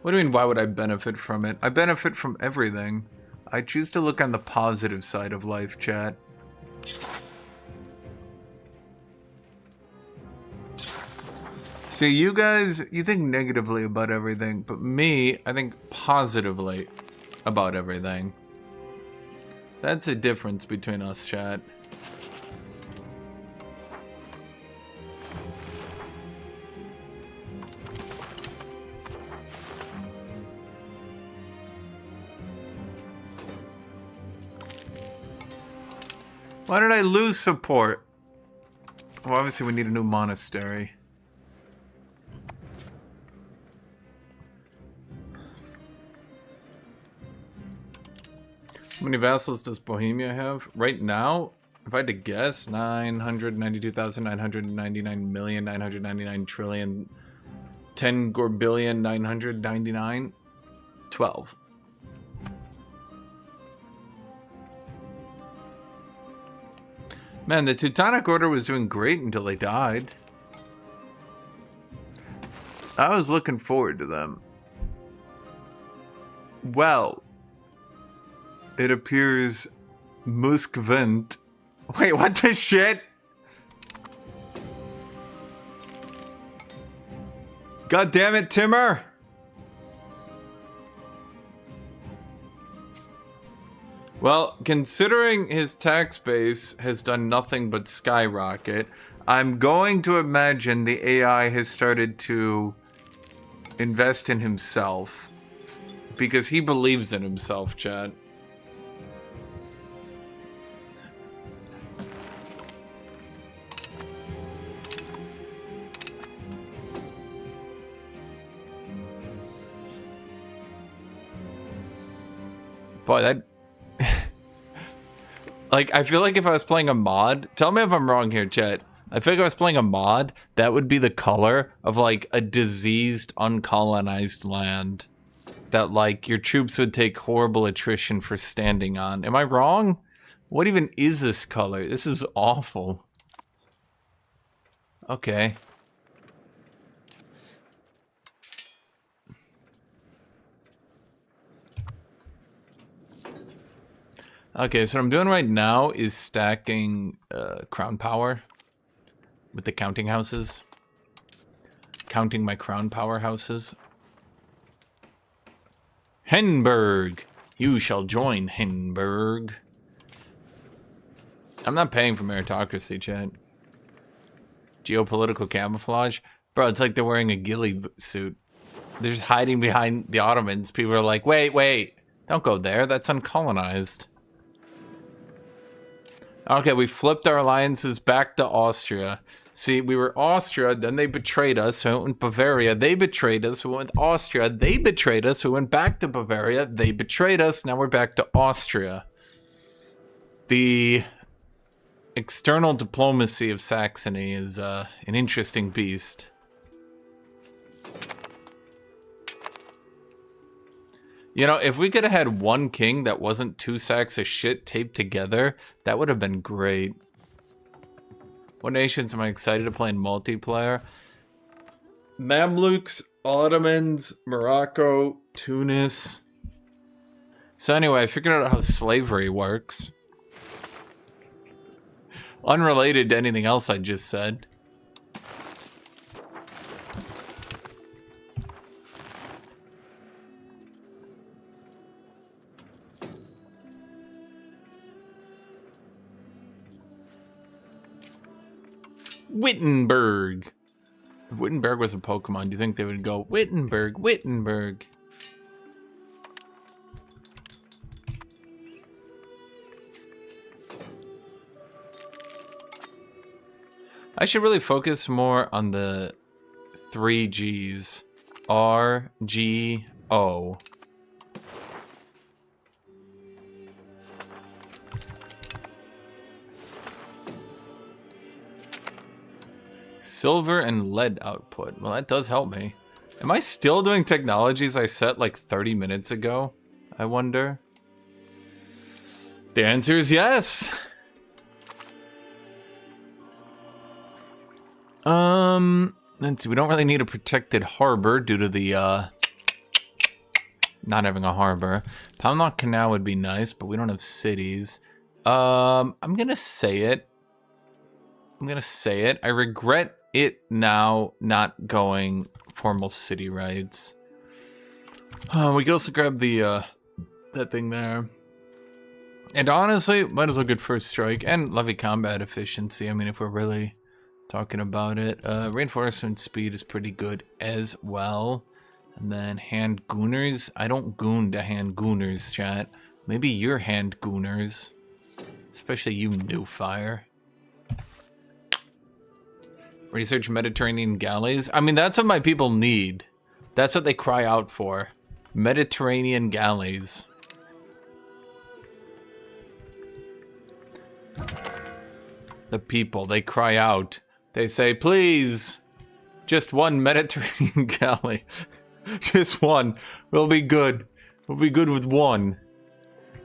What do you mean, why would I benefit from it? I benefit from everything. I choose to look on the positive side of life, chat. See, you guys, you think negatively about everything, but me, I think positively about everything. That's a difference between us, chat. Why did I lose support? Well, obviously we need a new monastery. How many vassals does Bohemia have? Right now, if I had to guess, 992,999,999,999,000,000,000, 10 billion, 999, 12. Man, the Teutonic Order was doing great until they died. I was looking forward to them. Well, it appears Muskvent Wait, what the shit? God damn it, Timur! Well, considering his tax base has done nothing but skyrocket, I'm going to imagine the AI has started to invest in himself. Because he believes in himself, chat. Boy, that... like, I feel like if I was playing a mod... Tell me if I'm wrong here, chat. I feel like if I was playing a mod, that would be the color of, like, a diseased, uncolonized land. That, like, your troops would take horrible attrition for standing on. Am I wrong? What even is this color? This is awful. Okay. Okay, so what I'm doing right now is stacking crown power with the counting houses. Counting my crown power houses. Henburg! You shall join Henburg. I'm not paying for meritocracy, chat. Geopolitical camouflage? Bro, it's like they're wearing a ghillie suit. They're just hiding behind the Ottomans. People are like, wait. Don't go there. That's uncolonized. Okay, we flipped our alliances back to Austria. See, we were Austria, then they betrayed us, we went with Bavaria, they betrayed us, we went with Austria, they betrayed us, we went back to Bavaria, they betrayed us, now we're back to Austria. The external diplomacy of Saxony is an interesting beast. You know, if we could have had one king that wasn't two sacks of shit taped together, that would have been great. What nations am I excited to play in multiplayer? Mamluks, Ottomans, Morocco, Tunis. So anyway, I figured out how slavery works. Unrelated to anything else I just said. Wittenberg. If Wittenberg was a Pokemon, do you think they would go, Wittenberg, Wittenberg? I should really focus more on the 3 Gs. R, G, O. Silver and lead output. Well, that does help me. Am I still doing technologies I set like 30 minutes ago? I wonder. The answer is yes. Let's see. We don't really need a protected harbor due to the not having a harbor. Poundlock Canal would be nice, but we don't have cities. I'm gonna say it. I regret it now not going formal city rights. We could also grab the that thing there. And honestly, might as well get first strike and levy combat efficiency. I mean, if we're really talking about it. Reinforcement speed is pretty good as well. And then hand gooners. I don't goon to hand gooners, chat. Maybe you're hand gooners. Especially you, new fire. Research Mediterranean galleys. I mean, that's what my people need. That's what they cry out for. Mediterranean galleys. The people, they cry out. They say, please, just one Mediterranean galley. Just one. We'll be good. We'll be good with one.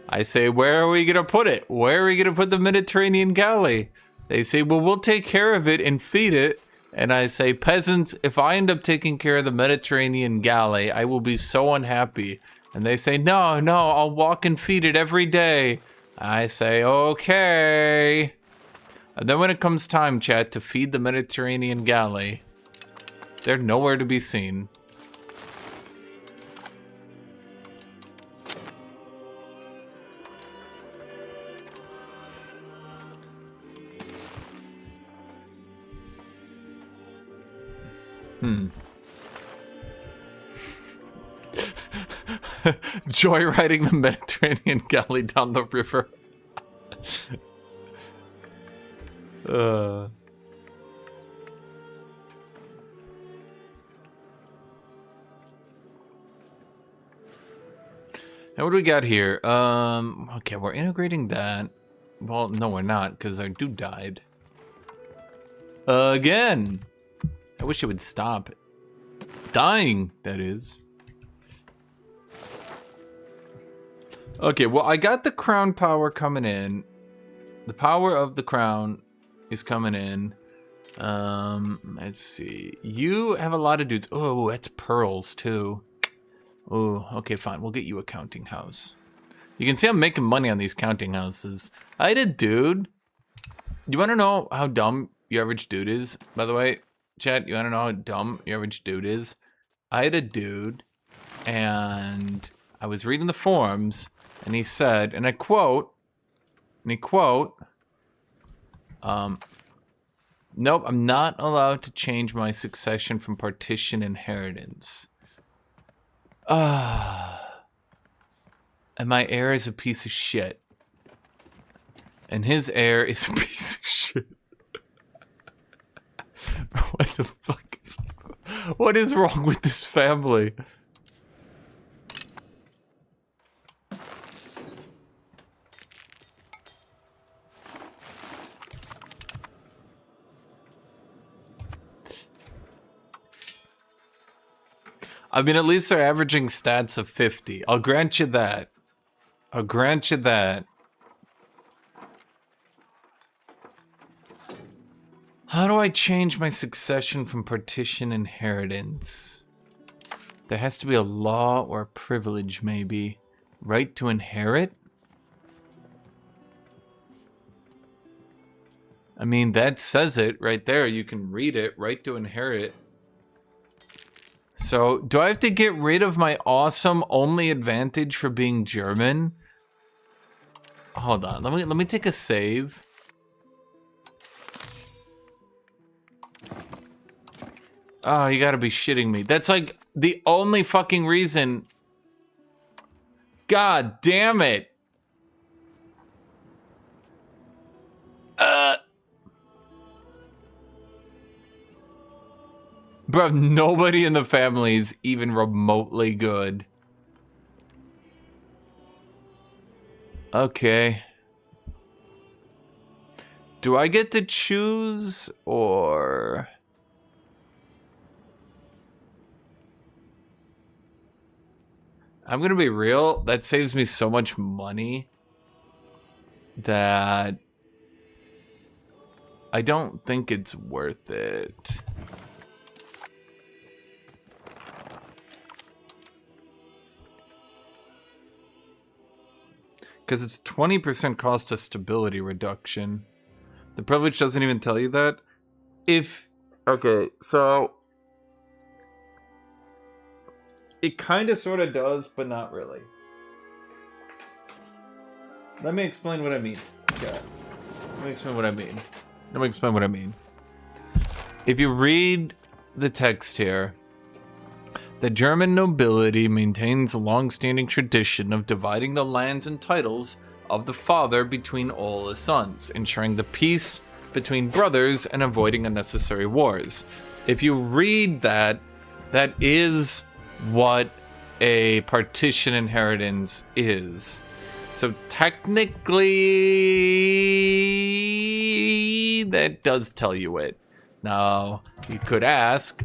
I say, where are we going to put it? Where are we going to put the Mediterranean galley? They say, well, we'll take care of it and feed it. And I say, peasants, if I end up taking care of the Mediterranean galley, I will be so unhappy. And they say, no, I'll walk and feed it every day. I say, okay. And then when it comes time, chat, to feed the Mediterranean galley, they're nowhere to be seen. Joyriding the Mediterranean galley down the river. Now what do we got here? Okay, we're integrating that. Well, no, we're not, because our dude died. Again! I wish it would stop. Dying, that is. Okay, well, I got the crown power coming in. The power of the crown is coming in. Let's see. You have a lot of dudes. Oh, that's pearls, too. Oh, okay, fine. We'll get you a counting house. You can see I'm making money on these counting houses. I had a dude. You want to know how dumb your average dude is, by the way? Chat, you want to know how dumb your average dude is? I had a dude, and I was reading the forums, and he said, and I quote, nope, I'm not allowed to change my succession from partition inheritance. And my heir is a piece of shit. And his heir is a piece of shit. What the fuck is... What is wrong with this family? I mean, at least they're averaging stats of 50. I'll grant you that. I'll grant you that. How do I change my succession from partition inheritance? There has to be a law or a privilege, maybe. Right to inherit? I mean, that says it right there. You can read it. Right to inherit. So, do I have to get rid of my awesome only advantage for being German? Hold on. Let me take a save. Oh, you gotta be shitting me. That's like the only fucking reason. God damn it. Bro, nobody in the family is even remotely good. Okay. Do I get to choose, or... I'm gonna be real, that saves me so much money that I don't think it's worth it. Because it's 20% cost of stability reduction. The privilege doesn't even tell you that. Okay, so... It kind of sort of does, but not really. Let me explain what I mean. Okay. Let me explain what I mean. If you read the text here, the German nobility maintains a long-standing tradition of dividing the lands and titles of the father between all his sons, ensuring the peace between brothers and avoiding unnecessary wars. If you read that, that is what a partition inheritance is. So technically, that does tell you it. Now, you could ask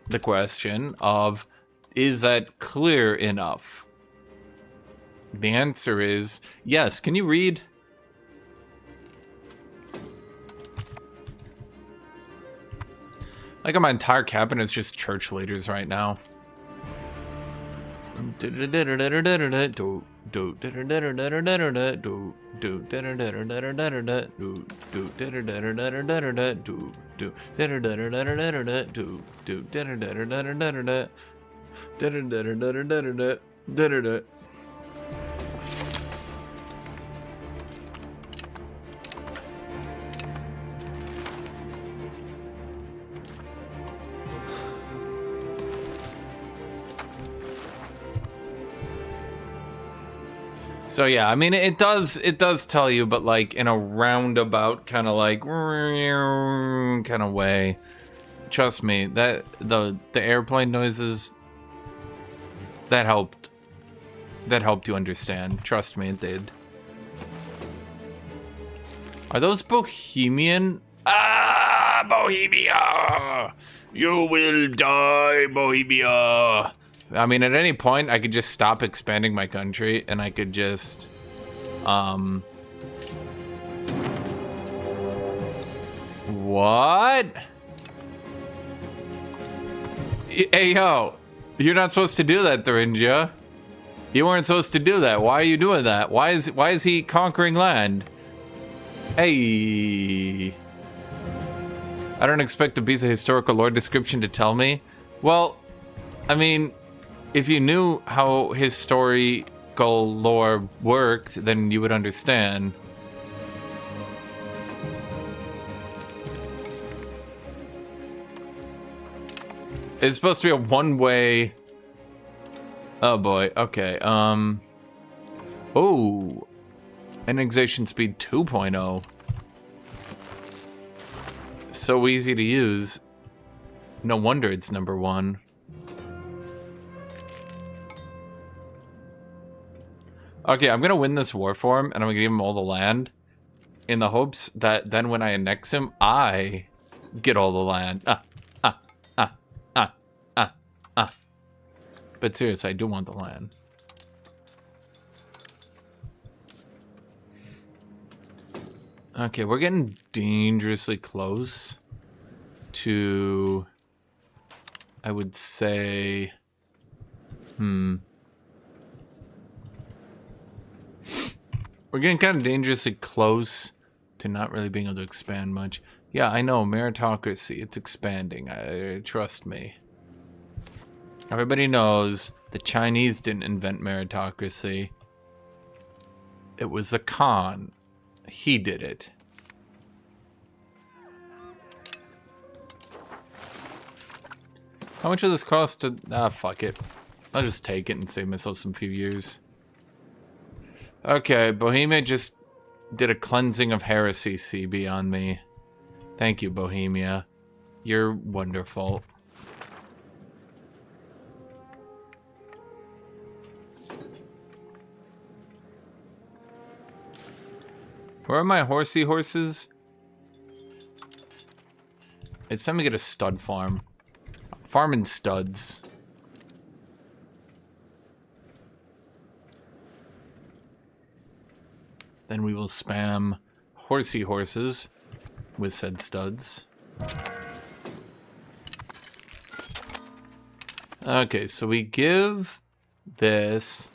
the question of, is that clear enough? The answer is yes. Can you read? Like my entire cabinet is just church leaders right now. So yeah, I mean it does tell you, but like in a roundabout kind of like kind of way. Trust me, that the airplane noises that helped you understand. Trust me, it did. Are those Bohemian? Ah, Bohemia! You will die, Bohemia! I mean, at any point, I could just stop expanding my country, and I could just, What? Hey, yo. You're not supposed to do that, Thuringia. You weren't supposed to do that. Why are you doing that? Why is he conquering land? Hey. I don't expect a piece of historical lore description to tell me. Well, I mean, if you knew how historical lore worked, then you would understand. It's supposed to be a one-way... Oh boy, okay, Oh! Annexation speed 2.0. So easy to use. No wonder it's number 1. Okay, I'm gonna win this war for him, and I'm gonna give him all the land, in the hopes that then when I annex him, I get all the land. But seriously, I do want the land. Okay, we're getting dangerously close to, I would say, We're getting kind of dangerously close to not really being able to expand much. Yeah, I know, meritocracy, it's expanding, trust me. Everybody knows the Chinese didn't invent meritocracy. It was the Khan. He did it. How much does this cost to... Ah, fuck it. I'll just take it and save myself some few years. Okay, Bohemia just did a cleansing of heresy CB on me. Thank you, Bohemia. You're wonderful. Where are my horsey horses? It's time to get a stud farm. I'm farming studs. Then we will spam horsey horses with said studs. Okay, so we give this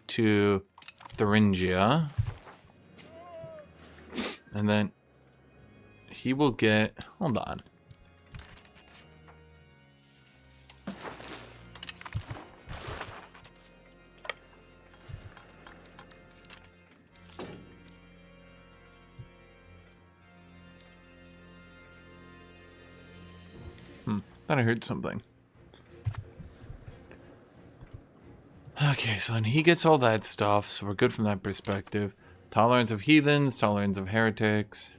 to Thuringia. And then he will get... Hold on. Thought I heard something. Okay, so then he gets all that stuff, so we're good from that perspective. Tolerance of heathens, tolerance of heretics.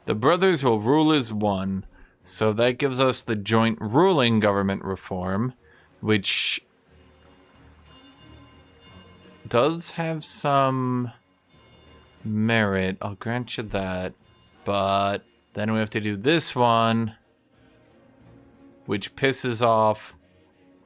The brothers will rule as one, so that gives us the joint ruling government reform, which does have some merit. I'll grant you that. But then we have to do this one, which pisses off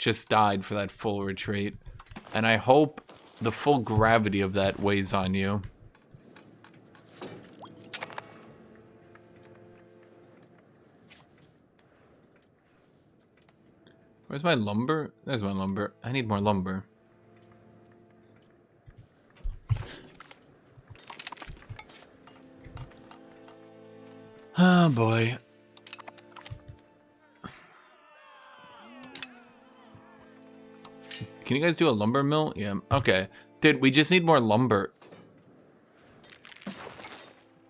just died for that full retreat. And I hope the full gravity of that weighs on you. Where's my lumber? There's my lumber. I need more lumber. Oh boy. Can you guys do a lumber mill? Yeah, okay. Dude, we just need more lumber.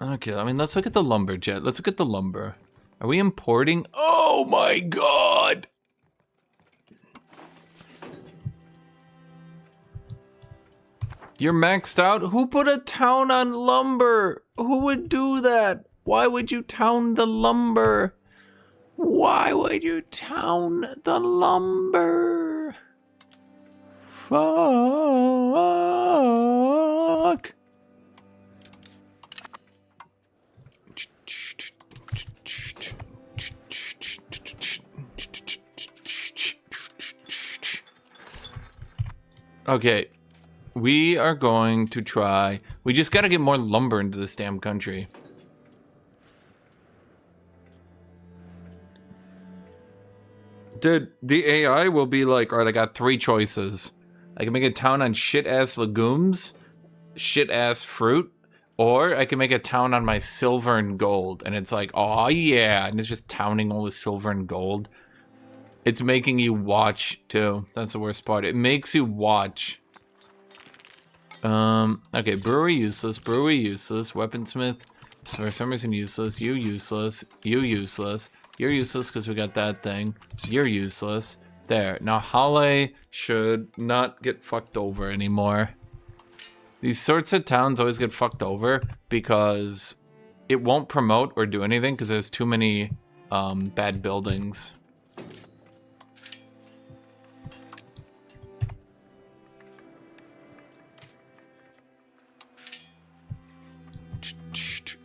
Okay, I mean, let's look at the lumber, Jet. Let's look at the lumber. Are we importing? Oh my god! You're maxed out? Who put a town on lumber? Who would do that? Why would you town the lumber? Why would you town the lumber? Fuck. Okay. We are going to try. We just got to get more lumber into this damn country. Dude, the AI will be like, alright, I got 3 choices. I can make a town on shit-ass legumes, shit-ass fruit, or I can make a town on my silver and gold. And it's like, oh yeah, and it's just towning all the silver and gold. It's making you watch, too. That's the worst part. It makes you watch. Okay, brewery useless, weaponsmith, for some reason useless, you useless, you useless, you're useless because we got that thing, you're useless. There, now Halle should not get fucked over anymore. These sorts of towns always get fucked over because it won't promote or do anything because there's too many bad buildings.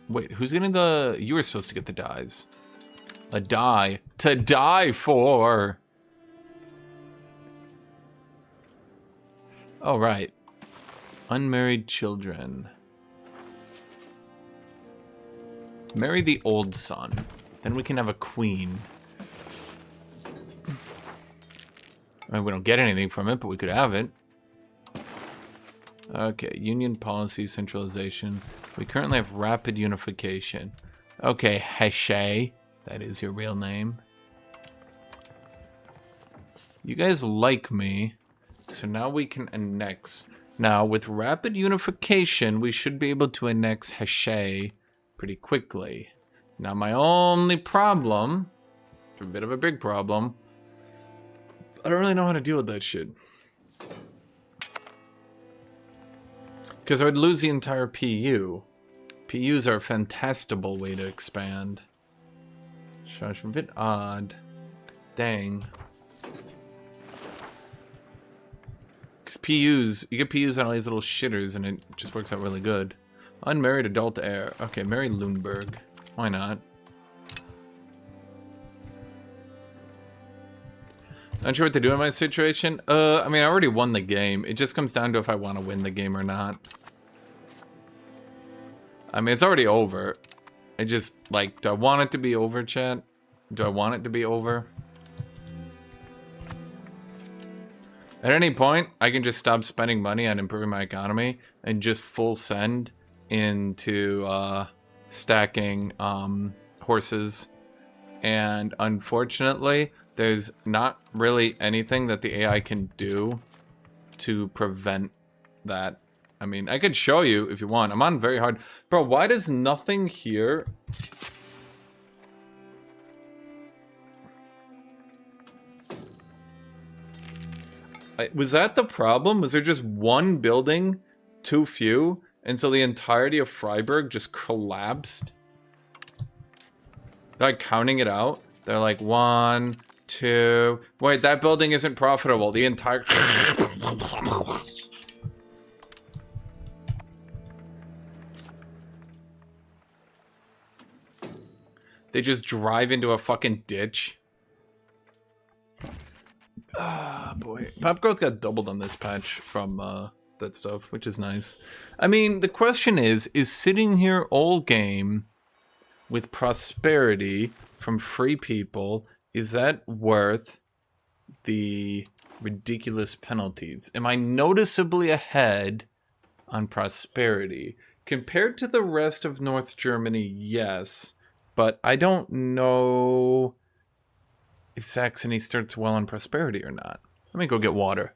Wait, who's getting the... You were supposed to get the dyes. A dye to die for. Oh, right. Unmarried children. Marry the old son. Then we can have a queen. I mean, we don't get anything from it, but we could have it. Okay, union policy centralization. We currently have rapid unification. Okay, Heshe. That is your real name. You guys like me. So now we can annex. Now, with rapid unification, we should be able to annex Heshe pretty quickly. Now, my only problem, a bit of a big problem, I don't really know how to deal with that shit. Because I would lose the entire PU. PUs are a fantastable way to expand. Shush, a bit odd. Dang. Because PUs, you get PUs on all these little shitters and it just works out really good. Unmarried adult heir. Okay, marry Lundberg. Why not? Not sure what to do in my situation. I mean, I already won the game. It just comes down to if I want to win the game or not. I mean, it's already over. I just, like, do I want it to be over, chat? Do I want it to be over? At any point, I can just stop spending money on improving my economy and just full send into stacking horses. And unfortunately, there's not really anything that the AI can do to prevent that. I mean, I could show you if you want. I'm on very hard. Bro, why does nothing here... Was that the problem? Was there just one building too few? And so the entirety of Freiburg just collapsed? They're like counting it out. They're like 1, 2... Wait, that building isn't profitable. The entire... They just drive into a fucking ditch. Ah, boy. Pop growth got doubled on this patch from that stuff, which is nice. I mean, the question is sitting here all game with prosperity from free people, is that worth the ridiculous penalties? Am I noticeably ahead on prosperity? Compared to the rest of North Germany, yes. But I don't know if Saxony starts well on prosperity or not. Let me go get water.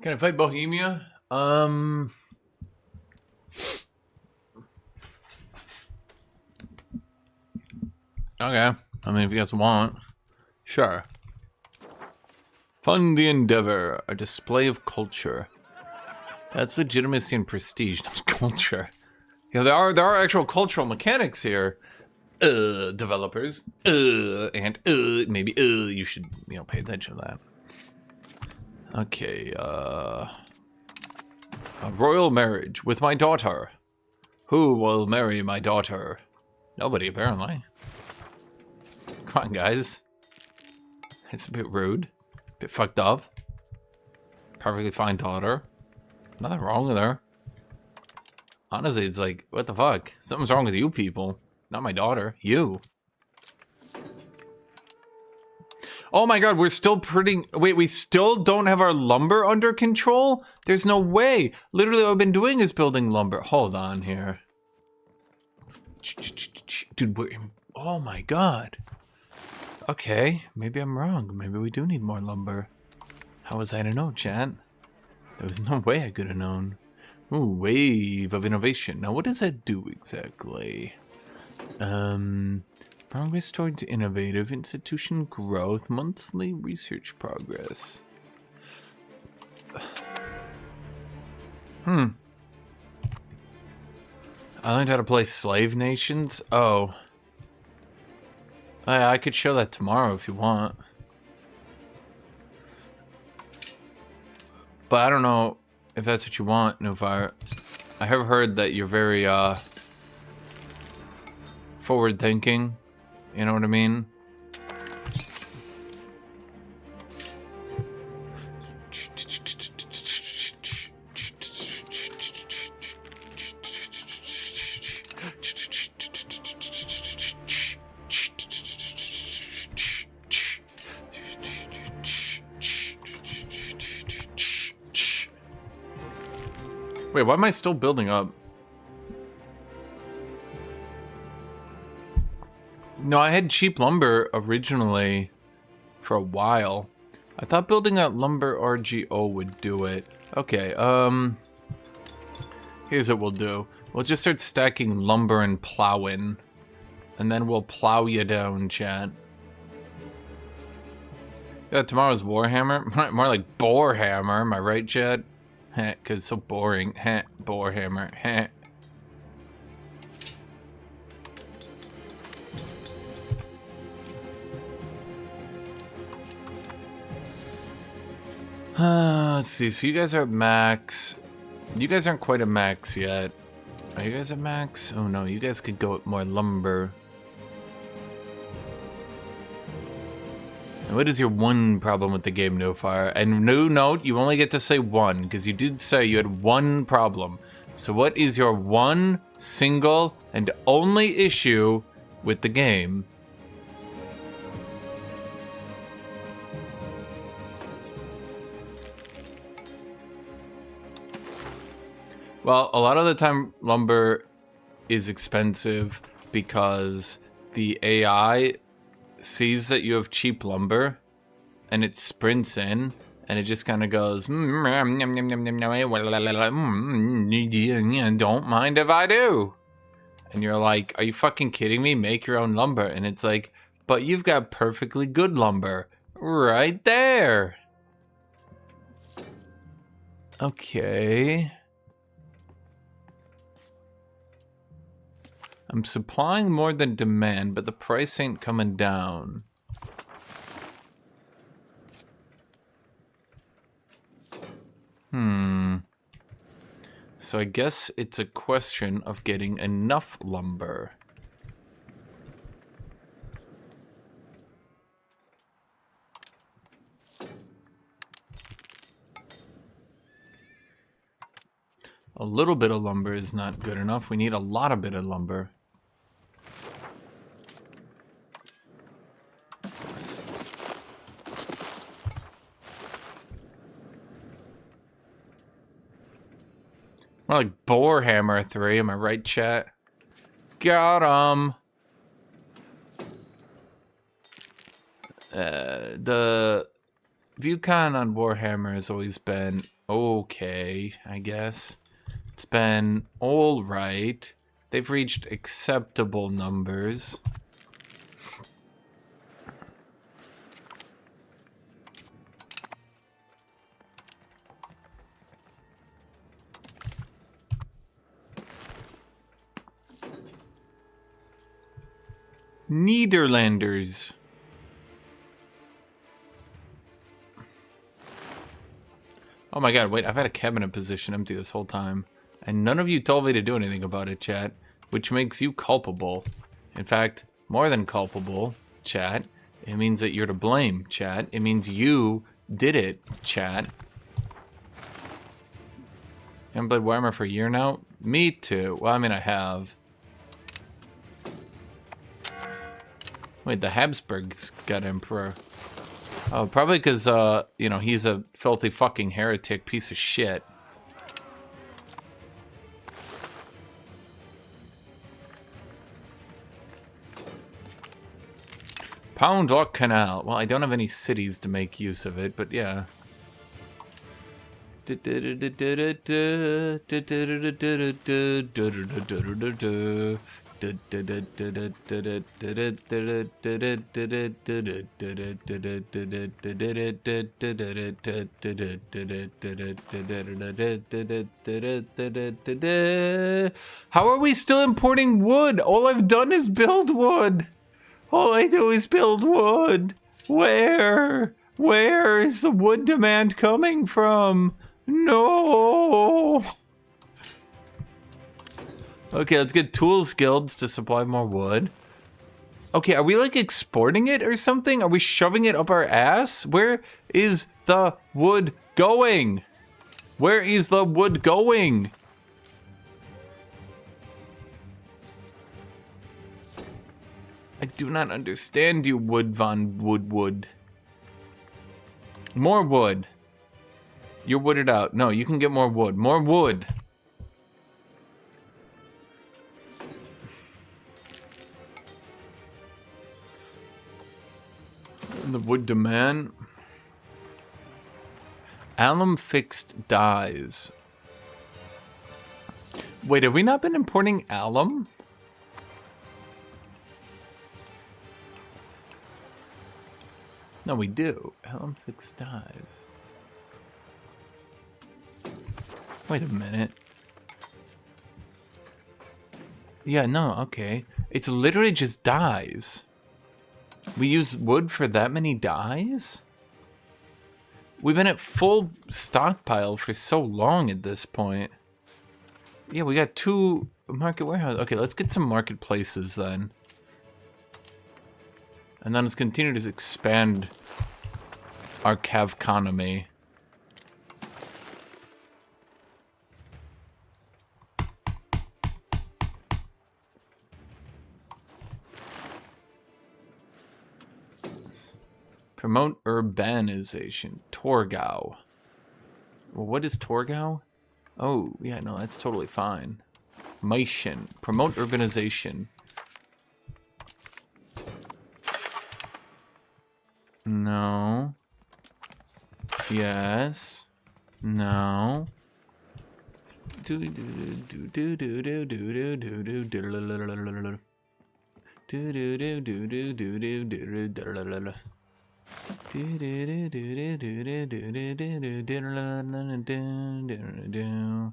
Can I fight Bohemia? Okay. I mean, if you guys want. Sure. Fund the endeavor. A display of culture. That's legitimacy and prestige, not culture. Yeah, there are actual cultural mechanics here. Developers. And maybe you should, pay attention to that. Okay, a royal marriage with my daughter. Who will marry my daughter? Nobody, apparently. Come on, guys. It's a bit rude. A bit fucked up. Perfectly fine daughter. Nothing wrong with her. Honestly, it's like, what the fuck? Something's wrong with you people. Not my daughter. You. Oh my god, we're still wait, we still don't have our lumber under control? There's no way. Literally, what I've been doing is building lumber. Hold on here. Dude, oh my god. Okay, maybe I'm wrong. Maybe we do need more lumber. How was I to know, chat? There was no way I could have known. Ooh, wave of innovation. Now, what does that do exactly? Progress towards innovative institution growth, monthly research progress. I learned how to play Slave Nations? Oh. I could show that tomorrow if you want. But I don't know if that's what you want, Nufire. I have heard that you're very, forward-thinking. You know what I mean? Wait, why am I still building up? No, I had cheap lumber originally for a while. I thought building out lumber RGO would do it. Okay, here's what we'll do. We'll just start stacking lumber and plowing. And then we'll plow you down, chat. Yeah, tomorrow's Warhammer. More like Borehammer, am I right, chat? Heh, cause it's so boring. Heh, Borehammer. Heh. Let's see. So you guys are at max. You guys aren't quite at max yet. Are you guys at max? Oh no, you guys could go with more lumber. And what is your one problem with the game, No Fire? And no note, you only get to say one, because you did say you had one problem. So what is your one single and only issue with the game? Well, a lot of the time lumber is expensive because the AI sees that you have cheap lumber and it sprints in and it just kind of goes, don't mind if I do. And you're like, are you fucking kidding me? Make your own lumber. And it's like, but you've got perfectly good lumber right there. Okay. I'm supplying more than demand, but the price ain't coming down. So I guess it's a question of getting enough lumber. A little bit of lumber is not good enough. We need a lot of bit of lumber. More like Borehammer 3, am I right, chat? Got 'em! The ViewCon on Warhammer has always been okay, I guess. It's been alright. They've reached acceptable numbers. Nederlanders. Oh my god, wait, I've had a cabinet position empty this whole time. And none of you told me to do anything about it, chat. Which makes you culpable. In fact, more than culpable, chat. It means that you're to blame, chat. It means you did it, chat. I haven't played Warhammer for a year now? Me too. Well, I mean, I have. Wait, the Habsburgs got emperor. Oh, probably because, you know, he's a filthy fucking heretic piece of shit. Pound Lock Canal. Well, I don't have any cities to make use of it, but yeah. How are we still importing wood? All I've done is build wood. All I do is build wood. Where? Where is the wood demand coming from? No. Okay, let's get tools guilds to supply more wood. Okay, are we like exporting it or something? Are we shoving it up our ass? Where is the wood going? Where is the wood going? I do not understand you, Wood von Woodwood. More wood. You're wooded out. No, you can get more wood. More wood. The wood demand. Alum fixed dyes. Wait, have we not been importing alum? No, we do. Alum fixed dyes. Wait a minute. Yeah, no, okay. It's literally just dyes. We use wood for that many dyes? We've been at full stockpile for so long at this point. Yeah, we got 2 market warehouses. Okay, let's get some marketplaces then. And then let's continue to expand our cavconomy. Promote urbanization. Torgau. Well, what is Torgau? Oh, yeah, no, that's totally fine. Meissen. Promote urbanization. No. Yes. No. Do do do do do do do do do do do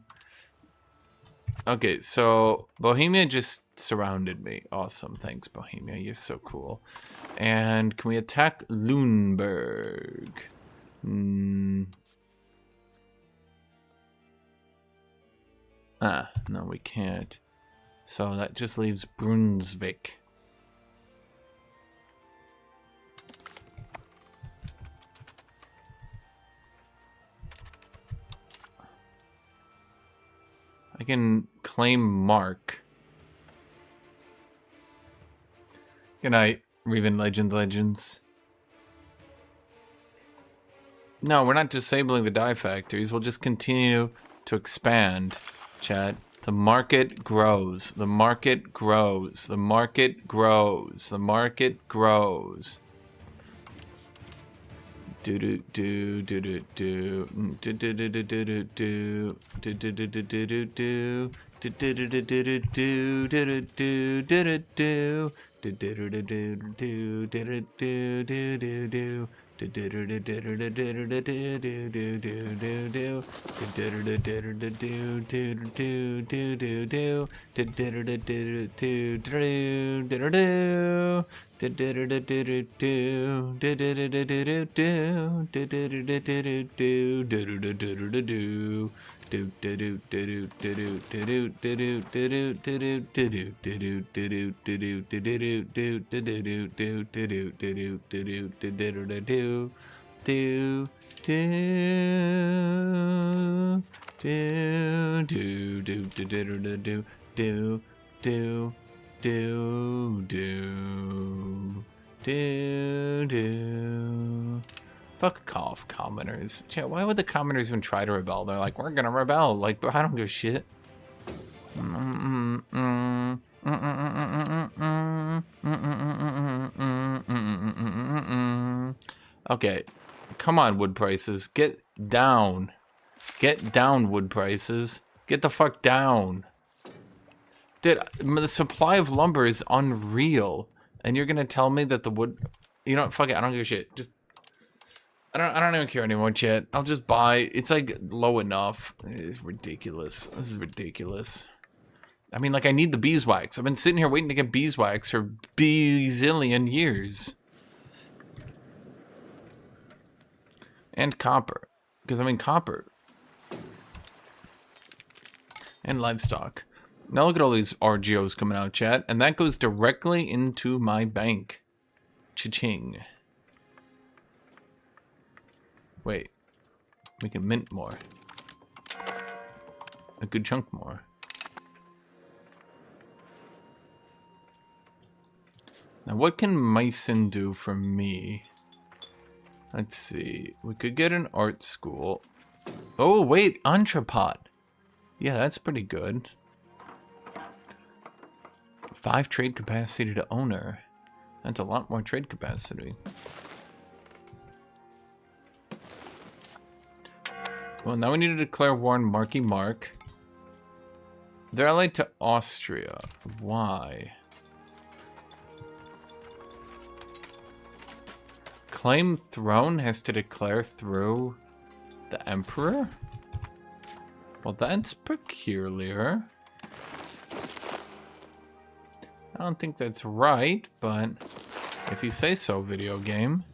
Okay, so Bohemia just surrounded me. Awesome, thanks Bohemia, you're so cool. And can we attack Lüneburg? No, we can't. So that just leaves Brunswick. I can claim Mark. Good night, Reven Legends. No, we're not disabling the dye factories. We'll just continue to expand, chat. The market grows. The market grows. The market grows. The market grows. Do do do do do do do do do do do do do do do do do do Fuck off, commoners. Chat, why would the commoners even try to rebel? They're like, we're gonna rebel. Like, I don't give a shit. Okay, come on, wood prices. Get down. Get down, wood prices. Get the fuck down. Dude, the supply of lumber is unreal. And you're gonna tell me that the wood... You know what, fuck it, I don't give a shit. Just... I don't even care anymore, chat. I'll just buy... It's like low enough. It's ridiculous. This is ridiculous. I mean, like, I need the beeswax. I've been sitting here waiting to get beeswax for bazillion years. And copper. Because, I mean, copper. And livestock. Now look at all these RGOs coming out, chat. And that goes directly into my bank. Cha-ching. Wait. We can mint more. A good chunk more. Now what can Meissen do for me? Let's see. We could get an art school. Oh, wait. Entrepot. Yeah, that's pretty good. 5 trade capacity to owner. That's a lot more trade capacity. Well, now we need to declare war on Marky Mark. They're allied to Austria. Why? Claim throne has to declare through the emperor? Well, that's peculiar. I don't think that's right, but if you say so, video game.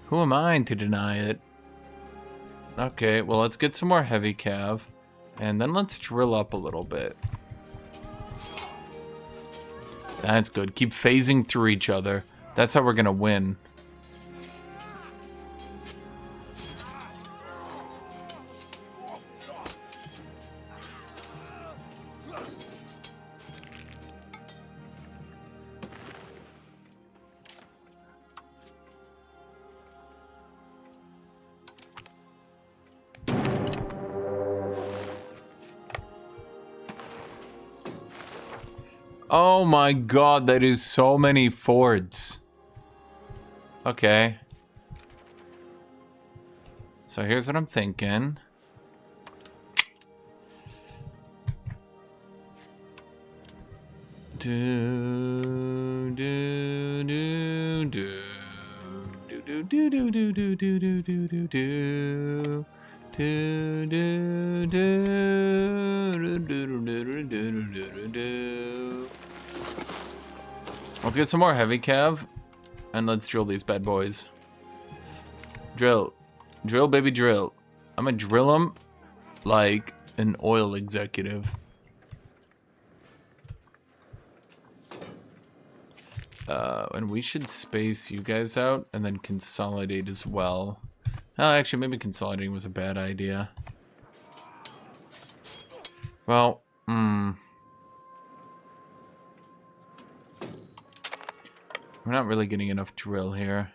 Who am I to deny it? Okay, well, let's get some more heavy cav. And then let's drill up a little bit. That's good. Keep phasing through each other. That's how we're gonna win. Oh my god, that is so many forts. Okay. So here's what I'm thinking. Do do do do do do do do do do do do do do. Do, do, do, do, do, do, do, do, do. Let's get some more heavy cav, and let's drill these bad boys. Drill. Drill, baby, drill. I'm gonna drill them like an oil executive. And we should space you guys out and then consolidate as well. Oh, actually, maybe consolidating was a bad idea. Well, we're not really getting enough drill here.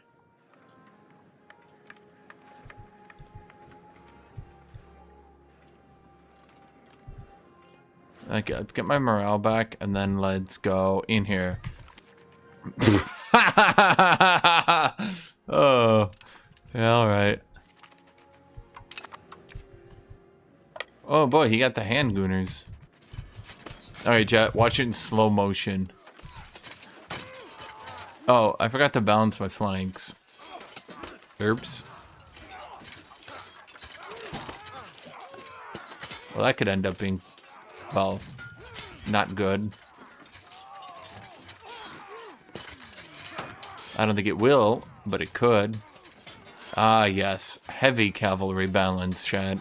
Okay, let's get my morale back and then let's go in here. Oh, yeah, all right. Oh boy, he got the hand gooners. Alright, chat, watch it in slow motion. Oh, I forgot to balance my flanks. Oops. Well, that could end up being, well, not good. I don't think it will, but it could. Ah, yes. Heavy cavalry balance, chat.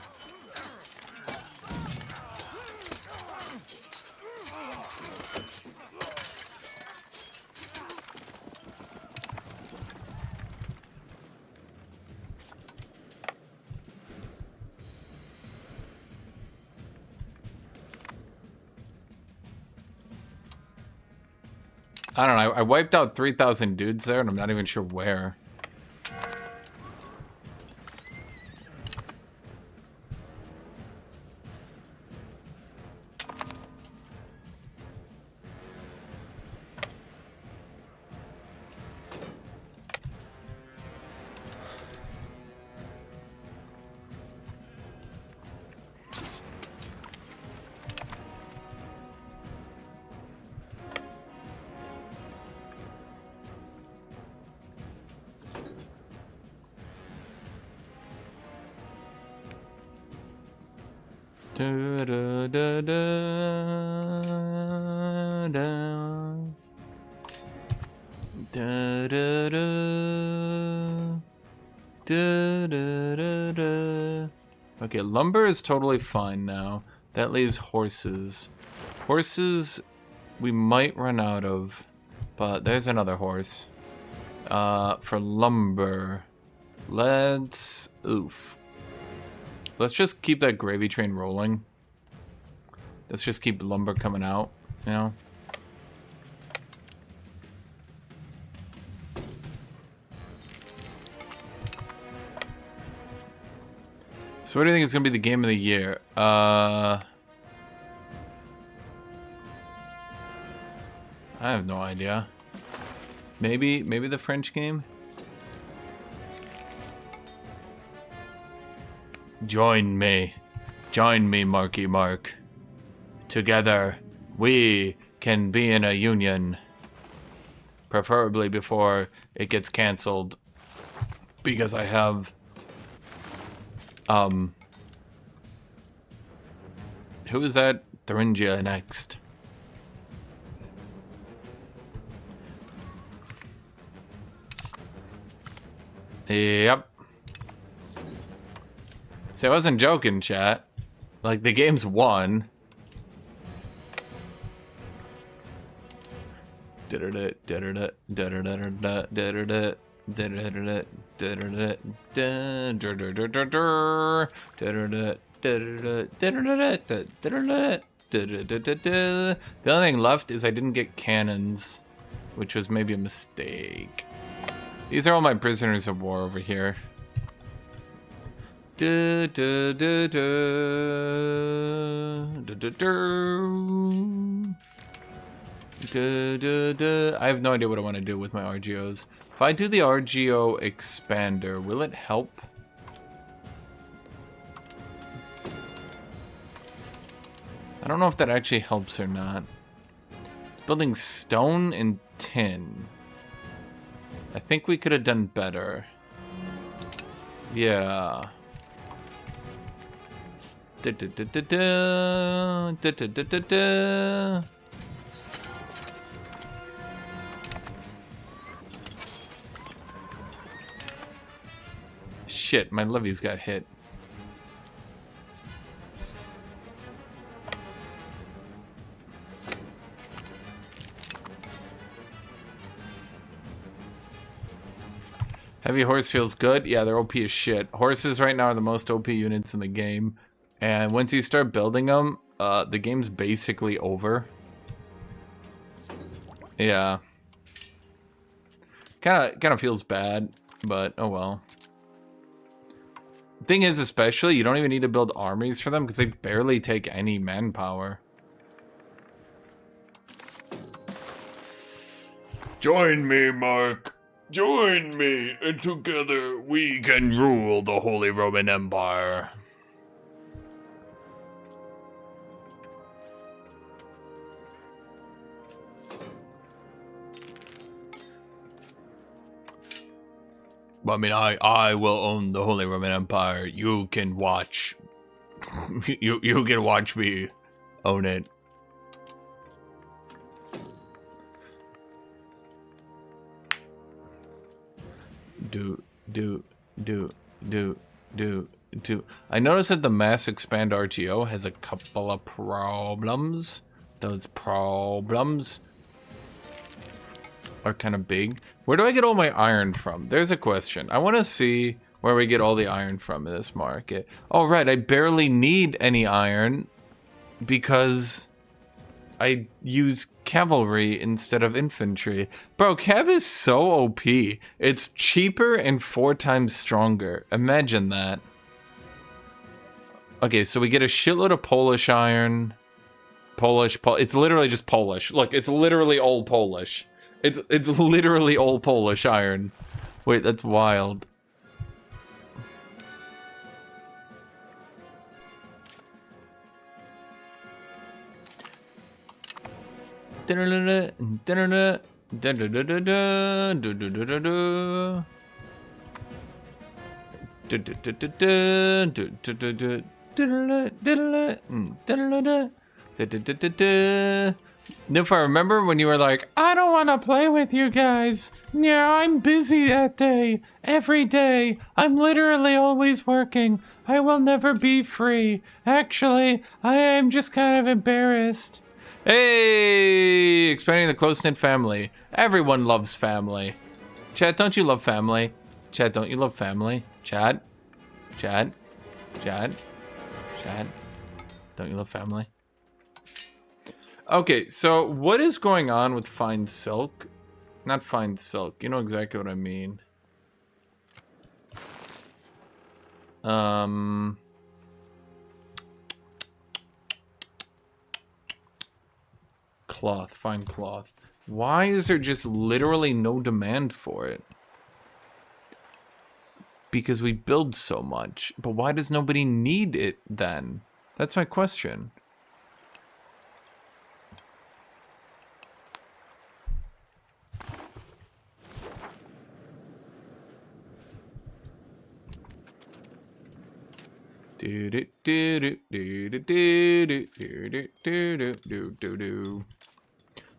I don't know, I wiped out 3,000 dudes there, and I'm not even sure where. Da, da, da, da, da. Da, da, da. Da, da, da, da. Okay, lumber is totally fine now. That leaves horses. Horses we might run out of, but there's another horse. For lumber, let's just keep that gravy train rolling. Let's just keep lumber coming out, you know? So what do you think is going to be the game of the year? I have no idea. Maybe the French game? Join me, Marky Mark. Together, we can be in a union. Preferably before it gets cancelled. Because I have... Who is that? Thuringia next. Yep. See, I wasn't joking, chat. Like, the game's won. The only thing left is I didn't get cannons, which was maybe a mistake. These are all my prisoners of war over here. I have no idea what I want to do with my RGOs. If I do the RGO expander, will it help? I don't know if that actually helps or not. Building stone and tin. I think we could have done better. Yeah. Shit, my levies got hit. Heavy horse feels good. Yeah, they're OP as shit. Horses right now are the most OP units in the game. And once you start building them, the game's basically over. Yeah. Kind of feels bad, but oh well. Thing is, especially, you don't even need to build armies for them because they barely take any manpower. Join me, Mark. Join me, and together we can rule the Holy Roman Empire. I mean, I will own the Holy Roman Empire. You can watch. you can watch me own it. Do. I noticed that the mass expand RGO has a couple of problems. Those problems are kind of big. Where do I get all my iron from? There's a question. I want to see where we get all the iron from in this market. Oh, right. I barely need any iron because I use cavalry instead of infantry. Bro, Cav is so OP. It's cheaper and 4 times stronger. Imagine that. Okay, so we get a shitload of Polish iron. It's literally just Polish. Look, it's literally all Polish. It's literally all Polish iron. Wait, that's wild. If I remember when you were like, I don't want to play with you guys. Yeah, I'm busy that day. Every day. I'm literally always working. I will never be free. Actually, I am just kind of embarrassed. Hey, expanding the close-knit family. Everyone loves family. Chat, don't you love family? Chat, don't you love family? Chat? Chat? Chat? Chat? Don't you love family? Okay, so what is going on with fine silk? Not fine silk. You know exactly what I mean. Cloth, fine cloth. Why is there just literally no demand for it? Because we build so much. But why does nobody need it then? That's my question.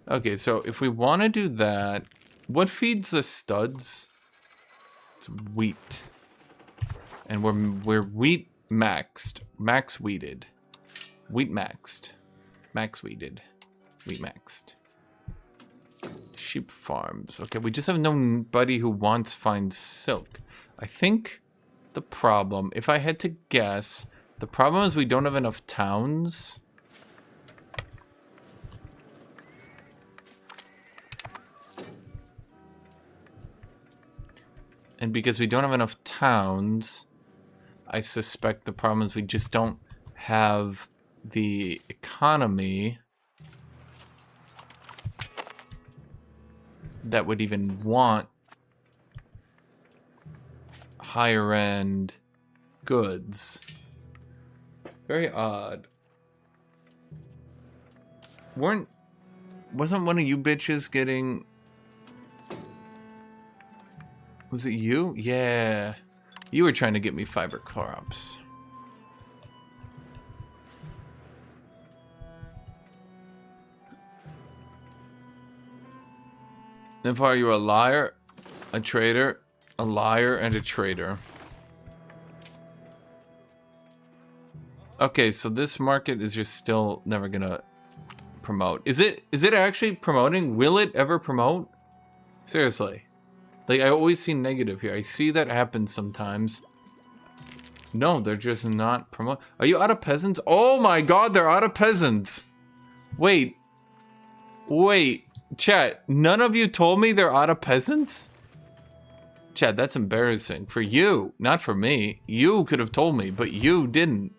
Okay, so if we want to do that, what feeds the studs? It's wheat, and we're wheat maxed, max wheated, wheat maxed, max wheated, wheat maxed. Sheep farms. Okay, we just have nobody who wants fine silk. I think the problem, if I had to guess, the problem is we don't have enough towns. And because we don't have enough towns, I suspect the problem is we just don't have the economy that would even want higher end goods. Very odd. Wasn't one of you bitches getting... Was it you? Yeah. You were trying to get me fiber crops. If are you a liar, a traitor, a liar, and a traitor? Okay, so this market is just still never gonna promote. Is it actually promoting? Will it ever promote? Seriously. Like, I always see negative here. I see that happen sometimes. No, they're just not promote. Are you out of peasants? Oh my god, they're out of peasants. Wait. Chat, none of you told me they're out of peasants? Chat, that's embarrassing. For you, not for me. You could have told me, but you didn't.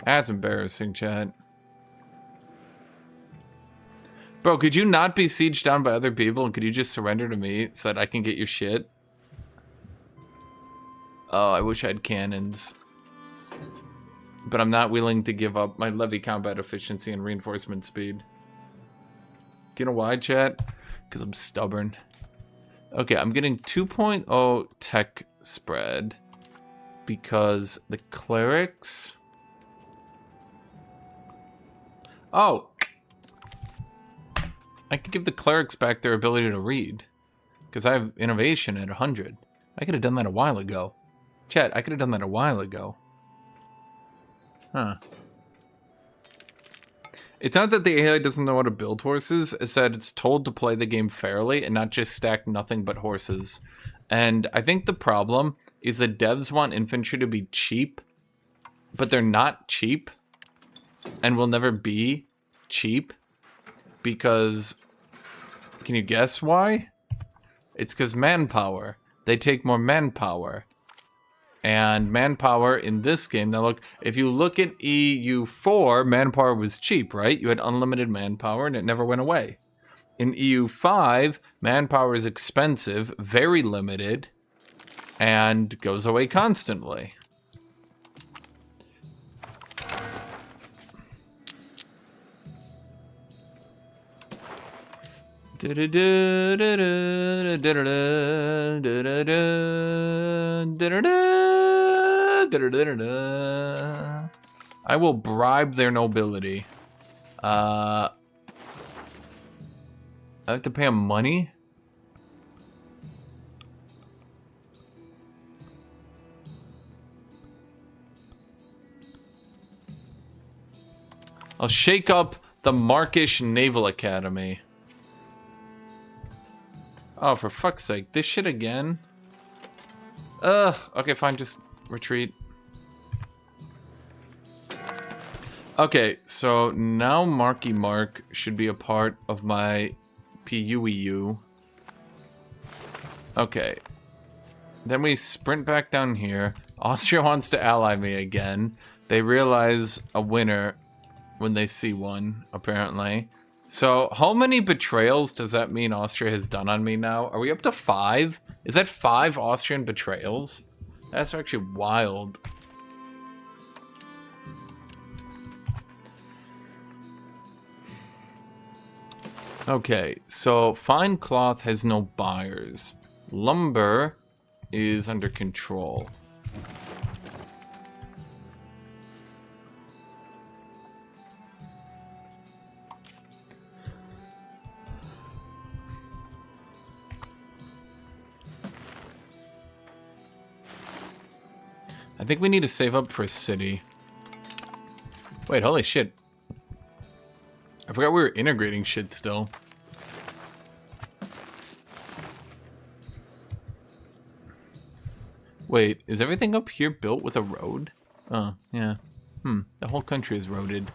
That's embarrassing, chat. Bro, could you not be sieged down by other people and could you just surrender to me so that I can get your shit? Oh, I wish I had cannons. But I'm not willing to give up my levy combat efficiency and reinforcement speed. Do you know why, chat? Because I'm stubborn. Okay, I'm getting 2.0 tech spread because the clerics... Oh! I could give the clerics back their ability to read. Because I have innovation at 100. I could have done that a while ago. Chat, I could have done that a while ago. Huh. It's not that the AI doesn't know how to build horses, it's that it's told to play the game fairly and not just stack nothing but horses. And I think the problem is that devs want infantry to be cheap, but they're not cheap and will never be cheap because... Can you guess why? It's because manpower. They take more manpower. And manpower in this game, now look, if you look at EU4, manpower was cheap, right? You had unlimited manpower and it never went away. In EU5, manpower is expensive, very limited, and goes away constantly. I will bribe their nobility. I have to pay them money? I'll shake up the Markish Naval Academy. Oh, for fuck's sake. This shit again? Ugh. Okay, fine. Just retreat. Okay, so now Marky Mark should be a part of my PUEU. Okay. Then we sprint back down here. Austria wants to ally me again. They realize a winner when they see one, apparently. So, how many betrayals does that mean Austria has done on me now? Are we up to 5? Is that 5 Austrian betrayals? That's actually wild. Okay, so fine cloth has no buyers. Lumber is under control. I think we need to save up for a city. Wait, holy shit. I forgot we were integrating shit still. Wait, is everything up here built with a road? Oh, yeah. The whole country is roaded.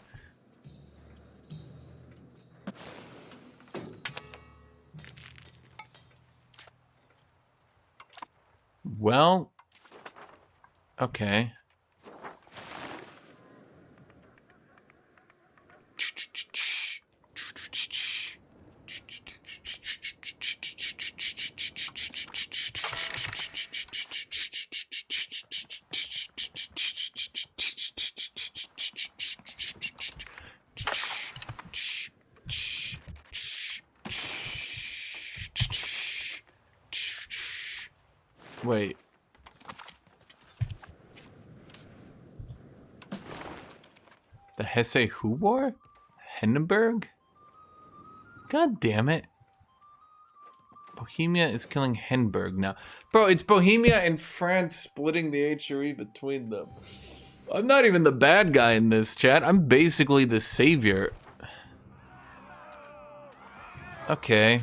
Well... Okay. Wait. The Hesse who war? Hindenburg? God damn it. Bohemia is killing Hindenburg now. Bro, it's Bohemia and France splitting the HRE between them. I'm not even the bad guy in this, chat. I'm basically the savior. Okay.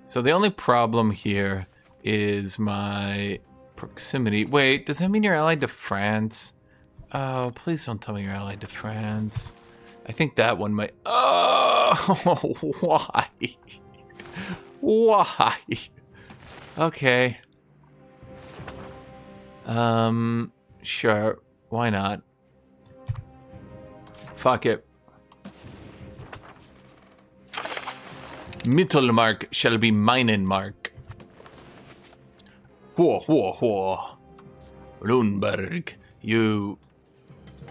So the only problem here is my proximity. Wait, does that mean you're allied to France? Oh, please don't tell me you're allied to France. I think that one might... Oh, why? Why? Okay. Sure. Why not? Fuck it. Mittelmark shall be Meinenmark. Whoa. Lundberg, you...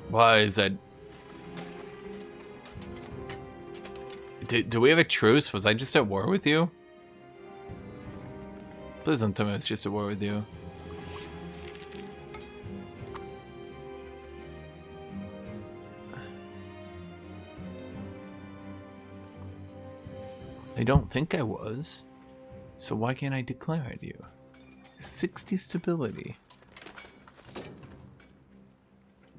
Why is that... Do we have a truce? Was I just at war with you? Please don't tell me I was just at war with you. I don't think I was. So why can't I declare it you? 60 stability.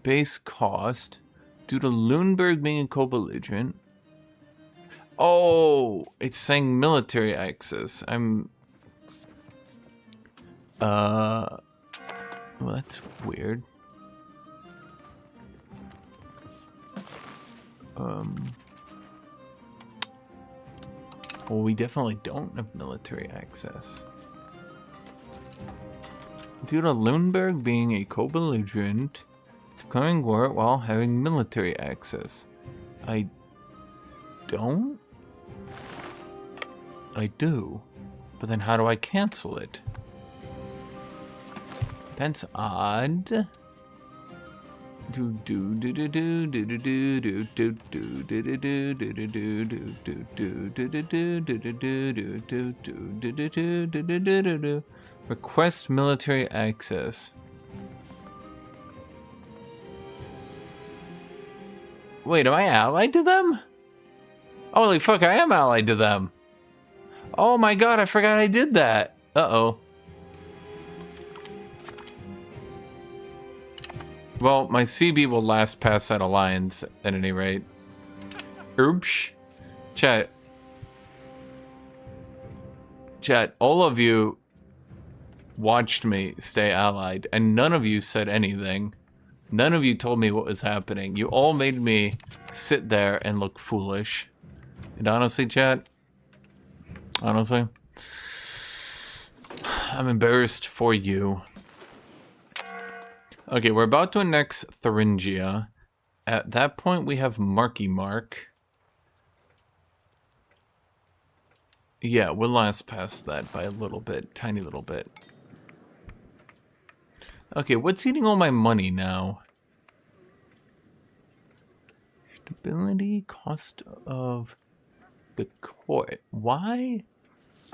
Base cost. Due to Lundberg being a co-belligerent. Oh, it's saying military access. Well, that's weird. Well, we definitely don't have military access. Due to Lundberg being a co-belligerent, declaring war while having military access. I don't? I do. But then how do I cancel it? That's odd. Request military access. Wait, am I allied to them? Holy fuck, I am allied to them. Oh my god, I forgot I did that. Uh-oh. Well, my CB will last past that alliance at any rate. Oops. Chat, all of you watched me stay allied, and none of you said anything. None of you told me what was happening. You all made me sit there and look foolish. And honestly, chat, honestly, I'm embarrassed for you. Okay, we're about to annex Thuringia. At that point, we have Marky Mark. Yeah, we'll last past that by a little bit, tiny little bit. Okay, what's eating all my money now? Stability, cost of the court. Why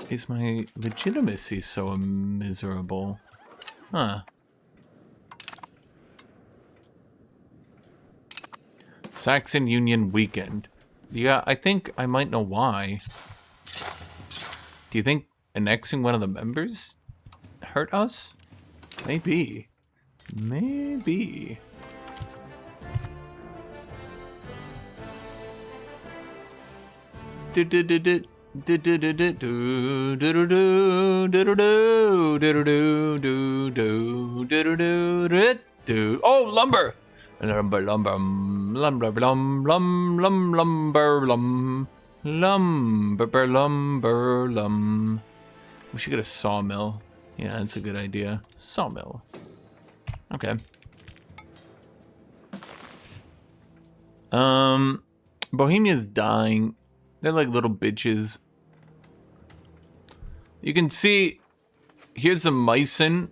is my legitimacy so miserable? Huh. Saxon Union weakened. Yeah, I think I might know why. Do you think annexing one of the members hurt us? Maybe. Maybe. Oh, lumber! Lumber, lum. We should get a sawmill. Yeah, that's a good idea. Sawmill. Okay. Bohemia's dying. They're like little bitches. You can see, here's the Meissen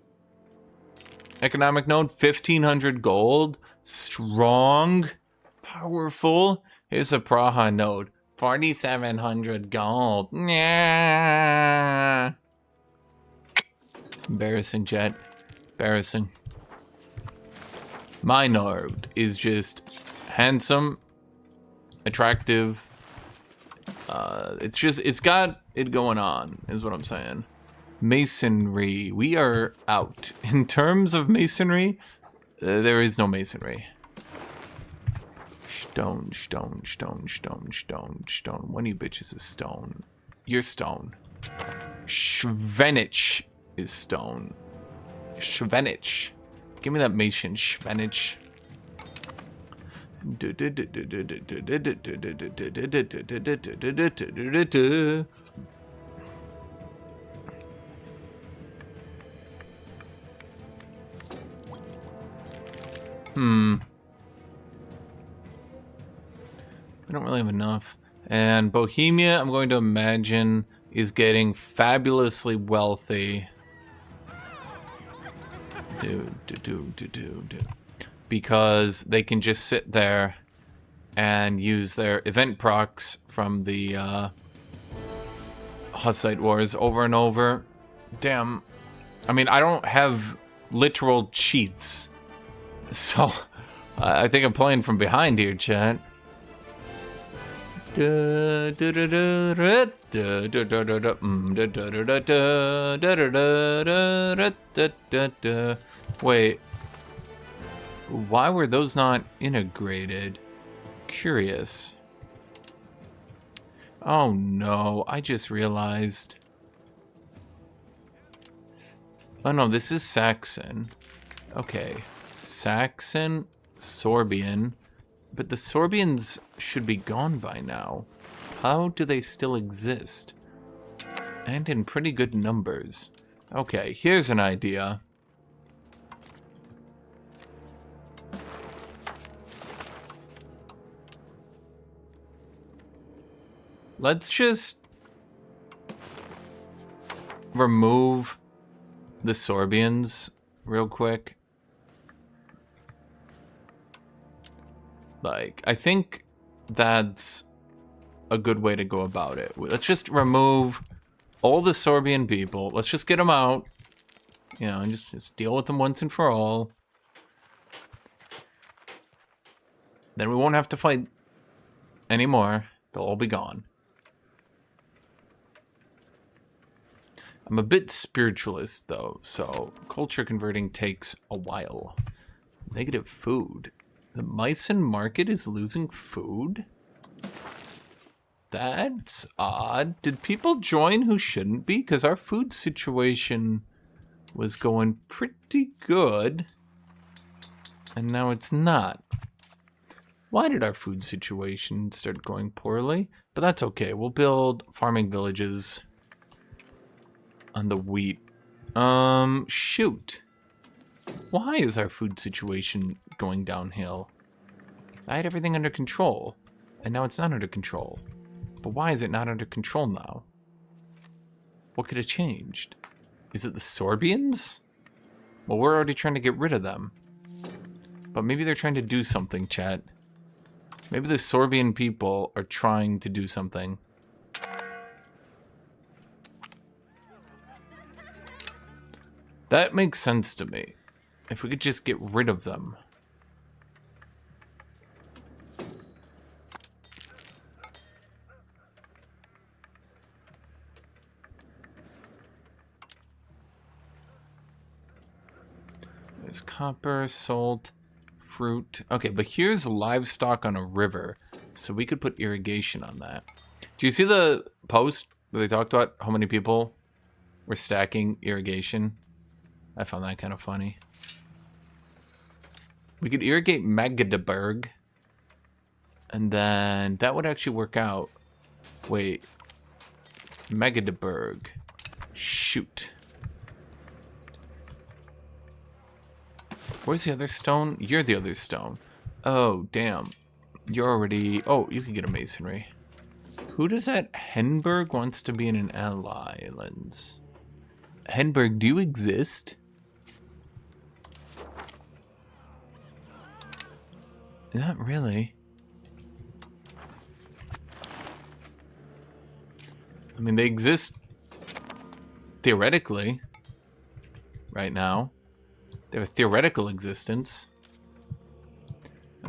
economic node, 1,500 gold. Strong, powerful. Here's a Praha node, 4,700 gold. Yeah. Embarrassing, chat. Embarrassing. Maynard is just handsome, attractive. It's got it going on, is what I'm saying. Masonry. We are out. In terms of masonry, there is no masonry. Stone, stone, stone, stone, stone, stone. One of you bitches is stone. You're stone. Schwenich is stone. Schwenich. Give me that Mason, Schwenich. We don't really have enough. And Bohemia, I'm going to imagine, is getting fabulously wealthy. Because they can just sit there and use their event procs from the Hussite Wars over and over. Damn. I mean, I don't have literal cheats. So, I think I'm playing from behind here, chat. Wait. Why were those not integrated? Curious. Oh no, I just realized. Oh no, this is Saxon. Okay. Saxon, Sorbian. But the Sorbians should be gone by now. How do they still exist? And in pretty good numbers. Okay, here's an idea. Let's just remove the Sorbians real quick. Like, I think that's a good way to go about it. Let's just remove all the Sorbian people. Let's just get them out. You know, and just deal with them once and for all. Then we won't have to fight anymore. They'll all be gone. I'm a bit spiritualist, though, so culture converting takes a while. Negative food. The Meissen market is losing food? That's odd. Did people join who shouldn't be? Because our food situation was going pretty good. And now it's not. Why did our food situation start going poorly? But that's okay. We'll build farming villages on the wheat. Shoot. Why is our food situation going downhill? I had everything under control, and now it's not under control. But why is it not under control now? What could have changed? Is it the Sorbians? Well, we're already trying to get rid of them. But maybe they're trying to do something, chat. Maybe the Sorbian people are trying to do something. That makes sense to me. If we could just get rid of them. There's copper, salt, fruit. Okay, but here's livestock on a river. So we could put irrigation on that. Do you see the post where they talked about how many people were stacking irrigation? I found that kind of funny. We could irrigate Magdeburg. And then that would actually work out. Wait. Magdeburg. Shoot. Where's the other stone? You're the other stone. Oh, damn. You're already... Oh, you can get a masonry. Who does that? Henberg wants to be in an ally lens. Henberg, do you exist? Not really. I mean, they exist theoretically. right now. They have a theoretical existence.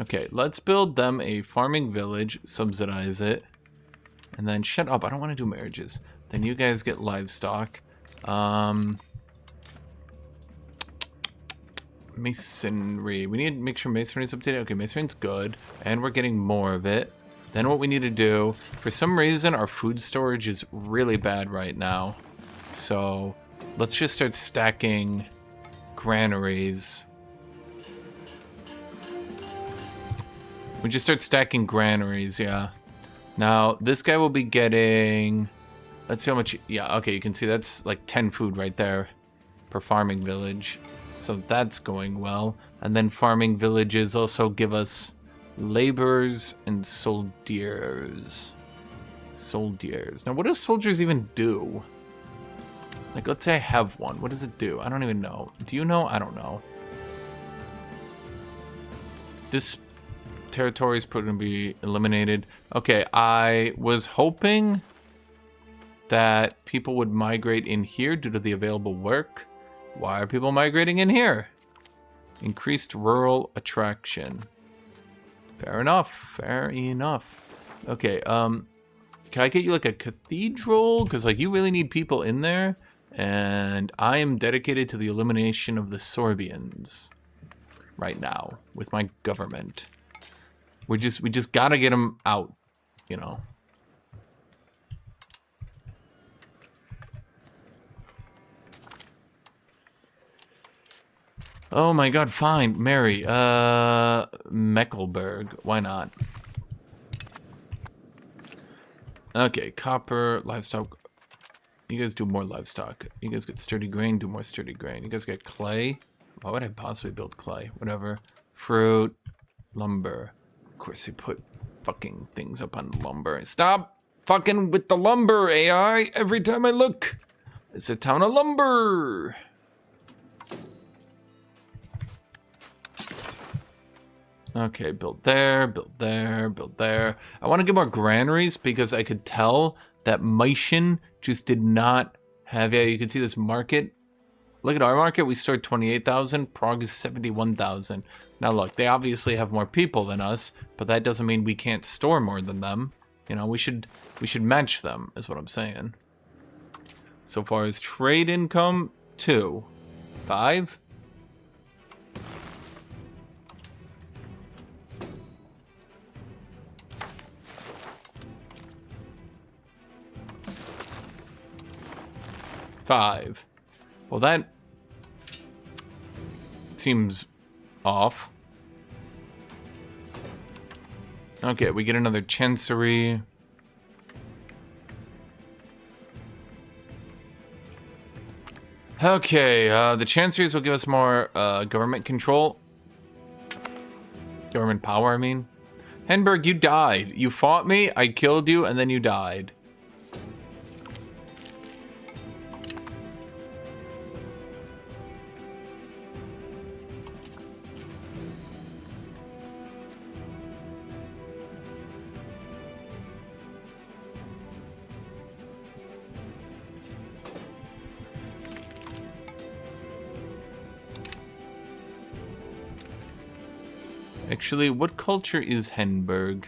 Okay, let's build them a farming village, subsidize it, and then shut up. I don't want to do marriages. Then you guys get livestock. Masonry. We need to make sure masonry is updated. Okay, masonry's good, and we're getting more of it. Then what we need to do, for some reason, our food storage is really bad right now. So let's just start stacking granaries. We just start stacking granaries, yeah. Now, this guy will be getting... Let's see how much... Yeah, okay, you can see that's like 10 food right there per farming village. So that's going well. And then farming villages also give us laborers and soldiers. Soldiers. Now, what do soldiers even do? Like, let's say I have one. What does it do? I don't even know. Do you know? I don't know. This territory is probably going to be eliminated. Okay, I was hoping that people would migrate in here due to the available work. Why are people migrating in here? Increased rural attraction. Fair enough. Fair enough. Okay, can I get you like a cathedral? Because like you really need people in there. And I am dedicated to the elimination of the Sorbians right now with my government. We just gotta get them out, you know. Oh my god, fine. Mary, Mecklenburg. Why not? Okay, copper, livestock. You guys do more livestock. You guys get sturdy grain, do more sturdy grain. You guys get clay. Why would I possibly build clay? Whatever. Fruit, lumber. Of course they put fucking things up on lumber. Stop fucking with the lumber, AI. Every time I look, it's a town of lumber. Okay, build there, build there, build there. I want to get more granaries because I could tell that Meissen just did not have... Yeah, you can see this market. Look at our market. We stored 28,000. Prague is 71,000. Now look, they obviously have more people than us, but that doesn't mean we can't store more than them. You know, we should match them, is what I'm saying. So far as trade income, 2. 5. Well, that seems off. Okay, we get another chancery. Okay, the chanceries will give us more government control. Government power, I mean. Henberg, you died. You fought me, I killed you, and then you died. Actually, what culture is Henberg?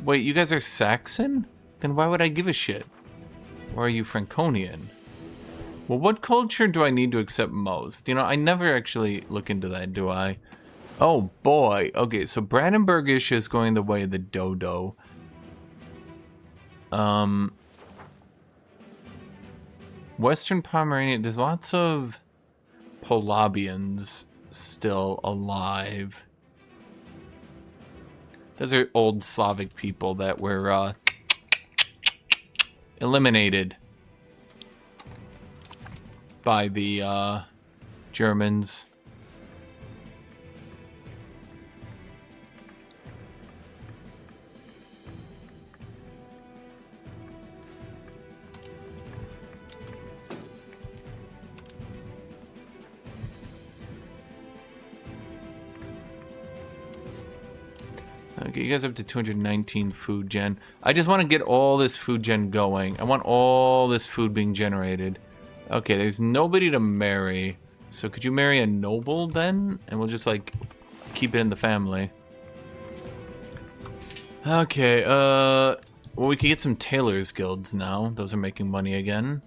Wait, you guys are Saxon? Then why would I give a shit? Or are you Franconian? Well, what culture do I need to accept most? You know, I never actually look into that, do I? Oh, boy. Okay, so Brandenburgish is going the way of the dodo. Western Pomerania, there's lots of Polabians still alive. Those are old Slavic people that were eliminated by the Germans. Okay, you guys up to 219 food gen. I just want to get all this food gen going. I want all this food being generated. Okay, there's nobody to marry. So could you marry a noble then? And we'll just like keep it in the family. Okay, well, we could get some tailors guilds now. Those are making money again.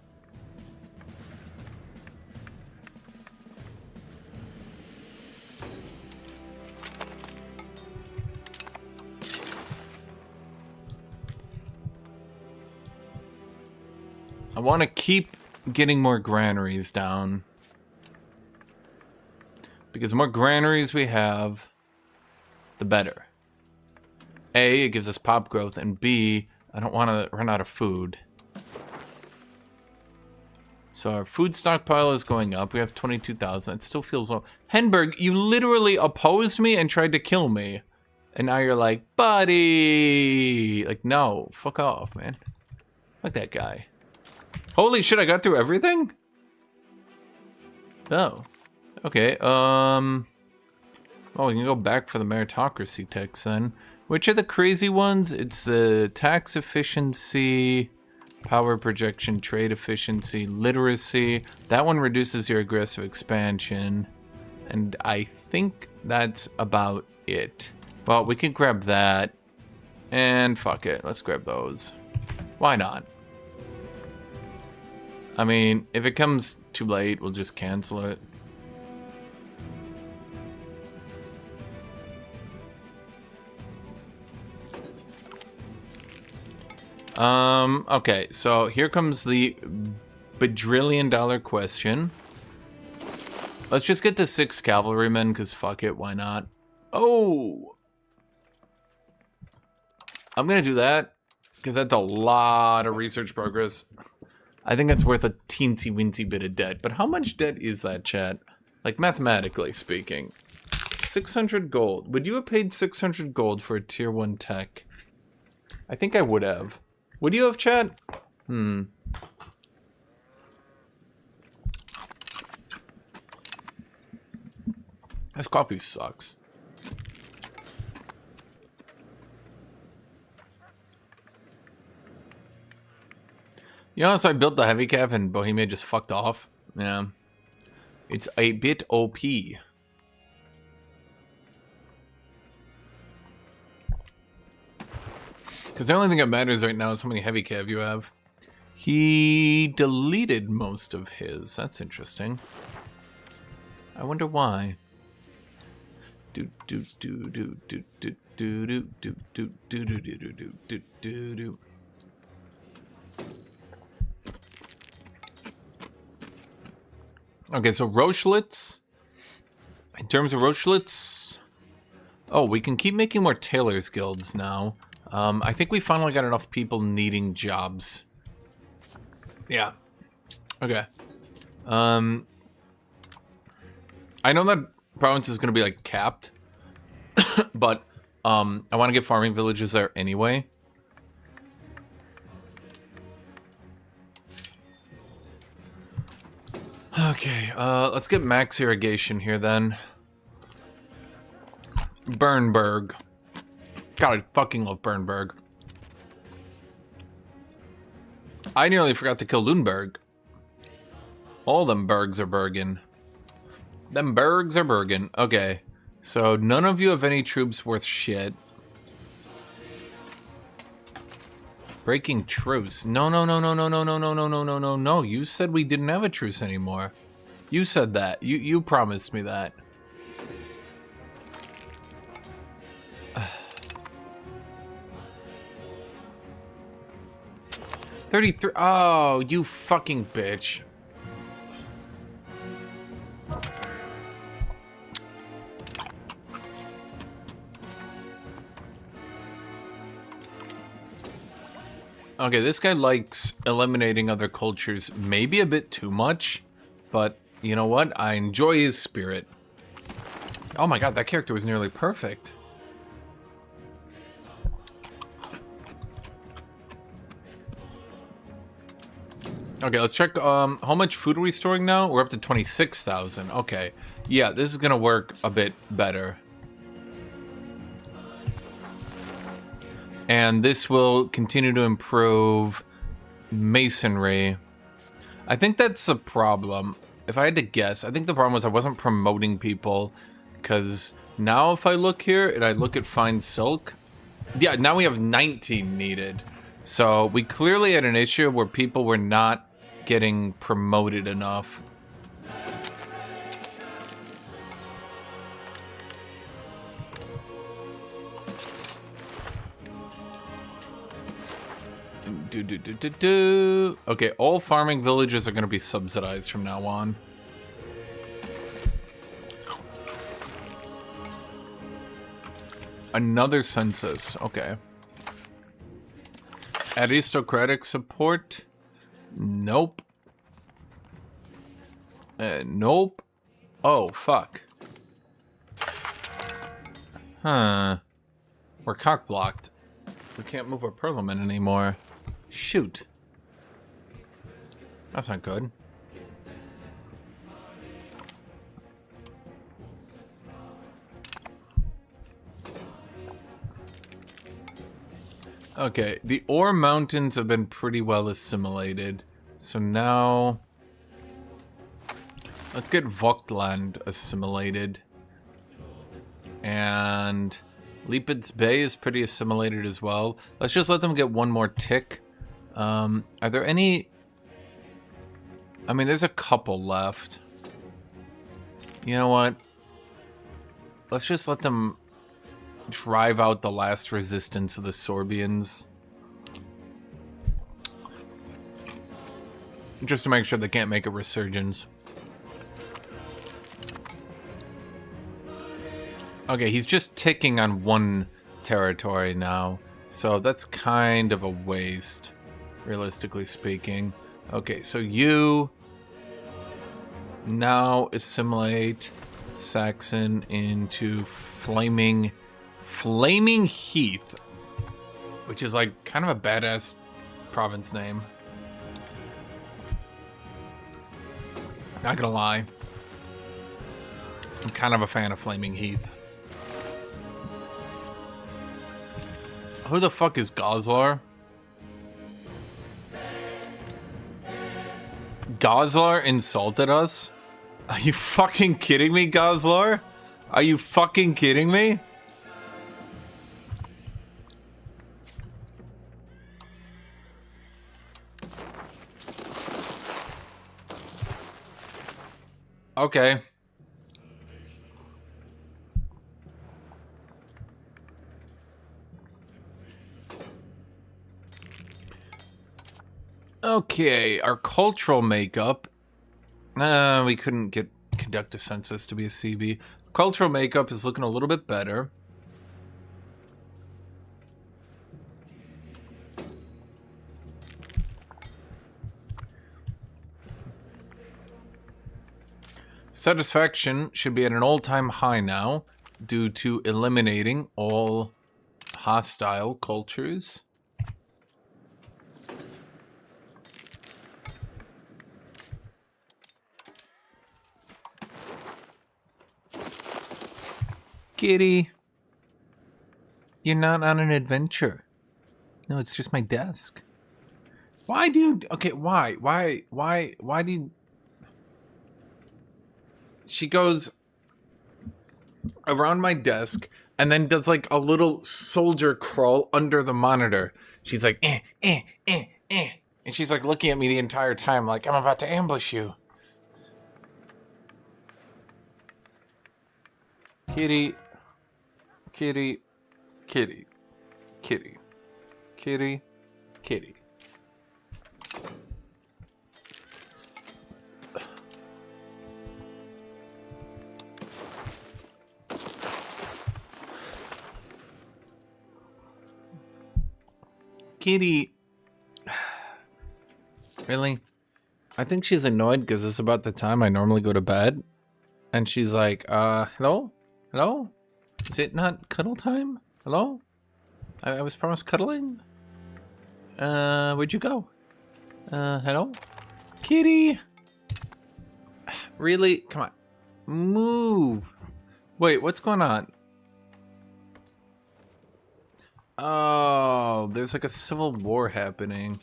I want to keep getting more granaries down. Because the more granaries we have, the better. A, it gives us pop growth, and B, I don't want to run out of food. So our food stockpile is going up. We have 22,000. It still feels low. Henberg, you literally opposed me and tried to kill me. And now you're like, buddy. Like, no, fuck off, man. Fuck that guy. Holy shit, I got through everything? Oh. Okay, oh, we can go back for the meritocracy text then. Which are the crazy ones? It's the tax efficiency, power projection, trade efficiency, literacy. That one reduces your aggressive expansion. And I think that's about it. Well, we can grab that. And fuck it, let's grab those. Why not? I mean, if it comes too late, we'll just cancel it. Okay, so here comes the bajillion-dollar question. Let's just get to 6 cavalrymen, because fuck it, why not? Oh! I'm gonna do that, because that's a lot of research progress. I think that's worth a teensy-weensy bit of debt. But how much debt is that, chat? Like, mathematically speaking. 600 gold. Would you have paid 600 gold for a tier 1 tech? I think I would have. Would you have, chat? This coffee sucks. You know, so I built the heavy cav and Bohemia just fucked off. Yeah. It's a bit OP. Because the only thing that matters right now is how many heavy cav you have. He deleted most of his. That's interesting. I wonder why. Do do do do do do do do do do do do do do do do do. Okay, so Rochlitz. In terms of Rochlitz, oh, we can keep making more tailors guilds now. I think we finally got enough people needing jobs. Yeah. Okay. I know that province is going to be like capped, but I want to get farming villages there anyway. Okay, let's get max irrigation here then. Bernburg. God, I fucking love Bernburg. I nearly forgot to kill Lundberg. All them bergs are Bergen. Them bergs are Bergen. Okay, so none of you have any troops worth shit. Breaking truce. No, no, no, no, no, no, no, no, no, no, no, no, no. You said we didn't have a truce anymore. You said that. You promised me that. 33. Oh, you fucking bitch. Okay, this guy likes eliminating other cultures maybe a bit too much, but you know what? I enjoy his spirit. Oh my god, that character was nearly perfect. Okay, let's check how much food are we storing now? We're up to 26,000. Okay. Yeah, this is gonna work a bit better. And this will continue to improve masonry. I think that's the problem. if I had to guess, I think the problem was I wasn't promoting people, because now if I look here and I look at fine silk, yeah, now we have 19 needed. So we clearly had an issue where people were not getting promoted enough. Okay, all farming villages are going to be subsidized from now on. Another census. Okay. Aristocratic support? Nope. Nope. Oh, fuck. Huh. We're cock-blocked. We can't move our parliament anymore. Shoot. That's not good. Okay, the ore mountains have been pretty well assimilated. So now let's get Vogtland assimilated. And Leipitz Bay is pretty assimilated as well. Let's just let them get one more tick. Are there any... I mean, there's a couple left. You know what? Let's just let them drive out the last resistance of the Sorbians. Just to make sure they can't make a resurgence. Okay, he's just ticking on one territory now. So that's kind of a waste, realistically speaking. Okay, so you now assimilate Saxon into Flaming Heath, which is like kind of a badass province name. Not gonna lie, I'm kind of a fan of Flaming Heath. Who the fuck is Goslar? Goslar insulted us? Are you fucking kidding me, Goslar? Are you fucking kidding me? Okay. Okay, our cultural makeup. We couldn't conduct a census to be a CB. Cultural makeup is looking a little bit better. Satisfaction should be at an all-time high now due to eliminating all hostile cultures. Kitty, you're not on an adventure. No, it's just my desk. Why do you... Okay, why do you... She goes around my desk and then does like a little soldier crawl under the monitor. She's like, And she's like looking at me the entire time like, I'm about to ambush you. Kitty. Kitty. Kitty. Kitty. Kitty. Kitty. Kitty. Really? I think she's annoyed because it's about the time I normally go to bed. And she's like, hello? Hello? Is it not cuddle time? Hello? I was promised cuddling? Where'd you go? Hello? Kitty! Really? Come on. Move! Wait, what's going on? Oh, there's like a civil war happening.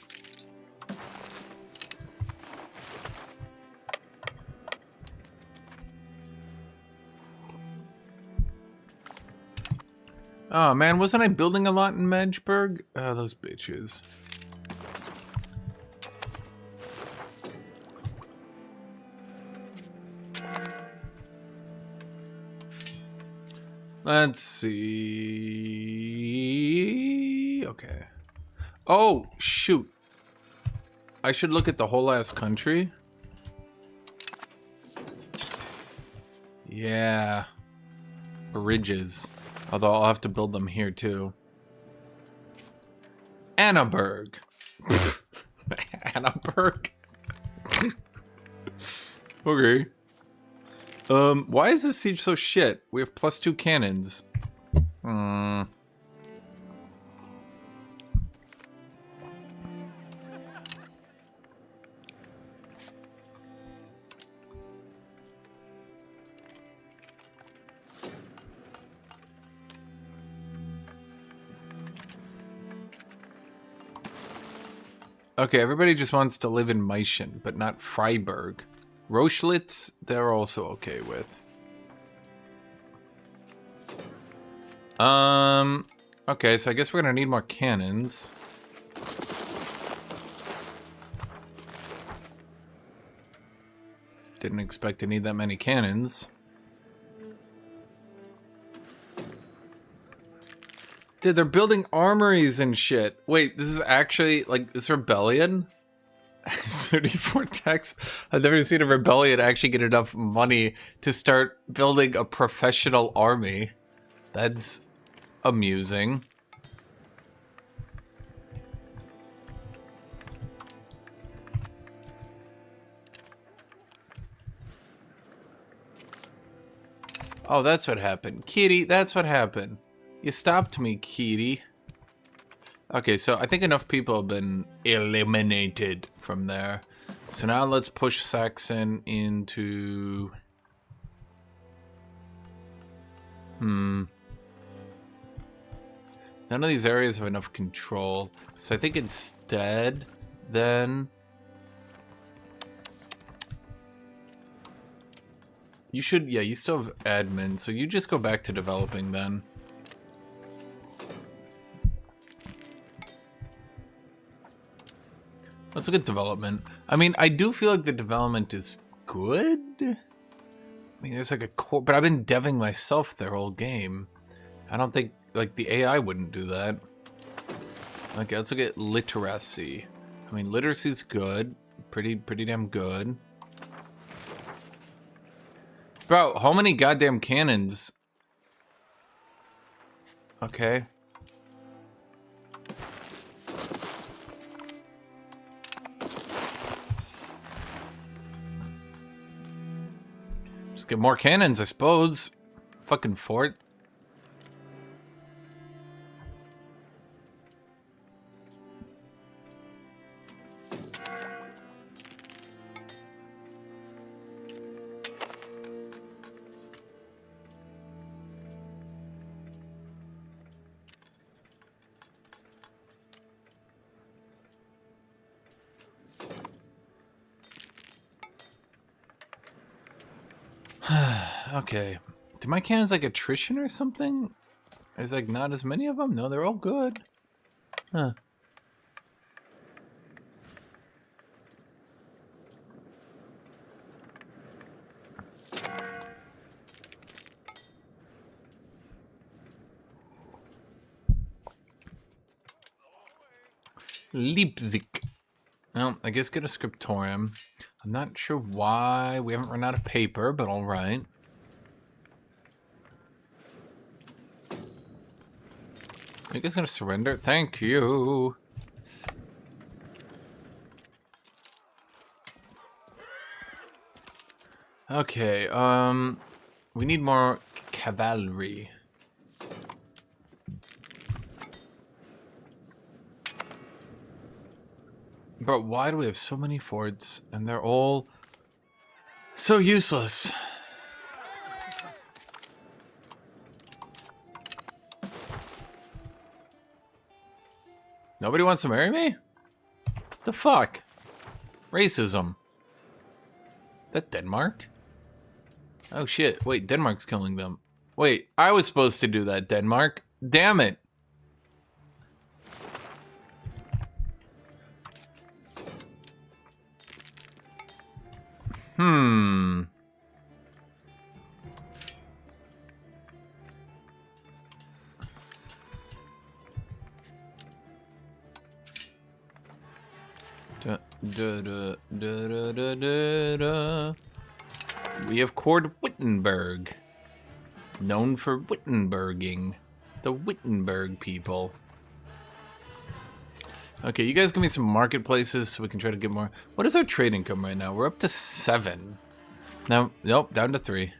Oh man, wasn't I building a lot in Magdeburg? Oh, those bitches. Let's see. Okay. Oh, shoot. I should look at the whole ass country. Yeah. Bridges. Although I'll have to build them here too. Annaberg. Annaberg. Okay. Why is this siege so shit? We have +2 cannons. Okay, everybody just wants to live in Meissen, but not Freiburg. Rochlitz, they're also okay with. Okay, so I guess we're gonna need more cannons. Didn't expect to need that many cannons. Dude, they're building armories and shit. Wait, this is actually, like, this rebellion? 34 tax. I've never seen a rebellion actually get enough money to start building a professional army. That's amusing. Oh, that's what happened. Kitty, that's what happened. You stopped me, Kitty. Okay, so I think enough people have been eliminated from there. So now let's push Saxon into... None of these areas have enough control. So I think instead, then... You should, yeah, you still have admin, so you just go back to developing then. Let's look at development. I mean, I do feel like the development is good. I mean, there's like a core, but I've been deving myself their whole game. I don't think, like, the AI wouldn't do that. Okay, let's look at literacy. I mean, literacy's good. Pretty damn good. Bro, how many goddamn cannons? Okay. Just get more cannons, I suppose. Fucking fort. Okay. Do my cannons like attrition or something? There's like not as many of them? No, they're all good. Huh. Leipzig. Well, I guess get a scriptorium. I'm not sure why we haven't run out of paper, but all right. Are you guys gonna surrender? Thank you. Okay, we need more cavalry. But why do we have so many forts and they're all so useless? Nobody wants to marry me? The fuck? Racism. Is that Denmark? Oh shit, wait, Denmark's killing them. Wait, I was supposed to do that, Denmark. Damn it. We have Court Wittenberg, known for Wittenberging, the Wittenberg people. Okay, you guys give me some marketplaces so we can try to get more. What is our trade income right now? We're up to 7. No, nope, down to 3.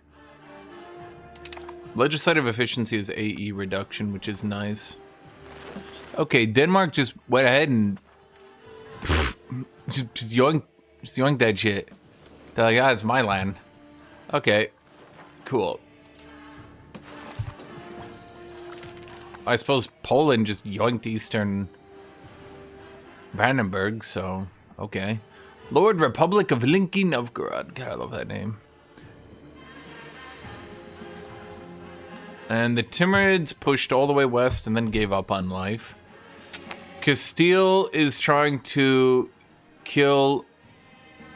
Legislative efficiency is AE reduction, which is nice. Okay, Denmark just went ahead and just yoinked that shit. They're like, ah, it's my land. Okay, cool. I suppose Poland just yoinked Eastern Brandenburg, so okay. Lord Republic of Linky Novgorod. God, I love that name. And the Timurids pushed all the way west and then gave up on life. Castile is trying to kill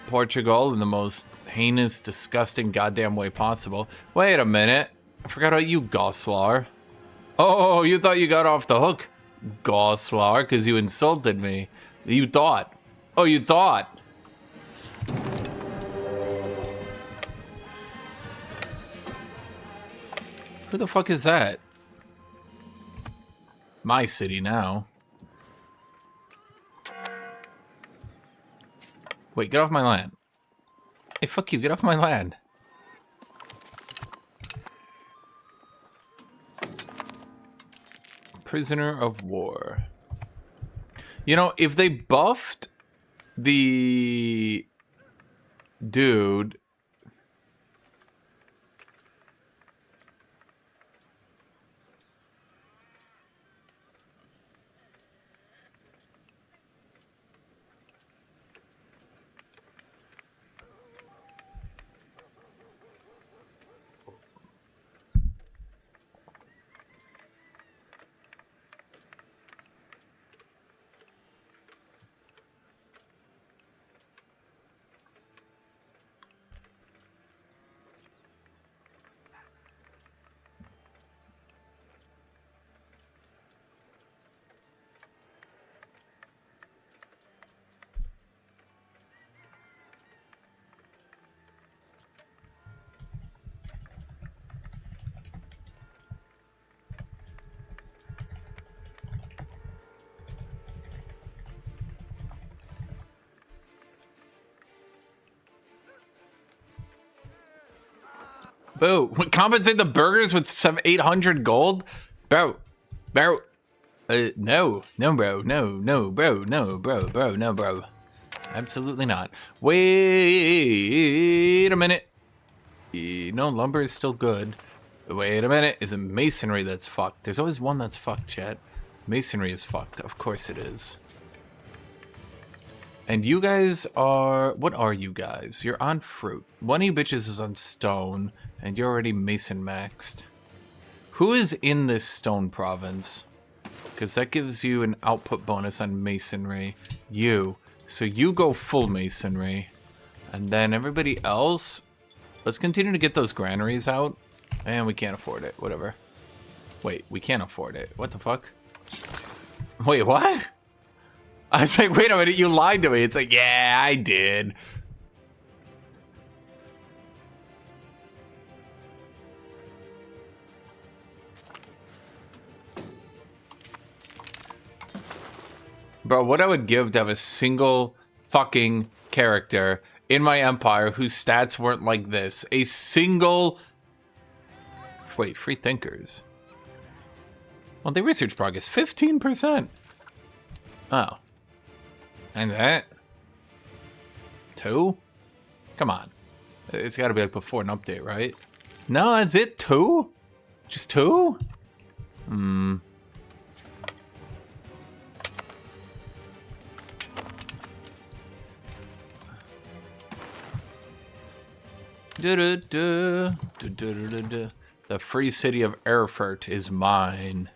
Portugal in the most heinous, disgusting, goddamn way possible. Wait a minute. I forgot about you, Goslar. Oh, you thought you got off the hook, Goslar, because you insulted me. You thought. Oh, you thought. Who the fuck is that? My city now. Wait, get off my land. Hey, fuck you, get off my land. Prisoner of war. You know, if they buffed the dude... Boo. Compensate the burgers with some 800 gold? Bro. No, bro. No, bro. Absolutely not. Wait a minute. No, lumber is still good. Wait a minute. Is it masonry that's fucked? There's always one that's fucked, chat. Masonry is fucked. Of course it is. And you guys are... What are you guys? You're on fruit. One of you bitches is on stone, and you're already mason maxed. Who is in this stone province? Because that gives you an output bonus on masonry. You. So you go full masonry. And then everybody else... Let's continue to get those granaries out. And we can't afford it. Whatever. Wait, we can't afford it. What the fuck? Wait, what? I was like, wait a minute, you lied to me. It's like, yeah, I did. Bro, what I would give to have a single fucking character in my empire whose stats weren't like this. A single... Wait, free thinkers. Well, they research progress. 15%. Oh. And that? 2? Come on. It's got to be like before an update, right? No, that's it? 2? Just 2? Hmm. The free city of Erfurt is mine.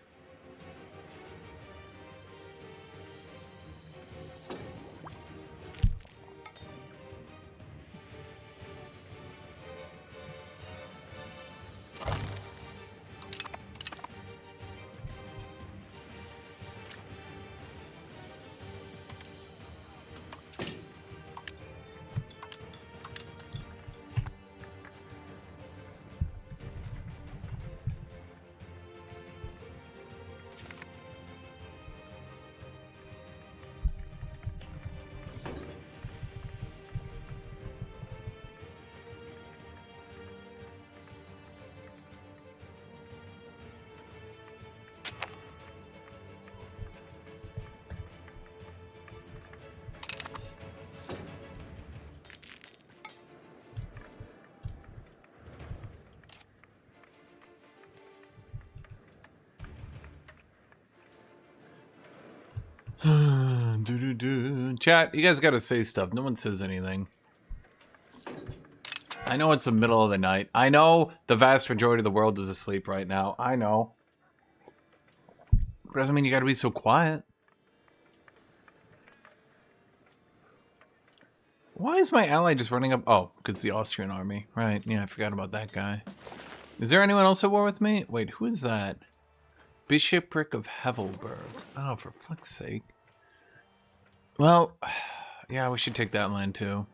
Chat, you guys gotta say stuff. No one says anything. I know it's the middle of the night. I know the vast majority of the world is asleep right now. I know. But doesn't mean you gotta be so quiet. Why is my ally just running up? Oh, because it's the Austrian army. Right, yeah, I forgot about that guy. Is there anyone else at war with me? Wait, who is that? Bishopric of Hevelberg. Oh, for fuck's sake. Well, yeah, we should take that land too.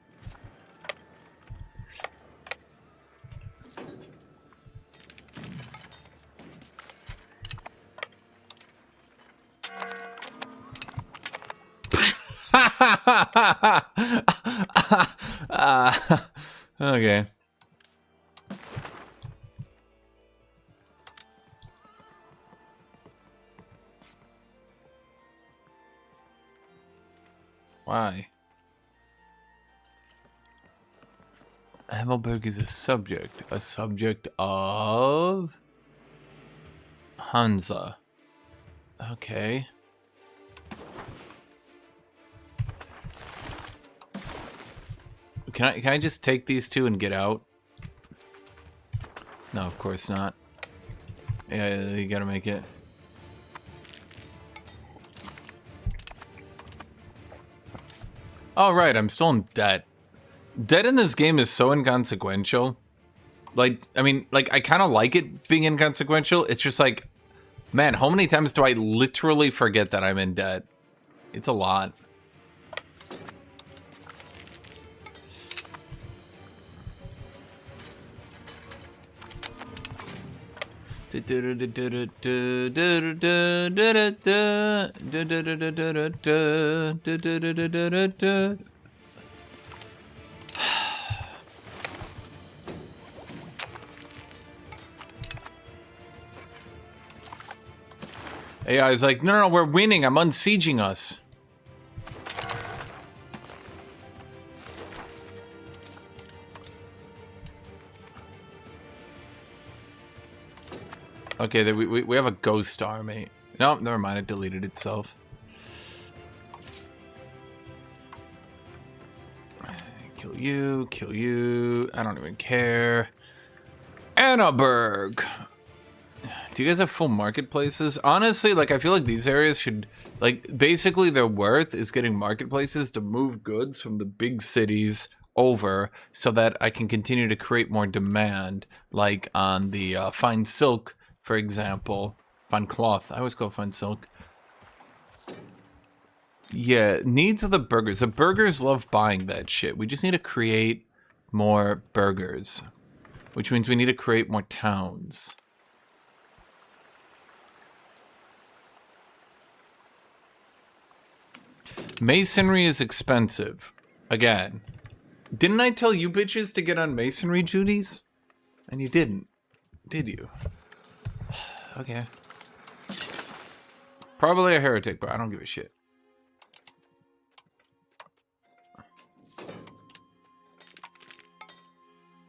Okay. Why? Hevelberg is a subject of Hansa. Okay. Can I just take these two and get out? No, of course not. Yeah, you gotta make it. Oh, right, I'm still in debt. Debt in this game is so inconsequential. Like, I mean, like, I kind of like it being inconsequential. It's just like, man, how many times do I literally forget that I'm in debt? It's a lot. AI is like, no, we're winning. I'm unsieging us. Okay, we have a ghost army. No, never mind. It deleted itself. Kill you, kill you. I don't even care. Annaberg. Do you guys have full marketplaces? Honestly, like, I feel like these areas should, like, basically their worth is getting marketplaces to move goods from the big cities over so that I can continue to create more demand, like on the fine silk, for example. Fine cloth. I always call it fine silk. Yeah, needs of the burgers. The burgers love buying that shit. We just need to create more burgers, which means we need to create more towns. Masonry is expensive. Again. Didn't I tell you bitches to get on masonry duties? And you didn't. Did you? Okay. Probably a heretic, but I don't give a shit.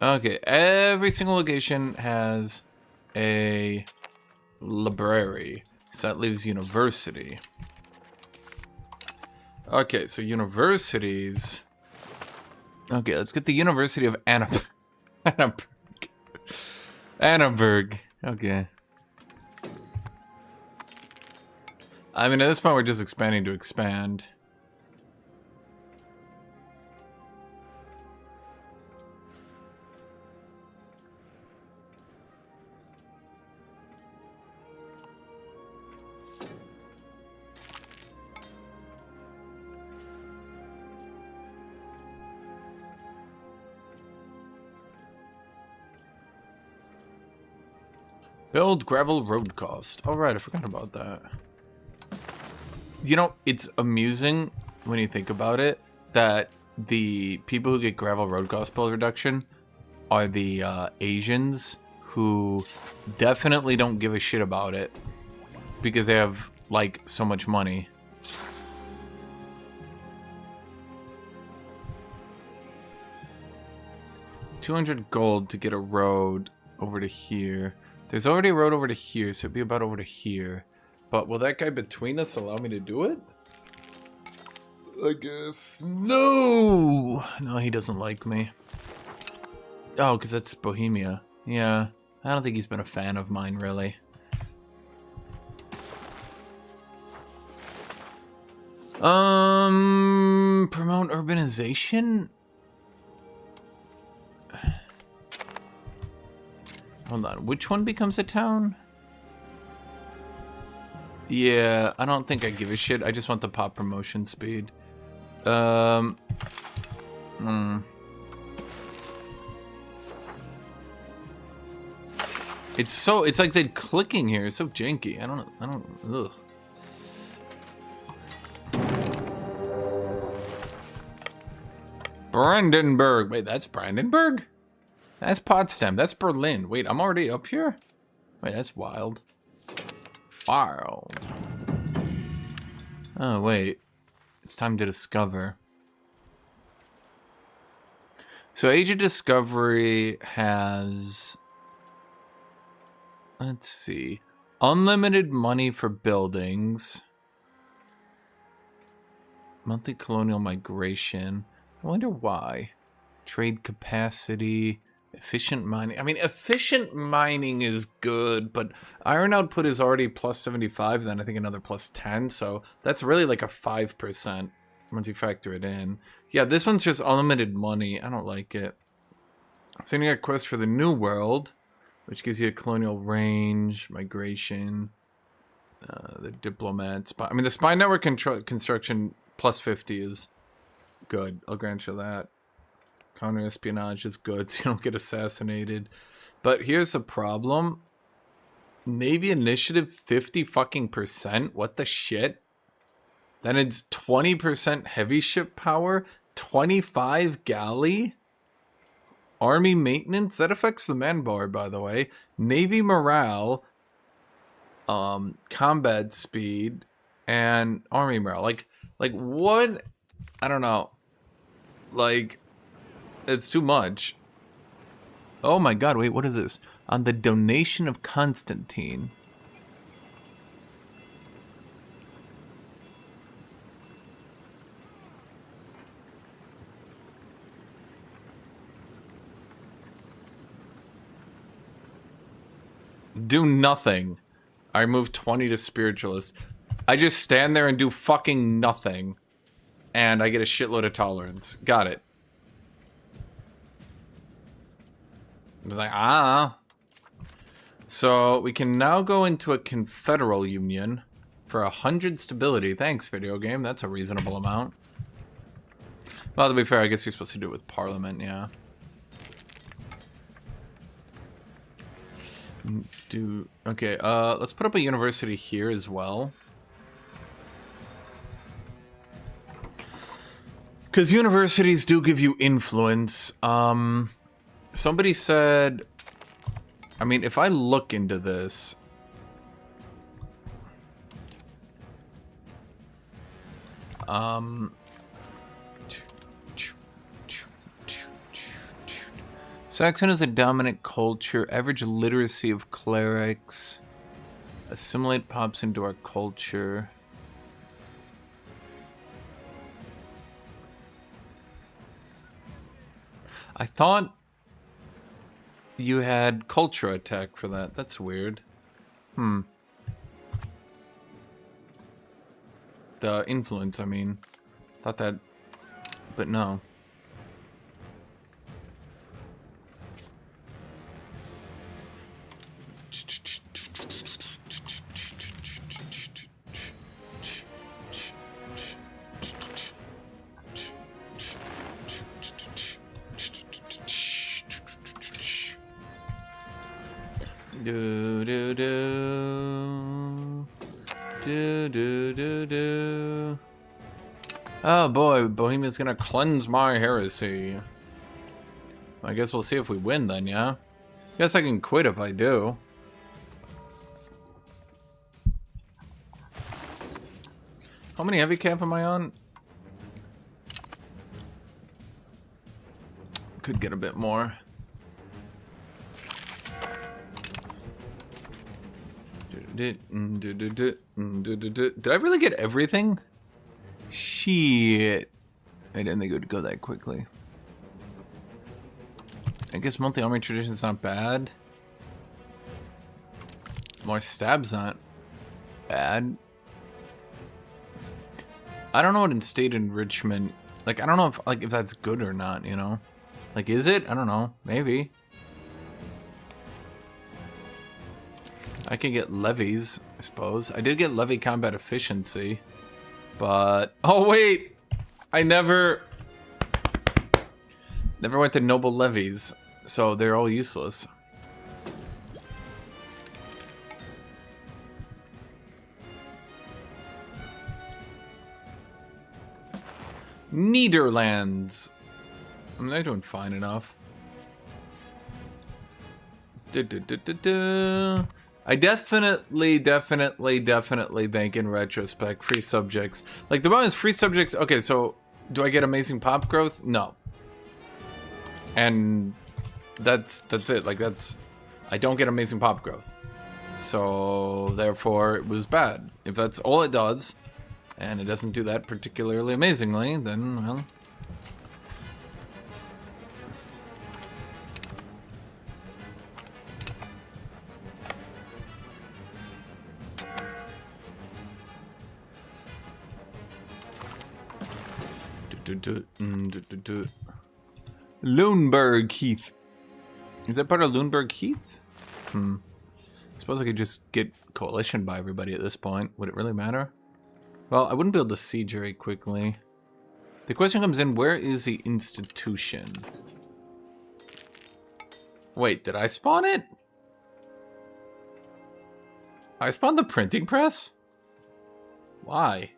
Okay, every single location has a library. So that leaves university. Okay, so universities. Okay, let's get the University of Annaberg. Annaberg. Okay. I mean, at this point, we're just expanding to expand. Build gravel road cost. Oh, right, I forgot about that. You know, it's amusing when you think about it that the people who get gravel road cost bill reduction are the Asians who definitely don't give a shit about it because they have, like, so much money. $200 gold to get a road over to here. There's already a road over to here, so it'd be about over to here. But will that guy between us allow me to do it? I guess. No! No, he doesn't like me. Oh, because that's Bohemia. Yeah. I don't think he's been a fan of mine, really. Promote urbanization? Hold on. Which one becomes a town? Yeah, I don't think I give a shit. I just want the pop promotion speed. It's like the clicking here is so janky. Ugh. Brandenburg. Wait, that's Brandenburg? That's Potsdam. That's Berlin. Wait, I'm already up here? Wait, that's wild. Wild. Oh, wait. It's time to discover. So Age of Discovery has... Let's see. Unlimited money for buildings. Monthly colonial migration. I wonder why. Trade capacity. Efficient mining. I mean, efficient mining is good, but iron output is already plus 75, then I think another plus 10, so that's really like a 5% once you factor it in. Yeah, this one's just unlimited money. I don't like it. So you got quest for the New World, which gives you a colonial range, migration, the diplomats. I mean, the spy network construction plus 50 is good. I'll grant you that. Counter-espionage is good, so you don't get assassinated. But here's the problem. Navy initiative 50 fucking percent? What the shit? Then it's 20% heavy ship power, 25 galley, army maintenance. That affects the manpower, by the way. Navy morale, combat speed, and army morale. Like what? I don't know. Like, it's too much. Oh my god, wait, what is this? On the donation of Constantine. Do nothing. I move 20 to spiritualist. I just stand there and do fucking nothing. And I get a shitload of tolerance. Got it. I was like, ah. So we can now go into a confederal union for 100 stability. Thanks, video game. That's a reasonable amount. Well, to be fair, I guess you're supposed to do it with parliament, yeah. Okay, let's put up a university here as well. Because universities do give you influence. Somebody said, I mean, if I look into this, Saxon is a dominant culture. Average literacy of clerics. Assimilate pops into our culture. I thought you had culture attack for that. That's weird. The influence, I mean. Thought that... But no. Oh boy, Bohemia's gonna cleanse my heresy. I guess we'll see if we win then, yeah? Guess I can quit if I do. How many heavy camp am I on? Could get a bit more. Did I really get everything? Shit. Shit. I didn't think it would go that quickly. I guess multi-army tradition's not bad. More stabs not bad. I don't know what in state enrichment, like I don't know if that's good or not, you know? Like is it? I don't know. Maybe. I could get levies, I suppose. I did get levy combat efficiency. But oh wait! I never went to noble levies, so they're all useless. Netherlands. I'm not doing fine enough. I definitely think in retrospect free subjects. Like the problem is free subjects. Okay, so do I get amazing pop growth? No. And that's it. Like I don't get amazing pop growth. So therefore it was bad. If that's all it does, and it doesn't do that particularly amazingly, then well. Lundberg Heath. Is that part of Lundberg Heath? Suppose I could just get coalition by everybody at this point. Would it really matter? Well, I wouldn't be able to siege very quickly. The question comes in, where is the institution? Wait, did I spawn it? I spawned the printing press? Why?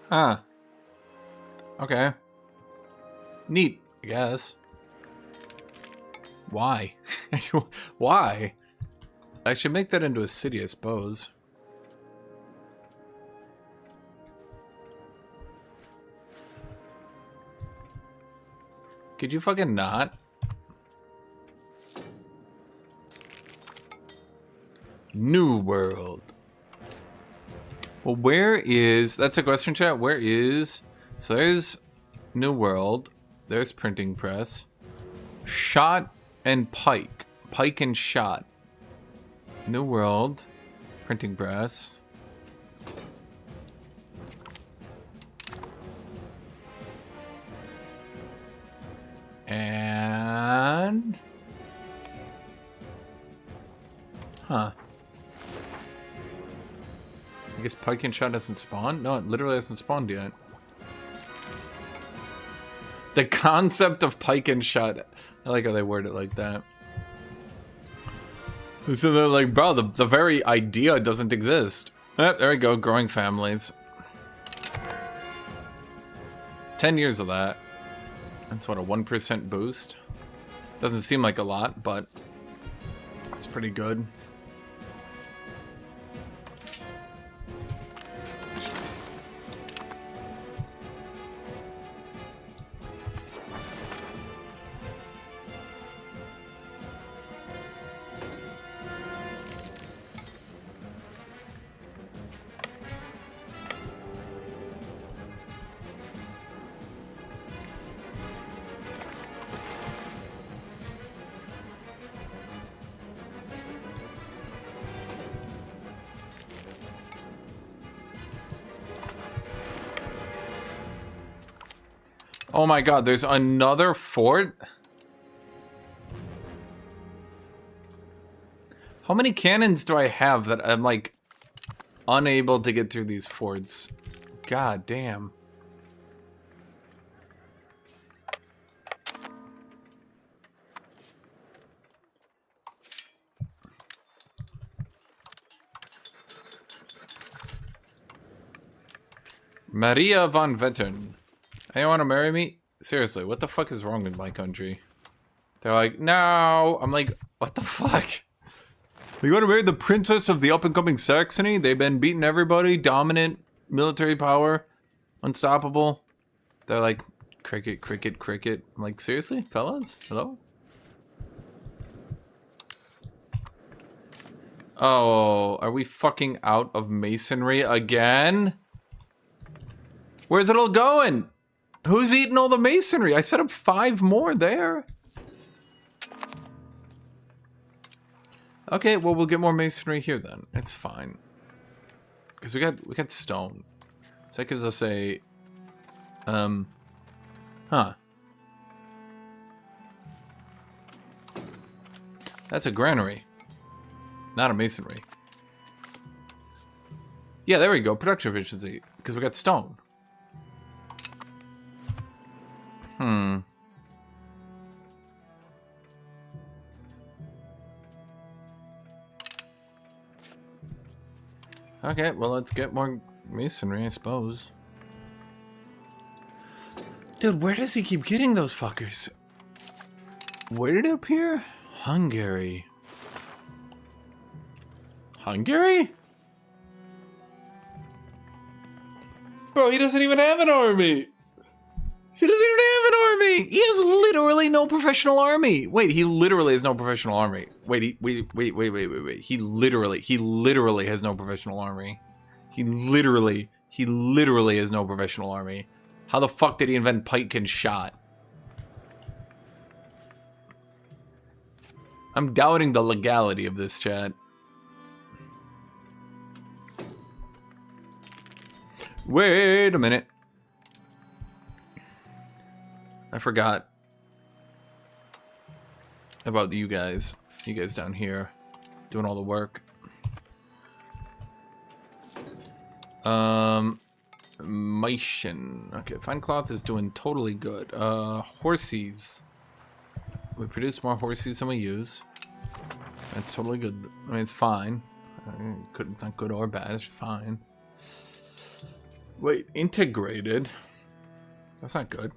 Huh. Okay. Neat, I guess. Why? Why? I should make that into a city, I suppose. Could you fucking not? New World. Well, where is... That's a question, chat. Where is... So there's New World. There's printing press. Shot and pike. Pike and shot. New World. Printing press. And... Huh. I guess pike and shot hasn't spawned? No, it literally hasn't spawned yet. The concept of pike and shot. I like how they word it like that. So they're like, bro, the very idea doesn't exist. There we go, growing families. 10 years of that. That's what, a 1% boost? Doesn't seem like a lot, but it's pretty good. Oh my god, there's another fort? How many cannons do I have that I'm like unable to get through these forts? God damn. Maria von Vettern. Hey, you want to marry me? Seriously, what the fuck is wrong with my country? They're like, no. I'm like, what the fuck? You want to marry the princess of the up-and-coming Saxony? They've been beating everybody, dominant, military power, unstoppable. They're like, cricket, cricket, cricket. I'm like, seriously, fellas? Hello? Oh, are we fucking out of masonry again? Where's it all going? Who's eating all the masonry? I set up 5 more there. Okay, well, we'll get more masonry here then. It's fine. Because we got stone. So that gives us a... Huh. That's a granary. Not a masonry. Yeah, there we go. Production efficiency. Because we got stone. Okay, well, let's get more masonry, I suppose. Dude, where does he keep getting those fuckers? Where did it appear? Hungary. Hungary? Bro, he doesn't even have an army. He doesn't even have an army. He has literally no professional army. Wait, he literally has no professional army. Wait. He literally has no professional army. He literally has no professional army. How the fuck did he invent pike and shot? I'm doubting the legality of this, chat. Wait a minute. I forgot about you guys. You guys down here doing all the work. Mation. Okay, fine cloth is doing totally good. Horsies. We produce more horsies than we use. That's totally good. I mean, it's fine. It's not good or bad. It's fine. Wait, integrated? That's not good.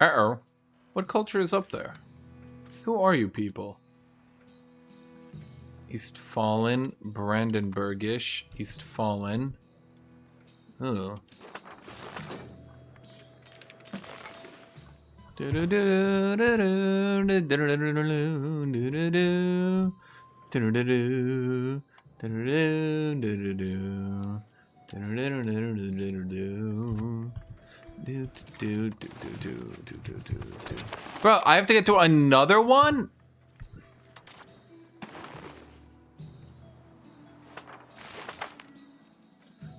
Uh-oh. What culture is up there? Who are you people? Eastfallen, Brandenburgish, Eastfallen. Oh. Bro, I have to get to another one?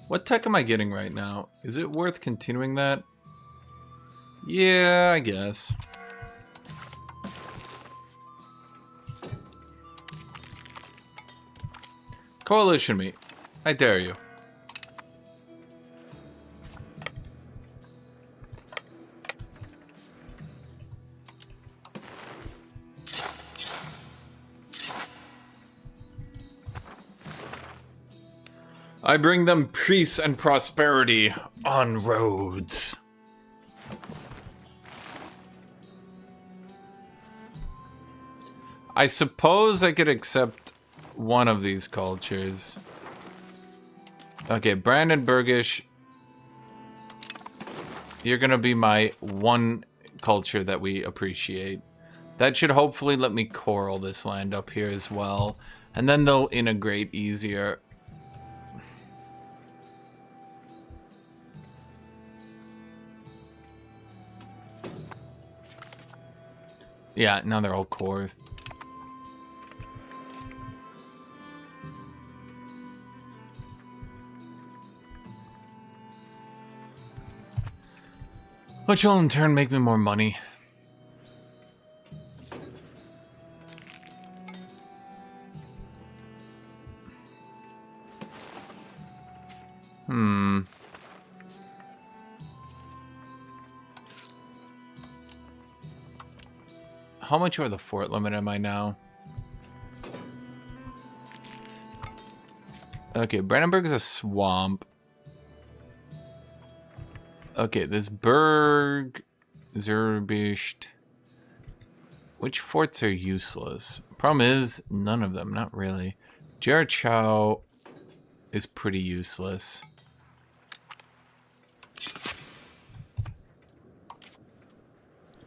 What tech am I getting right now? Is it worth continuing that? Yeah, I guess. Coalition me. I dare you. I bring them peace and prosperity on roads. I suppose I could accept one of these cultures. Okay, Brandenburgish. You're gonna be my one culture that we appreciate. That should hopefully let me coral this land up here as well. And then they'll integrate easier. Yeah, now they're all core. Which will in turn make me more money. How much over the fort limit am I now? Okay, Brandenburg is a swamp. Okay, this Berg, Zerbischt. Which forts are useless? Problem is, none of them, not really. Jerichow is pretty useless.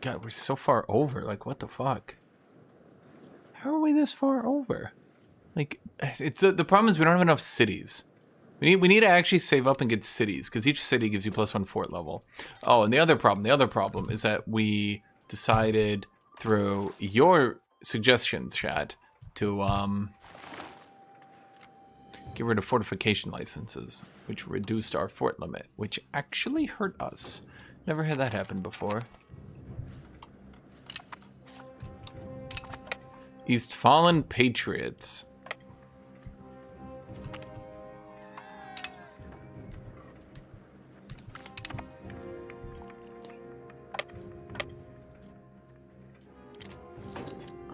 God, we're so far over. Like, what the fuck? How are we this far over? Like, it's the problem is we don't have enough cities. We need to actually save up and get cities, because each city gives you +1 fort level. Oh, and the other problem is that we decided through your suggestions, Chad, to get rid of fortification licenses, which reduced our fort limit, which actually hurt us. Never had that happen before. Eastfallen Patriots.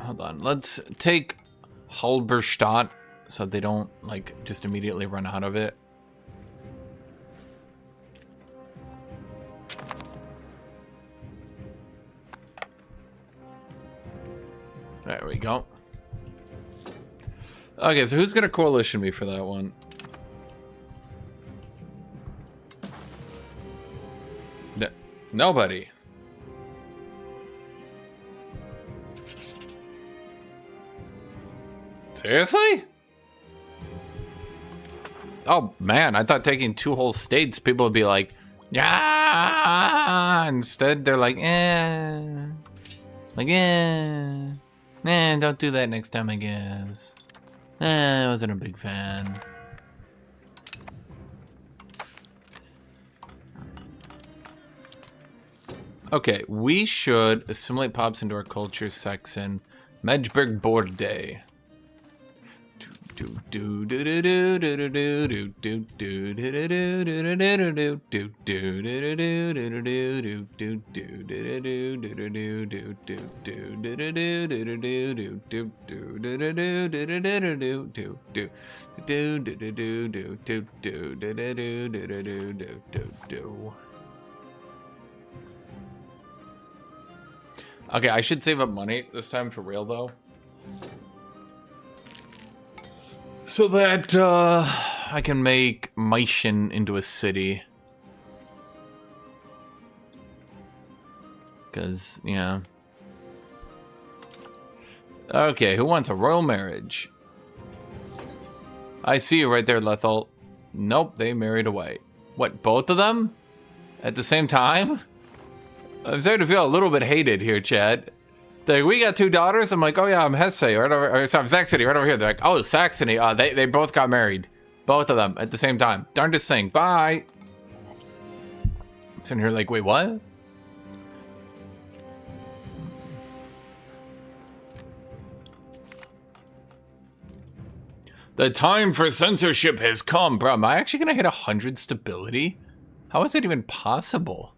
Hold on, let's take Halberstadt so they don't like just immediately run out of it. There we go. Okay, so who's gonna coalition me for that one? Nobody. Seriously? Oh man, I thought taking 2 whole states, people would be like, yeah. Instead, they're like, don't do that next time, I guess. I wasn't a big fan. Okay, we should assimilate pops into our culture, Saxon. Medjberg Board Day. Okay, I should save up money this time for real though. So that I can make Meissen into a city. Because, yeah. Okay, who wants a royal marriage? I see you right there, Lethal. Nope, they married away. What, both of them? At the same time? I'm starting to feel a little bit hated here, Chad. They're like, we got 2 daughters. I'm like, oh yeah, I'm Hesse, right over, or sorry, I'm Saxony, right over here. They're like, oh, Saxony. They both got married. Both of them at the same time. Darndest thing. Bye. I'm sitting here like, wait, what? The time for censorship has come. Bro, am I actually going to hit 100 stability? How is that even possible?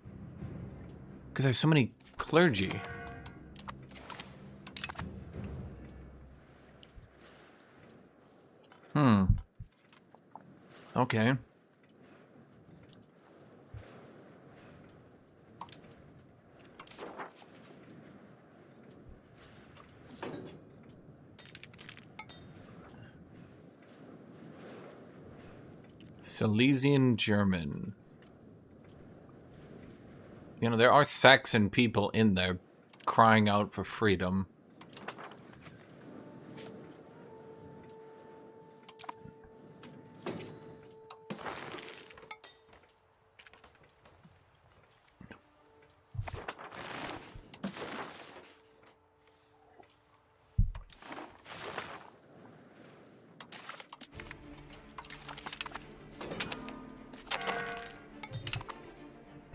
Because I have so many clergy. Okay. Silesian German. You know, there are Saxon people in there crying out for freedom.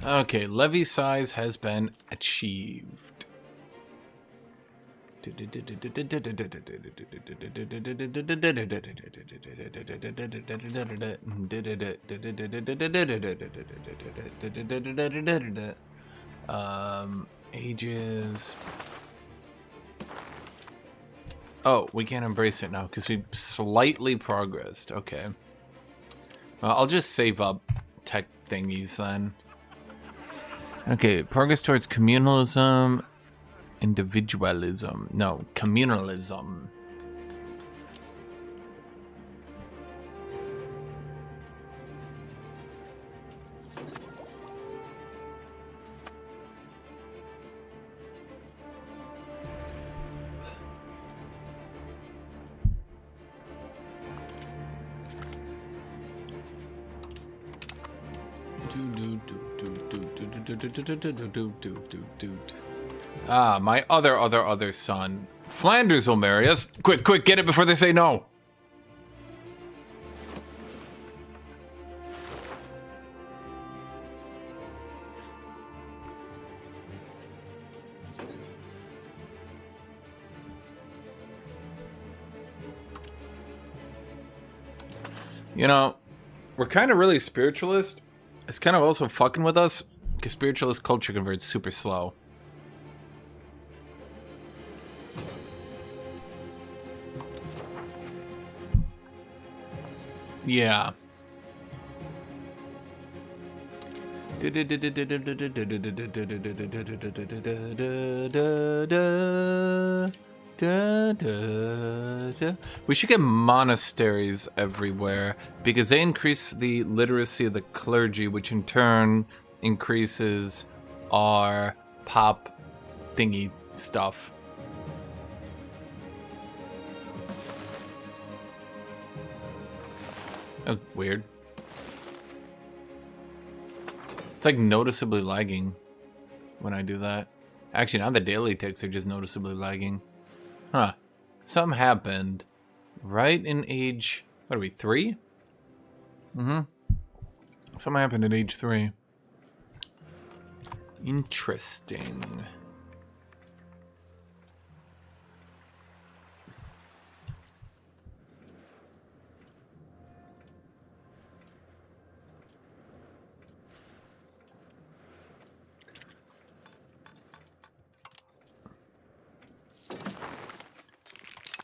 Okay, levy size has been achieved. Ages. Oh, we can't embrace it now because we slightly progressed. Okay. I'll just save up tech thingies then. Okay, progress towards communalism, individualism. No, communalism. Ah, my other son. Flanders will marry us. Quick, get it before they say no. You know, we're kind of really spiritualist. It's kind of also fucking with us because spiritualist culture converts super slow. Yeah. We should get monasteries everywhere because they increase the literacy of the clergy, which in turn increases our pop thingy stuff. That was weird. It's like noticeably lagging when I do that. Actually, now the daily ticks are just noticeably lagging. Huh. Something happened right in age... What are we, 3? Mm-hmm. Something happened at age 3. Interesting.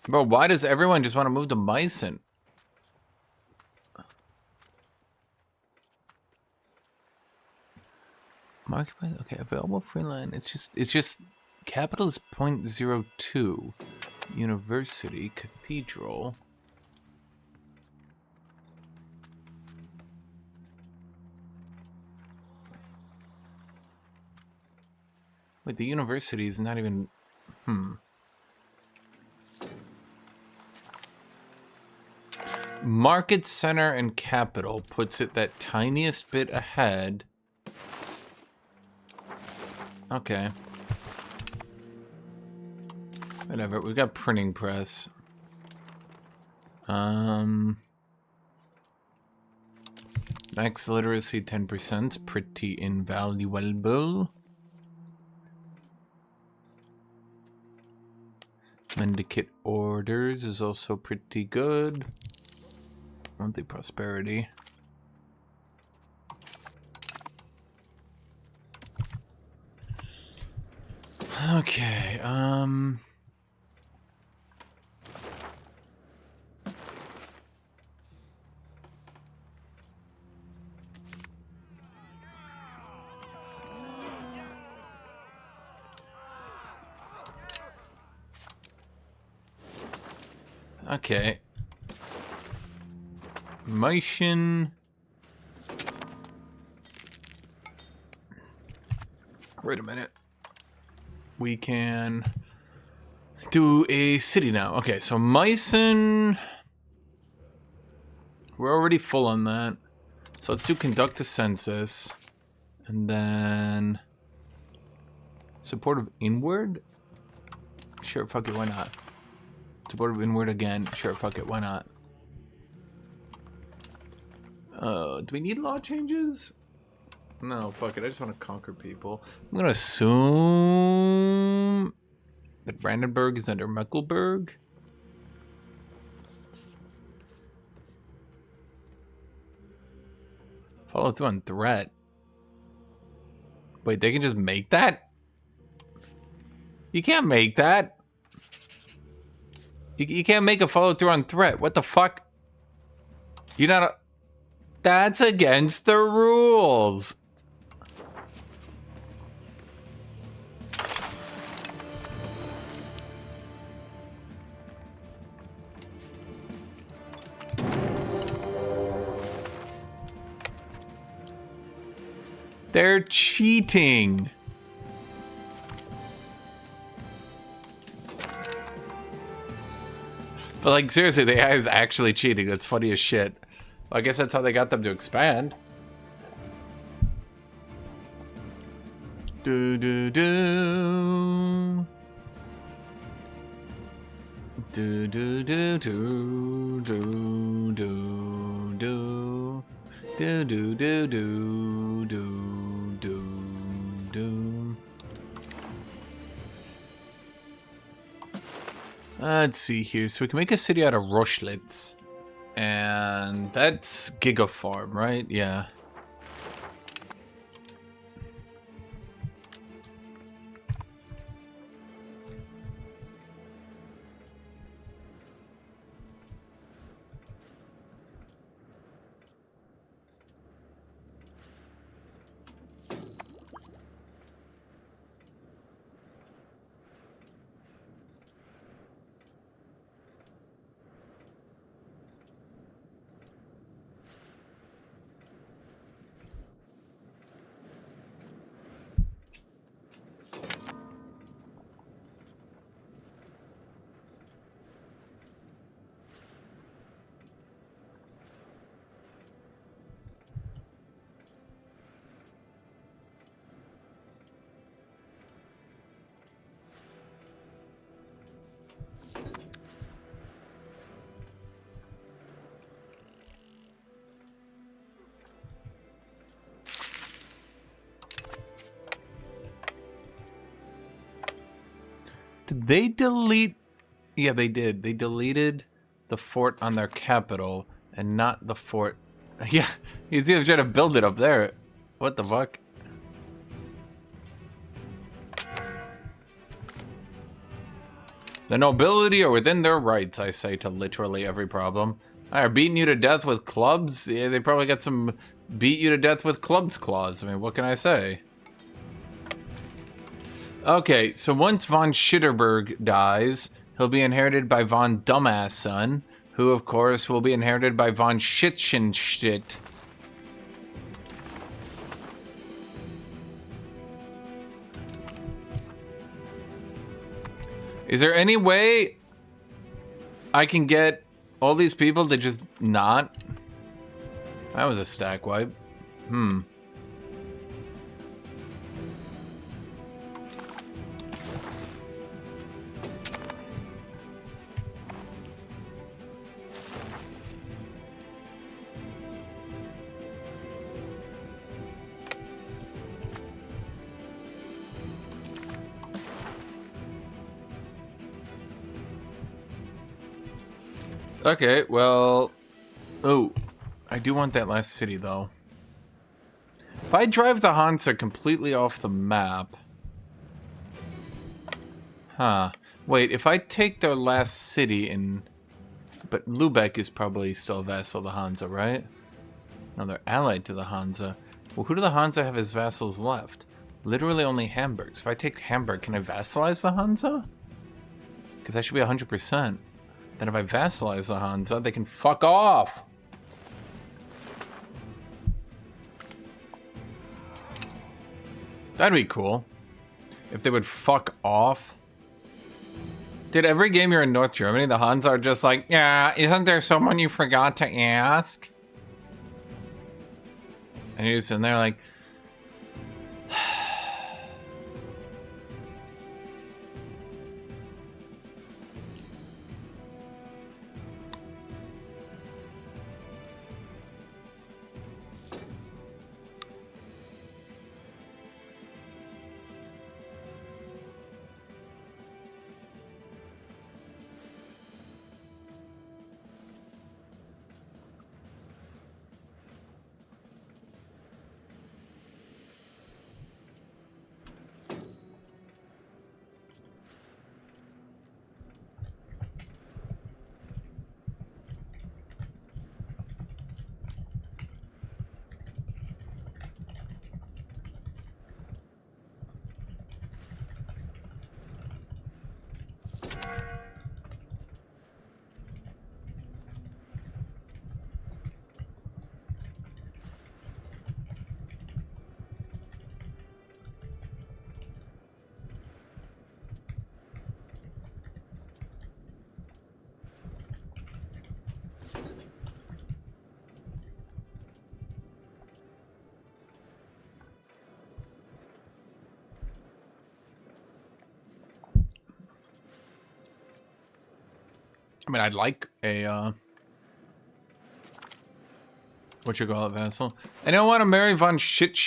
Bro, why does everyone just want to move to Meissen? Marketplace, okay, available free line. It's just capital is 0.02. University, cathedral. Wait, the university is not even Market center and capital puts it that tiniest bit ahead. Okay. Whatever, we got printing press. Max literacy 10%, pretty invaluable. Mendicate orders is also pretty good. Monthly prosperity. Okay, okay. Meissen. Wait a minute. We can do a city now. Okay, so Meissen. We're already full on that. So let's do conduct a census. And then support of inward? Sure, fuck it, why not? Support of inward again. Sure, fuck it, why not? Do we need law changes? No, fuck it. I just want to conquer people. I'm gonna assume that Brandenburg is under Mecklenburg. Follow through on threat. Wait, they can just make that? You can't make that. You can't make a follow through on threat. What the fuck? You're not a... That's against the rules. They're cheating. But like seriously, the AI is actually cheating. That's funny as shit. Well, I guess that's how they got them to expand. Do do do. Do do do do do do do. Do do do do do do do. Let's see here. So we can make a city out of Rochlitz. And that's Giga Farm, right? Yeah. Did they delete? Yeah, they did. They deleted the fort on their capital and not the fort. Yeah, he's even trying to build it up there. What the fuck? The nobility are within their rights, I say to literally every problem. Are beating you to death with clubs? Yeah, they probably got some beat you to death with clubs clause. I mean, what can I say? Okay, so once von Schitterberg dies, he'll be inherited by von Dumbass Son, who of course will be inherited by von Shitchenshit. Is there any way I can get all these people to just not? That was a stack wipe. Okay, well... Oh, I do want that last city, though. If I drive the Hansa completely off the map... Huh. Wait, if I take their last city in... But Lubeck is probably still a vassal of the Hansa, right? No, they're allied to the Hansa. Well, who do the Hansa have as vassals left? Literally only Hamburg. So if I take Hamburg, can I vassalize the Hansa? Because that should be 100%. Then if I vassalize the Hansa, they can fuck off! That'd be cool. If they would fuck off. Dude, every game you're in North Germany, the Hansa are just like, yeah, isn't there someone you forgot to ask? And you're just in there like... mean, I'd like a, what you call it, Vassal? I don't want to marry von shit.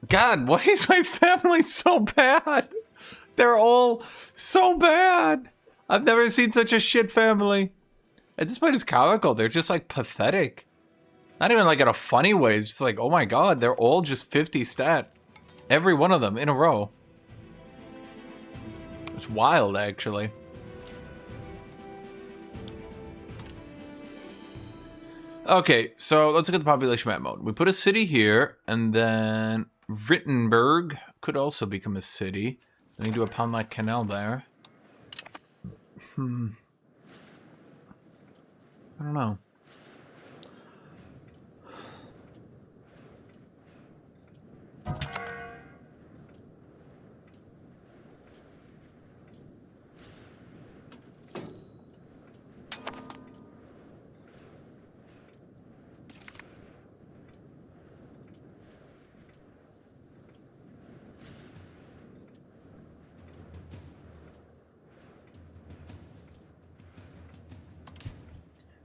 God, why is my family so bad? They're all so bad. I've never seen such a shit family. At this point, it's comical. They're just like pathetic. Not even like in a funny way. It's just like, oh my god, they're all just 50 stat. Every one of them in a row. It's wild, actually. Okay, so let's look at the population map mode. We put a city here, and then Wittenberg could also become a city. Then you do a Pound-like canal there. I don't know.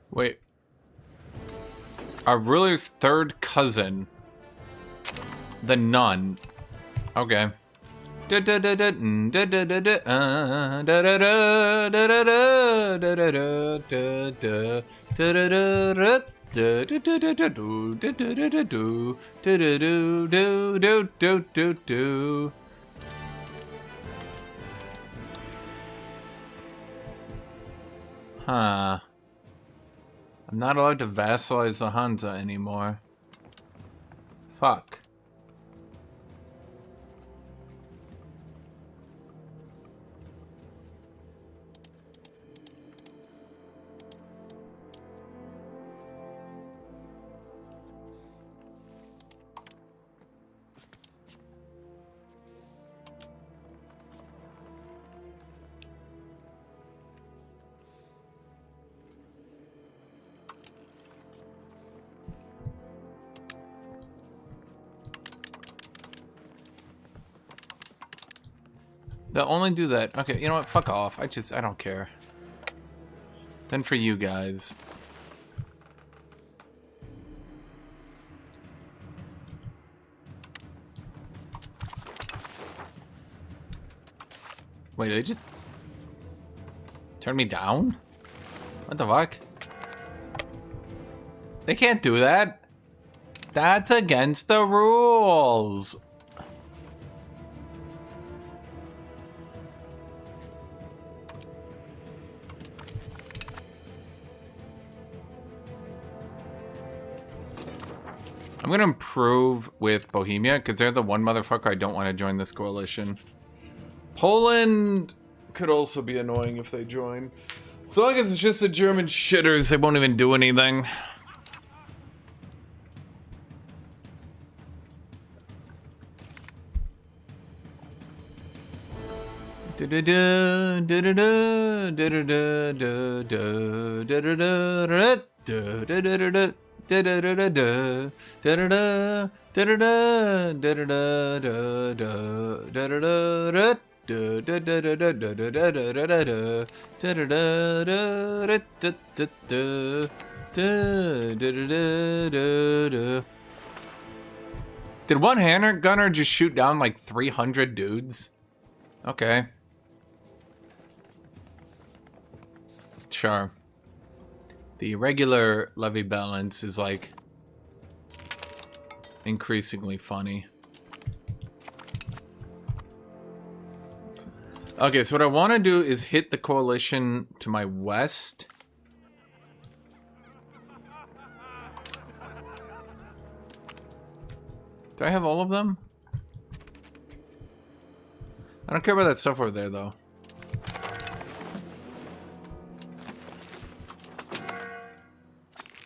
Wait. Our ruler's third cousin. The nun. Okay. Huh. I'm not allowed to vassalize the Hansa anymore. Fuck. They'll only do that. Okay, you know what? Fuck off. I don't care. Then for you guys. Wait, they just turn me down? What the fuck? They can't do that. That's against the rules. I'm gonna improve with Bohemia, because they're the one motherfucker I don't want to join this coalition. Poland could also be annoying if they join. As long as it's just the German shitters, they won't even do anything. Did one hand gunner just shoot down like 300 dudes? Okay. Sure. The regular levy balance is like increasingly funny. Okay, so what I want to do is hit the coalition to my west. Do I have all of them? I don't care about that stuff over there, though.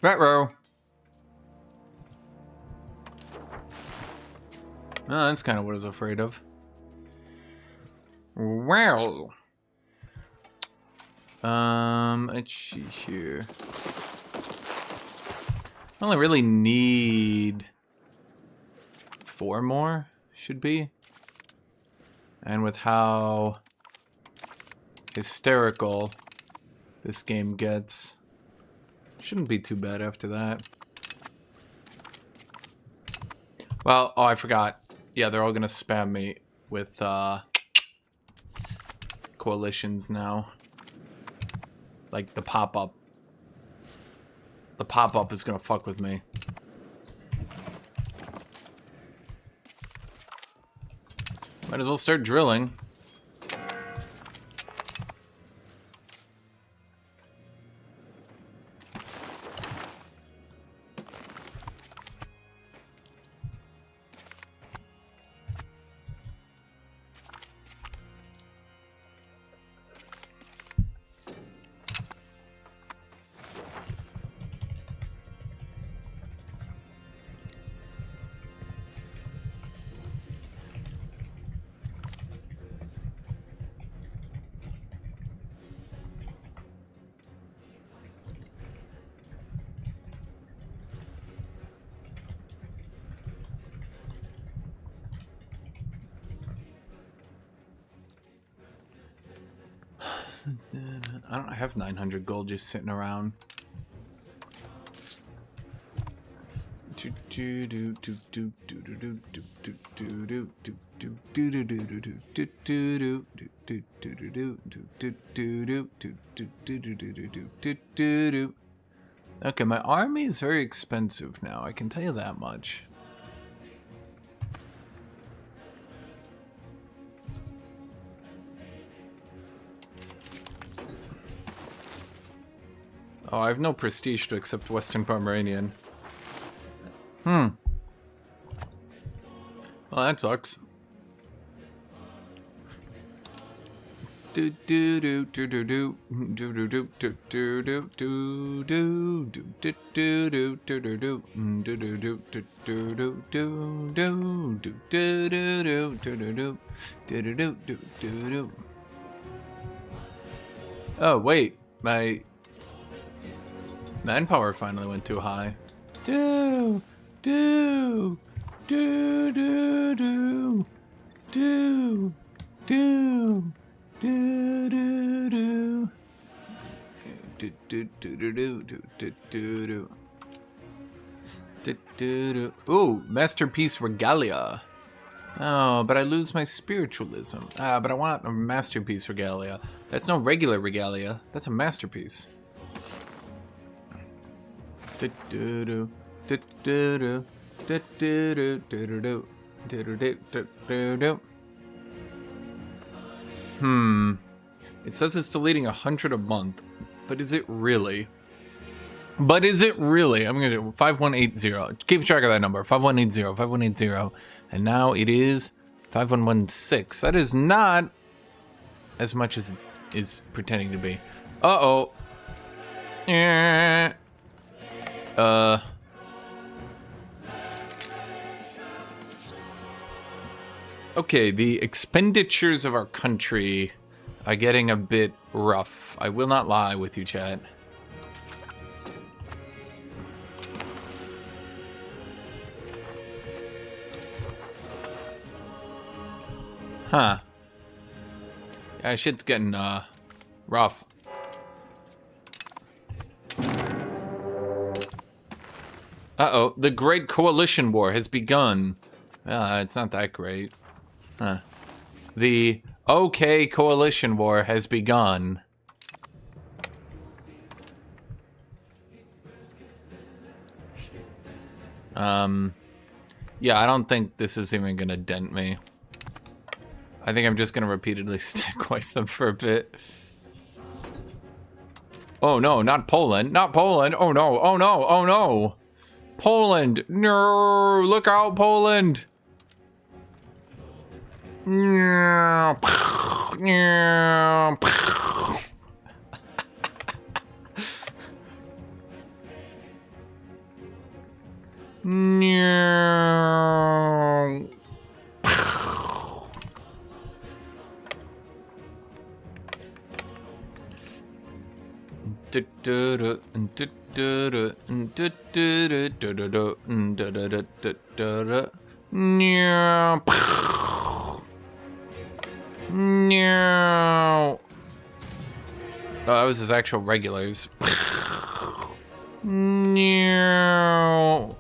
Retro. Oh, that's kind of what I was afraid of. Well. Let's see here. I only really need 4 more, should be. And with how hysterical this game gets. Shouldn't be too bad after that. Well, oh, I forgot. Yeah, they're all gonna spam me with coalitions now. Like the pop-up. The pop-up is gonna fuck with me. Might as well start drilling. I don't have 900 gold just sitting around. Okay, my army is very expensive now, I can tell you that much. Oh, I have no prestige to accept Western Pomeranian. Well, that sucks. Oh, wait, my manpower finally went too high. Do. Ooh, Masterpiece Regalia. Oh, but I lose my spiritualism. But I want a Masterpiece Regalia. That's no regular Regalia. That's a masterpiece. It says it's deleting 100 a month, but is it really? I'm gonna do 5180. Keep track of that number. 5180, and now it is 5116. That is not as much as it is pretending to be. Uh-oh. Okay, the expenditures of our country are getting a bit rough. I will not lie with you, chat. Huh. Yeah, shit's getting rough. Uh-oh, the Great Coalition War has begun. It's not that great. Huh. The OK Coalition War has begun. Yeah, I don't think this is even gonna dent me. I think I'm just gonna repeatedly stack wipe them for a bit. Oh no, not Poland, not Poland. Oh no, oh no, oh no. Poland, no, look out, Poland. No. Oh, that was his actual regulars. No.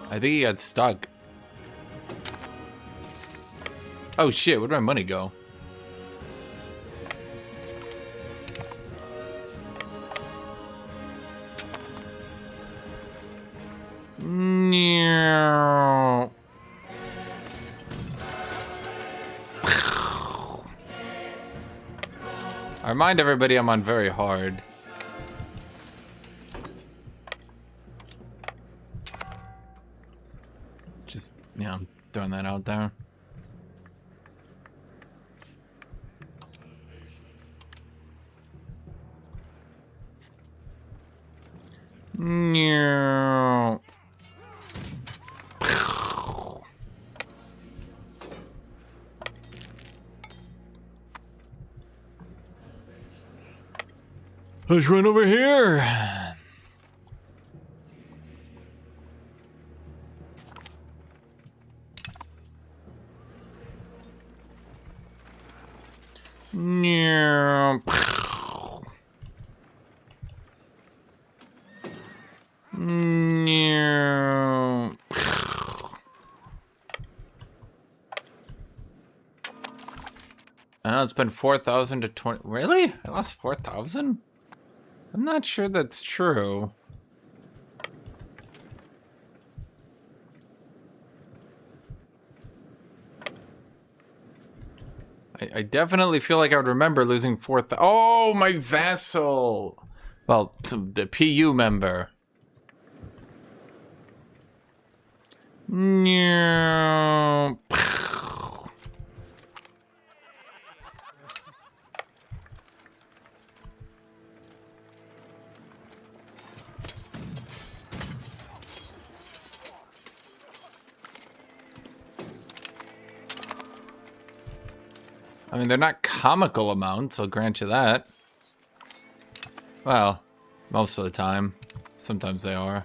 I think he got stuck. Oh shit, where'd my money go? No. I remind everybody I'm on very hard. Just, yeah, I'm throwing that out there. No. Let's run over here. No. No. It's been 4,000 to 20. Really? I lost 4,000? I'm not sure that's true. I definitely feel like I would remember losing 4,000. Oh, my vassal! Well, the PU member. No. I mean, they're not comical amounts, I'll grant you that. Well, most of the time. Sometimes they are.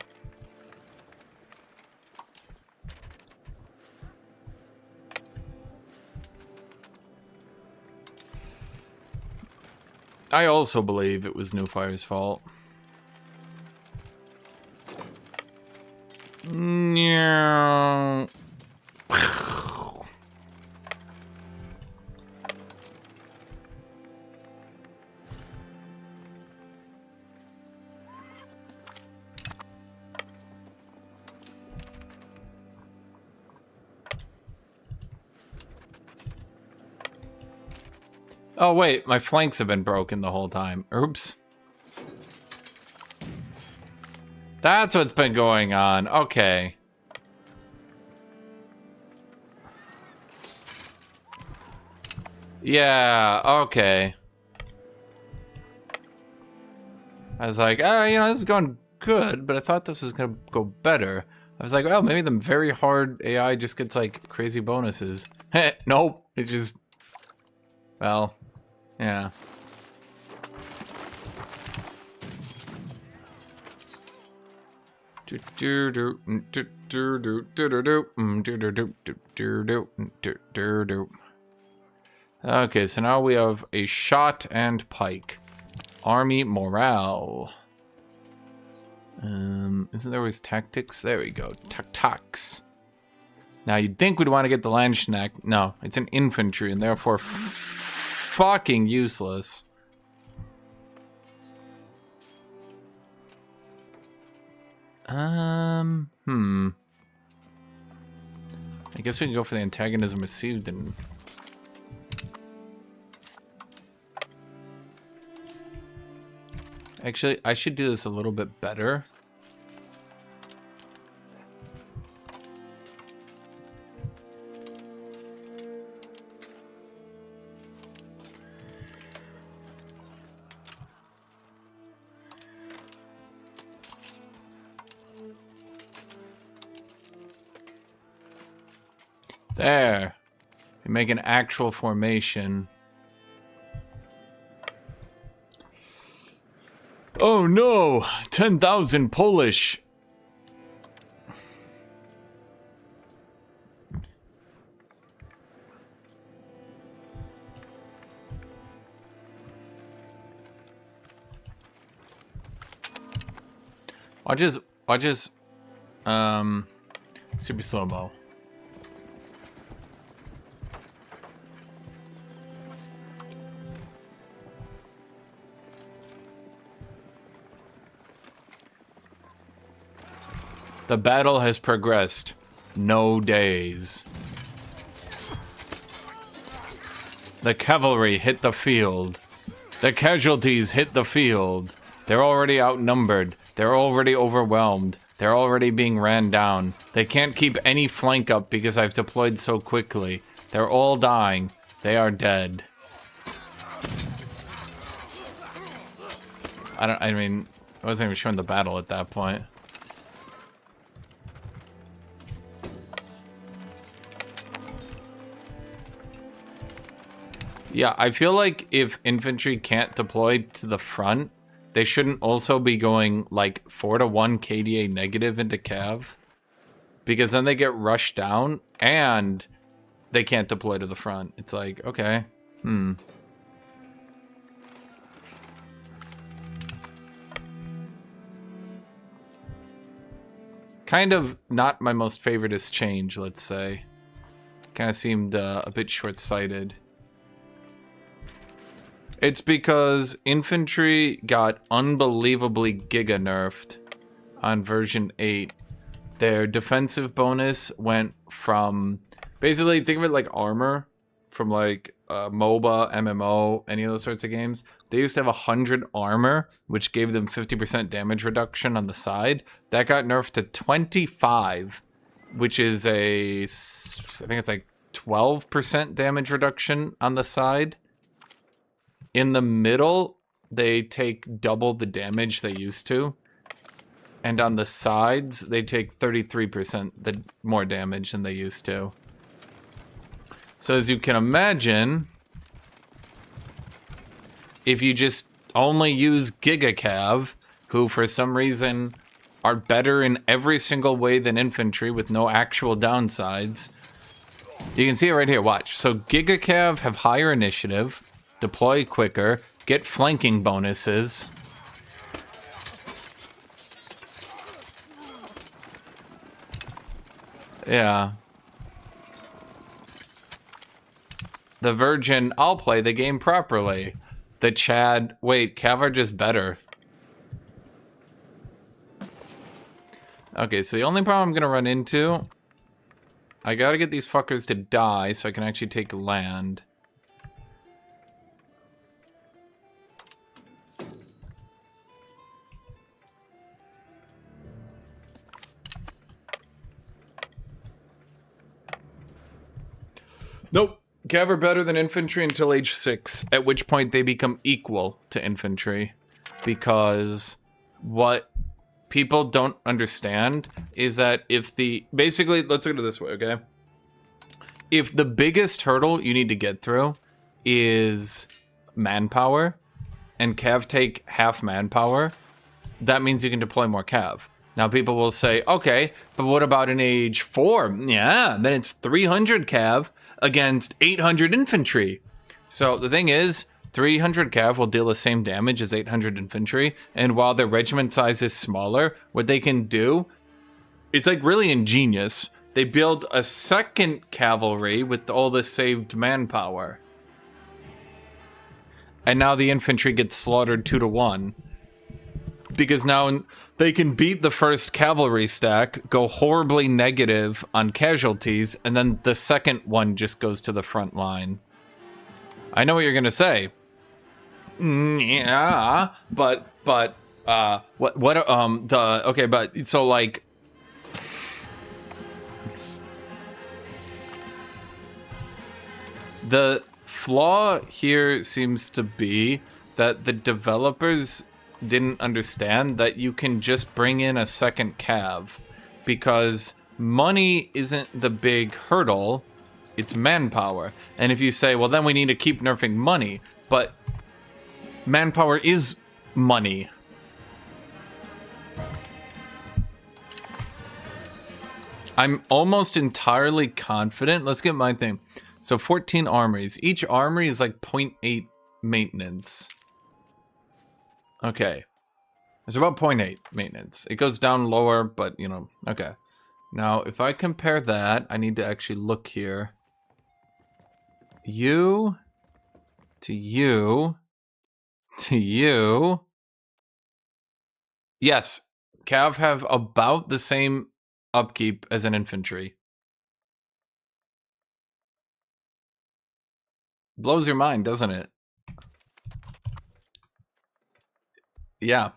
I also believe it was New Fire's fault. No. Oh wait, my flanks have been broken the whole time. Oops. That's what's been going on. Okay. Yeah, okay. I was like, this is going good, but I thought this was gonna go better. I was like, well, maybe the very hard AI just gets like crazy bonuses. Nope, it's just, well, yeah. Okay, so now we have a shot and pike. Army morale. Isn't there always tactics? There we go. Tactics. Now you'd think we'd want to get the Landsknecht. No, it's an infantry and therefore fucking useless. I guess we can go for the antagonism received and... Actually, I should do this a little bit better. There. You make an actual formation. Oh no! 10,000 Polish Watch his, super slow-mo. The battle has progressed. No days. The cavalry hit the field. The casualties hit the field. They're already outnumbered. They're already overwhelmed. They're already being ran down. They can't keep any flank up because I've deployed so quickly. They're all dying. They are dead. I mean, I wasn't even showing the battle at that point. Yeah, I feel like if infantry can't deploy to the front, they shouldn't also be going like 4-1 KDA negative into Cav. Because then they get rushed down and they can't deploy to the front. It's like, okay, Kind of not my most favoritist change, let's say. Kind of seemed a bit short-sighted. It's because infantry got unbelievably giga-nerfed on version 8. Their defensive bonus went from... Basically, think of it like armor from like MOBA, MMO, any of those sorts of games. They used to have 100 armor, which gave them 50% damage reduction on the side. That got nerfed to 25, which is I think it's like 12% damage reduction on the side. In the middle, they take double the damage they used to. And on the sides, they take 33% more damage than they used to. So as you can imagine, if you just only use Giga Cav, who for some reason are better in every single way than infantry with no actual downsides, you can see it right here, watch. So Giga Cav have higher initiative, deploy quicker, get flanking bonuses. Yeah. The Virgin, I'll play the game properly. The Chad, wait, Cav are just better. Okay, so the only problem I'm gonna run into, I gotta get these fuckers to die so I can actually take land. Nope. Cav are better than infantry until age 6, at which point they become equal to infantry. Because what people don't understand is that if the... Basically, let's look at it this way, okay? If the biggest hurdle you need to get through is manpower, and Cav take half manpower, that means you can deploy more Cav. Now people will say, okay, but what about in age 4? Yeah, then it's 300 Cav against 800 infantry. So the thing is, 300 Cav will deal the same damage as 800 infantry, and while their regiment size is smaller, what they can do, it's like really ingenious. They build a second cavalry with all the saved manpower. And now the infantry gets slaughtered 2-1. Because now they can beat the first cavalry stack, go horribly negative on casualties, and then the second one just goes to the front line. I know what you're gonna say. Yeah, but okay, but so like, the flaw here seems to be that the developers didn't understand that you can just bring in a second cav, because money isn't the big hurdle, it's manpower. And if you say, well, then we need to keep nerfing money, but manpower is money. I'm almost entirely confident. Let's get my thing. So 14 armories. Each armory is like 0.8 maintenance. Okay. It's about 0.8 maintenance. It goes down lower, but, you know, okay. Now, if I compare that, I need to actually look here. You to you to you. Yes, Cav have about the same upkeep as an infantry. Blows your mind, doesn't it? Yeah.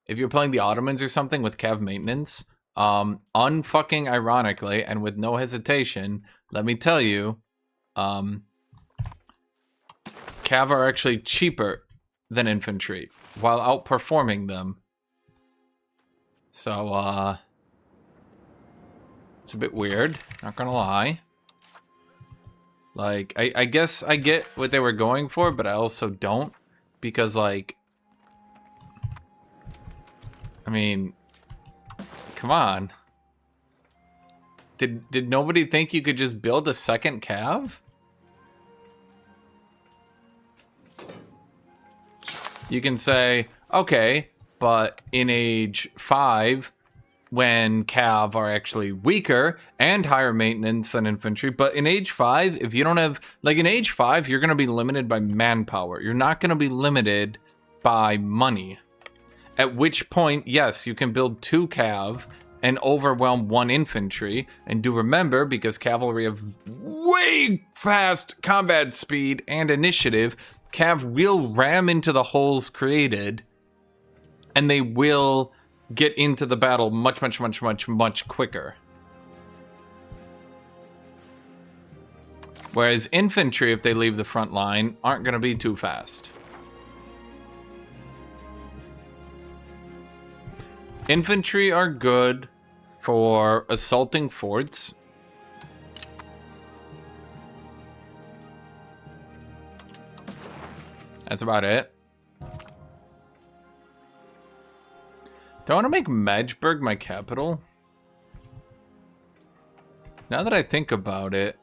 If you're playing the Ottomans or something with Cav maintenance, unfucking ironically and with no hesitation, let me tell you, Cav are actually cheaper than infantry while outperforming them. So, it's a bit weird, not gonna lie. Like, I guess I get what they were going for, but I also don't. Because, like, I mean, come on. Did nobody think you could just build a second Cav? You can say, okay, but in Age 5, when Cav are actually weaker and higher maintenance than infantry, but in Age 5, if you don't have, like in Age 5, you're going to be limited by manpower. You're not going to be limited by money. At which point, yes, you can build 2 Cav and overwhelm 1 infantry. And do remember, because cavalry have way fast combat speed and initiative, Cav will ram into the holes created, and they will get into the battle much quicker. Whereas infantry, if they leave the front line, aren't going to be too fast. Infantry are good for assaulting forts. That's about it. Do I want to make Magdeburg my capital? Now that I think about it,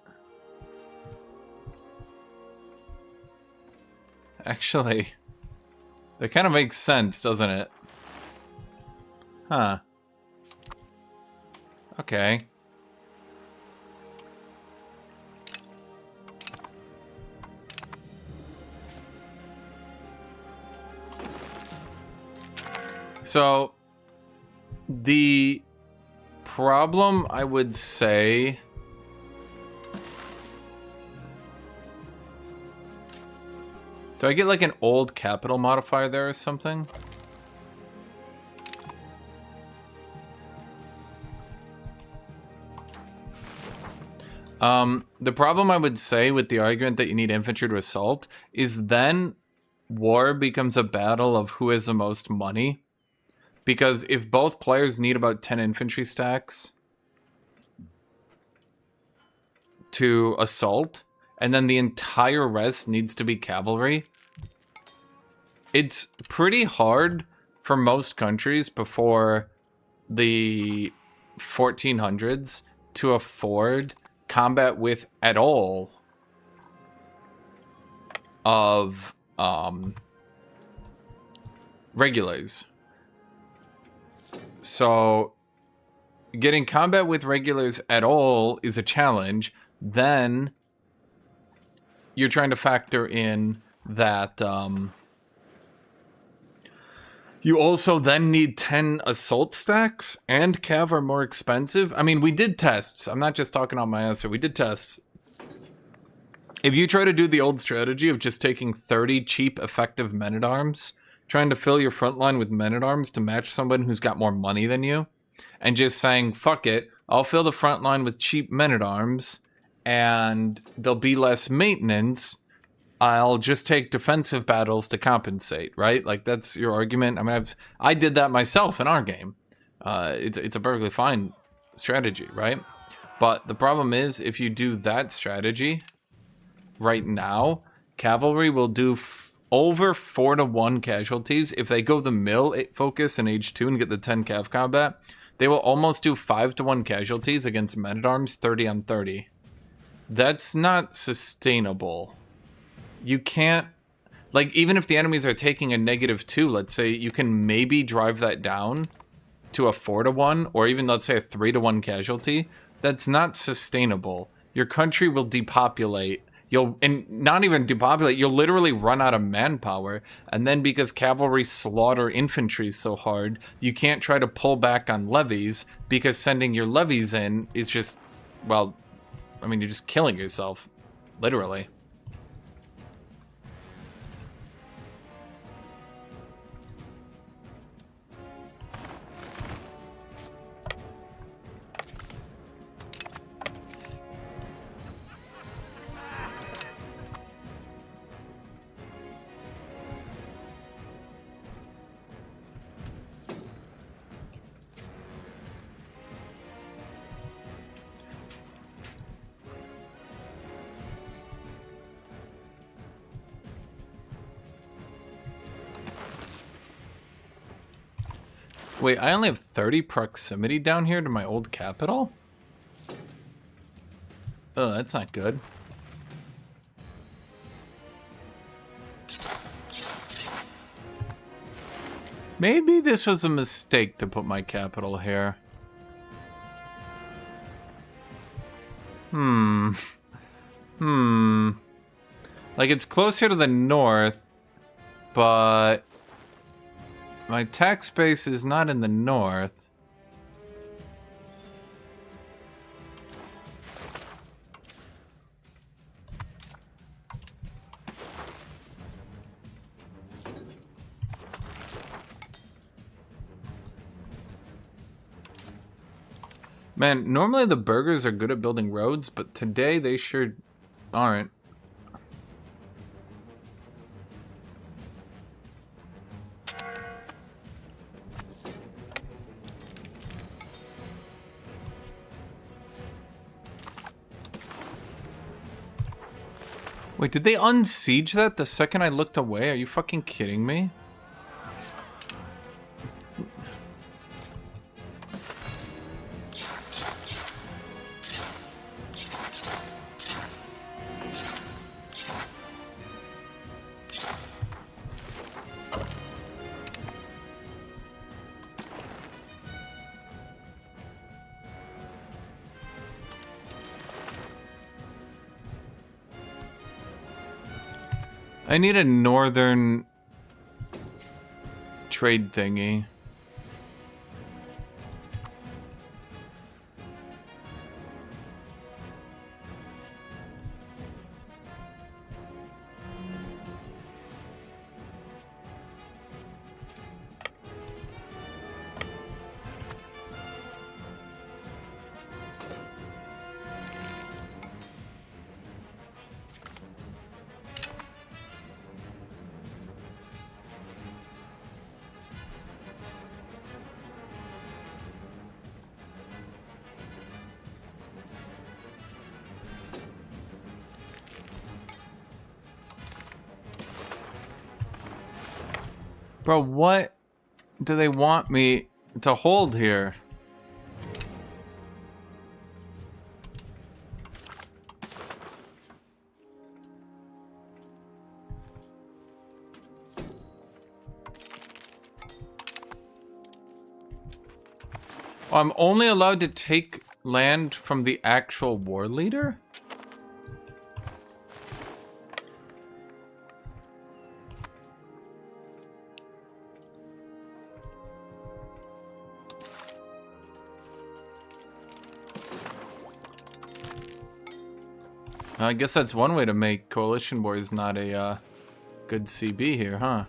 actually, that kind of makes sense, doesn't it? Huh. Okay. So, the problem, I would say, do I get like an old capital modifier there or something? The problem I would say with the argument that you need infantry to assault is then war becomes a battle of who has the most money. Because if both players need about 10 infantry stacks to assault, and then the entire rest needs to be cavalry, it's pretty hard for most countries before the 1400s to afford combat with at all of regulars. So getting combat with regulars at all is a challenge. Then you're trying to factor in that you also then need 10 assault stacks, and Cav are more expensive. I mean, we did tests. I'm not just talking on my answer. We did tests. If you try to do the old strategy of just taking 30 cheap, effective men-at-arms, trying to fill your front line with men-at-arms to match someone who's got more money than you, and just saying, fuck it, I'll fill the front line with cheap men-at-arms, and there'll be less maintenance, I'll just take defensive battles to compensate, right? Like, that's your argument. I mean, I did that myself in our game. It's a perfectly fine strategy, right? But the problem is, if you do that strategy right now, cavalry will do over 4-to-1 casualties. If they go the mill focus in Age 2 and get the 10 cav combat, they will almost do 5-to-1 casualties against men-at-arms 30 on 30. That's not sustainable. You can't, Like, even if the enemies are taking a -2, let's say, you can maybe drive that down to a 4-1, or even, let's say, a 3-1 casualty. That's not sustainable. Your country will depopulate. And not even depopulate, you'll literally run out of manpower. And then because cavalry slaughter infantry so hard, you can't try to pull back on levies, because sending your levies in is just, well, I mean, you're just killing yourself. Literally. Wait, I only have 30 proximity down here to my old capital? Oh, that's not good. Maybe this was a mistake to put my capital here. Like, it's closer to the north, but my tax base is not in the north. Man, normally the burghers are good at building roads, but today they sure aren't. Wait, did they unsiege that the second I looked away? Are you fucking kidding me? I need a northern trade thingy. Bro, what do they want me to hold here? Oh, I'm only allowed to take land from the actual war leader? I guess that's one way to make Coalition Wars not a good CB here, huh?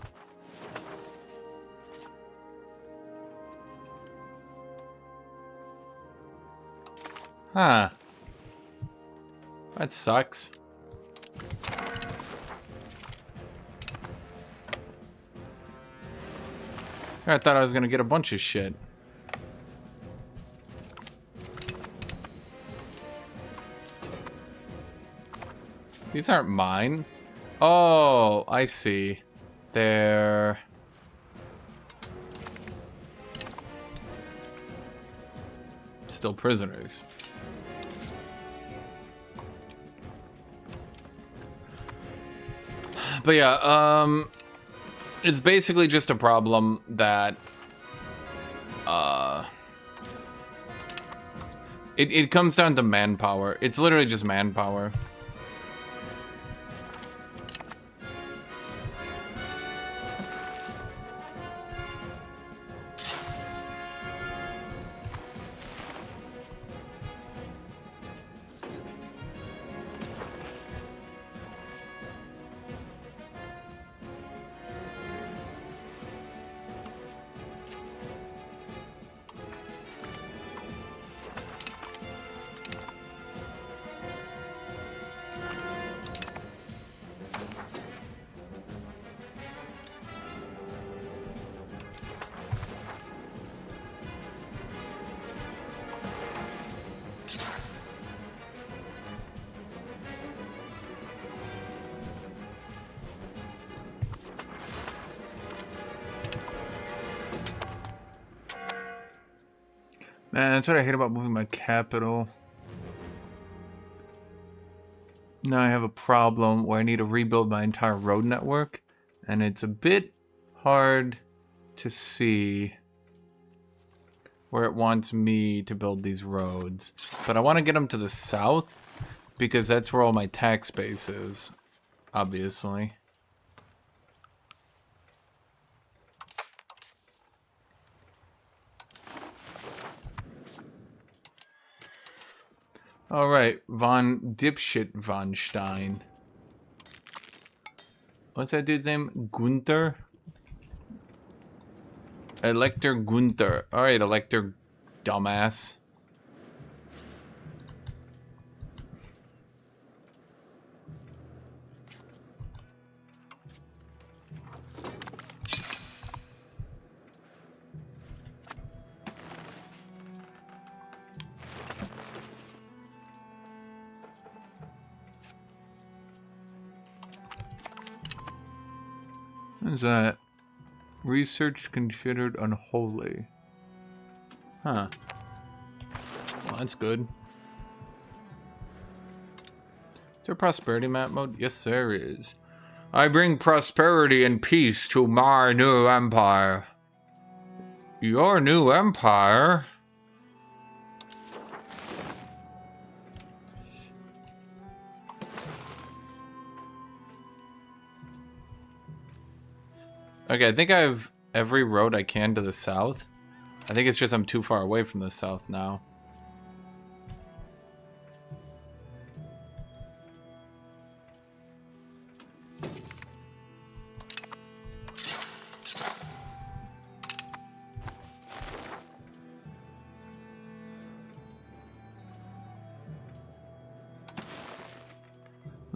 Huh. That sucks. I thought I was gonna get a bunch of shit. These aren't mine. Oh, I see. They're... still prisoners. But yeah, it's basically just a problem that it comes down to manpower. It's literally just manpower. Man, that's what I hate about moving my capital. Now I have a problem where I need to rebuild my entire road network, and it's a bit hard to see where it wants me to build these roads. But I want to get them to the south, because that's where all my tax base is, obviously. Alright, Von Dipshit Von Stein. What's that dude's name? Gunther? Elector Gunther. Alright, Elector dumbass. What is that? Research considered unholy. Huh. Well, that's good. Is there a prosperity map mode? Yes, there is. I bring prosperity and peace to my new empire. Your new empire? Okay, I think I have every road I can to the south. I think it's just I'm too far away from the south now.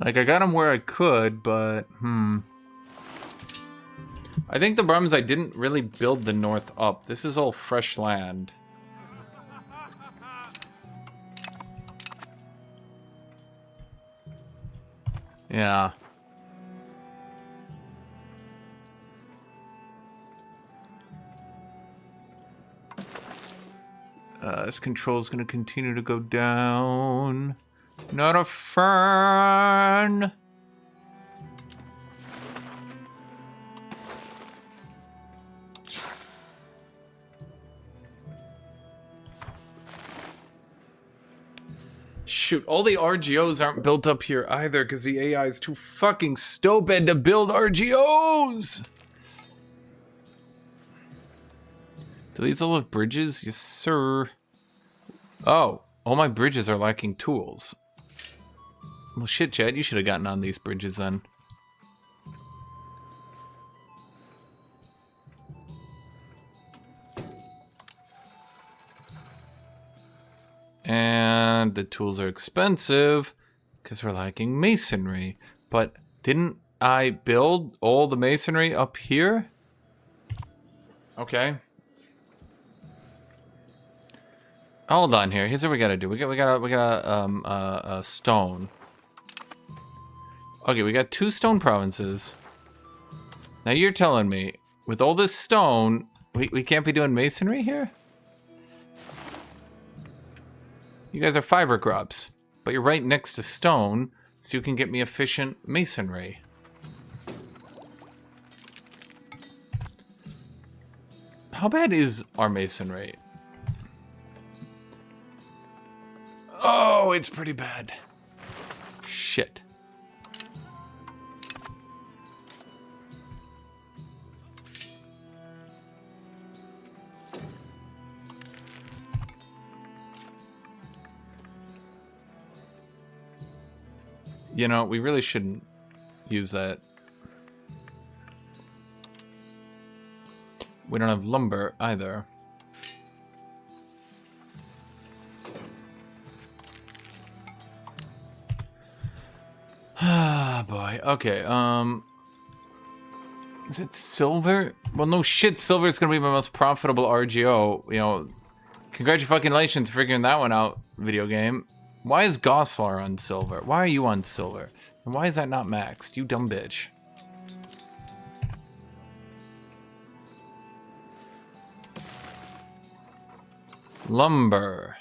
Like, I got them where I could, but, I think the problem is I didn't really build the north up. This is all fresh land. Yeah. This control is going to continue to go down. Not a fan. Shoot, all the RGOs aren't built up here either because the AI is too fucking stupid to build RGOs! Do these all have bridges? Yes, sir. Oh, all my bridges are lacking tools. Well, shit, Chad, you should have gotten on these bridges then. And the tools are expensive because we're lacking masonry. But didn't I build all the masonry up here? Okay. Hold on here. Here's what we gotta do. We got stone. Okay, we got 2 stone provinces. Now you're telling me, with all this stone, we can't be doing masonry here? You guys are fiber grubs, but you're right next to stone, so you can get me efficient masonry. How bad is our masonry? Oh, it's pretty bad. Shit. You know, we really shouldn't use that. We don't have lumber either. Ah, boy. Okay, is it silver? Well, no shit, silver is gonna be my most profitable RGO. You know, congratulations for figuring that one out, video game. Why is Goslar on silver? Why are you on silver? And why is that not maxed? You dumb bitch. Lumber.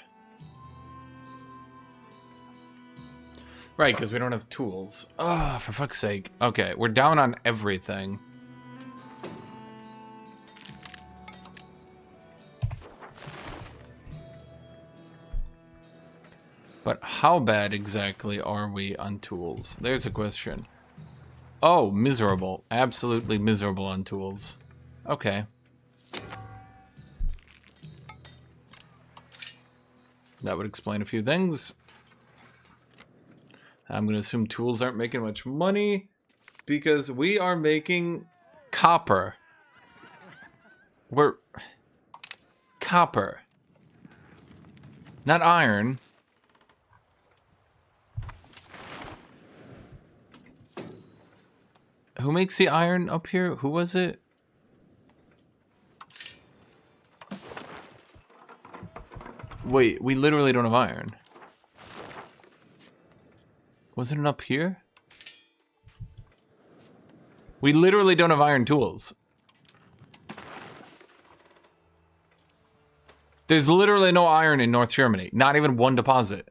Right, because we don't have tools. Ah, for fuck's sake. Okay, we're down on everything. But how bad exactly are we on tools? There's a question. Oh, miserable. Absolutely miserable on tools. Okay. That would explain a few things. I'm going to assume tools aren't making much money because we are making copper. We're... copper. Not iron. Who makes the iron up here? Who was it? Wait, we literally don't have iron. Wasn't it up here? We literally don't have iron tools. There's literally no iron in North Germany. Not even one deposit.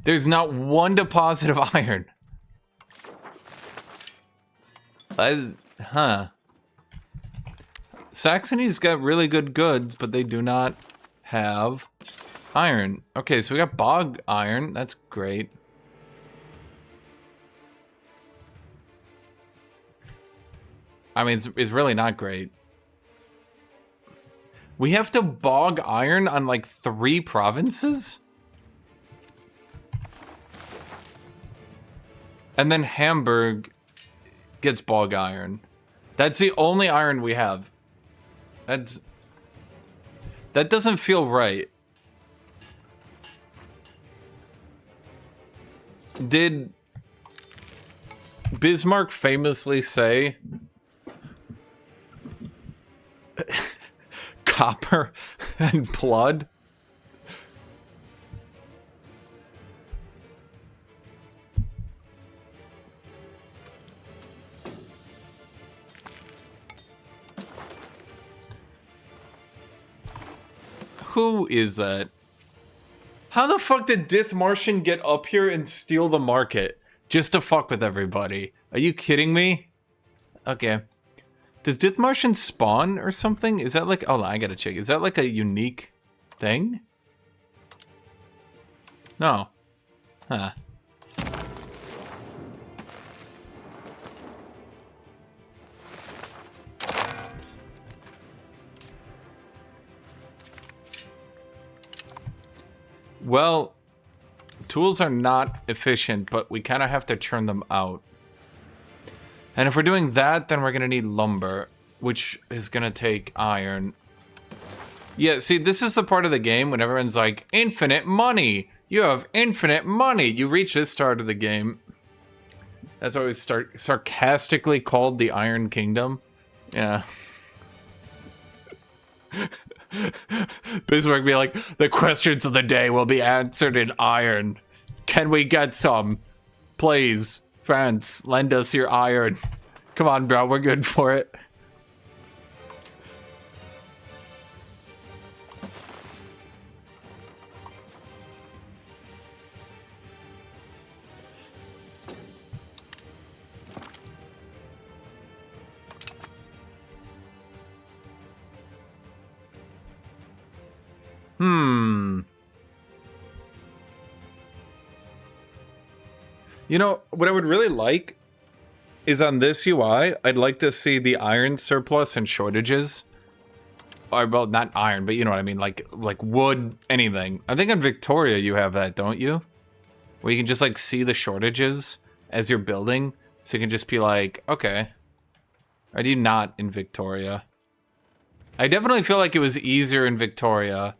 There's not one deposit of iron. Huh. Saxony's got really good goods, but they do not have iron. Okay, so we got bog iron. That's great. I mean, it's really not great. We have to bog iron on like 3 provinces? And then Hamburg gets bog iron. That's the only iron we have. That doesn't feel right. Did Bismarck famously say copper and blood? Who is that? How the fuck did Dithmarschen get up here and steal the market? Just to fuck with everybody. Are you kidding me? Okay. Does Dithmarschen spawn or something? Is that like... Oh, I gotta check. Is that like a unique thing? No. Huh. Well, tools are not efficient, but we kind of have to churn them out. And if we're doing that, then we're going to need lumber, which is going to take iron. Yeah, see, this is the part of the game when everyone's like, infinite money! You have infinite money! You reach this part of the game. That's always sarcastically called the Iron Kingdom. Yeah. Bismarck be like, the questions of the day will be answered in iron. Can we get some? Please, France, lend us your iron. Come on, bro, we're good for it. You know, what I would really like is on this UI, I'd like to see the iron surplus and shortages. Or, well, not iron, but you know what I mean, like wood, anything. I think in Victoria you have that, don't you? Where you can just like see the shortages as you're building. So you can just be like, okay. Or do you not in Victoria? I definitely feel like it was easier in Victoria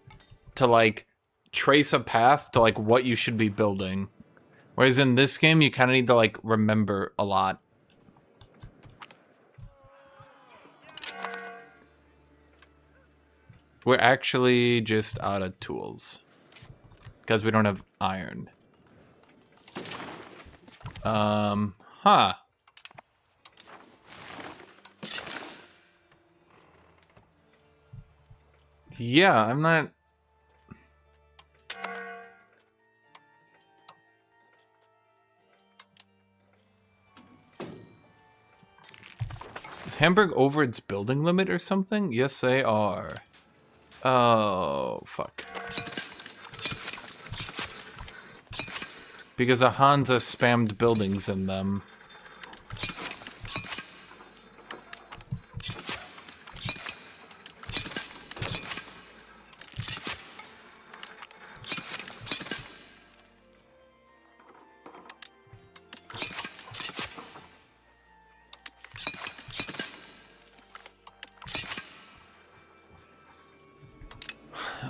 to like trace a path to like what you should be building. Whereas in this game, you kind of need to like remember a lot. We're actually just out of tools. Because we don't have iron. Huh. Yeah, I'm not... Is Hamburg over its building limit or something? Yes, they are. Oh, fuck. Because a Hansa spammed buildings in them.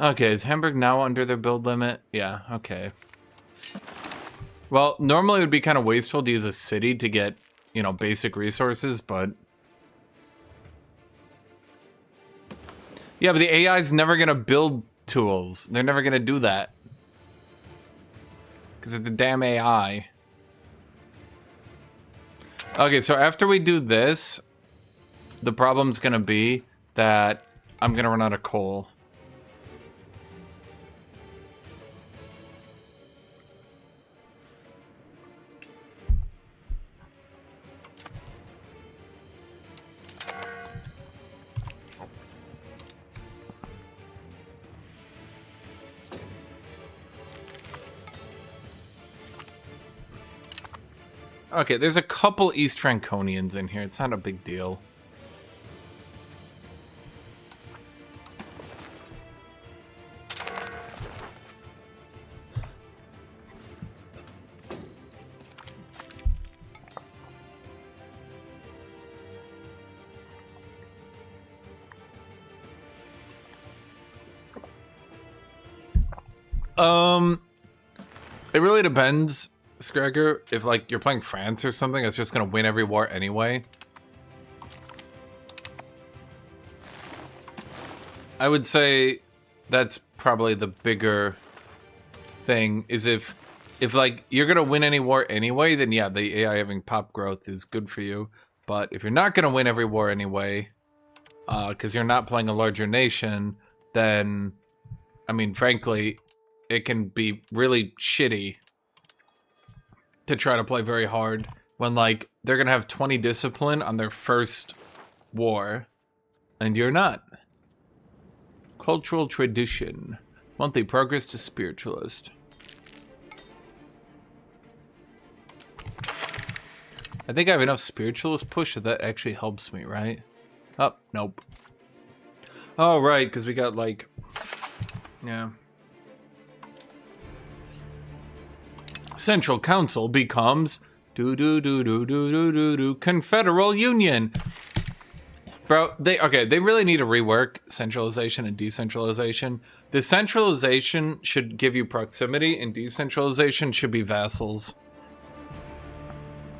Okay, is Hamburg now under their build limit? Yeah, okay. Well, normally it would be kind of wasteful to use a city to get, you know, basic resources, but... Yeah, but the AI is never going to build tools. They're never going to do that. Because of the damn AI. Okay, so after we do this, the problem's going to be that I'm going to run out of coal. Okay, there's a couple East Franconians in here. It's not a big deal. It really depends, Scragger. If like you're playing France or something, it's just gonna win every war anyway. I would say that's probably the bigger thing, is if like you're gonna win any war anyway, then yeah, the AI having pop growth is good for you. But if you're not gonna win every war anyway, because you're not playing a larger nation, then I mean, frankly, it can be really shitty to try to play very hard when, like, they're gonna have 20 discipline on their first war, and you're not. Cultural tradition. Monthly progress to spiritualist. I think I have enough spiritualist push that actually helps me, right? Oh, nope. Oh, right, because we got, like... Yeah. Central Council becomes Confederal Union. Bro, they really need to rework centralization and decentralization. The centralization should give you proximity, and decentralization should be vassals.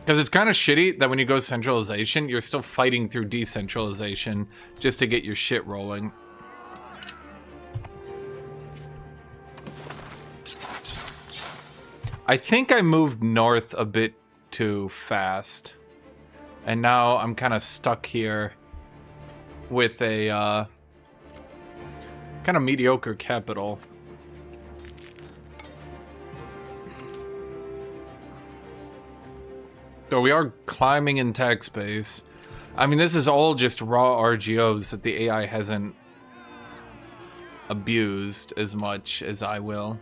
Because it's kind of shitty that when you go centralization, you're still fighting through decentralization just to get your shit rolling. I think I moved north a bit too fast. And now I'm kind of stuck here with a kind of mediocre capital. So we are climbing in tax base. I mean, this is all just raw RGOs that the AI hasn't abused as much as I will.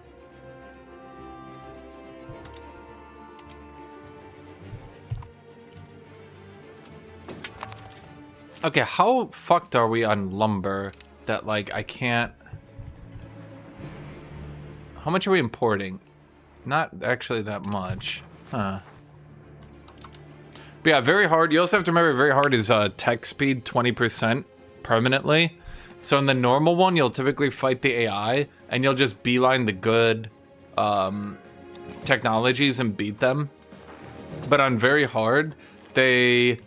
Okay, how fucked are we on lumber that, like, I can't... How much are we importing? Not actually that much. Huh. But yeah, very hard. You also have to remember very hard is tech speed 20% permanently. So in the normal one, you'll typically fight the AI, and you'll just beeline the good technologies and beat them. But on very hard, they...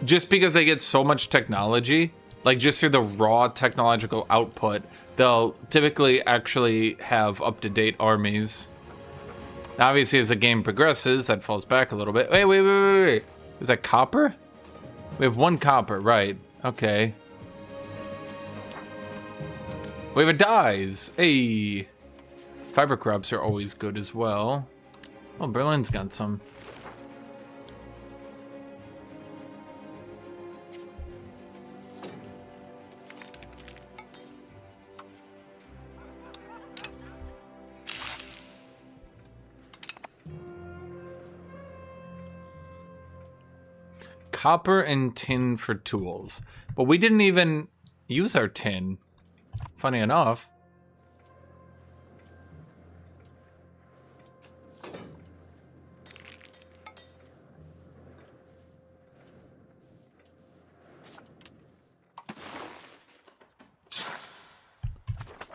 Just because they get so much technology, like just through the raw technological output, they'll typically actually have up-to-date armies. Obviously, as the game progresses, that falls back a little bit. Wait. Is that copper? We have 1 copper, right. Okay. We have a dyes. Hey. Fiber crops are always good as well. Oh, Berlin's got some. Copper and tin for tools. But we didn't even use our tin. Funny enough.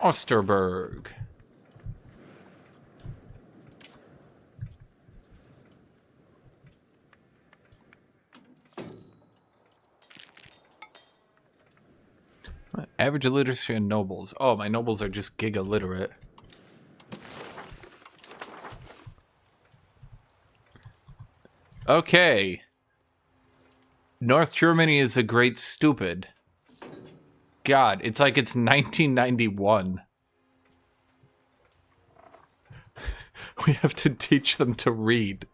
Osterberg. Average illiteracy and nobles. Oh, my nobles are just giga literate. Okay. North Germany is a great stupid. God, it's like it's 1991. We have to teach them to read.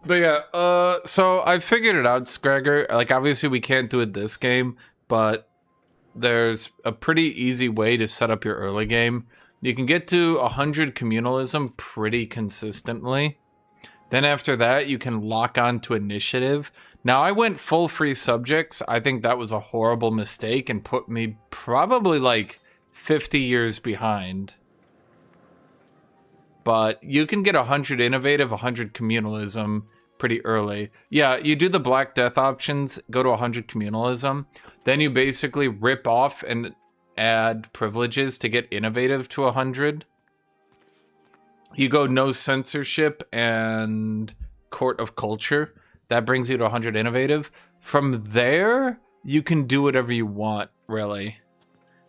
But yeah, so I figured it out, Scragger. Like, obviously we can't do it this game, but there's a pretty easy way to set up your early game. You can get to 100 communalism pretty consistently. Then after that, you can lock on to initiative. Now, I went full free subjects. I think that was a horrible mistake and put me probably like 50 years behind. But you can get 100 innovative, 100 communalism pretty early. Yeah, you do the Black Death options, go to 100 communalism. Then you basically rip off and add privileges to get innovative to 100. You go no censorship and court of culture. That brings you to 100 innovative. From there, you can do whatever you want, really.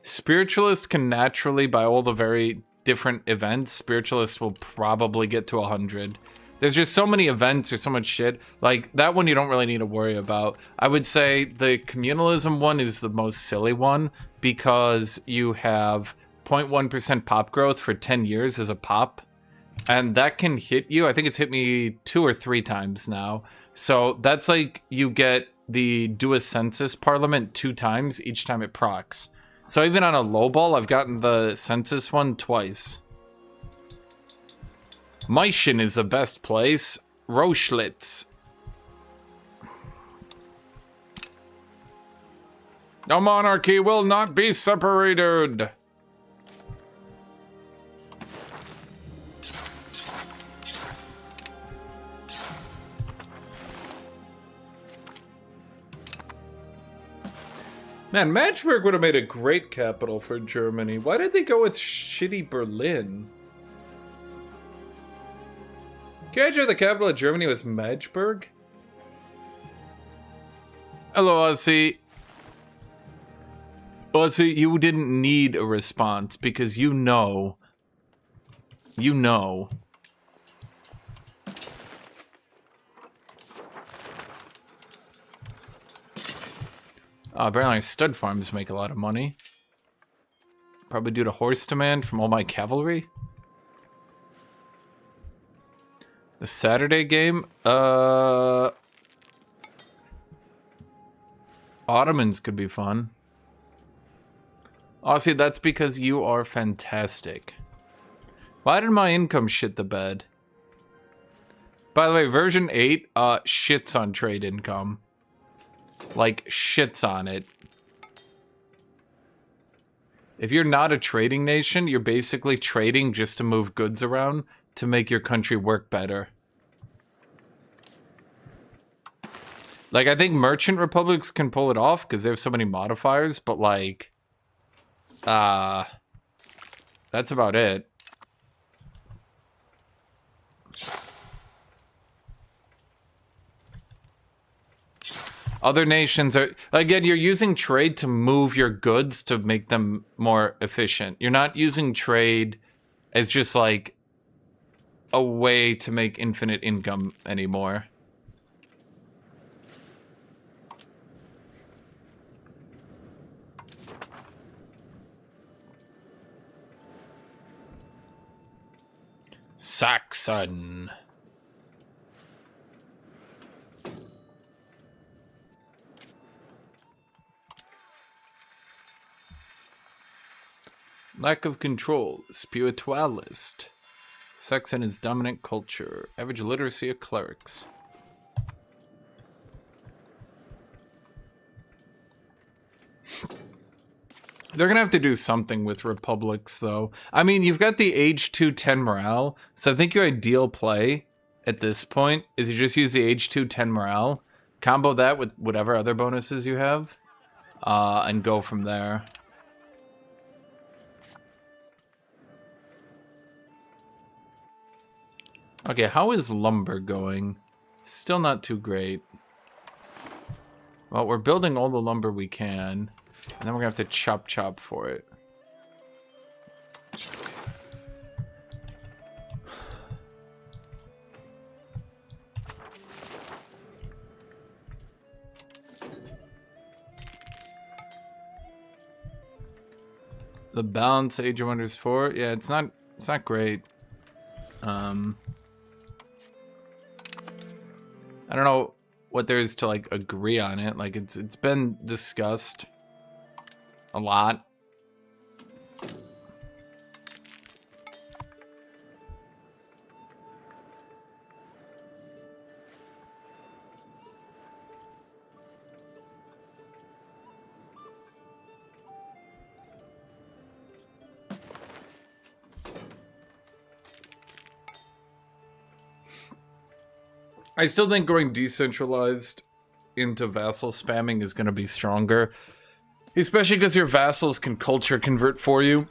Spiritualist can naturally, by all the very different events, spiritualists will probably get to 100. There's just so many events or so much shit. Like, that one you don't really need to worry about. I would say the communalism one is the most silly one because you have 0.1% pop growth for 10 years as a pop. And that can hit you. I think it's hit me 2 or 3 times now. So that's like you get the do a census parliament 2 times each time it procs. So even on a low ball, I've gotten the census one twice. Meissen is the best place. Rochlitz. No monarchy will not be separated. Man, Magdeburg would have made a great capital for Germany. Why did they go with shitty Berlin? Can you imagine the capital of Germany was Magdeburg? Hello, Ozzy. Ozzy, you didn't need a response because you know. You know. Apparently stud farms make a lot of money. Probably due to horse demand from all my cavalry. A Saturday game? Ottomans could be fun. Oh, see, that's because you are fantastic. Why did my income shit the bed? By the way, version 8 shits on trade income. Like, shits on it. If you're not a trading nation, you're basically trading just to move goods around to make your country work better. Like, I think merchant republics can pull it off because they have so many modifiers, but like, that's about it. Other nations are, again, you're using trade to move your goods to make them more efficient. You're not using trade as just like a way to make infinite income anymore. Saxon. Lack of control, spiritualist. Saxon is dominant culture. Average literacy of clerics. They're gonna have to do something with republics, though. I mean, you've got the age 210 morale, so I think your ideal play at this point is you just use the age 210 morale, combo that with whatever other bonuses you have, and go from there. Okay, how is lumber going? Still not too great. Well, we're building all the lumber we can, and then we're gonna have to chop for it. The balance, Age of Wonders 4, yeah, it's not great. I don't know what there is to like agree on it. Like it's been discussed a lot. I still think going decentralized into vassal spamming is going to be stronger. Especially because your vassals can culture convert for you.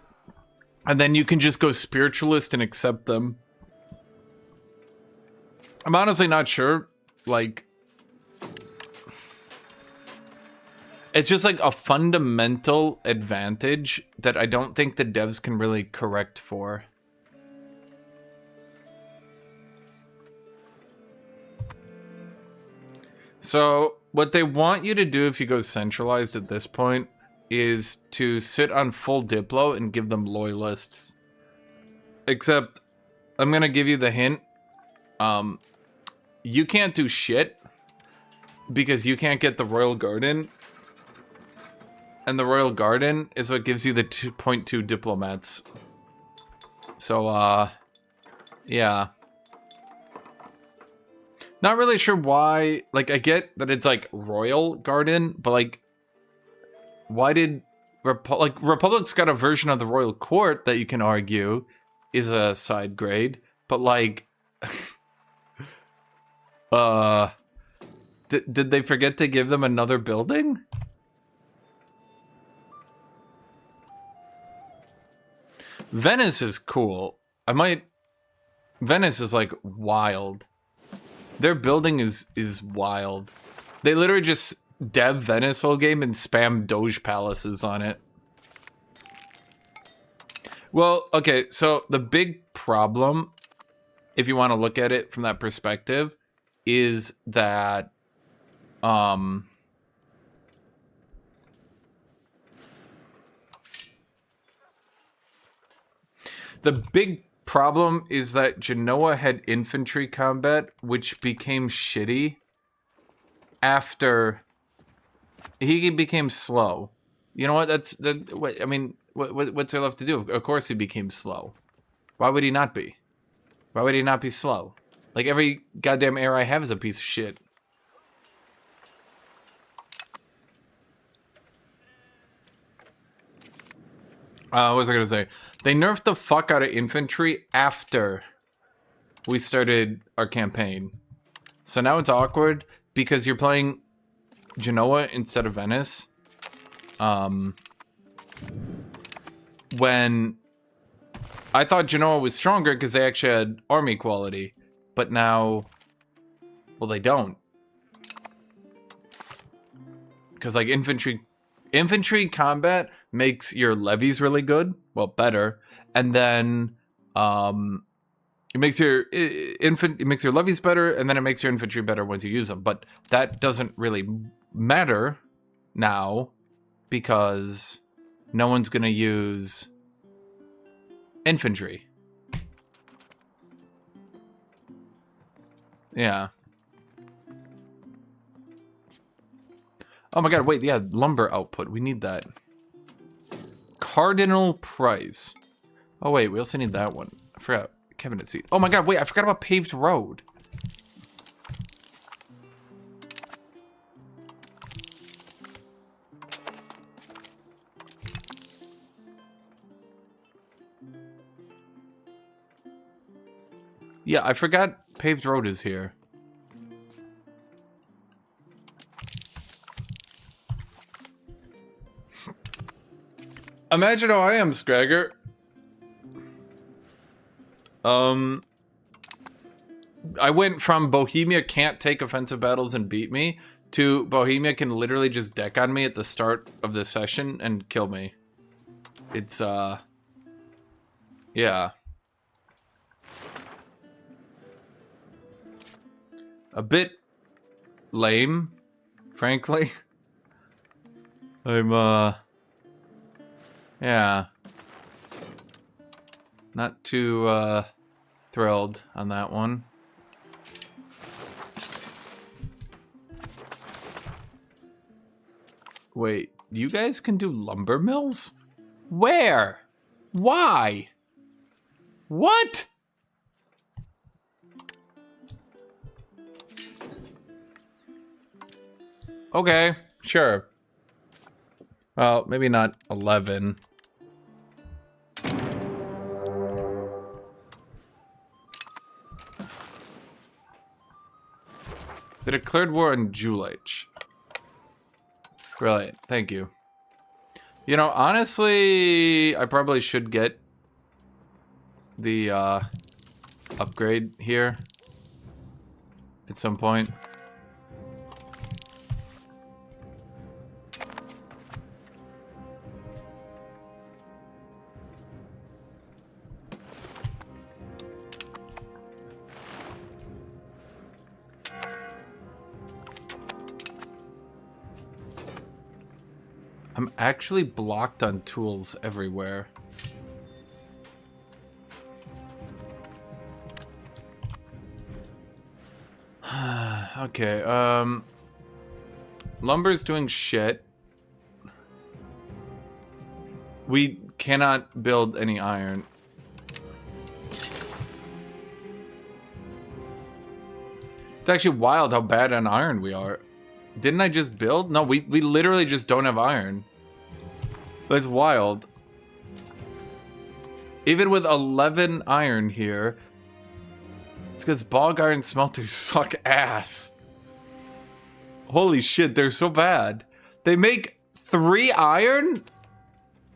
And then you can just go spiritualist and accept them. I'm honestly not sure. Like, it's just like a fundamental advantage that I don't think the devs can really correct for. So what they want you to do if you go centralized at this point is to sit on full Diplo and give them loyalists. Except, I'm gonna give you the hint. You can't do shit because you can't get the Royal Garden. And the Royal Garden is what gives you the 2.2 diplomats. So, yeah. Not really sure why, like, I get that it's, like, Royal Garden, but, like, why did, Republic's got a version of the Royal Court that you can argue is a side grade, but, like, did they forget to give them another building? Venice is cool. Venice is, like, wild. Their building is wild. They literally just dev Venice whole game and spam Doge palaces on it. Well, okay, so the big problem, if you want to look at it from that perspective, is that the big problem is that Genoa had infantry combat, which became shitty after he became slow. You know what? What's there left to do? Of course he became slow. Why would he not be? Why would he not be slow? Like, every goddamn heir I have is a piece of shit. What was I gonna say? They nerfed the fuck out of infantry after we started our campaign. So now it's awkward because you're playing Genoa instead of Venice. When I thought Genoa was stronger because they actually had army quality, but now, well, they don't. Because like infantry combat makes your levies really good, well, better, and then it makes your levies better, and then it makes your infantry better once you use them. But that doesn't really matter now because no one's gonna use infantry. Yeah. Oh my god, wait, yeah, lumber output. We need that. Cardinal price. Oh wait, we also need that one. I forgot. Cabinet seat. Oh my god, wait, I forgot about paved road. Yeah, I forgot paved road is here. Imagine how I am, Scragger. I went from Bohemia can't take offensive battles and beat me to Bohemia can literally just deck on me at the start of the session and kill me. It's, yeah. A bit lame, frankly. I'm, yeah. Not too, thrilled on that one. Wait, you guys can do lumber mills? Where? Why? What? Okay, sure. Well, maybe not 11. They declared war on Julich. Brilliant, thank you. You know, honestly, I probably should get the upgrade here at some point. I'm actually blocked on tools everywhere. Okay, lumber's doing shit. We cannot build any iron. It's actually wild how bad on iron we are. Didn't I just build? No, we literally just don't have iron. That's wild. Even with 11 iron here, it's because bog iron smelters suck ass. Holy shit, they're so bad. They make 3 iron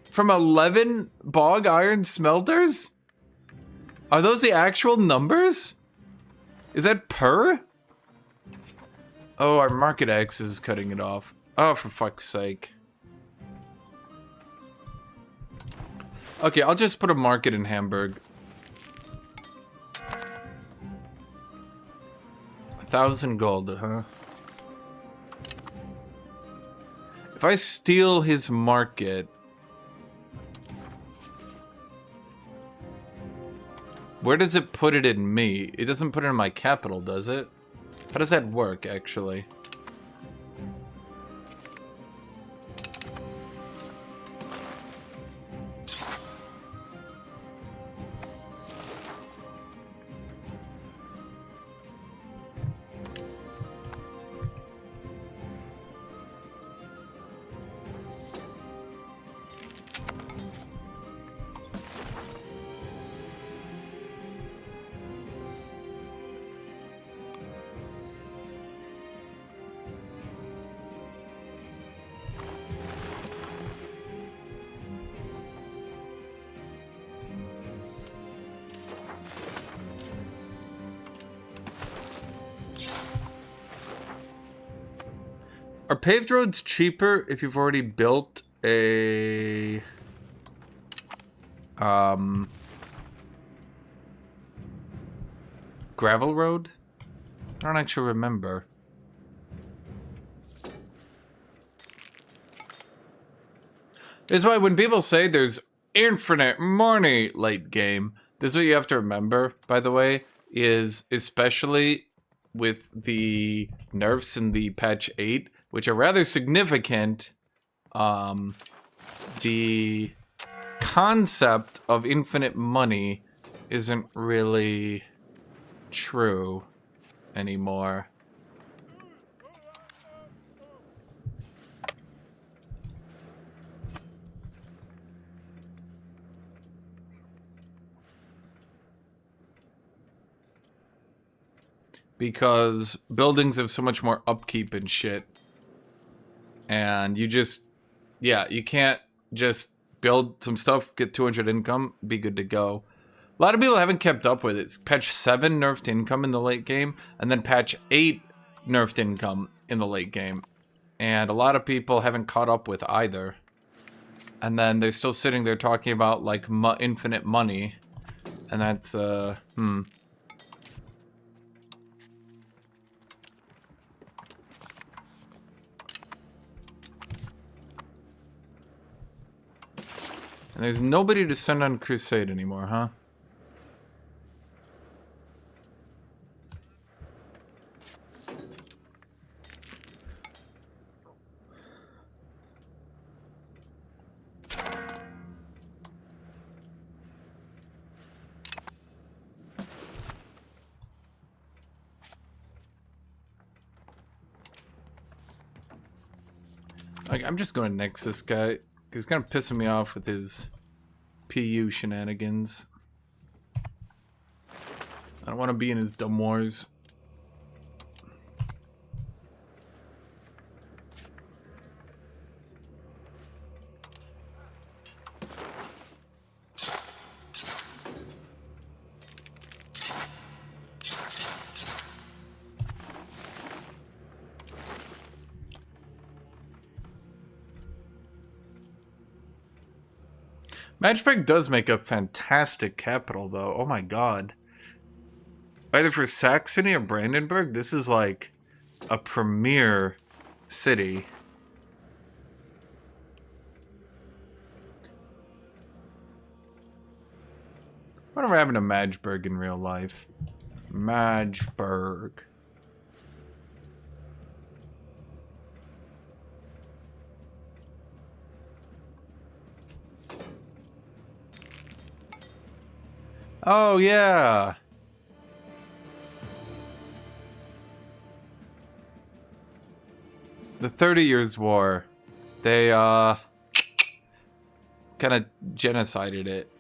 from 11 bog iron smelters? Are those the actual numbers? Is that per? Oh, our market X is cutting it off. Oh, for fuck's sake. Okay, I'll just put a market in Hamburg. 1,000 gold, huh? If I steal his market... Where does it put it in me? It doesn't put it in my capital, does it? How does that work, actually? Are paved roads cheaper if you've already built a gravel road? I don't actually remember. This is why when people say there's infinite money late game, this is what you have to remember, by the way, is especially with the nerfs in the patch 8, which are rather significant, the concept of infinite money isn't really true anymore. Because buildings have so much more upkeep and shit. And you just, yeah, you can't just build some stuff, get 200 income, be good to go. A lot of people haven't kept up with it. Patch 7 nerfed income in the late game, and then patch 8 nerfed income in the late game. And a lot of people haven't caught up with either. And then they're still sitting there talking about, like, infinite money. And that's, And there's nobody to send on crusade anymore, huh? Like, I'm just going to next this guy. He's kind of pissing me off with his PU shenanigans. I don't want to be in his dumb wars. Magdeburg does make a fantastic capital, though. Oh my god. Either for Saxony or Brandenburg, this is like a premier city. Whatever happened to Magdeburg in real life? Magdeburg. Oh, yeah. The 30 Years' War. They, kind of genocided it.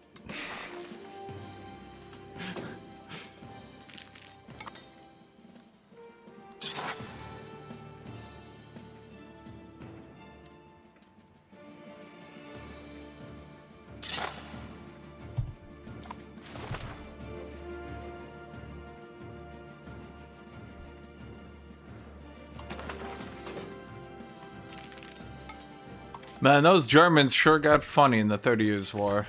Man, those Germans sure got funny in the 30 Years' War.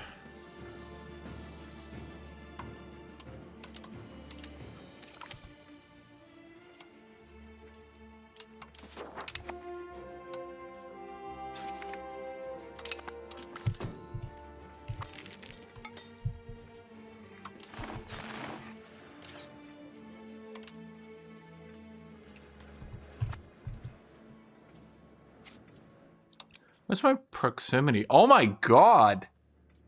What's my proximity? Oh my god!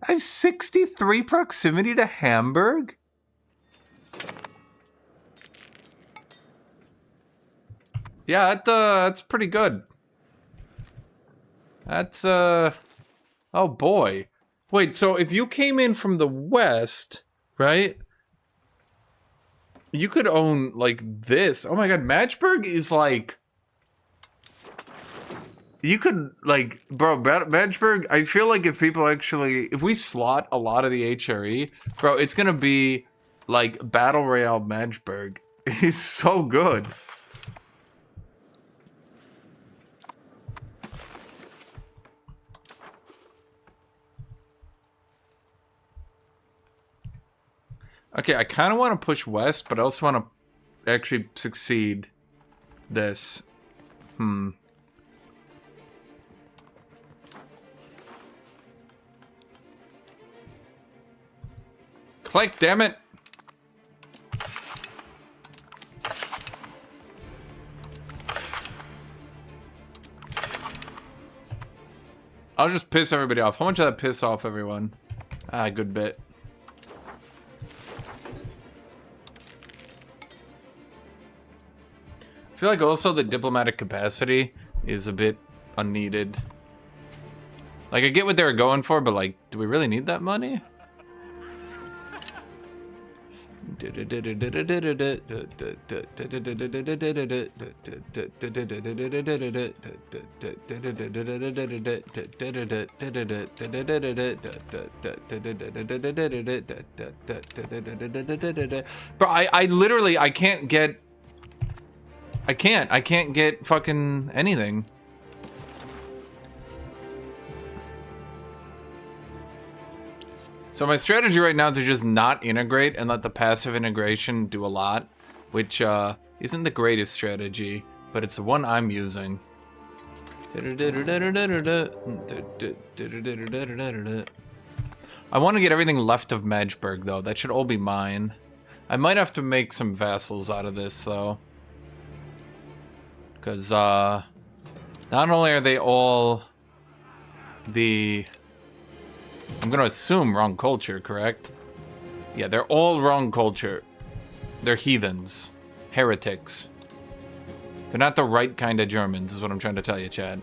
I have 63 proximity to Hamburg? Yeah, that's pretty good. That's, oh boy. Wait, so if you came in from the west, right? You could own, like, this. Oh my god, Matchburg is, like... You could, like, bro, Matchburg, I feel like if people actually... If we slot a lot of the HRE, bro, it's gonna be, like, Battle Royale Matchburg. It's so good. Okay, I kind of want to push west, but I also want to actually succeed this. Click, damn it! I'll just piss everybody off. How much did that piss off everyone? Ah, a good bit. I feel like also the diplomatic capacity is a bit unneeded. Like, I get what they were going for, but like, do we really need that money? Bro, I literally, I can't get fucking anything. So my strategy right now is to just not integrate and let the passive integration do a lot, which isn't the greatest strategy, but it's the one I'm using. I want to get everything left of Magdeburg, though. That should all be mine. I might have to make some vassals out of this, though. Because, not only are they all the... I'm going to assume wrong culture, correct? Yeah, they're all wrong culture. They're heathens. Heretics. They're not the right kind of Germans, is what I'm trying to tell you, Chad.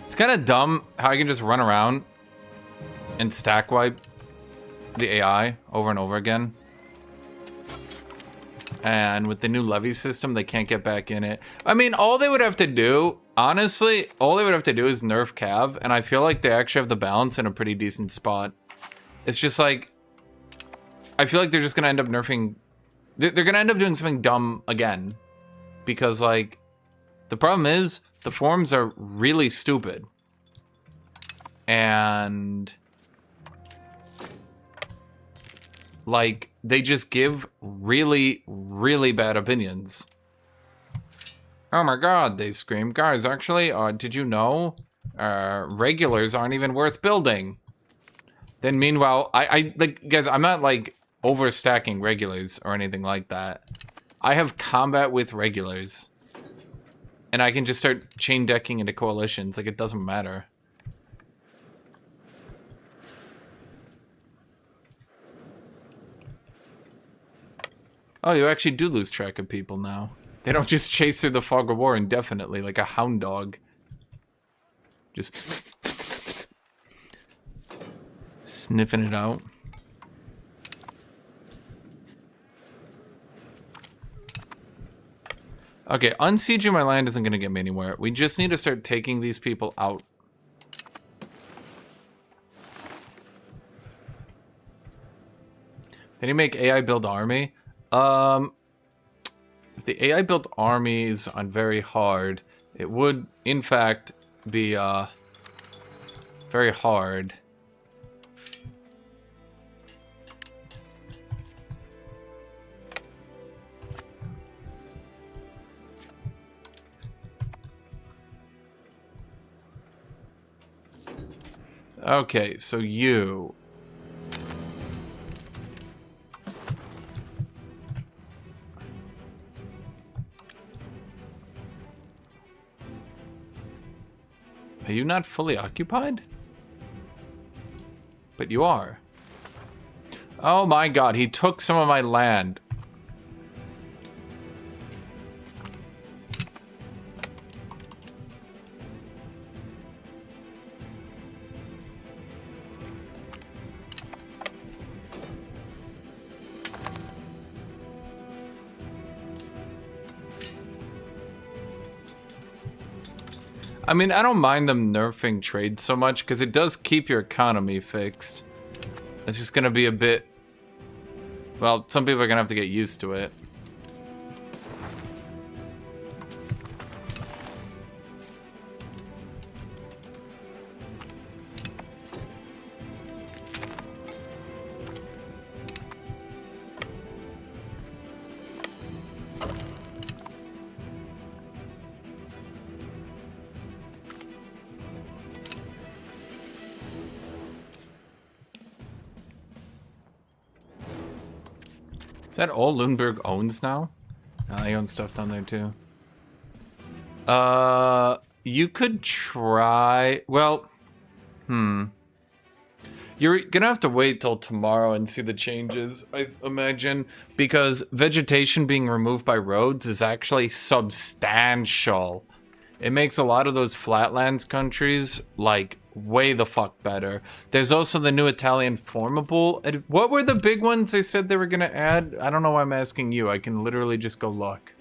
It's kind of dumb how I can just run around and stack wipe the AI over and over again. And with the new levy system, they can't get back in it. I mean, all they would have to do, honestly, all they would have to do is nerf Cav, and I feel like they actually have the balance in a pretty decent spot. It's just like, I feel like they're just going to end up nerfing, they're going to end up doing something dumb again. Because, like, the problem is, the forms are really stupid. And... like, they just give really, really bad opinions. Oh my god, they scream. Guys, actually, did you know? Regulars aren't even worth building. Then meanwhile, like, guys, I'm not, like, overstacking regulars or anything like that. I have combat with regulars. And I can just start chain decking into coalitions. Like, it doesn't matter. Oh, you actually do lose track of people now. They don't just chase through the fog of war indefinitely like a hound dog. Just sniffing it out. Okay, unsieging my land isn't going to get me anywhere. We just need to start taking these people out. Then you make AI build army. If the AI built armies on very hard, it would, in fact, be, very hard. Okay, so you... Are you not fully occupied? But you are. Oh my god, he took some of my land. I mean, I don't mind them nerfing trade so much, because it does keep your economy fixed. It's just gonna be a bit... Well, some people are gonna have to get used to it. Is that all Lundberg owns now? I own stuff down there too. You could try... Well, You're gonna have to wait till tomorrow and see the changes, I imagine, because vegetation being removed by roads is actually substantial. It makes a lot of those flatlands countries, like, way the fuck better. There's also the new Italian formable. What were the big ones they said they were gonna add? I don't know why I'm asking you. I can literally just go look.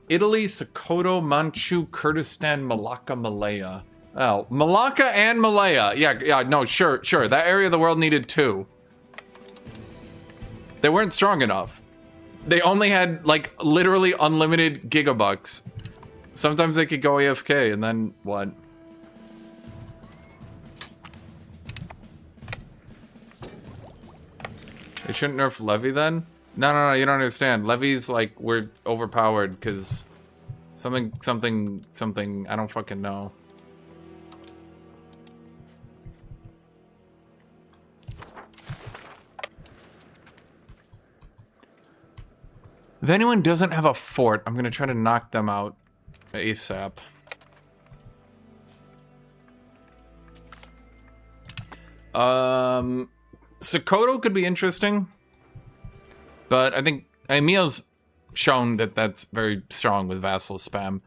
Italy, Sokoto, Manchu, Kurdistan, Malacca, Malaya. Oh, Malacca and Malaya. Yeah, no, sure. That area of the world needed 2. They weren't strong enough. They only had, like, literally unlimited gigabucks. Sometimes they could go AFK, and then what? They shouldn't nerf Levy then? No, you don't understand. Levy's, like, we're overpowered, because something, I don't fucking know. If anyone doesn't have a fort, I'm gonna try to knock them out ASAP. Sokoto could be interesting. But I think Emil's shown that that's very strong with vassal spam.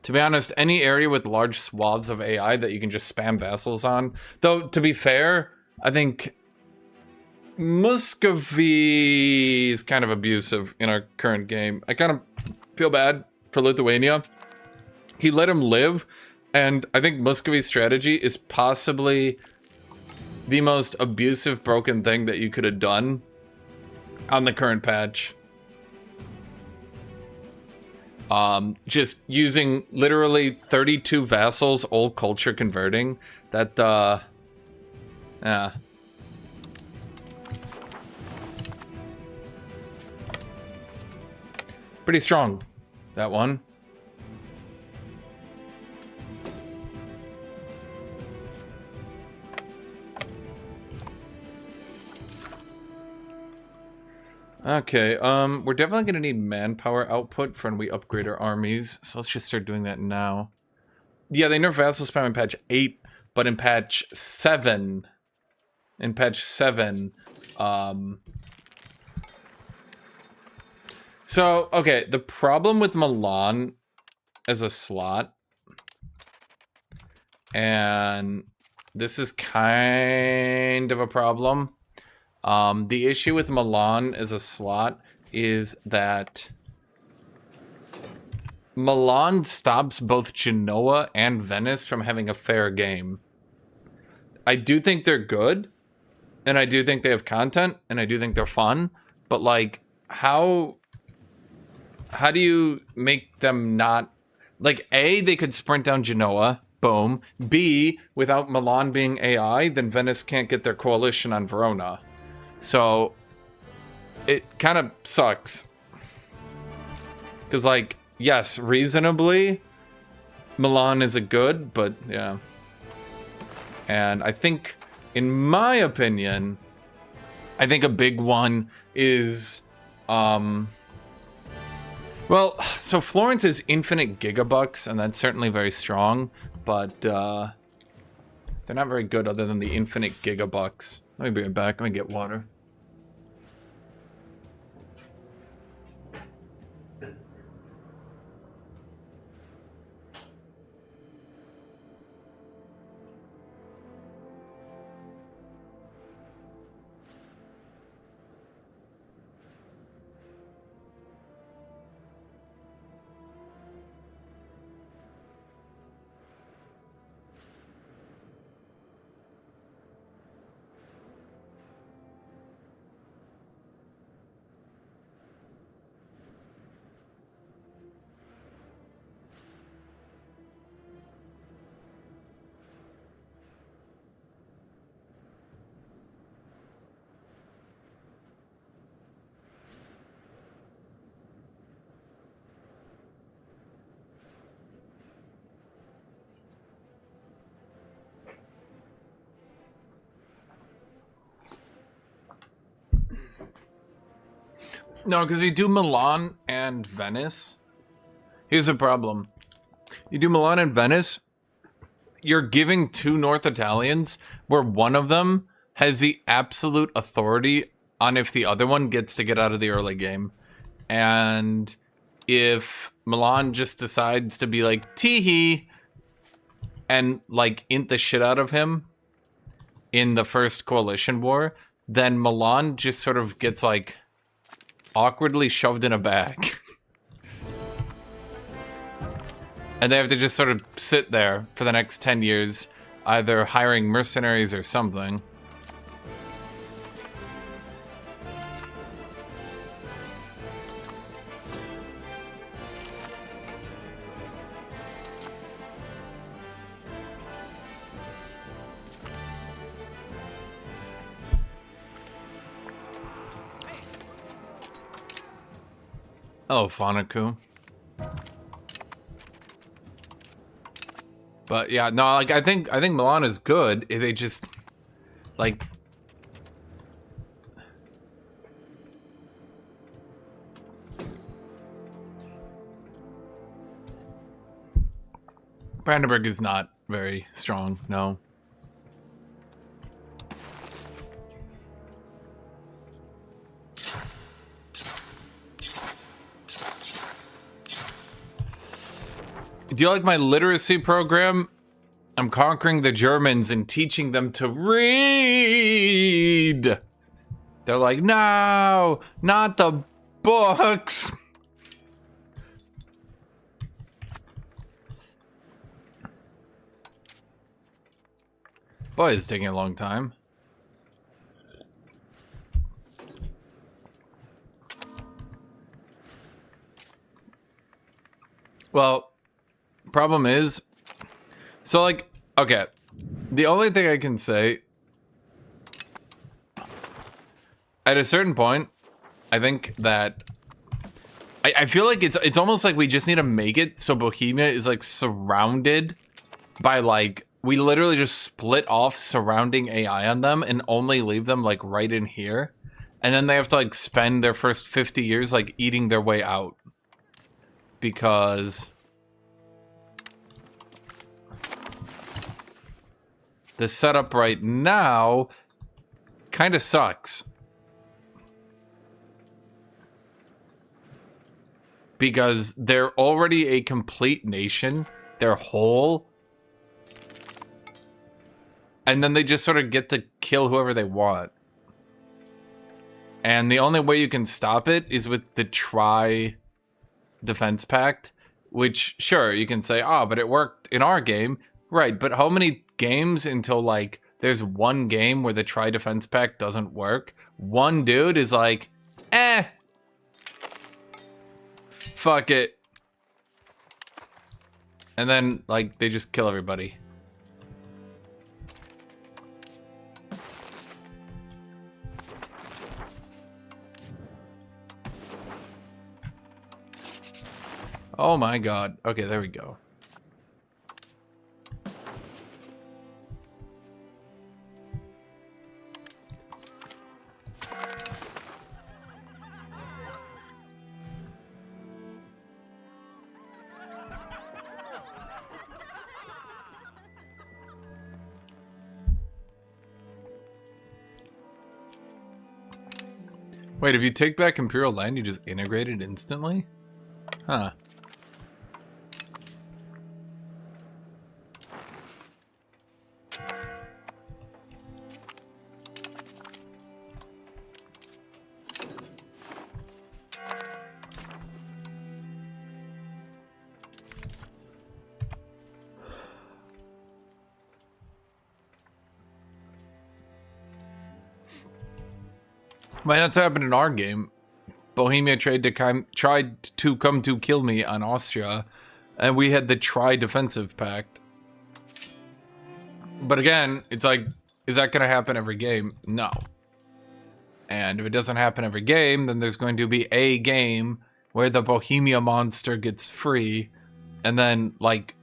To be honest, any area with large swaths of AI that you can just spam vassals on. Though, to be fair, I think Muscovy is kind of abusive in our current game. I kind of feel bad for Lithuania. He let him live, and I think Muscovy's strategy is possibly the most abusive, broken thing that you could have done on the current patch. Just using literally 32 vassals, old culture converting. That, yeah. Pretty strong, that one. Okay, we're definitely gonna need manpower output for when we upgrade our armies, so let's just start doing that now. Yeah, they nerfed vassal spam in patch 8, but in patch 7, so, okay, the problem with Milan as a slot, and this is kind of a problem. The issue with Milan as a slot is that Milan stops both Genoa and Venice from having a fair game. I do think they're good, and I do think they have content, and I do think they're fun, but, like, how do you make them not... Like, A, they could sprint down Genoa, Boom. B, without Milan being AI, then Venice can't get their coalition on Verona. So, it kind of sucks. Because, like, yes, reasonably, Milan is a good, but yeah. And I think, in my opinion, I think a big one is, well, so Florence is infinite gigabucks, and that's certainly very strong, but they're not very good other than the infinite gigabucks. Let me bring it back. Let me get water. No, because you do Milan and Venice. Here's the problem. You do Milan and Venice, you're giving two North Italians where one of them has the absolute authority on if the other one gets to get out of the early game. And if Milan just decides to be like, tee-hee, and like int the shit out of him in the first coalition war, then Milan just sort of gets like awkwardly shoved in a bag. And they have to just sort of sit there for the next 10 years, either hiring mercenaries or something. Hello, Fanaku. But yeah, no, like I think Milan is good. They just like Brandenburg is not very strong, no. Do you like my literacy program? I'm conquering the Germans and teaching them to read. They're like, no, not the books. Boy, it's taking a long time. Well, problem is, so like, okay, the only thing I can say, at a certain point, I think that, I feel like it's almost like we just need to make it so Bohemia is like surrounded by like, we literally just split off surrounding AI on them and only leave them like right in here. And then they have to like spend their first 50 years like eating their way out. Because the setup right now kind of sucks. Because they're already a complete nation. They're whole. And then they just sort of get to kill whoever they want. And the only way you can stop it is with the Defense Pact, which, sure, you can say, oh, but it worked in our game. Right, but how many games until, like, there's one game where the Defense Pact doesn't work? One dude is like, fuck it. And then, like, they just kill everybody. Oh my god. Okay, there we go. Wait, if you take back Imperial land, you just integrate it instantly? Huh. Man, that's what happened in our game. Bohemia tried to come to kill me on Austria, and we had the tri-defensive pact. But again, it's like, is that going to happen every game? No. And if it doesn't happen every game, then there's going to be a game where the Bohemia monster gets free, and then, like,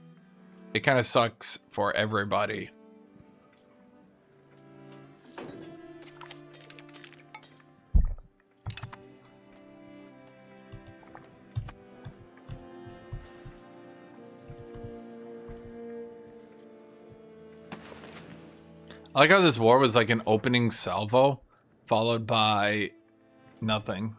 it kind of sucks for everybody. I like how this war was like an opening salvo, followed by nothing.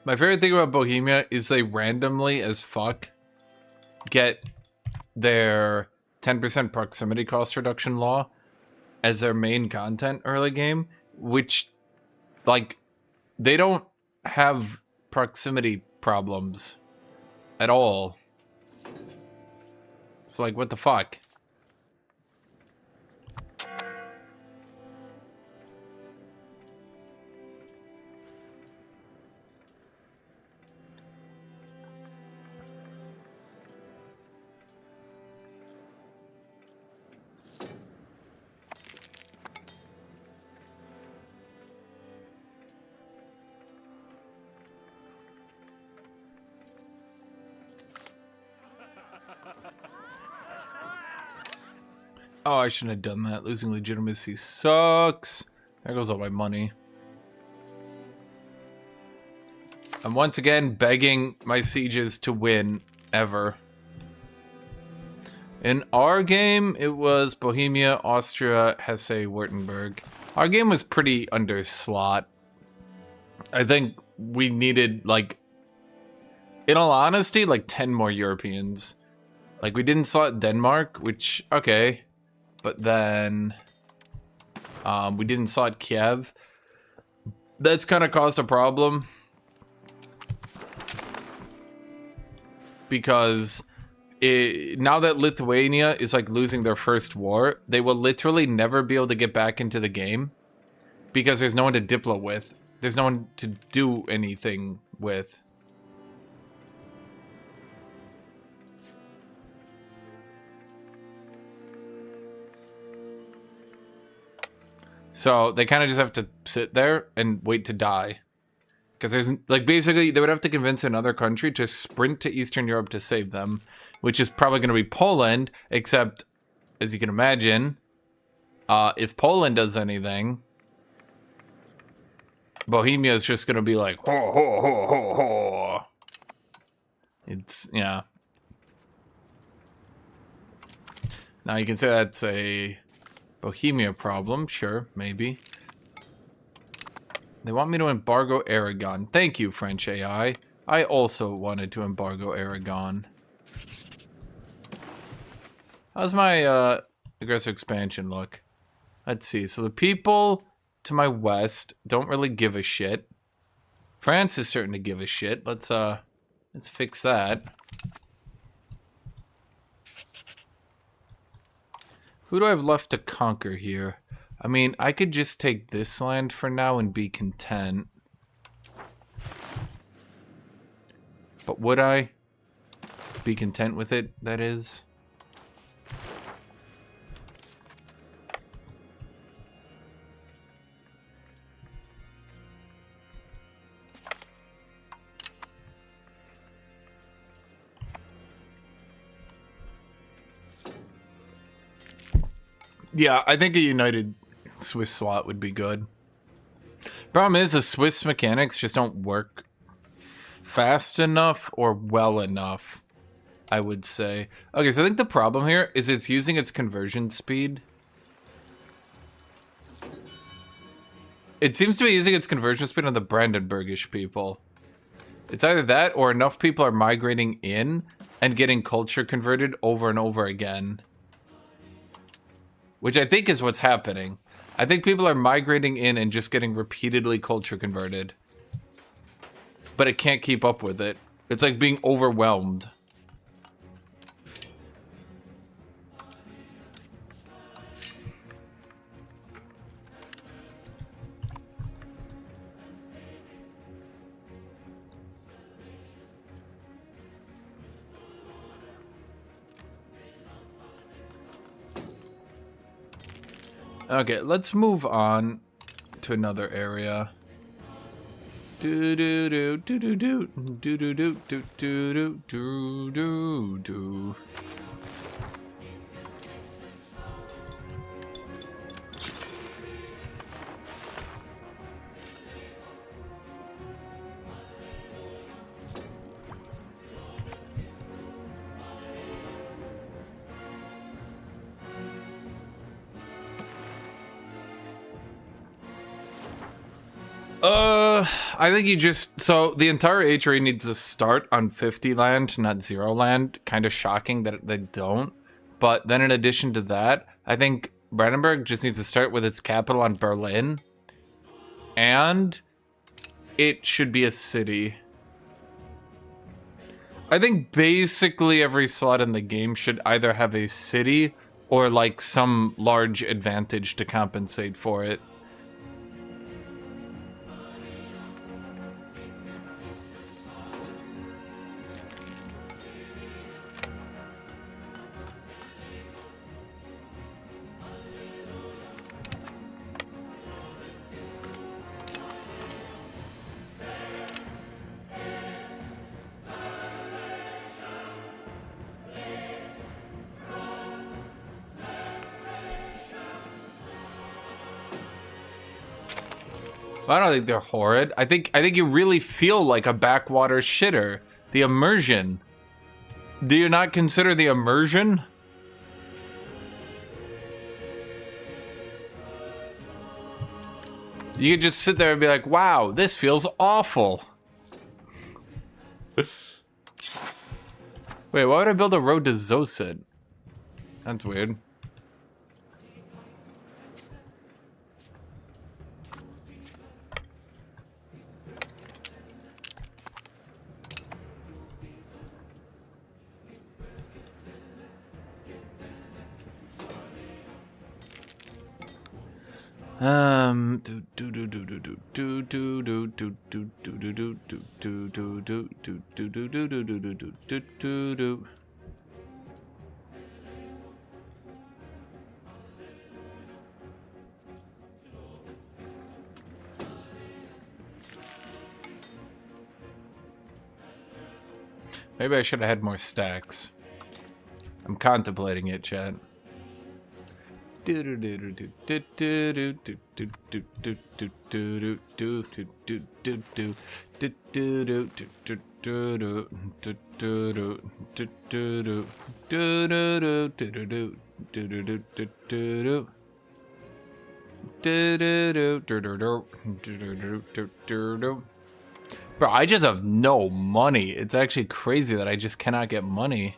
My favorite thing about Bohemia is they randomly as fuck get their 10% proximity cost reduction law as their main content early game, which, like, they don't have proximity problems at all. It's like, what the fuck? Oh, I shouldn't have done that. Losing legitimacy sucks. There goes all my money. I'm once again begging my sieges to win, ever. In our game, it was Bohemia, Austria, Hesse, Württemberg. Our game was pretty under slot. I think we needed, like, in all honesty, like 10 more Europeans. Like, we didn't slot Denmark, which, okay. But then we didn't slot Kiev. That's kind of caused a problem. Because now that Lithuania is like losing their first war, they will literally never be able to get back into the game. Because there's no one to diplo with. There's no one to do anything with. So they kind of just have to sit there and wait to die. Because there's, like, basically, they would have to convince another country to sprint to Eastern Europe to save them. Which is probably going to be Poland, except, as you can imagine, if Poland does anything, Bohemia is just going to be like, ho, ho, ho, ho, ho. It's, yeah. Now you can say that's a Bohemia problem, sure, maybe. They want me to embargo Aragon. Thank you, French AI. I also wanted to embargo Aragon. How's my aggressive expansion look? Let's see. So the people to my west don't really give a shit. France is starting to give a shit. Let's fix that. Who do I have left to conquer here? I mean, I could just take this land for now and be content. But would I be content with it, that is? Yeah, I think a united Swiss slot would be good. Problem is, the Swiss mechanics just don't work fast enough or well enough, I would say. Okay, so I think the problem here is it's using its conversion speed. It seems to be using its conversion speed on the Brandenburgish people. It's either that or enough people are migrating in and getting culture converted over and over again. Which I think is what's happening. I think people are migrating in and just getting repeatedly culture converted. But it can't keep up with it. It's like being overwhelmed. Okay, let's move on to another area. Do do do do do do do do do do do do do do. I think you just, so the entire HRE needs to start on 50 land, not 0 land. Kind of shocking that they don't. But then in addition to that, I think Brandenburg just needs to start with its capital on Berlin. And it should be a city. I think basically every slot in the game should either have a city or like some large advantage to compensate for it. I don't think they're horrid. I think you really feel like a backwater shitter. The immersion. Do you not consider the immersion? You could just sit there and be like, wow, this feels awful. Wait, why would I build a road to Zosid? That's weird. Maybe I should have had more stacks. I'm contemplating it, chat. Bro, I just have no money. It's actually crazy that I just cannot get money.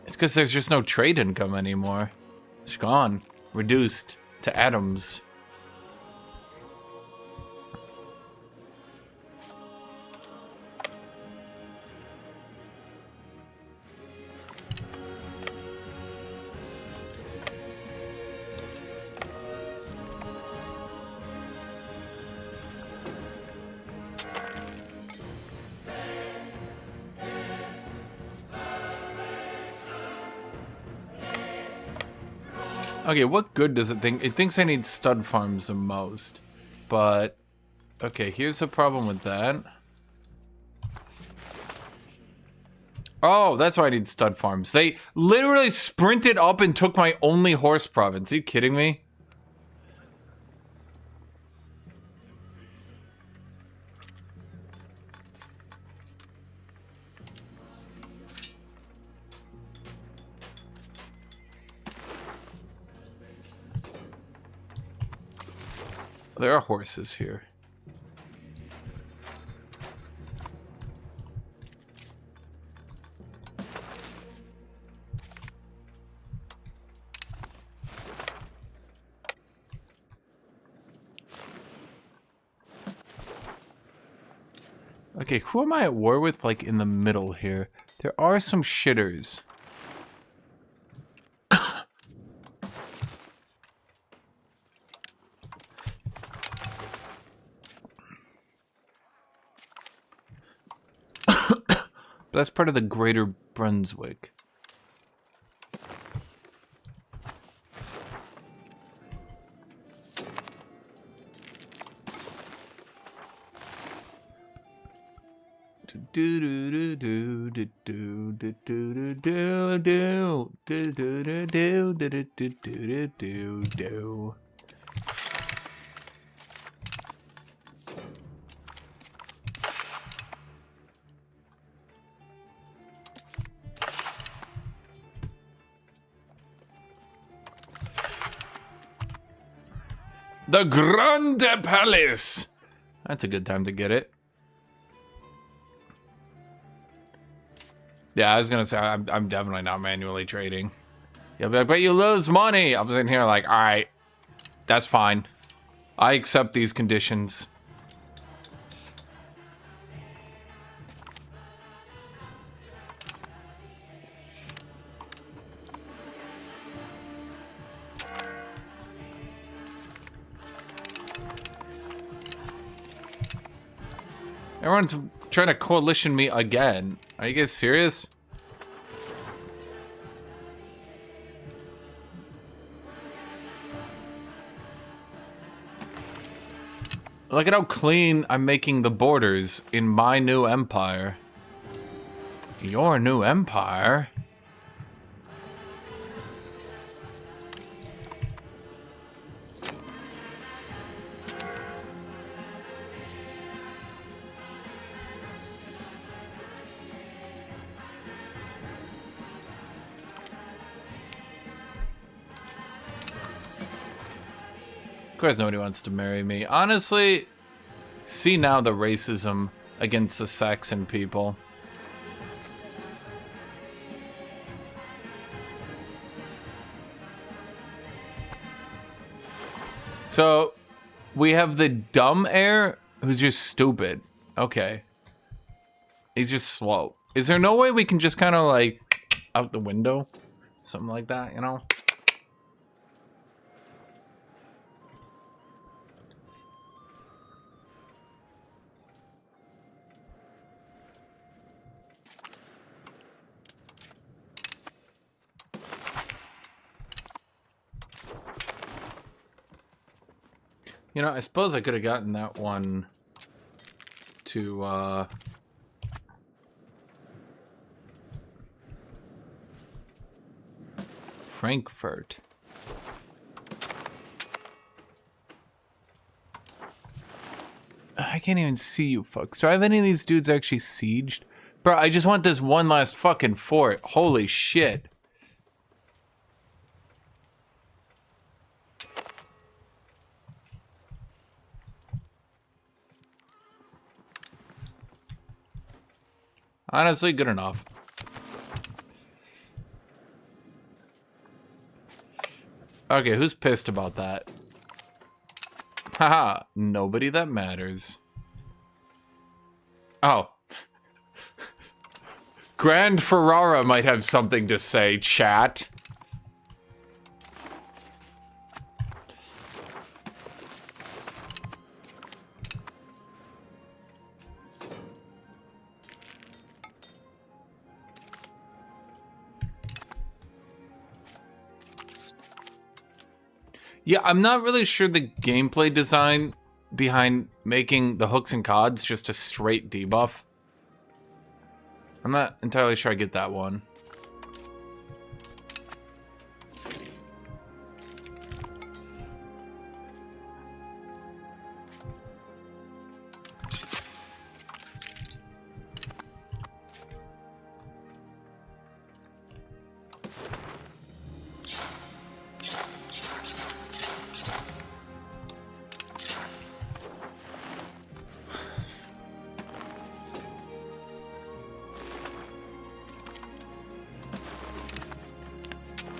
It's because there's just no trade income anymore. It's gone. Reduced to atoms. Okay, what good does it think? It thinks I need stud farms the most. But, okay, here's the problem with that. Oh, that's why I need stud farms. They literally sprinted up and took my only horse province. Are you kidding me? There are horses here. Okay, who am I at war with, like, in the middle here? There are some shitters. But that's part of the greater Brunswick. The Grande Palace! That's a good time to get it. Yeah, I was gonna say, I'm definitely not manually trading. You'll be like, but you lose money! I'm in here like, alright, that's fine. I accept these conditions. Everyone's trying to coalition me again. Are you guys serious? Look at how clean I'm making the borders in my new empire. Your new empire? Of course nobody wants to marry me. Honestly, see now the racism against the Saxon people. So, we have the dumb heir who's just stupid. Okay. He's just slow. Is there no way we can just kind of like out the window? Something like that, you know? You know, I suppose I could have gotten that one to, Frankfurt. I can't even see you fucks. Do I have any of these dudes actually sieged? Bro, I just want this one last fucking fort. Holy shit. Honestly, good enough. Okay, who's pissed about that? Haha, nobody that matters. Oh. Grand Ferrara might have something to say, chat. Yeah, I'm not really sure the gameplay design behind making the hooks and cods just a straight debuff. I'm not entirely sure I get that one.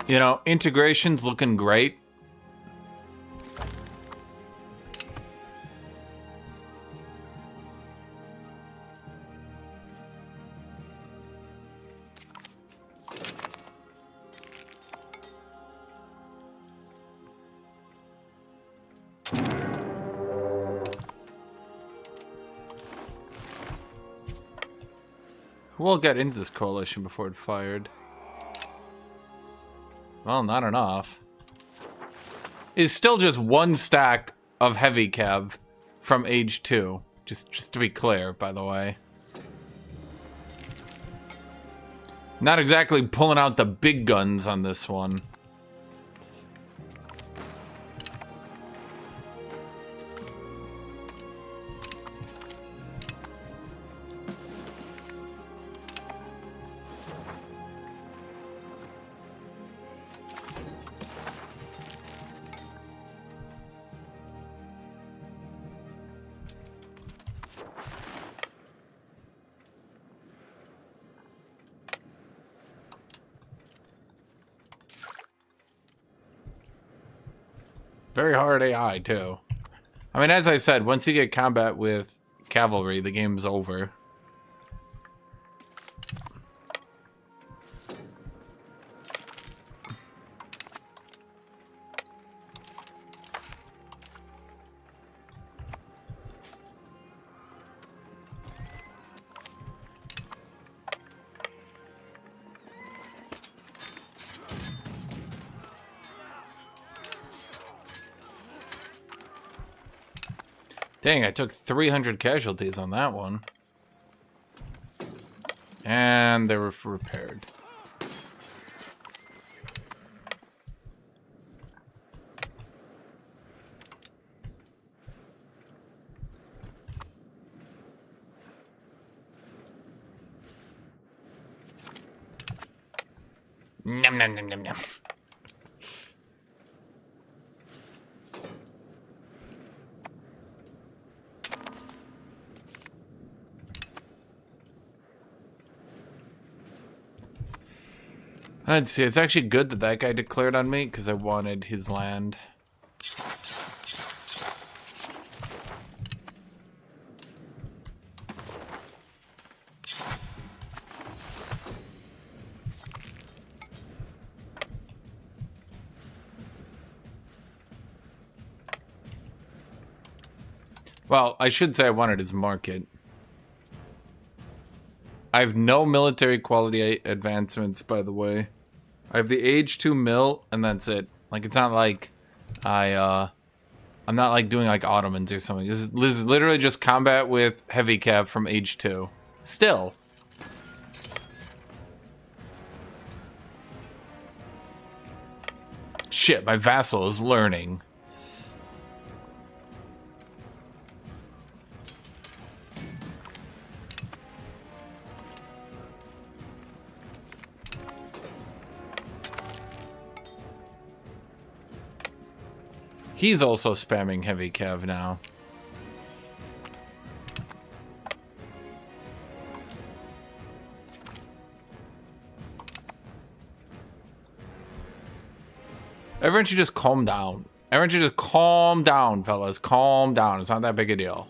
You know, integration's looking great. We'll get into this coalition before it fired. Well, not enough. It's still just one stack of heavy cav from age 2. Just to be clear, by the way. Not exactly pulling out the big guns on this one. Very hard AI, too. I mean, as I said, once you get combat with cavalry, the game's over. Dang, I took 300 casualties on that one. And they were repaired. Nom nom nom nom nom. Let's see, it's actually good that that guy declared on me, because I wanted his land. Well, I should say I wanted his market. I have no military quality advancements, by the way. I have the age 2 mill, and that's it. Like, it's not like I'm not like doing like Ottomans or something. This is literally just combat with heavy cav from age 2. Still. Shit, my vassal is learning. He's also spamming heavy cav now. Everyone should just calm down. Everyone should just calm down, fellas. Calm down. It's not that big a deal.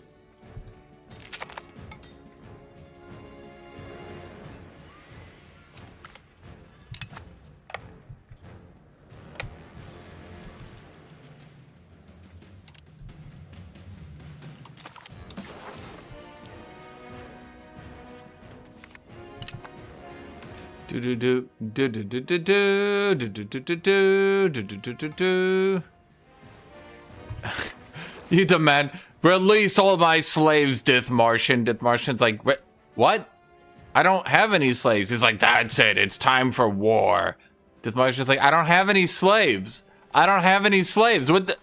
You demand, release all my slaves, Dithmartian. Dithmartian's like, what? I don't have any slaves. He's like, that's it. It's time for war. Dithmartian's like, I don't have any slaves. I don't have any slaves. What the...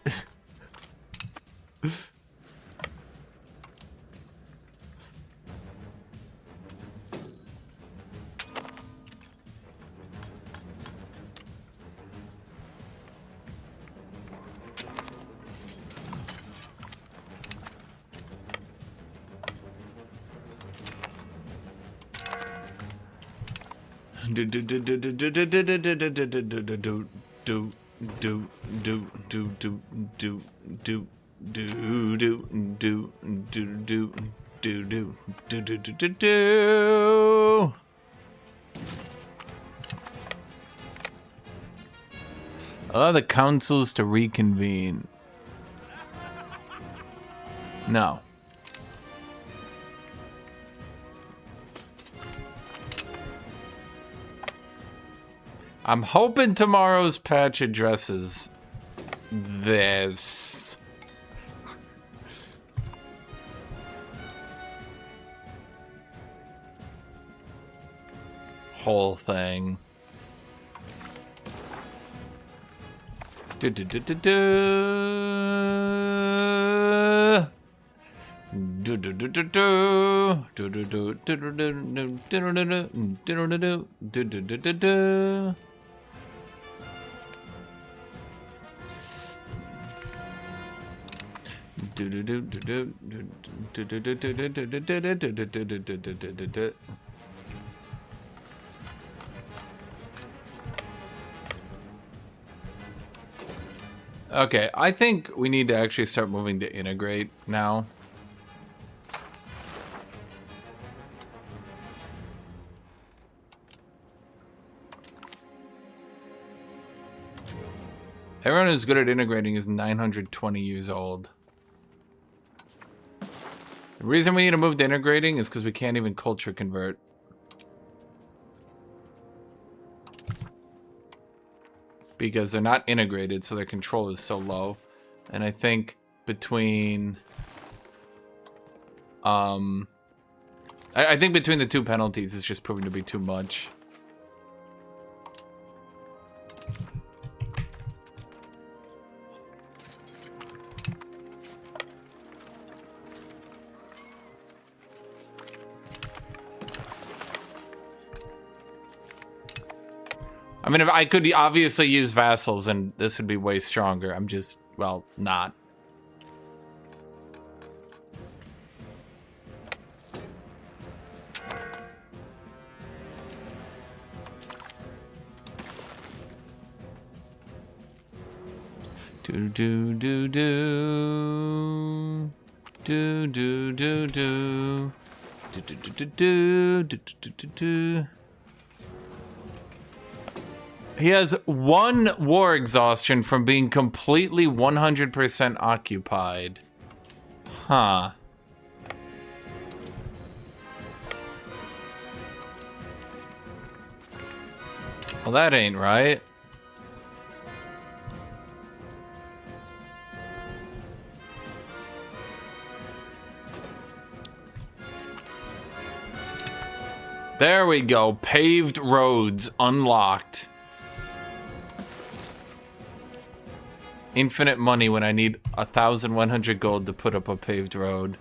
Allow the councils to reconvene. No. I'm hoping tomorrow's patch addresses this. Whole thing. Okay, I think we need to actually start moving to integrate now. Everyone who's good at integrating is 920 years old. The reason we need to move to integrating is because we can't even culture convert. Because they're not integrated, so their control is so low. And I think between... I think between the two penalties, it's just proving to be too much. I mean, if I could obviously use vassals, and this would be way stronger. I'm just, well, not. Do do do do do do do do do do do do do do do. He has one war exhaustion from being completely 100% occupied. Huh. Well, that ain't right. There we go. Paved roads unlocked. Infinite money when I need 1,100 gold to put up a paved road.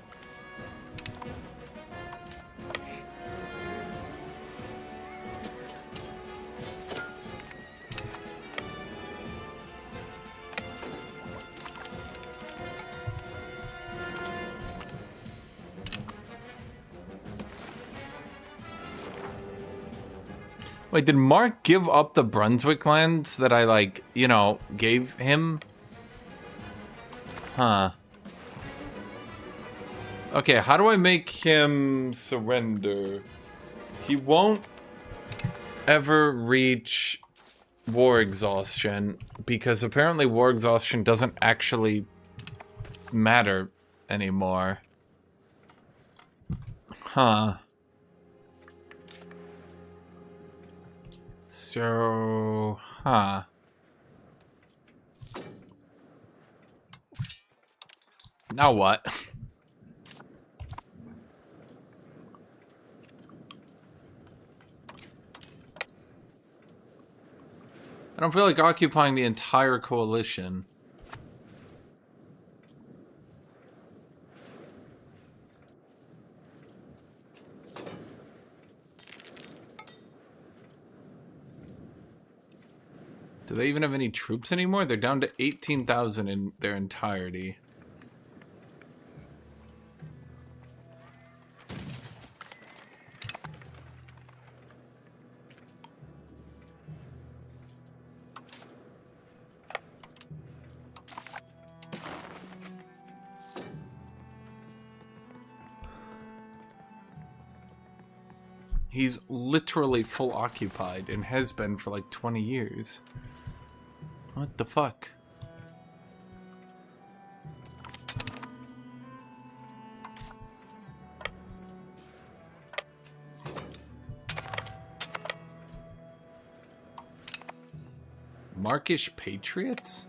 Wait, did Mark give up the Brunswick lands that I, like, you know, gave him? Huh. Okay, how do I make him surrender? He won't ever reach war exhaustion because apparently war exhaustion doesn't actually matter anymore. Huh. So, huh. Now what? I don't feel like occupying the entire coalition. Do they even have any troops anymore? They're down to 18,000 in their entirety. He's literally full occupied and has been for like 20 years. What the fuck? Markish Patriots?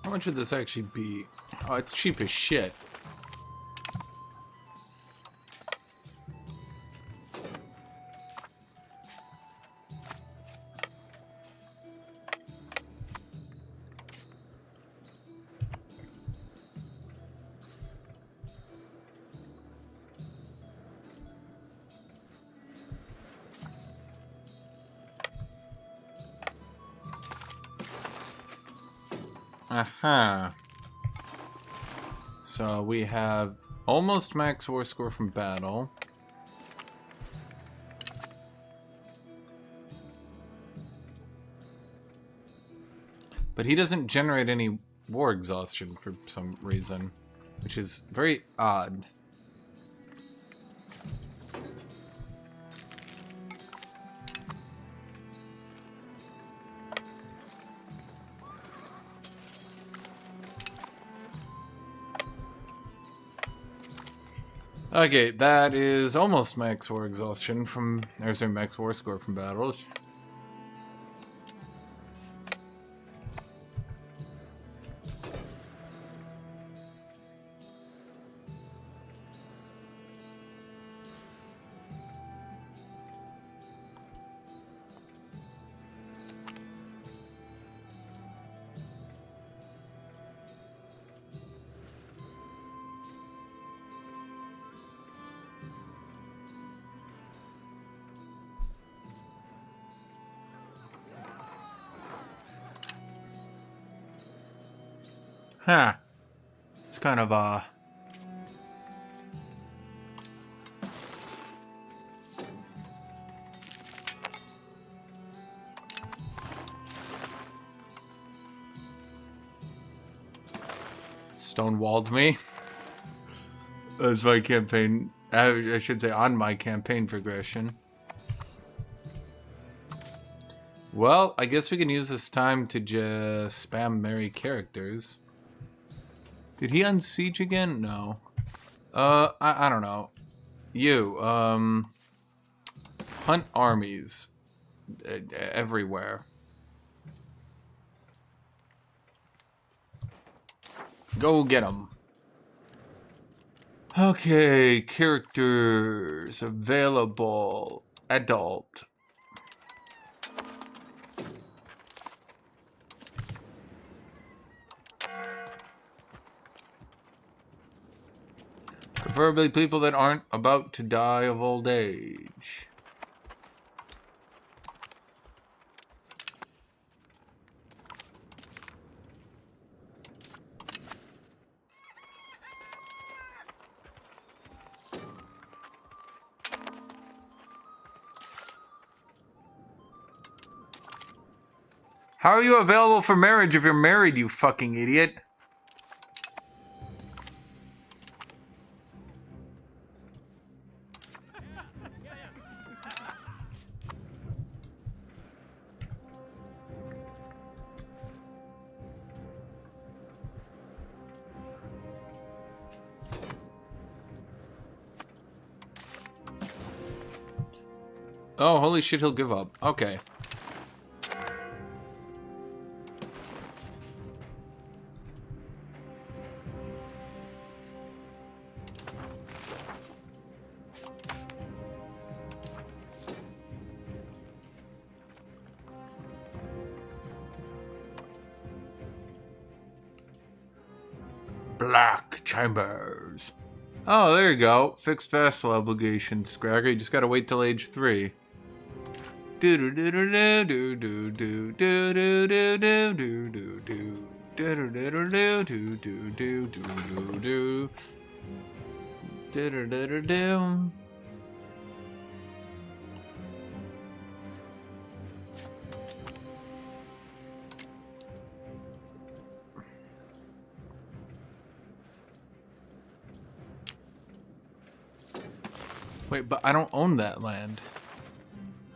How much would this actually be? Oh, it's cheap as shit. Aha. So we have almost max war score from battle. But he doesn't generate any war exhaustion for some reason, which is very odd. Okay, that is almost max war exhaustion from, or sorry, max war score from battles. Huh. It's kind of, stonewalled me. That's my campaign, I should say on my campaign progression. Well, I guess we can use this time to just spam merry characters. Did he unsiege again? No. I don't know. You, hunt armies everywhere. Go get them. Okay, characters available. Adult. Preferably people that aren't about to die of old age. How are you available for marriage if you're married, you fucking idiot? Oh, holy shit, he'll give up. Okay. Black Chambers. Oh, there you go. Fixed vassal obligations, Scragger. You just gotta wait till age 3. Do do do do do do do do do do do do do do. Do do do do do do do do do. Do do do do do. Wait, but I don't own that land.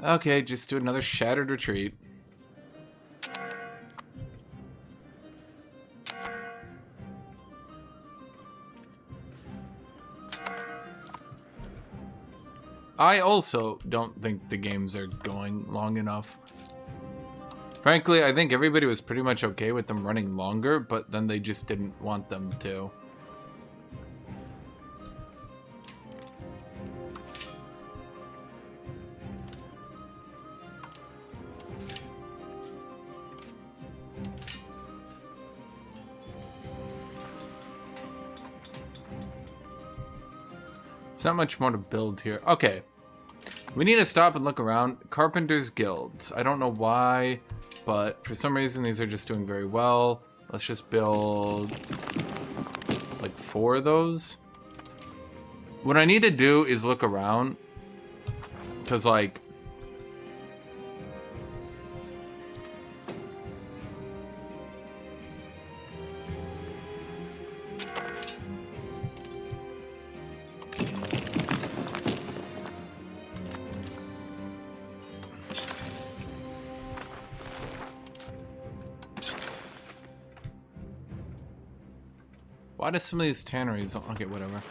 Okay, just do another shattered retreat. I also don't think the games are going long enough. Frankly, I think everybody was pretty much okay with them running longer, but then they just didn't want them to. There's not much more to build here. Okay. We need to stop and look around. Carpenters Guilds. I don't know why, but for some reason these are just doing very well. Let's just build like 4 of those. What I need to do is look around. Because like... Why do some of these tanneries... Okay, whatever.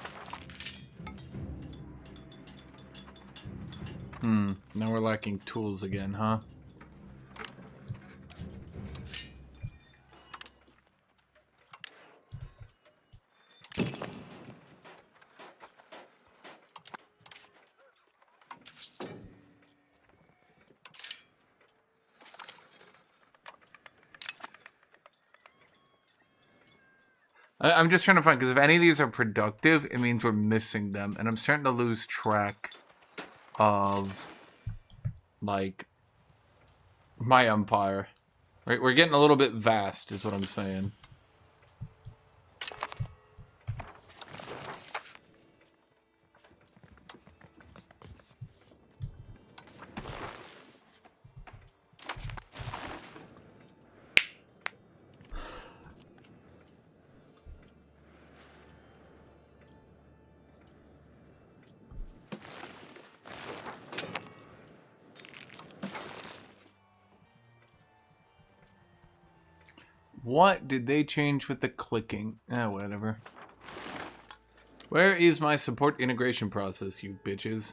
Now we're lacking tools again, huh? I'm just trying to find, because if any of these are productive, it means we're missing them. And I'm starting to lose track of, like, my empire. Right? We're getting a little bit vast, is what I'm saying. What did they change with the clicking? Whatever. Where is my support integration process, you bitches?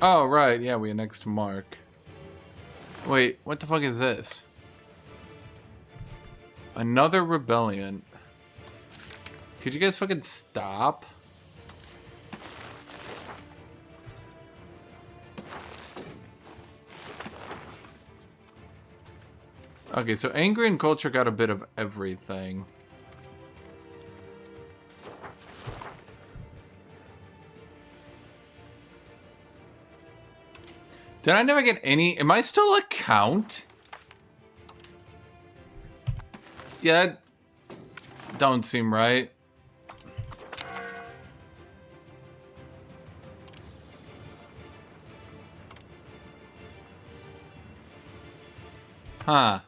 Oh, right. Yeah, we annexed Mark. Wait, what the fuck is this? Another rebellion. Could you guys fucking stop? Okay, so angry and culture got a bit of everything. Did I never get any? Am I still a count? Yeah, don't seem right. Huh.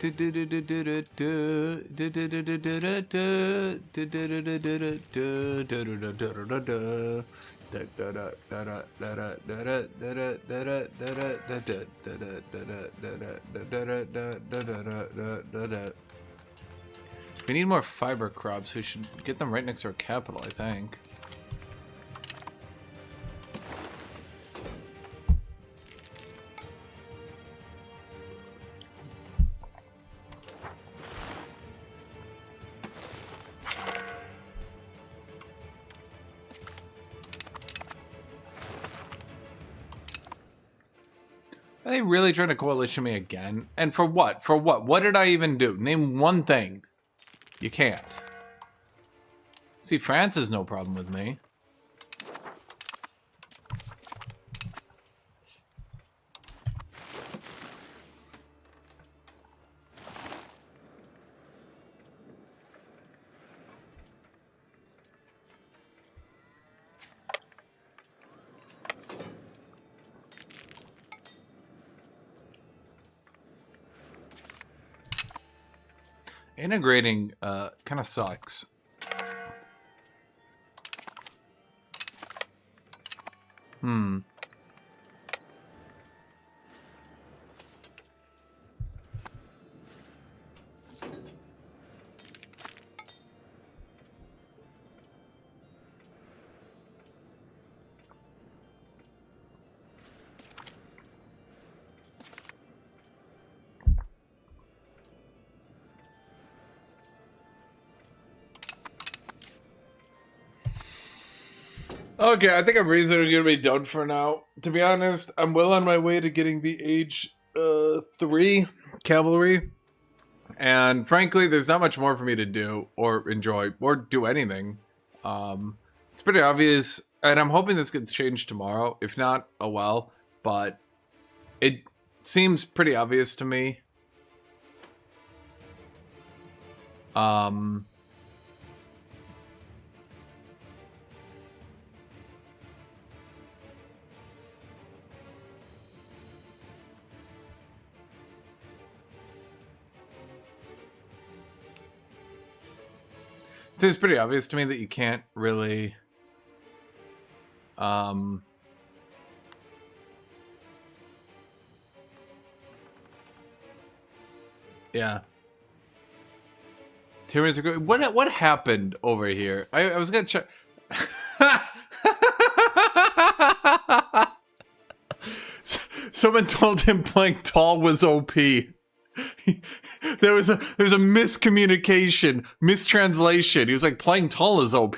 We need more fiber crops. We should get them right next to our capital, I think. Are they really trying to coalition me again? And for what? For what? What did I even do? Name one thing. You can't. See, France is no problem with me. Integrating kind of sucks. Okay, I think I'm reasonably gonna be done for now. To be honest, I'm well on my way to getting the age 3 cavalry. And frankly, there's not much more for me to do or enjoy or do anything. It's pretty obvious, and I'm hoping this gets changed tomorrow. If not, oh well. But it seems pretty obvious to me. It seems pretty obvious to me that you can't really Yeah. Tyrants are good. What happened over here? I was gonna check. Someone told him playing tall was OP. There was a miscommunication, mistranslation. He was like, playing tall is OP.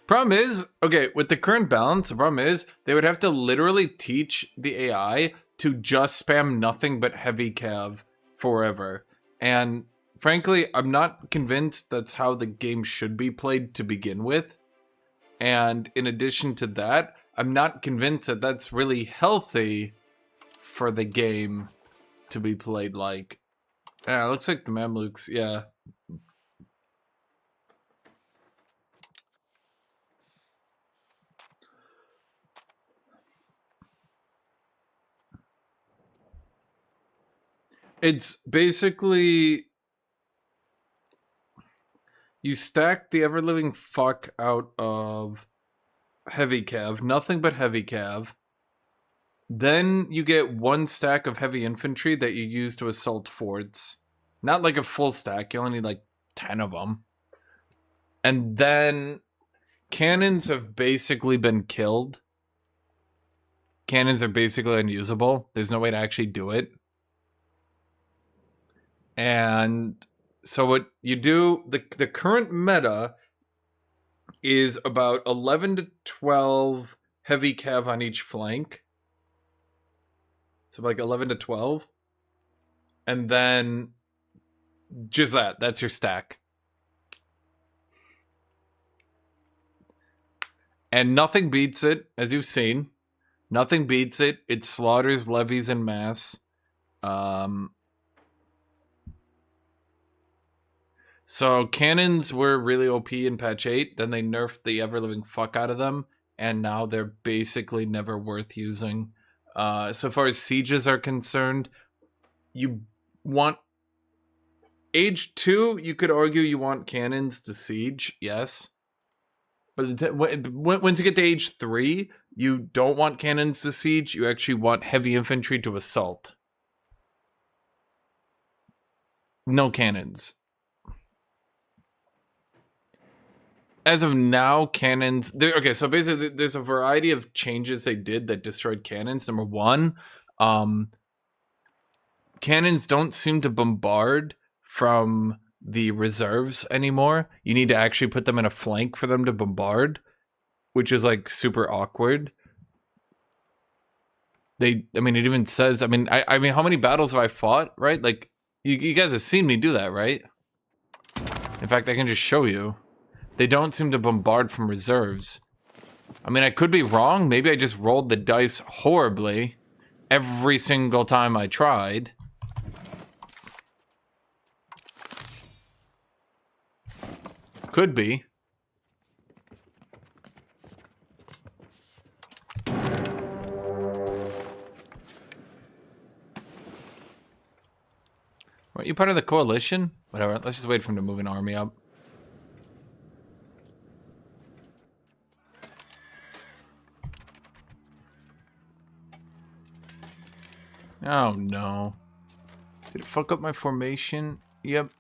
Problem is, okay, with the current balance, the problem is they would have to literally teach the AI to just spam nothing but heavy cav forever. And frankly, I'm not convinced that's how the game should be played to begin with. And in addition to that, I'm not convinced that that's really healthy for the game to be played like. Yeah, it looks like the Mamluks, yeah. It's basically you stack the ever-living fuck out of heavy cav, nothing but heavy cav. Then you get one stack of heavy infantry that you use to assault forts. Not like a full stack, you only need like 10 of them. And then cannons have basically been killed. Cannons are basically unusable. There's no way to actually do it. And so what you do, the current meta is about 11 to 12 heavy cav on each flank. So like 11 to 12. And then just that's your stack. And nothing beats it, as you've seen. Nothing beats it. It slaughters levies en masse. So cannons were really OP in patch 8, then they nerfed the ever-living fuck out of them, and now they're basically never worth using. So far as sieges are concerned, you want... Age 2, you could argue you want cannons to siege, yes. But once you get to age 3, you don't want cannons to siege, you actually want heavy infantry to assault. No cannons. As of now, cannons... Okay, so basically, there's a variety of changes they did that destroyed cannons. Number one, cannons don't seem to bombard from the reserves anymore. You need to actually put them in a flank for them to bombard, which is, like, super awkward. I mean, it even says... I mean, how many battles have I fought, right? Like, you guys have seen me do that, right? In fact, I can just show you. They don't seem to bombard from reserves. I mean, I could be wrong. Maybe I just rolled the dice horribly every single time I tried. Could be. Are you part of the coalition? Whatever, let's just wait for him to move an army up. Oh no. Did it fuck up my formation? Yep.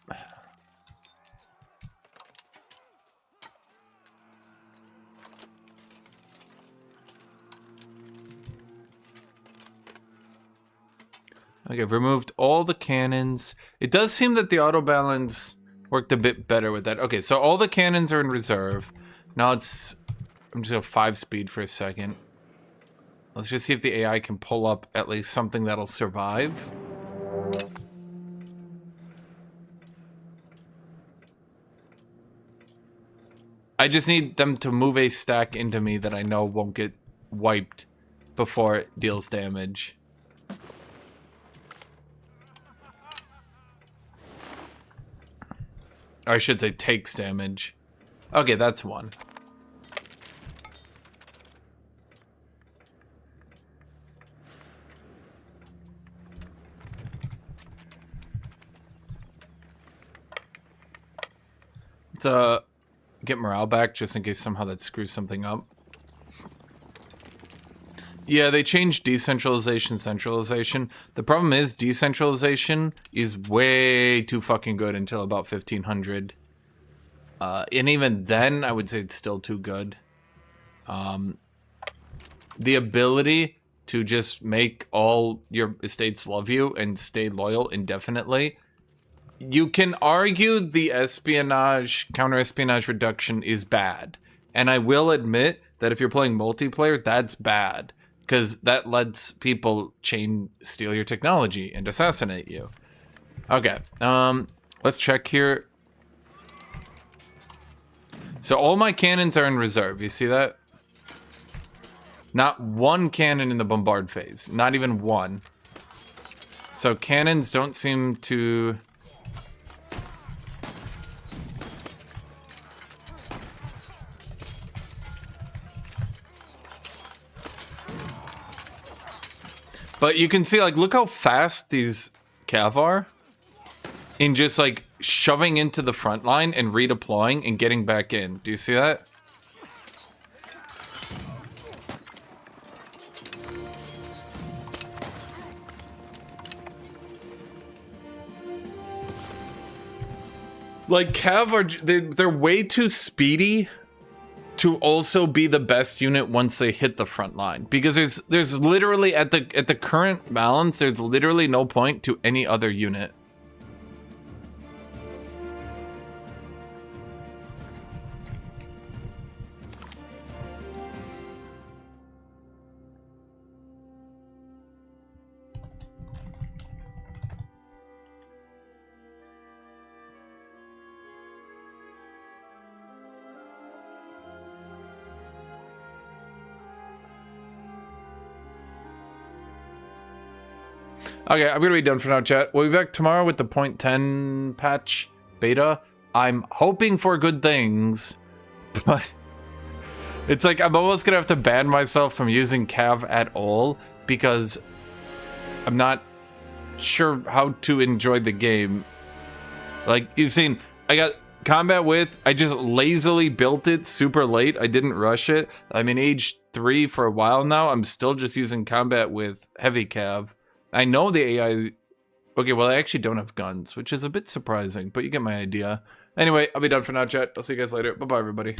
Okay, I've removed all the cannons. It does seem that the auto balance worked a bit better with that. Okay, so all the cannons are in reserve. Now it's... I'm just gonna 5-speed for a second. Let's just see if the AI can pull up at least something that'll survive. I just need them to move a stack into me that I know won't get wiped before it deals damage. Or I should say takes damage. Okay, that's one. It's get morale back just in case somehow that screws something up. Yeah, they changed decentralization, centralization. The problem is decentralization is way too fucking good until about 1500. And even then, I would say it's still too good. The ability to just make all your estates love you and stay loyal indefinitely. You can argue the espionage, counter-espionage reduction is bad. And I will admit that if you're playing multiplayer, that's bad. Because that lets people steal your technology and assassinate you. Okay, let's check here. So all my cannons are in reserve, you see that? Not one cannon in the bombard phase, not even one. So cannons don't seem to... But you can see, like, look how fast these cav are in just, like, shoving into the front line and redeploying and getting back in. Do you see that? Like, cav are... They're way too speedy to also be the best unit once they hit the front line, because there's literally at the current balance, there's literally no point to any other unit. Okay, I'm gonna be done for now, chat. We'll be back tomorrow with the 0.10 patch beta. I'm hoping for good things, but it's like I'm almost gonna have to ban myself from using Cav at all because I'm not sure how to enjoy the game. Like, you've seen, I got combat with, I just lazily built it super late. I didn't rush it. I'm in age 3 for a while now. I'm still just using combat with heavy Cav. I know the AI... Okay, well, I actually don't have guns, which is a bit surprising, but you get my idea. Anyway, I'll be done for now, chat. I'll see you guys later. Bye-bye, everybody.